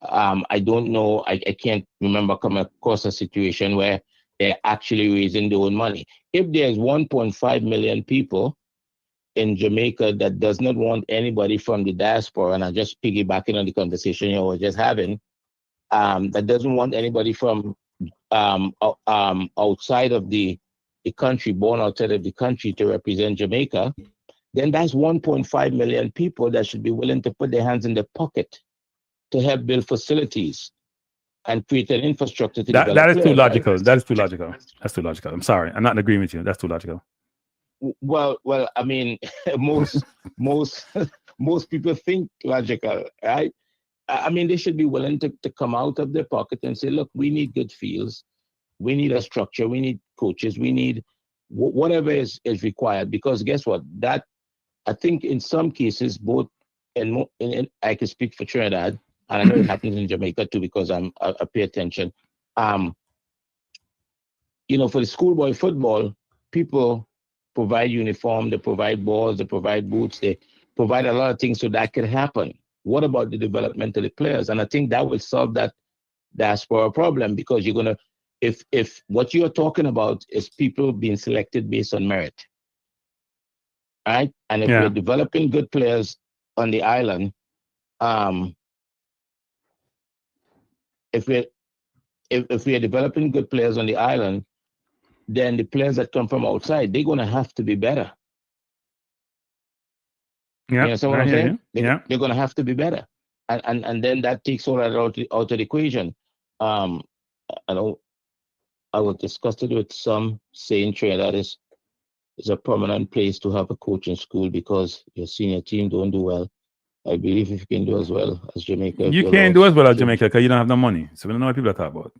I don't know, I can't remember coming across a situation where they're actually raising their own money. If there's 1.5 million people in Jamaica that does not want anybody from the diaspora, and I'm just piggybacking on the conversation you were just having, that doesn't want anybody from outside of the country, born outside of the country to represent Jamaica, then that's 1.5 million people that should be willing to put their hands in their pocket to help build facilities and create an infrastructure to develop. That is too logical. Right? That is too logical. That's too logical. I'm sorry. I'm not in agreement with you. That's too logical. Well, I mean, most people think logical, right? I mean, they should be willing to come out of their pocket and say, look, we need good fields. We need a structure. We need coaches. We need whatever is required. Because guess what? That, I think in some cases, both, and I can speak for Trinidad, and I know it happens in Jamaica too, because I pay attention. For the schoolboy football, people provide uniform, they provide balls, they provide boots, they provide a lot of things so that could happen. What about the development of the players? And I think that will solve that diaspora problem, because you're gonna, if what you're talking about is people being selected based on merit, right? And if we're developing good players on the island, if we're developing good players on the island, then the players that come from outside, they're gonna have to be better. Yeah, you understand what I'm saying? They're going to have to be better, and then that takes all that out of the equation. I know I was discussed it with some saying Trinidad is a permanent place to have a coaching school because your senior team don't do well. I believe if you can do as well as Jamaica, you can't do as well as Jamaica because you don't have no money. So we don't know what people are talking about.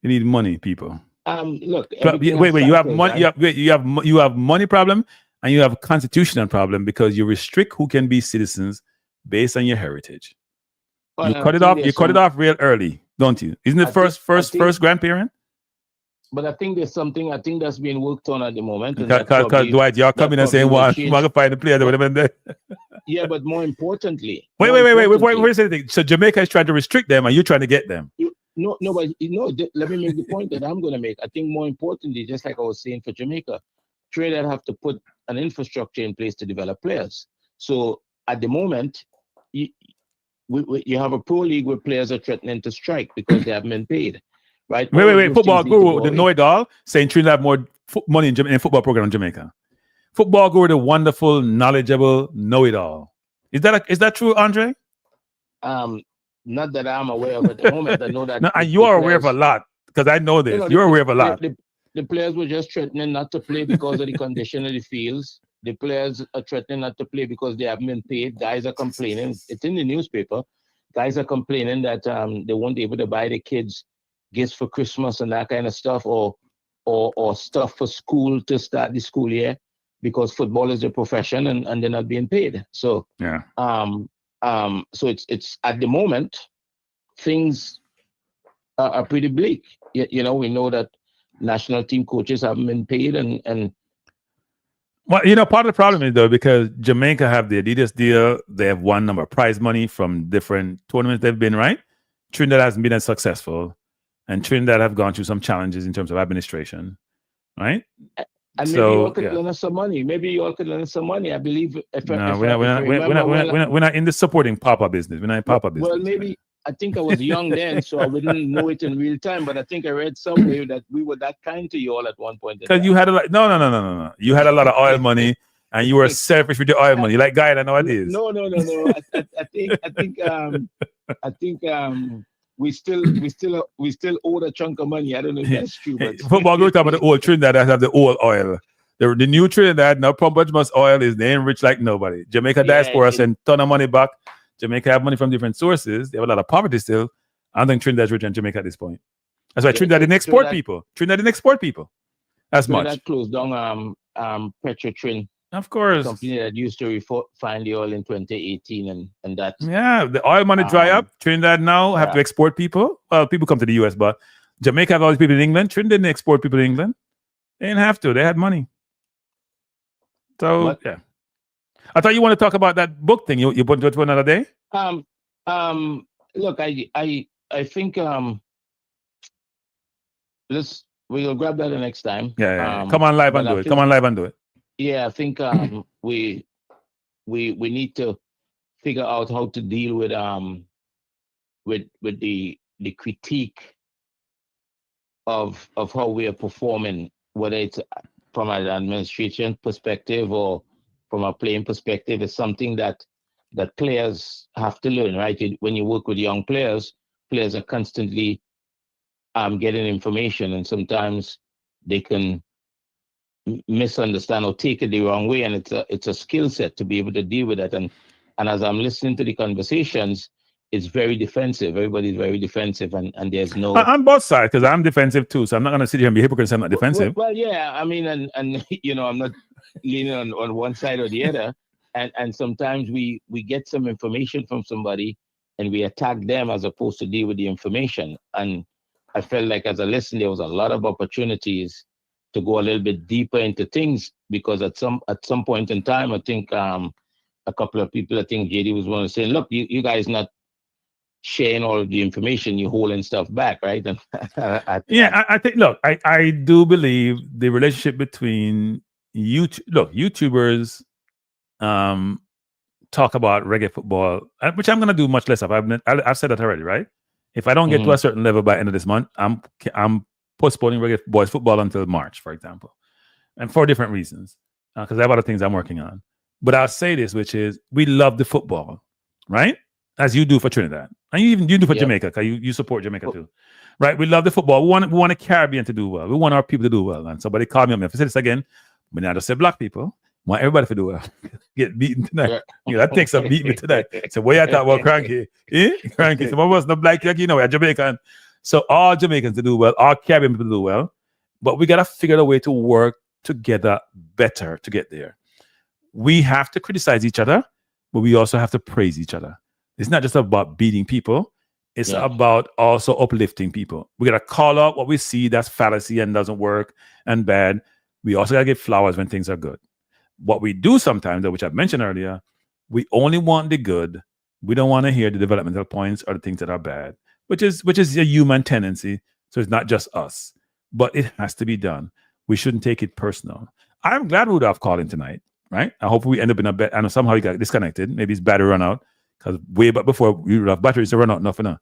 You need money, people. Look. Wait. You have money. Right? You have money problem. And you have a constitutional problem because you restrict who can be citizens based on your heritage. Well, you cut it off. You cut it off real early, don't you? Isn't it first grandparent? But I think there's something that's being worked on at the moment. Because Dwight, you're coming and saying, "Well, I'm gonna find the player that would have been there." Yeah, but more importantly, wait. Before you say anything, so Jamaica is trying to restrict them, and you're trying to get them. Let me make the point that I'm gonna make. I think more importantly, just like I was saying for Jamaica, Trinidad have to put an infrastructure in place to develop players. So at the moment, you have a pro league where players are threatening to strike because they haven't been paid, right? Wait. Football guru, the know-it-all, saying Trinidad have more money in a football program in Jamaica. Football guru, the wonderful, knowledgeable know-it-all. Is that true, Andre? Not that I'm aware of at the moment. I know that. No, you are aware of a lot because I know this. You're aware of a lot. The players were just threatening not to play because of the condition of the fields. The players are threatening not to play because they haven't been paid. Guys are complaining. It's in the newspaper. Guys are complaining that they won't be able to buy the kids gifts for Christmas and that kind of stuff, or stuff for school to start the school year because football is a profession and they're not being paid. So so it's at the moment things are pretty bleak. We know that national team coaches haven't been paid and well, part of the problem is though, because Jamaica have the Adidas deal, they have won number of prize money from different tournaments they've been, right? Trinidad hasn't been as successful, and Trinidad have gone through some challenges in terms of administration, right? And maybe you all could lend us some money. I believe we're not in the supporting Papa business. We're not in Papa business. Well, maybe. I think I was young then, so I wouldn't know it in real time. But I think I read somewhere that we were that kind to you all at one point. Because you had no. You had a lot of oil money. and you were selfish with your oil money, like Guyana nowadays. No. I think we still owe a chunk of money. I don't know if that's true, but Football go talk about the old Trinidad that have the old oil. The new Trinidad now pump as much oil is they ain't rich like nobody. Jamaica diaspora send ton of money back. Jamaica have money from different sources. They have a lot of poverty still. I don't think Trinidad's rich in Jamaica at this point. That's why Trinidad didn't export people. Trinidad didn't export people as much. That closed down Petrotrin. Of course. Company that used to refine the oil in 2018 and that. Yeah, the oil money dry up. Trinidad now have to export people. Well, people come to the US, but Jamaica have all these people in England. Trinidad didn't export people to England. They didn't have to. They had money. So yeah. I thought you want to talk about that book thing. You put it to another day? Look, I think we'll grab that the next time. Yeah. Come on live and do it. Come on live and do it. Yeah, I think we need to figure out how to deal with the critique of how we are performing, whether it's from an administration perspective or from a playing perspective. Is something that players have to learn, right? When you work with young players are constantly getting information, and sometimes they can misunderstand or take it the wrong way, and it's a skill set to be able to deal with that. And as I'm listening to the conversations, it's very defensive. Everybody's very defensive, and there's no. I'm both sides because I'm defensive too, so I'm not going to sit here and be hypocrite. I'm not defensive. Well, yeah, I mean, and you know, I'm not leaning on one side or the other. And sometimes we get some information from somebody and we attack them as opposed to deal with the information. And I felt like as a listener, there was a lot of opportunities to go a little bit deeper into things, because at some point in time, I think a couple of people, I think JD was one to say, look, you guys not sharing all of the information, you're holding stuff back, right? And I think, look, I do believe the relationship between YouTubers talk about reggae football, which I'm going to do much less of. I've said that already, right? If I don't get to a certain level by the end of this month, I'm postponing Reggae Boyz football until March, for example, and for different reasons, because I have other things I'm working on. But I'll say this, which is we love the football, right? As you do for Trinidad, and you do for Jamaica, because you support Jamaica too, right? We love the football. We want the Caribbean to do well. We want our people to do well. And somebody called me up. If I say this again, but now I just say black people. I want everybody to do well. Get beaten tonight. That takes some beating tonight. So what you thought about cranky? Cranky. Some of us not black, we're Jamaican. So all Jamaicans to do well, all Caribbean people to do well. But we got to figure out a way to work together better to get there. We have to criticize each other, but we also have to praise each other. It's not just about beating people. It's about also uplifting people. We got to call out what we see that's fallacy and doesn't work and bad. We also got to give flowers when things are good. What we do sometimes, which I've mentioned earlier, we only want the good. We don't want to hear the developmental points or the things that are bad, which is a human tendency. So it's not just us, but it has to be done. We shouldn't take it personal. I'm glad Rudolph called in tonight, right? I hope we end up in a bet. I know somehow he got disconnected. Maybe his battery run out, because way back before Rudolph batteries run out enough enough.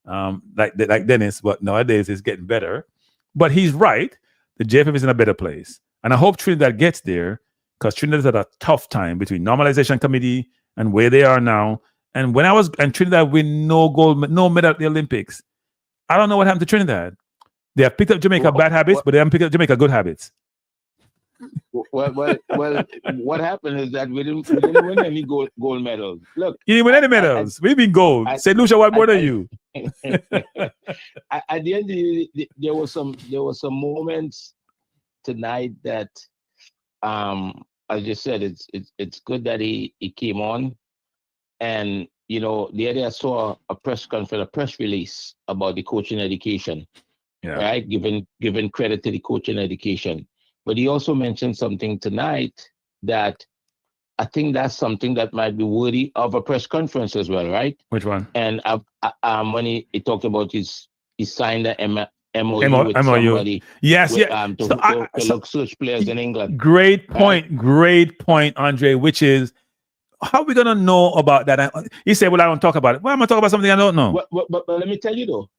Like Dennis, but nowadays it's getting better. But he's right. The JFF is in a better place, and I hope Trinidad gets there, because Trinidad's had a tough time between normalization committee and where they are now. And when Trinidad win no medal at the Olympics, I don't know what happened to Trinidad. They have picked up Jamaica bad habits, but they haven't picked up Jamaica good habits. Well, what happened is that we didn't win any gold medals. Look, you didn't win any medals. We've been gold. St. Lucia, what more than you? At the end of the day, there were some moments tonight that, as you said, it's good that he came on, and the other day I saw a press conference, a press release about the coaching education, right? Giving credit to the coaching education. But he also mentioned something tonight that I think that's something that might be worthy of a press conference as well, right? Which one? And when he talked about he signed the MOU with somebody. Yes, to look search players in England. Great point, Andre, which is, how are we going to know about that? He said, well, I don't talk about it. Well, I'm going to talk about something I don't know. But let me tell you, though.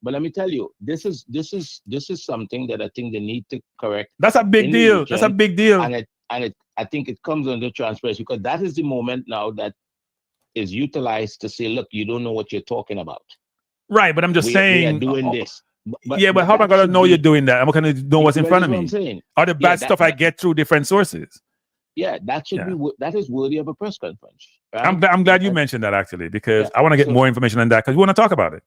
This is something that I think they need to correct. That's a big deal. That's a big deal. I think it comes under transparency because that is the moment now that is utilized to say, look, you don't know what you're talking about. Right, but I'm just We saying. are doing this. But how am I going to know you're doing that? I'm going to know what's in front of me. I'm saying. Or the bad stuff I get through different sources. Yeah, that should be. That is worthy of a press conference. Right? I'm glad you mentioned that actually, because I want to get more information on that because we want to talk about it.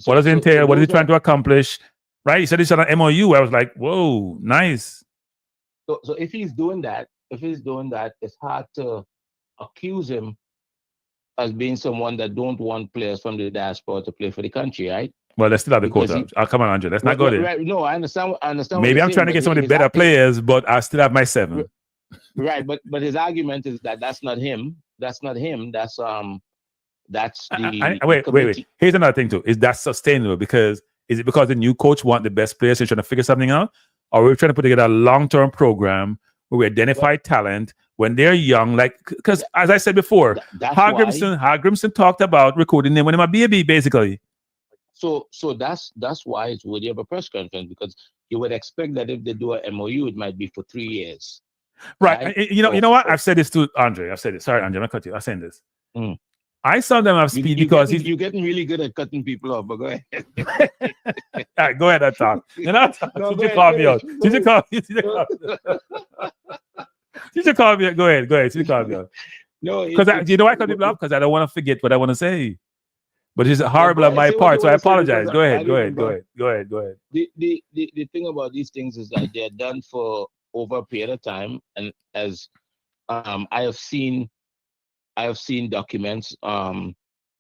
What does it entail? What is he trying to accomplish? Right? He said he's on an MOU. I was like, whoa, nice. So if he's doing that, it's hard to accuse him as being someone that don't want players from the diaspora to play for the country, right? Well, let's still have the quota. Come on, Andre. Let's not go there. Right, no, I understand. Maybe I'm trying to get some of the better players, but I still have my 7. Right, but his argument is that that's not him. That's not him. That's the wait. Here's another thing too. Is that sustainable? Because is it because the new coach want the best players and trying to figure something out, or we're trying to put together a long-term program where we identify talent when they're young? Like, because as I said before, Hallgrimsson talked about recruiting them when they were a baby, basically. So that's why it's worthy of a press conference, because you would expect that if they do a MOU, it might be for 3 years. Right. You know what? I've said this to Andre. I've said it. Sorry, Andre, I'm cut you. I'm saying this. I saw them have speed because you're getting really good at cutting people off, but go ahead. All right, go ahead and talk. You know, you should call me out. You should call me. You should call me. Go ahead. You should call me out. No, because you know I cut people off because I don't want to forget what I want to say. But it's horrible on my part, so I apologize. Go ahead. The thing about these things is that they're done for over a period of time, and as I have seen documents,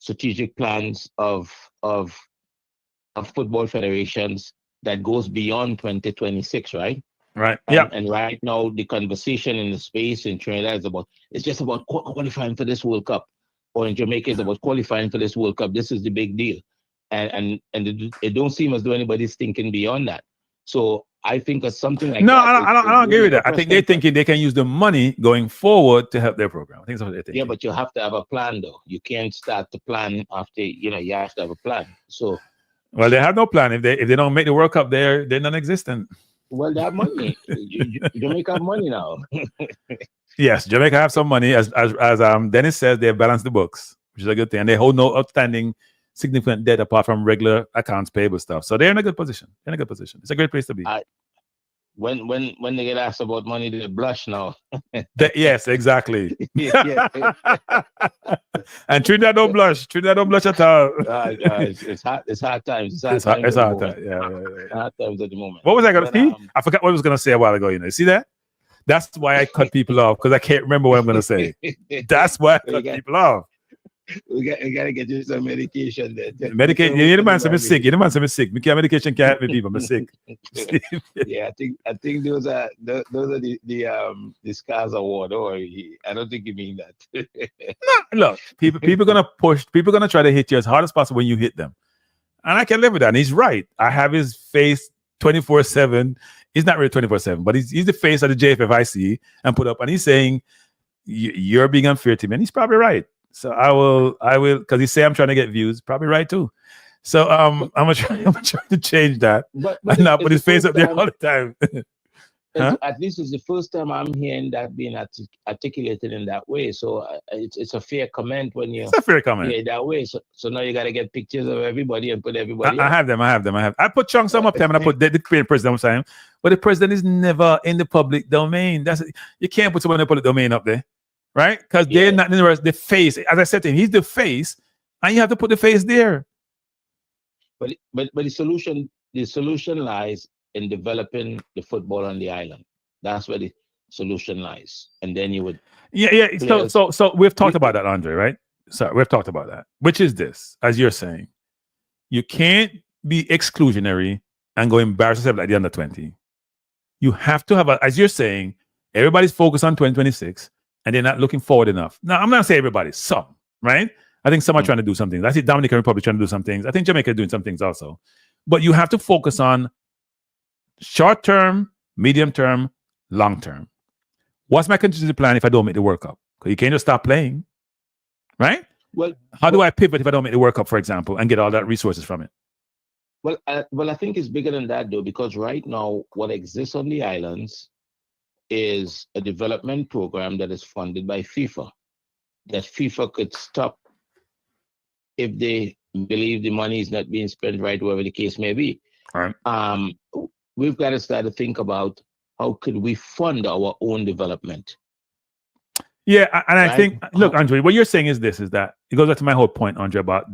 strategic plans of football federations that goes beyond 2026, right? Right. Yeah. And right now, the conversation in the space in Trinidad it's just about qualifying for this World Cup, or in Jamaica, it's about qualifying for this World Cup. This is the big deal, and it don't seem as though anybody's thinking beyond that. So I think of something like no, that. I don't agree with that. I think they're thinking they can use the money going forward to help their program. I think that's what they're thinking. Yeah, but you have to have a plan, though. You can't start to plan after you have to have a plan. So, well, they have no plan. If they don't make the World Cup, they're non-existent. Well, they have money. Jamaica have money now. Yes, Jamaica have some money. As Dennis says, they balance the books, which is a good thing, and they hold no outstanding significant debt apart from regular accounts payable stuff. So they're in a good position. It's a great place to be. When they get asked about money, they blush now. Yes, exactly. And Trinidad don't blush. Trinidad don't blush at all. It's hard times. It's hard times. Yeah. Hard times at the moment. What was I going to say? I forgot what I was going to say a while ago. You see that? That's why I cut people off, because I can't remember what I'm going to say. That's why I cut people off. We gotta get you some medication then. Medication. You need a man some sick. Me care medication can't help me people. I'm sick. Yeah, I think those are the Scars Award. Or I don't think you mean that. No, look, people gonna push. People gonna try to hit you as hard as possible when you hit them, and I can live with that. And he's right. I have his face 24/7. He's not really 24/7, but he's the face of the JFF I see and put up, and he's saying you're being unfair to me, and he's probably right. So I will, because he say I'm trying to get views. Probably right too. So I'm gonna try to change that. But and not put his face up there all the time. Huh? At least it's the first time I'm hearing that being articulated in that way. So it's a fair comment when you. It's a fair comment. Yeah, that way. So now you got to get pictures of everybody and put everybody. I have them. I put chunks up them and I put the president time, but the president is never in the public domain. You can't put someone in the public domain up there. Right? Because they're not in the face. As I said to him, he's the face, and you have to put the face there. But the solution lies in developing the football on the island. That's where the solution lies. And then you would So we've talked about that, Andre, right? So we've talked about that. Which is this, as you're saying. You can't be exclusionary and go embarrass yourself like the under 20. You have to have as you're saying, everybody's focused on 2026. And they're not looking forward enough. Now, I'm not saying everybody, some, right? I think some are trying to do some things. I see Dominican Republic trying to do some things. I think Jamaica is doing some things also. But you have to focus on short term, medium term, long term. What's my contingency plan if I don't make the World Cup? Because you can't just stop playing, right? Well, how do I pivot if I don't make the World Cup, for example, and get all that resources from it? Well, I think it's bigger than that, though, because right now, what exists on the islands is a development program that is funded by FIFA, that FIFA could stop if they believe the money is not being spent right, whatever the case may be. All right. We've got to start to think about how could we fund our own development. Yeah, and I Right? think, look, Andre, what you're saying is this, is that it goes back to my whole point, Andre, about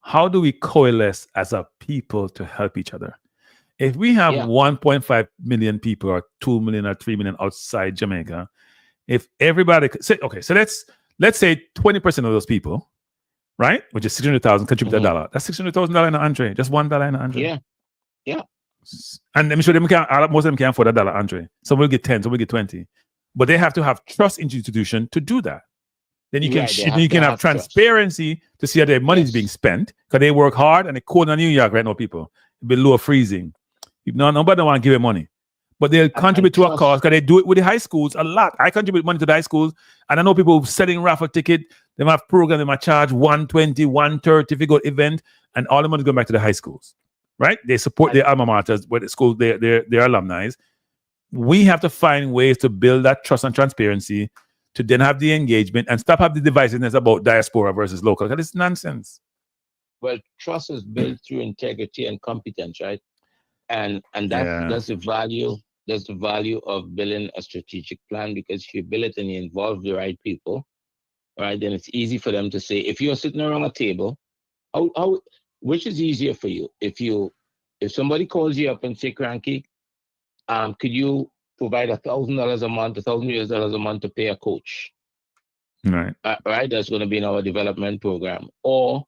how do we coalesce as a people to help each other? If we have 1.5 million people or 2 million or 3 million outside Jamaica, if everybody say, okay, so let's say 20% of those people, right, which is 600,000, contribute $1. That's $600,000 in an entree, just $1 in an entree. Yeah, yeah. And I'm sure most of them can't afford $1 entree. Some will get 10, some will get 20. But they have to have trust in the institution to do that. Then you can have transparency to see how their money is being spent, because they work hard and they code in New York right now, people. Below freezing. Nobody want to give them money. But they'll contribute to a cause, because they do it with the high schools a lot. I contribute money to the high schools, and I know people selling raffle ticket. They have program, they might charge $120, $130 if you go to event, and all the money is going back to the high schools. Right? They support their alma maters, where the schools, their alumni. We have to find ways to build that trust and transparency to then have the engagement and stop having the divisiveness about diaspora versus local. Because it's nonsense. Well, trust is built through integrity and competence, right? And that's the value. That's the value of building a strategic plan, because if you build it and you involve the right people, right, then it's easy for them to say, if you're sitting around a table, which is easier for you? If somebody calls you up and say, Cranky, could you provide $1,000 a month, $1,000 a month to pay a coach? Right. Right, that's going to be in our development program. Or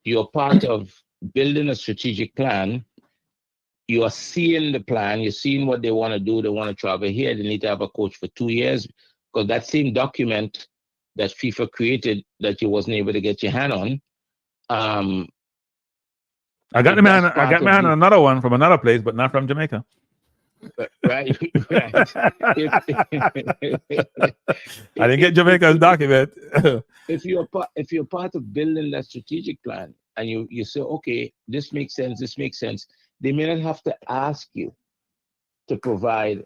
you're part of building a strategic plan. You are seeing the plan. You're seeing what they want to do. They want to travel here. They need to have a coach for 2 years, because that same document that FIFA created that you wasn't able to get your hand on. I got my hand on another one from another place, but not from Jamaica. Right. I didn't get Jamaica's document. If you're part of building that strategic plan, and you say, okay, this makes sense, they may not have to ask you to provide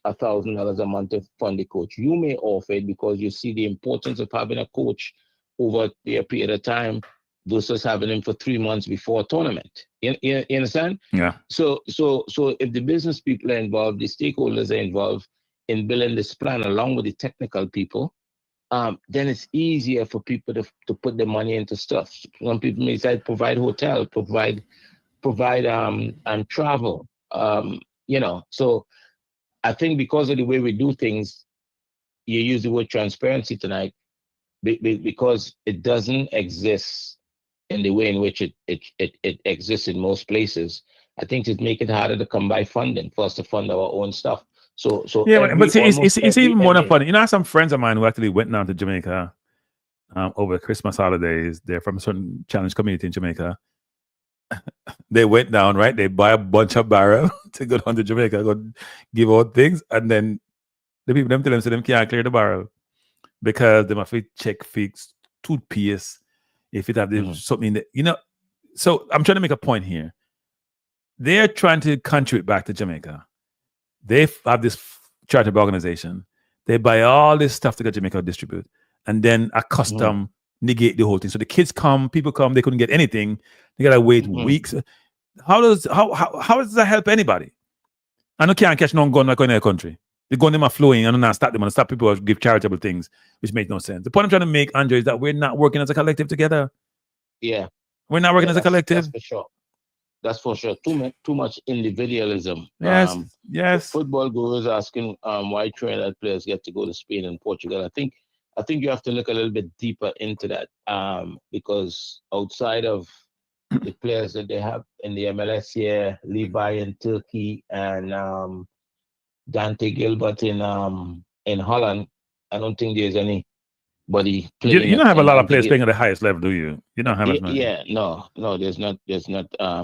$1,000 a month to fund the coach. You may offer it because you see the importance of having a coach over a period of time versus having him for 3 months before a tournament. You understand? Yeah. So if the business people are involved, the stakeholders are involved in building this plan along with the technical people, then it's easier for people to put the money into stuff. Some people may say provide hotel, provide travel. So I think because of the way we do things, you use the word transparency tonight, because it doesn't exist in the way in which it exists in most places. I think it make it harder to come by funding for us to fund our own stuff. So yeah, but see, it's even more than funny. You know, I have some friends of mine who actually went down to Jamaica over the Christmas holidays. They're from a certain challenge community in Jamaica. They went down, right? They buy a bunch of barrel to go down to Jamaica, go give out things, and then the people them tell them so them can't clear the barrel because they must check fix toothpaste if it have something that, you know. So I'm trying to make a point here. They're trying to contribute back to Jamaica. They have this charitable organization. They buy all this stuff to get Jamaica distribute, and then a custom negate the whole thing. So the kids come, people come, they couldn't get anything. They gotta wait weeks. How does that help anybody? I know can't catch no gun like in their country. The gun them are flowing and not stop them and stop people give charitable things, which makes no sense. The point I'm trying to make, Andre, is that we're not working as a collective together. Yeah. We're not working as a collective. That's for sure. That's for sure. Too much individualism. Yes. Yes. Football gurus asking why Trinidad players get to go to Spain and Portugal. I think you have to look a little bit deeper into that, because outside of the players that they have in the MLS here, Levi in Turkey and Dante Gilbert in Holland, I don't think there's anybody playing. You don't have a lot of players playing at the highest level, do you? You don't have as many. Yeah, no, there's not.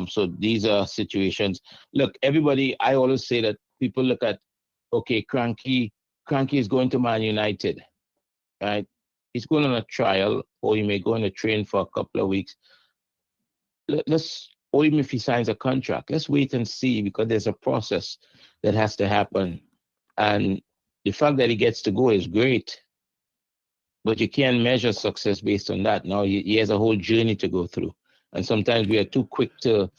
So these are situations. Look, everybody. I always say that people look at, okay, Cranky is going to Man United, right? He's going on a trial, or he may go on a train for a couple of weeks. Or even if he signs a contract, let's wait and see, because there's a process that has to happen. And The fact that he gets to go is great, but you can't measure success based on that. Now he has a whole journey to go through, and sometimes we are too quick to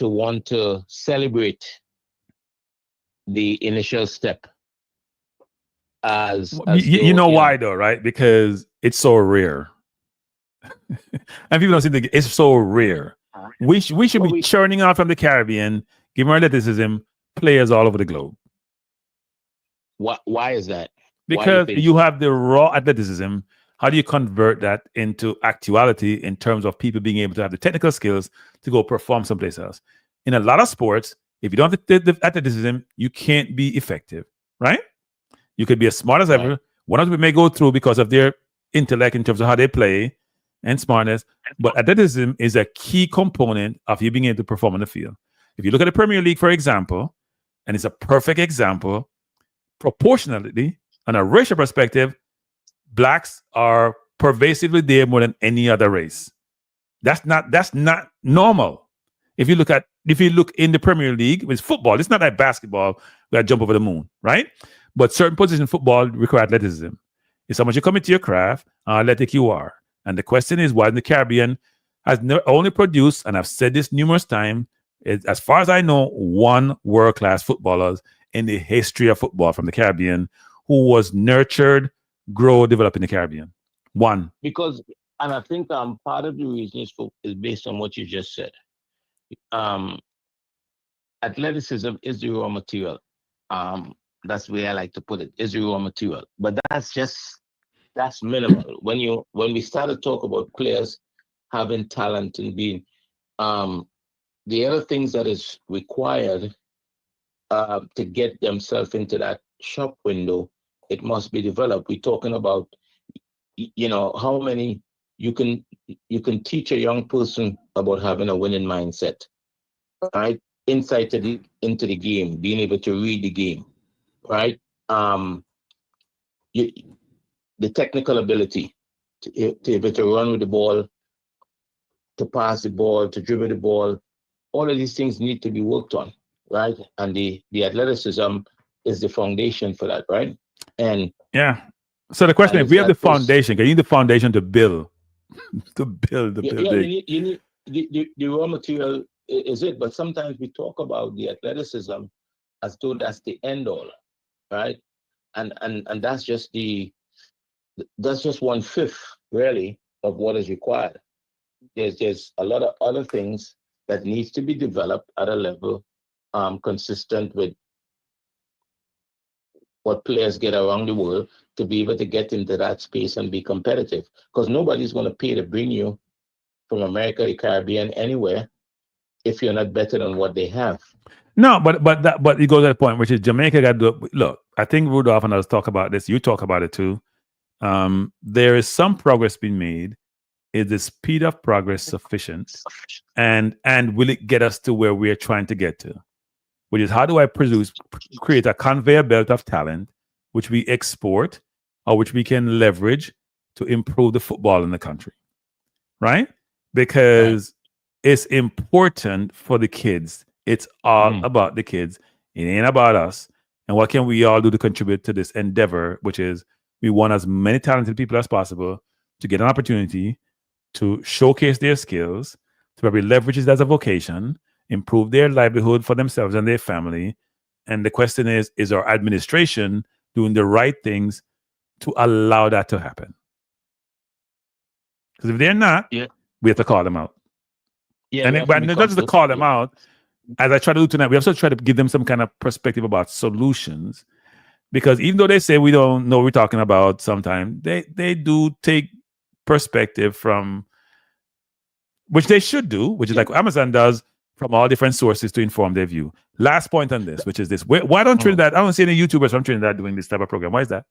want to celebrate the initial step as You though, know why though, right? Because it's so rare. And people don't see it's so rare. We should be churning out from the Caribbean, giving our athleticism players all over the globe. Why is that? Because you have the raw athleticism. How do you convert that into actuality in terms of people being able to have the technical skills to go perform someplace else? In a lot of sports, if you don't have the athleticism, you can't be effective, right? You could be as smart as ever. One of them may go through because of their intellect in terms of how they play and smartness, but athleticism is a key component of you being able to perform on the field. If you look at the Premier League, for example, and it's a perfect example, proportionally, on a racial perspective, blacks are pervasively there more than any other race. That's not normal. If you look in the Premier League, with football, it's not like basketball where I jump over the moon, right? But certain positions in football require athleticism. It's how much you commit to your craft, how athletic you are. And the question is why the Caribbean has only produced, and I've said this numerous times, as far as I know, one world-class footballers in the history of football from the Caribbean who was nurtured, grow, develop in the Caribbean. One. Because, and I think part of the reason is based on what you just said. Athleticism is the raw material. That's the way I like to put it, is the raw material. But that's minimal. When we start to talk about players having talent and being, the other things that is required to get themselves into that shop window, it must be developed. We're talking about, how many you can teach a young person about having a winning mindset, right? Insight into the game, being able to read the game, right? The technical ability to be able to run with the ball, to pass the ball, to dribble the ball. All of these things need to be worked on, right? And the athleticism is the foundation for that, right? And yeah. So the question is, if we have the foundation, you need the foundation to build, the building. You need the raw material is it, but sometimes we talk about the athleticism as though that's the end all, right? And that's just that's just 1/5 really of what is required. There's a lot of other things that needs to be developed at a level consistent with what players get around the world to be able to get into that space and be competitive. Because nobody's going to pay to bring you from America, the Caribbean, anywhere if you're not better than what they have. No, but it goes to the point, which is Jamaica got to look. I think Rudolph and others talk about this. You talk about it too. There is some progress being made. Is the speed of progress sufficient? And will it get us to where we're trying to get to? Which is, how do I create a conveyor belt of talent, which we export or which we can leverage to improve the football in the country, right? Because it's important for the kids. It's all about the kids. It ain't about us. And what can we all do to contribute to this endeavor, which is we want as many talented people as possible to get an opportunity to showcase their skills, to probably leverage it as a vocation, improve their livelihood for themselves and their family. And the question is our administration doing the right things to allow that to happen? Because if they're not, we have to call them out. Yeah, and not just to call them out, as I try to do tonight, we also try to give them some kind of perspective about solutions. Because even though they say we don't know what we're talking about sometimes, they do take perspective from, which they should do, which is like Amazon does, from all different sources to inform their view. Last point on this, which is this. Why don't Trinidad, I don't see any YouTubers from Trinidad doing this type of program. Why is that?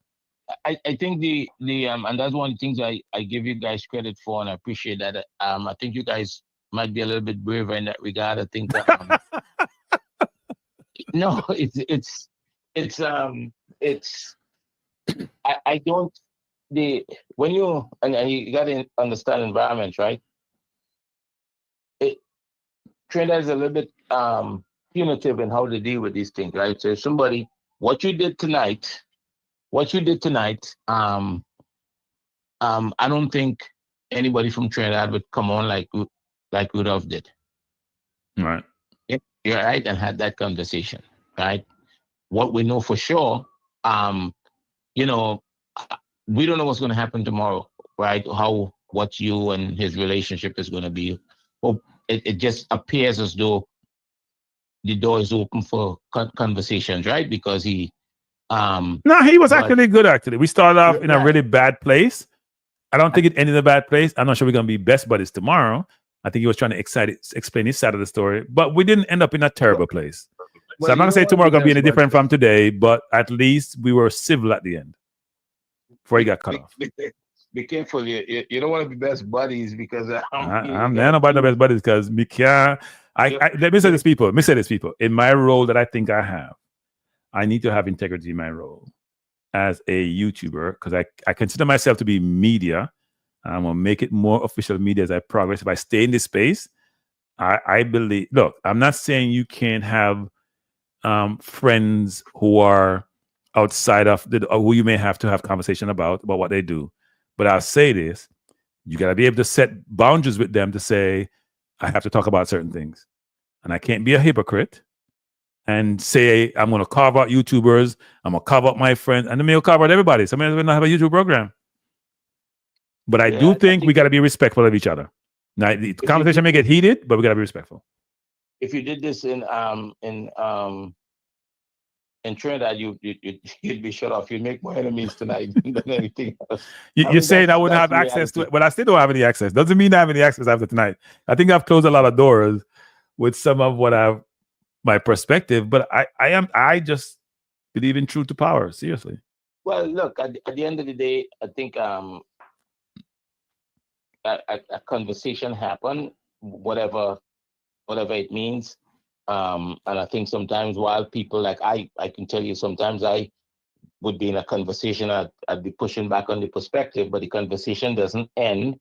I think the and that's one of the things I give you guys credit for, and I appreciate that. I think you guys might be a little bit braver in that regard. I think no, I don't, when you and you got to understand environment, right? Trinidad is a little bit punitive in how to deal with these things, right? So if somebody, what you did tonight what you did tonight, I don't think anybody from Trinidad would come on like Rudolph did. Right. You're right, and had that conversation, right? What we know for sure, you know, we don't know what's going to happen tomorrow, right? What you and his relationship is going to be. Well, it just appears as though the door is open for conversations, right? Because he no, he was actually good. Actually, we started off in a really bad place. I don't think it ended in a bad place. I'm not sure we're going to be best buddies tomorrow. I think he was trying to explain his side of the story, but we didn't end up in a terrible place. So I'm not going to say tomorrow going to be any different from today, but at least we were civil at the end before he got cut off. Be careful. You don't want to be best buddies because I'm nobody no best buddies because we can't. Let me say this, people. In my role that I think I have, I need to have integrity in my role as a YouTuber because I consider myself to be media. I'm going to make it more official media as I progress. If I stay in this space, I believe, look, I'm not saying you can't have friends who are outside of who you may have to have conversation about what they do. But I'll say this, you got to be able to set boundaries with them to say, I have to talk about certain things. And I can't be a hypocrite and say, I'm going to carve out YouTubers, I'm going to carve out my friends, and then we'll carve out everybody. Somebody will not have a YouTube program. But I do think we got to be respectful of each other. Now, the conversation may get heated, but we got to be respectful. If you did this in Trinidad, you'd be shut off. You'd make more enemies tonight than anything else. You're saying I wouldn't have access to it, but I still don't have any access. Doesn't mean I have any access after tonight. I think I've closed a lot of doors with some of what my perspective, but I just believe in truth to power. Seriously. Well, look, at the end of the day, I think a conversation happen, whatever it means. And I think sometimes while people like I can tell you sometimes I would be in a conversation, I'd be pushing back on the perspective, but the conversation doesn't end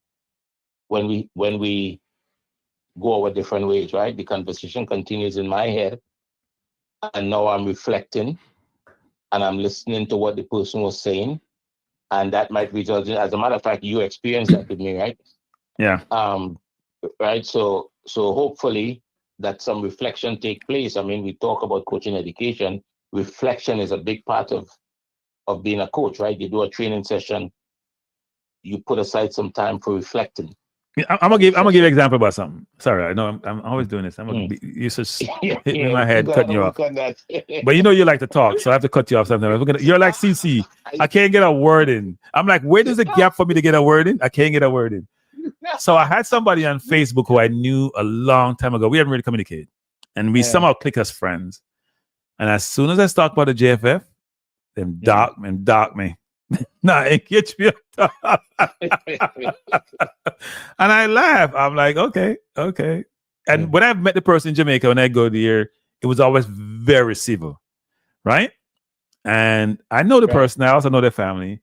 when we go our different ways, right? The conversation continues in my head, and now I'm reflecting and I'm listening to what the person was saying, and that might result in, as a matter of fact, you experienced that with me, right? Yeah. Right. So hopefully that some reflection take place. I mean, we talk about coaching education. Reflection is a big part of being a coach, right? You do a training session, you put aside some time for reflecting. I'm gonna give an example about something. Sorry, I know I'm always doing this. You just hit me in my head, cutting you off. But you know you like to talk, so I have to cut you off sometimes. You're like CC. I can't get a word in. I'm like, where does the gap for me to get a word in? I can't get a word in. So I had somebody on Facebook who I knew a long time ago. We haven't really communicated, and we somehow click as friends. And as soon as I talk about the JFF, them dark me. Nah, it gets me up. And I laugh. I'm like, okay. And when I've met the person in Jamaica, when I go there, it was always very civil, right? And I know the person. I also know their family.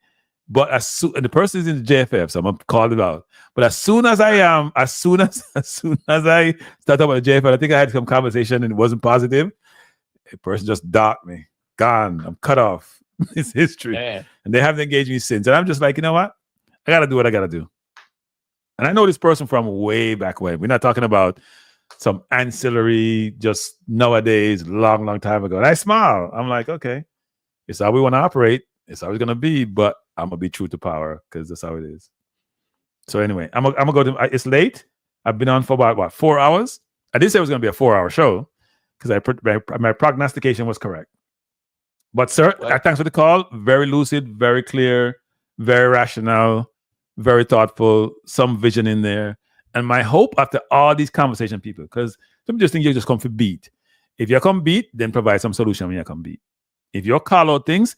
But the person is in the JFF, so I'm gonna call it out. But as soon as I start about the JFF, I think I had some conversation and it wasn't positive. A person just docked me, gone. I'm cut off. It's history, and they haven't engaged me since. And I'm just like, you know what? I gotta do what I gotta do. And I know this person from way back when. We're not talking about some ancillary, just nowadays, long time ago. And I smile. I'm like, okay, it's how we want to operate. It's how it's gonna be, but I'm gonna be true to power because that's how it is. So anyway, I'm gonna go to. It's late. I've been on for about 4 hours. I didn't say it was gonna be a 4-hour show because my prognostication was correct. But sir, thanks for the call. Very lucid, very clear, very rational, very thoughtful. Some vision in there. And my hope after all these conversation, people, because some just think you just come for beat. If you come beat, then provide some solution when you come beat. If you call out things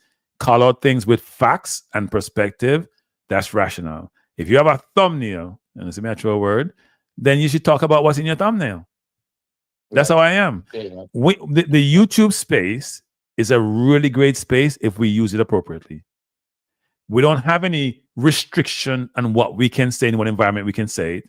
with facts and perspective, that's rational. If you have a thumbnail, and it's a natural word, then you should talk about what's in your thumbnail. That's how I am. The YouTube space is a really great space if we use it appropriately. We don't have any restriction on what we can say in what environment we can say it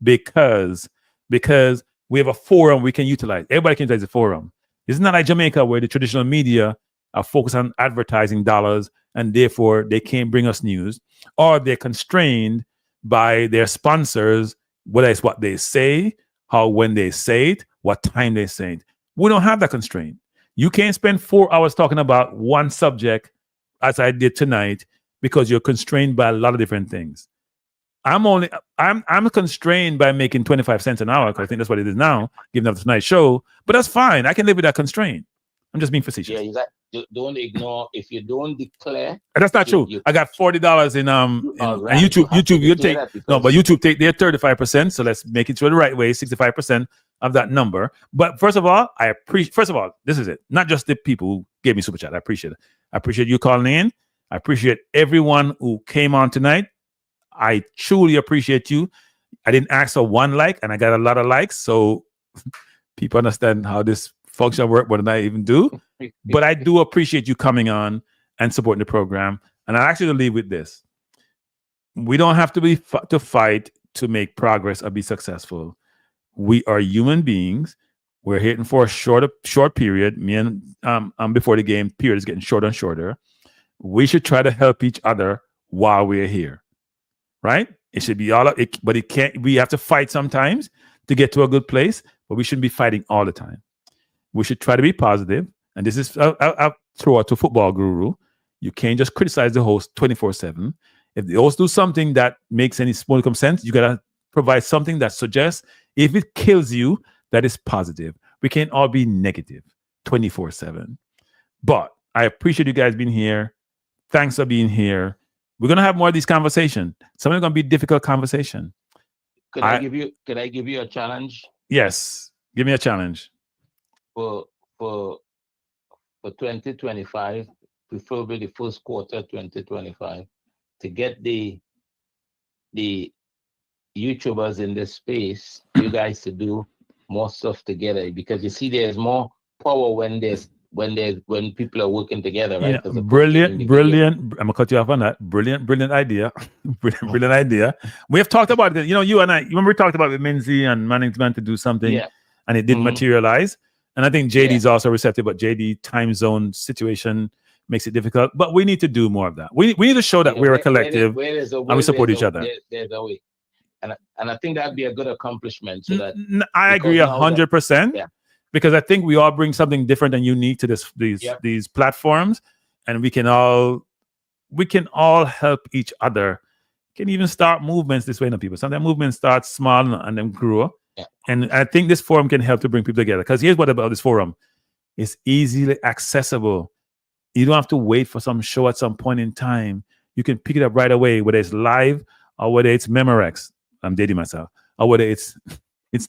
because we have a forum we can utilize. Everybody can utilize the forum. It's not like Jamaica where the traditional media are focused on advertising dollars and therefore they can't bring us news, or they're constrained by their sponsors, whether it's what they say, when they say it, what time they say it. We don't have that constraint. You can't spend 4 hours talking about one subject, as I did tonight, because you're constrained by a lot of different things. I'm constrained by making 25 cents an hour, because I think that's what it is now, given up tonight's show. But that's fine. I can live with that constraint. I'm just being facetious. Yeah, exactly. Don't ignore, if you don't declare. That's not true. I got $40 in right. and YouTube you take but YouTube take their 35%. So let's make it the right way, 65% of that number. But first of all, this is it. Not just the people who gave me super chat. I appreciate it. I appreciate you calling in. I appreciate everyone who came on tonight. I truly appreciate you. I didn't ask for one like, and I got a lot of likes. So people understand how this function work more than I even do. But I do appreciate you coming on and supporting the program. And I actually leave with this. We don't have to fight to make progress or be successful. We are human beings. We're hitting for a short period. Me and before the game period is getting shorter and shorter. We should try to help each other while we're here. Right? It should be all it, but it can't. We have to fight sometimes to get to a good place, but we shouldn't be fighting all the time. We should try to be positive. And this is I'll throw out to football guru. You can't just criticize the host 24/7. If the host do something that makes any modicum sense, you gotta provide something that suggests, if it kills you, that is positive. We can't all be negative 24/7. But I appreciate you guys being here. Thanks for being here. We're gonna have more of these conversations. Some of them are gonna be difficult conversation. Could I give you a challenge? Yes, give me a challenge. For 2025, preferably the first quarter 2025, to get the YouTubers in this space, you guys to do more stuff together, because you see there's more power when people are working together, right? Yeah, brilliant. I'm gonna cut you off on that. Brilliant idea. brilliant idea. We have talked about it. You and I. You remember we talked about with Minzy and management to do something, and it didn't materialize. And I think JD is also receptive, but JD time zone situation makes it difficult. But we need to do more of that. We need to show that we're a collective and we support each other. There's a way, and I think that'd be a good accomplishment. So that I agree 100%. Because I think we all bring something different and unique to these platforms, and we can all help each other. Can even start movements this way, people. Sometimes movements start small and then grow. Yeah. And I think this forum can help to bring people together. Because here's what about this forum: it's easily accessible. You don't have to wait for some show at some point in time. You can pick it up right away, whether it's live or whether it's Memorex. I'm dating myself, or whether it's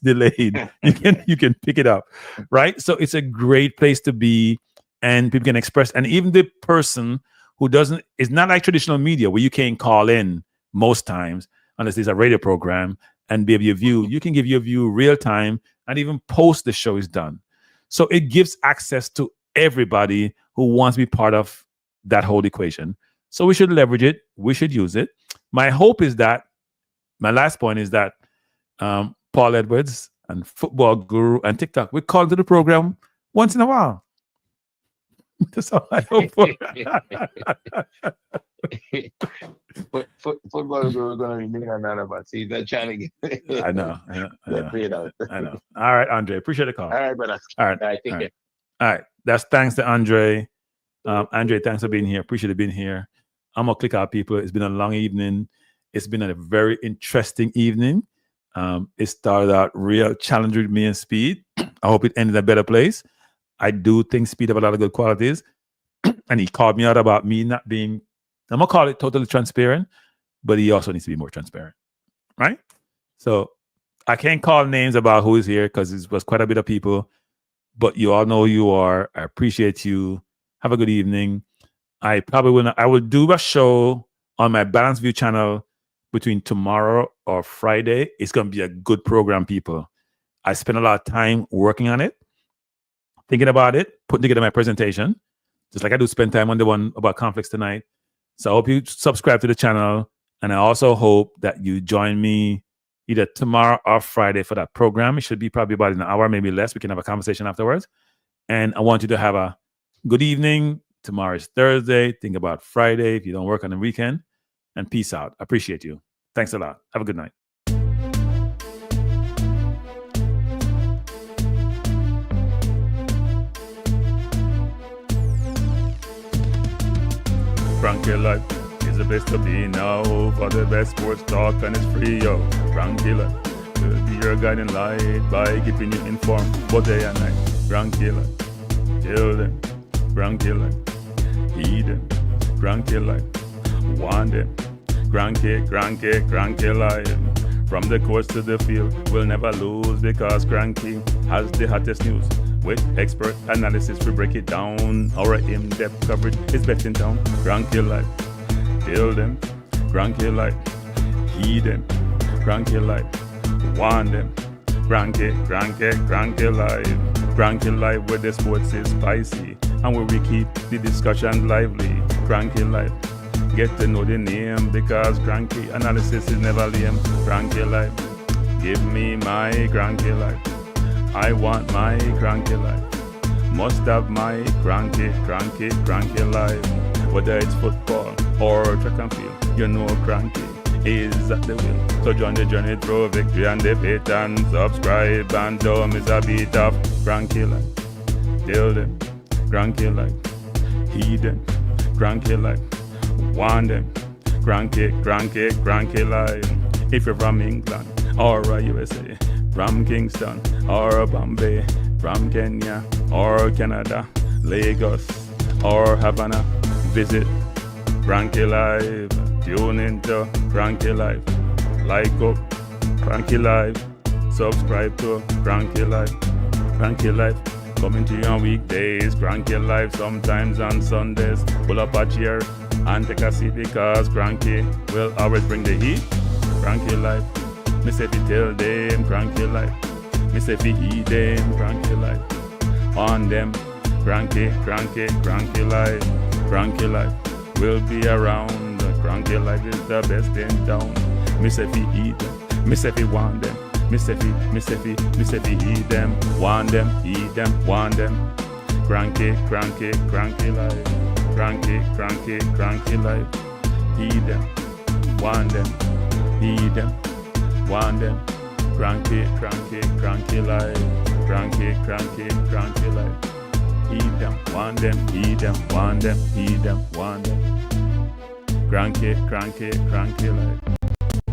delayed. You can pick it up, right? So it's a great place to be, and people can express. And even the person who it's not like traditional media where you can't call in most times unless there's a radio program and give your view. You can give your view real time and even post the show is done. So it gives access to everybody who wants to be part of that whole equation. So we should leverage it. We should use it. My last point is that Paul Edwards and Football Guru and TikTok, we call to the program once in a while. That's all I hope for. Football Guru going to be on that about. See, they're trying to get. I know. All right, Andre. Appreciate the call. All right, brother. All right. All right. That's thanks to Andre. Andre, thanks for being here. Appreciate it being here. I'm gonna click out, people. It's been a long evening. It's been a very interesting evening. It started out real challenging with me and Speed. I hope it ended in a better place. I do think Speed have a lot of good qualities. And he called me out about me not being, I'm gonna call it totally transparent, but he also needs to be more transparent. Right? So I can't call names about who is here because it was quite a bit of people, but you all know who you are. I appreciate you. Have a good evening. I will do a show on my Balanced View channel between tomorrow or Friday. It's going to be a good program, people. I spent a lot of time working on it, thinking about it, putting together my presentation, just like I do spend time on the one about conflicts tonight. So I hope you subscribe to the channel. And I also hope that you join me either tomorrow or Friday for that program. It should be probably about an hour, maybe less. We can have a conversation afterwards. And I want you to have a good evening tomorrow is Thursday. Think about Friday if you don't work on the weekend. And peace out. Appreciate you. Thanks a lot. Have a good night. Frankie Life is the best to be now. For the best sports talk and it's free, yo. Frankie Life will be your guiding light by keeping you informed both day and night. Frankie Life, tell them. Frankie Life, heed them. Frankie Life, want them. Frankie Life. From the coast to the field, we'll never lose because Cranky has the hottest news. With expert analysis, we break it down. Our in-depth coverage is best in town. Cranky Life, tell them. Cranky Life, heed them. Cranky Life, want them. Cranky Life. Cranky Life where the sports is spicy and where we keep the discussion lively. Cranky Life, get to know the name because Cranky analysis is never lame. Cranky Life, give me my Cranky Life. I want my Cranky Life. Must have my Cranky Life. Whether it's football or track and field, you know Cranky is at the wheel. So join the journey through victory and defeat and subscribe and don't miss a beat of Cranky Life. Tell them, Cranky Life. Heed them, Cranky Life. Want them, Cranky Life. If you're from England or USA, from Kingston or Bombay, from Kenya or Canada, Lagos or Havana, visit Cranky Life. Tune into Cranky Life. Like up Cranky Life. Subscribe to Cranky Life. Cranky Life coming to you on weekdays. Cranky Life sometimes on Sundays. Pull up a chair and take a seat because Cranky will always bring the heat. Cranky Life. Me say fi tell them Cranky Life. Me say fi heed them Cranky Life. On them Cranky Life. Cranky Life will be around. Cranky Life is the best in town. Me say fi heed them. Me say fi want them. Me say fi heed them. Want them, heed them, want them. Cranky Life. Cranky Life. Heed them. Want them. Heed them. Want them. Cranky Life. Cranky Life. Heed them. Want them. Heed them. Want them. Heed them. Want them. Cranky Life.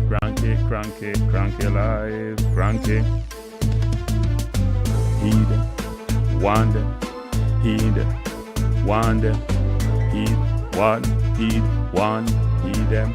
Cranky Life. Cranky. Heed them. Want them. Heed them. Want them. Heed. Want. Heed. Want. Heed them.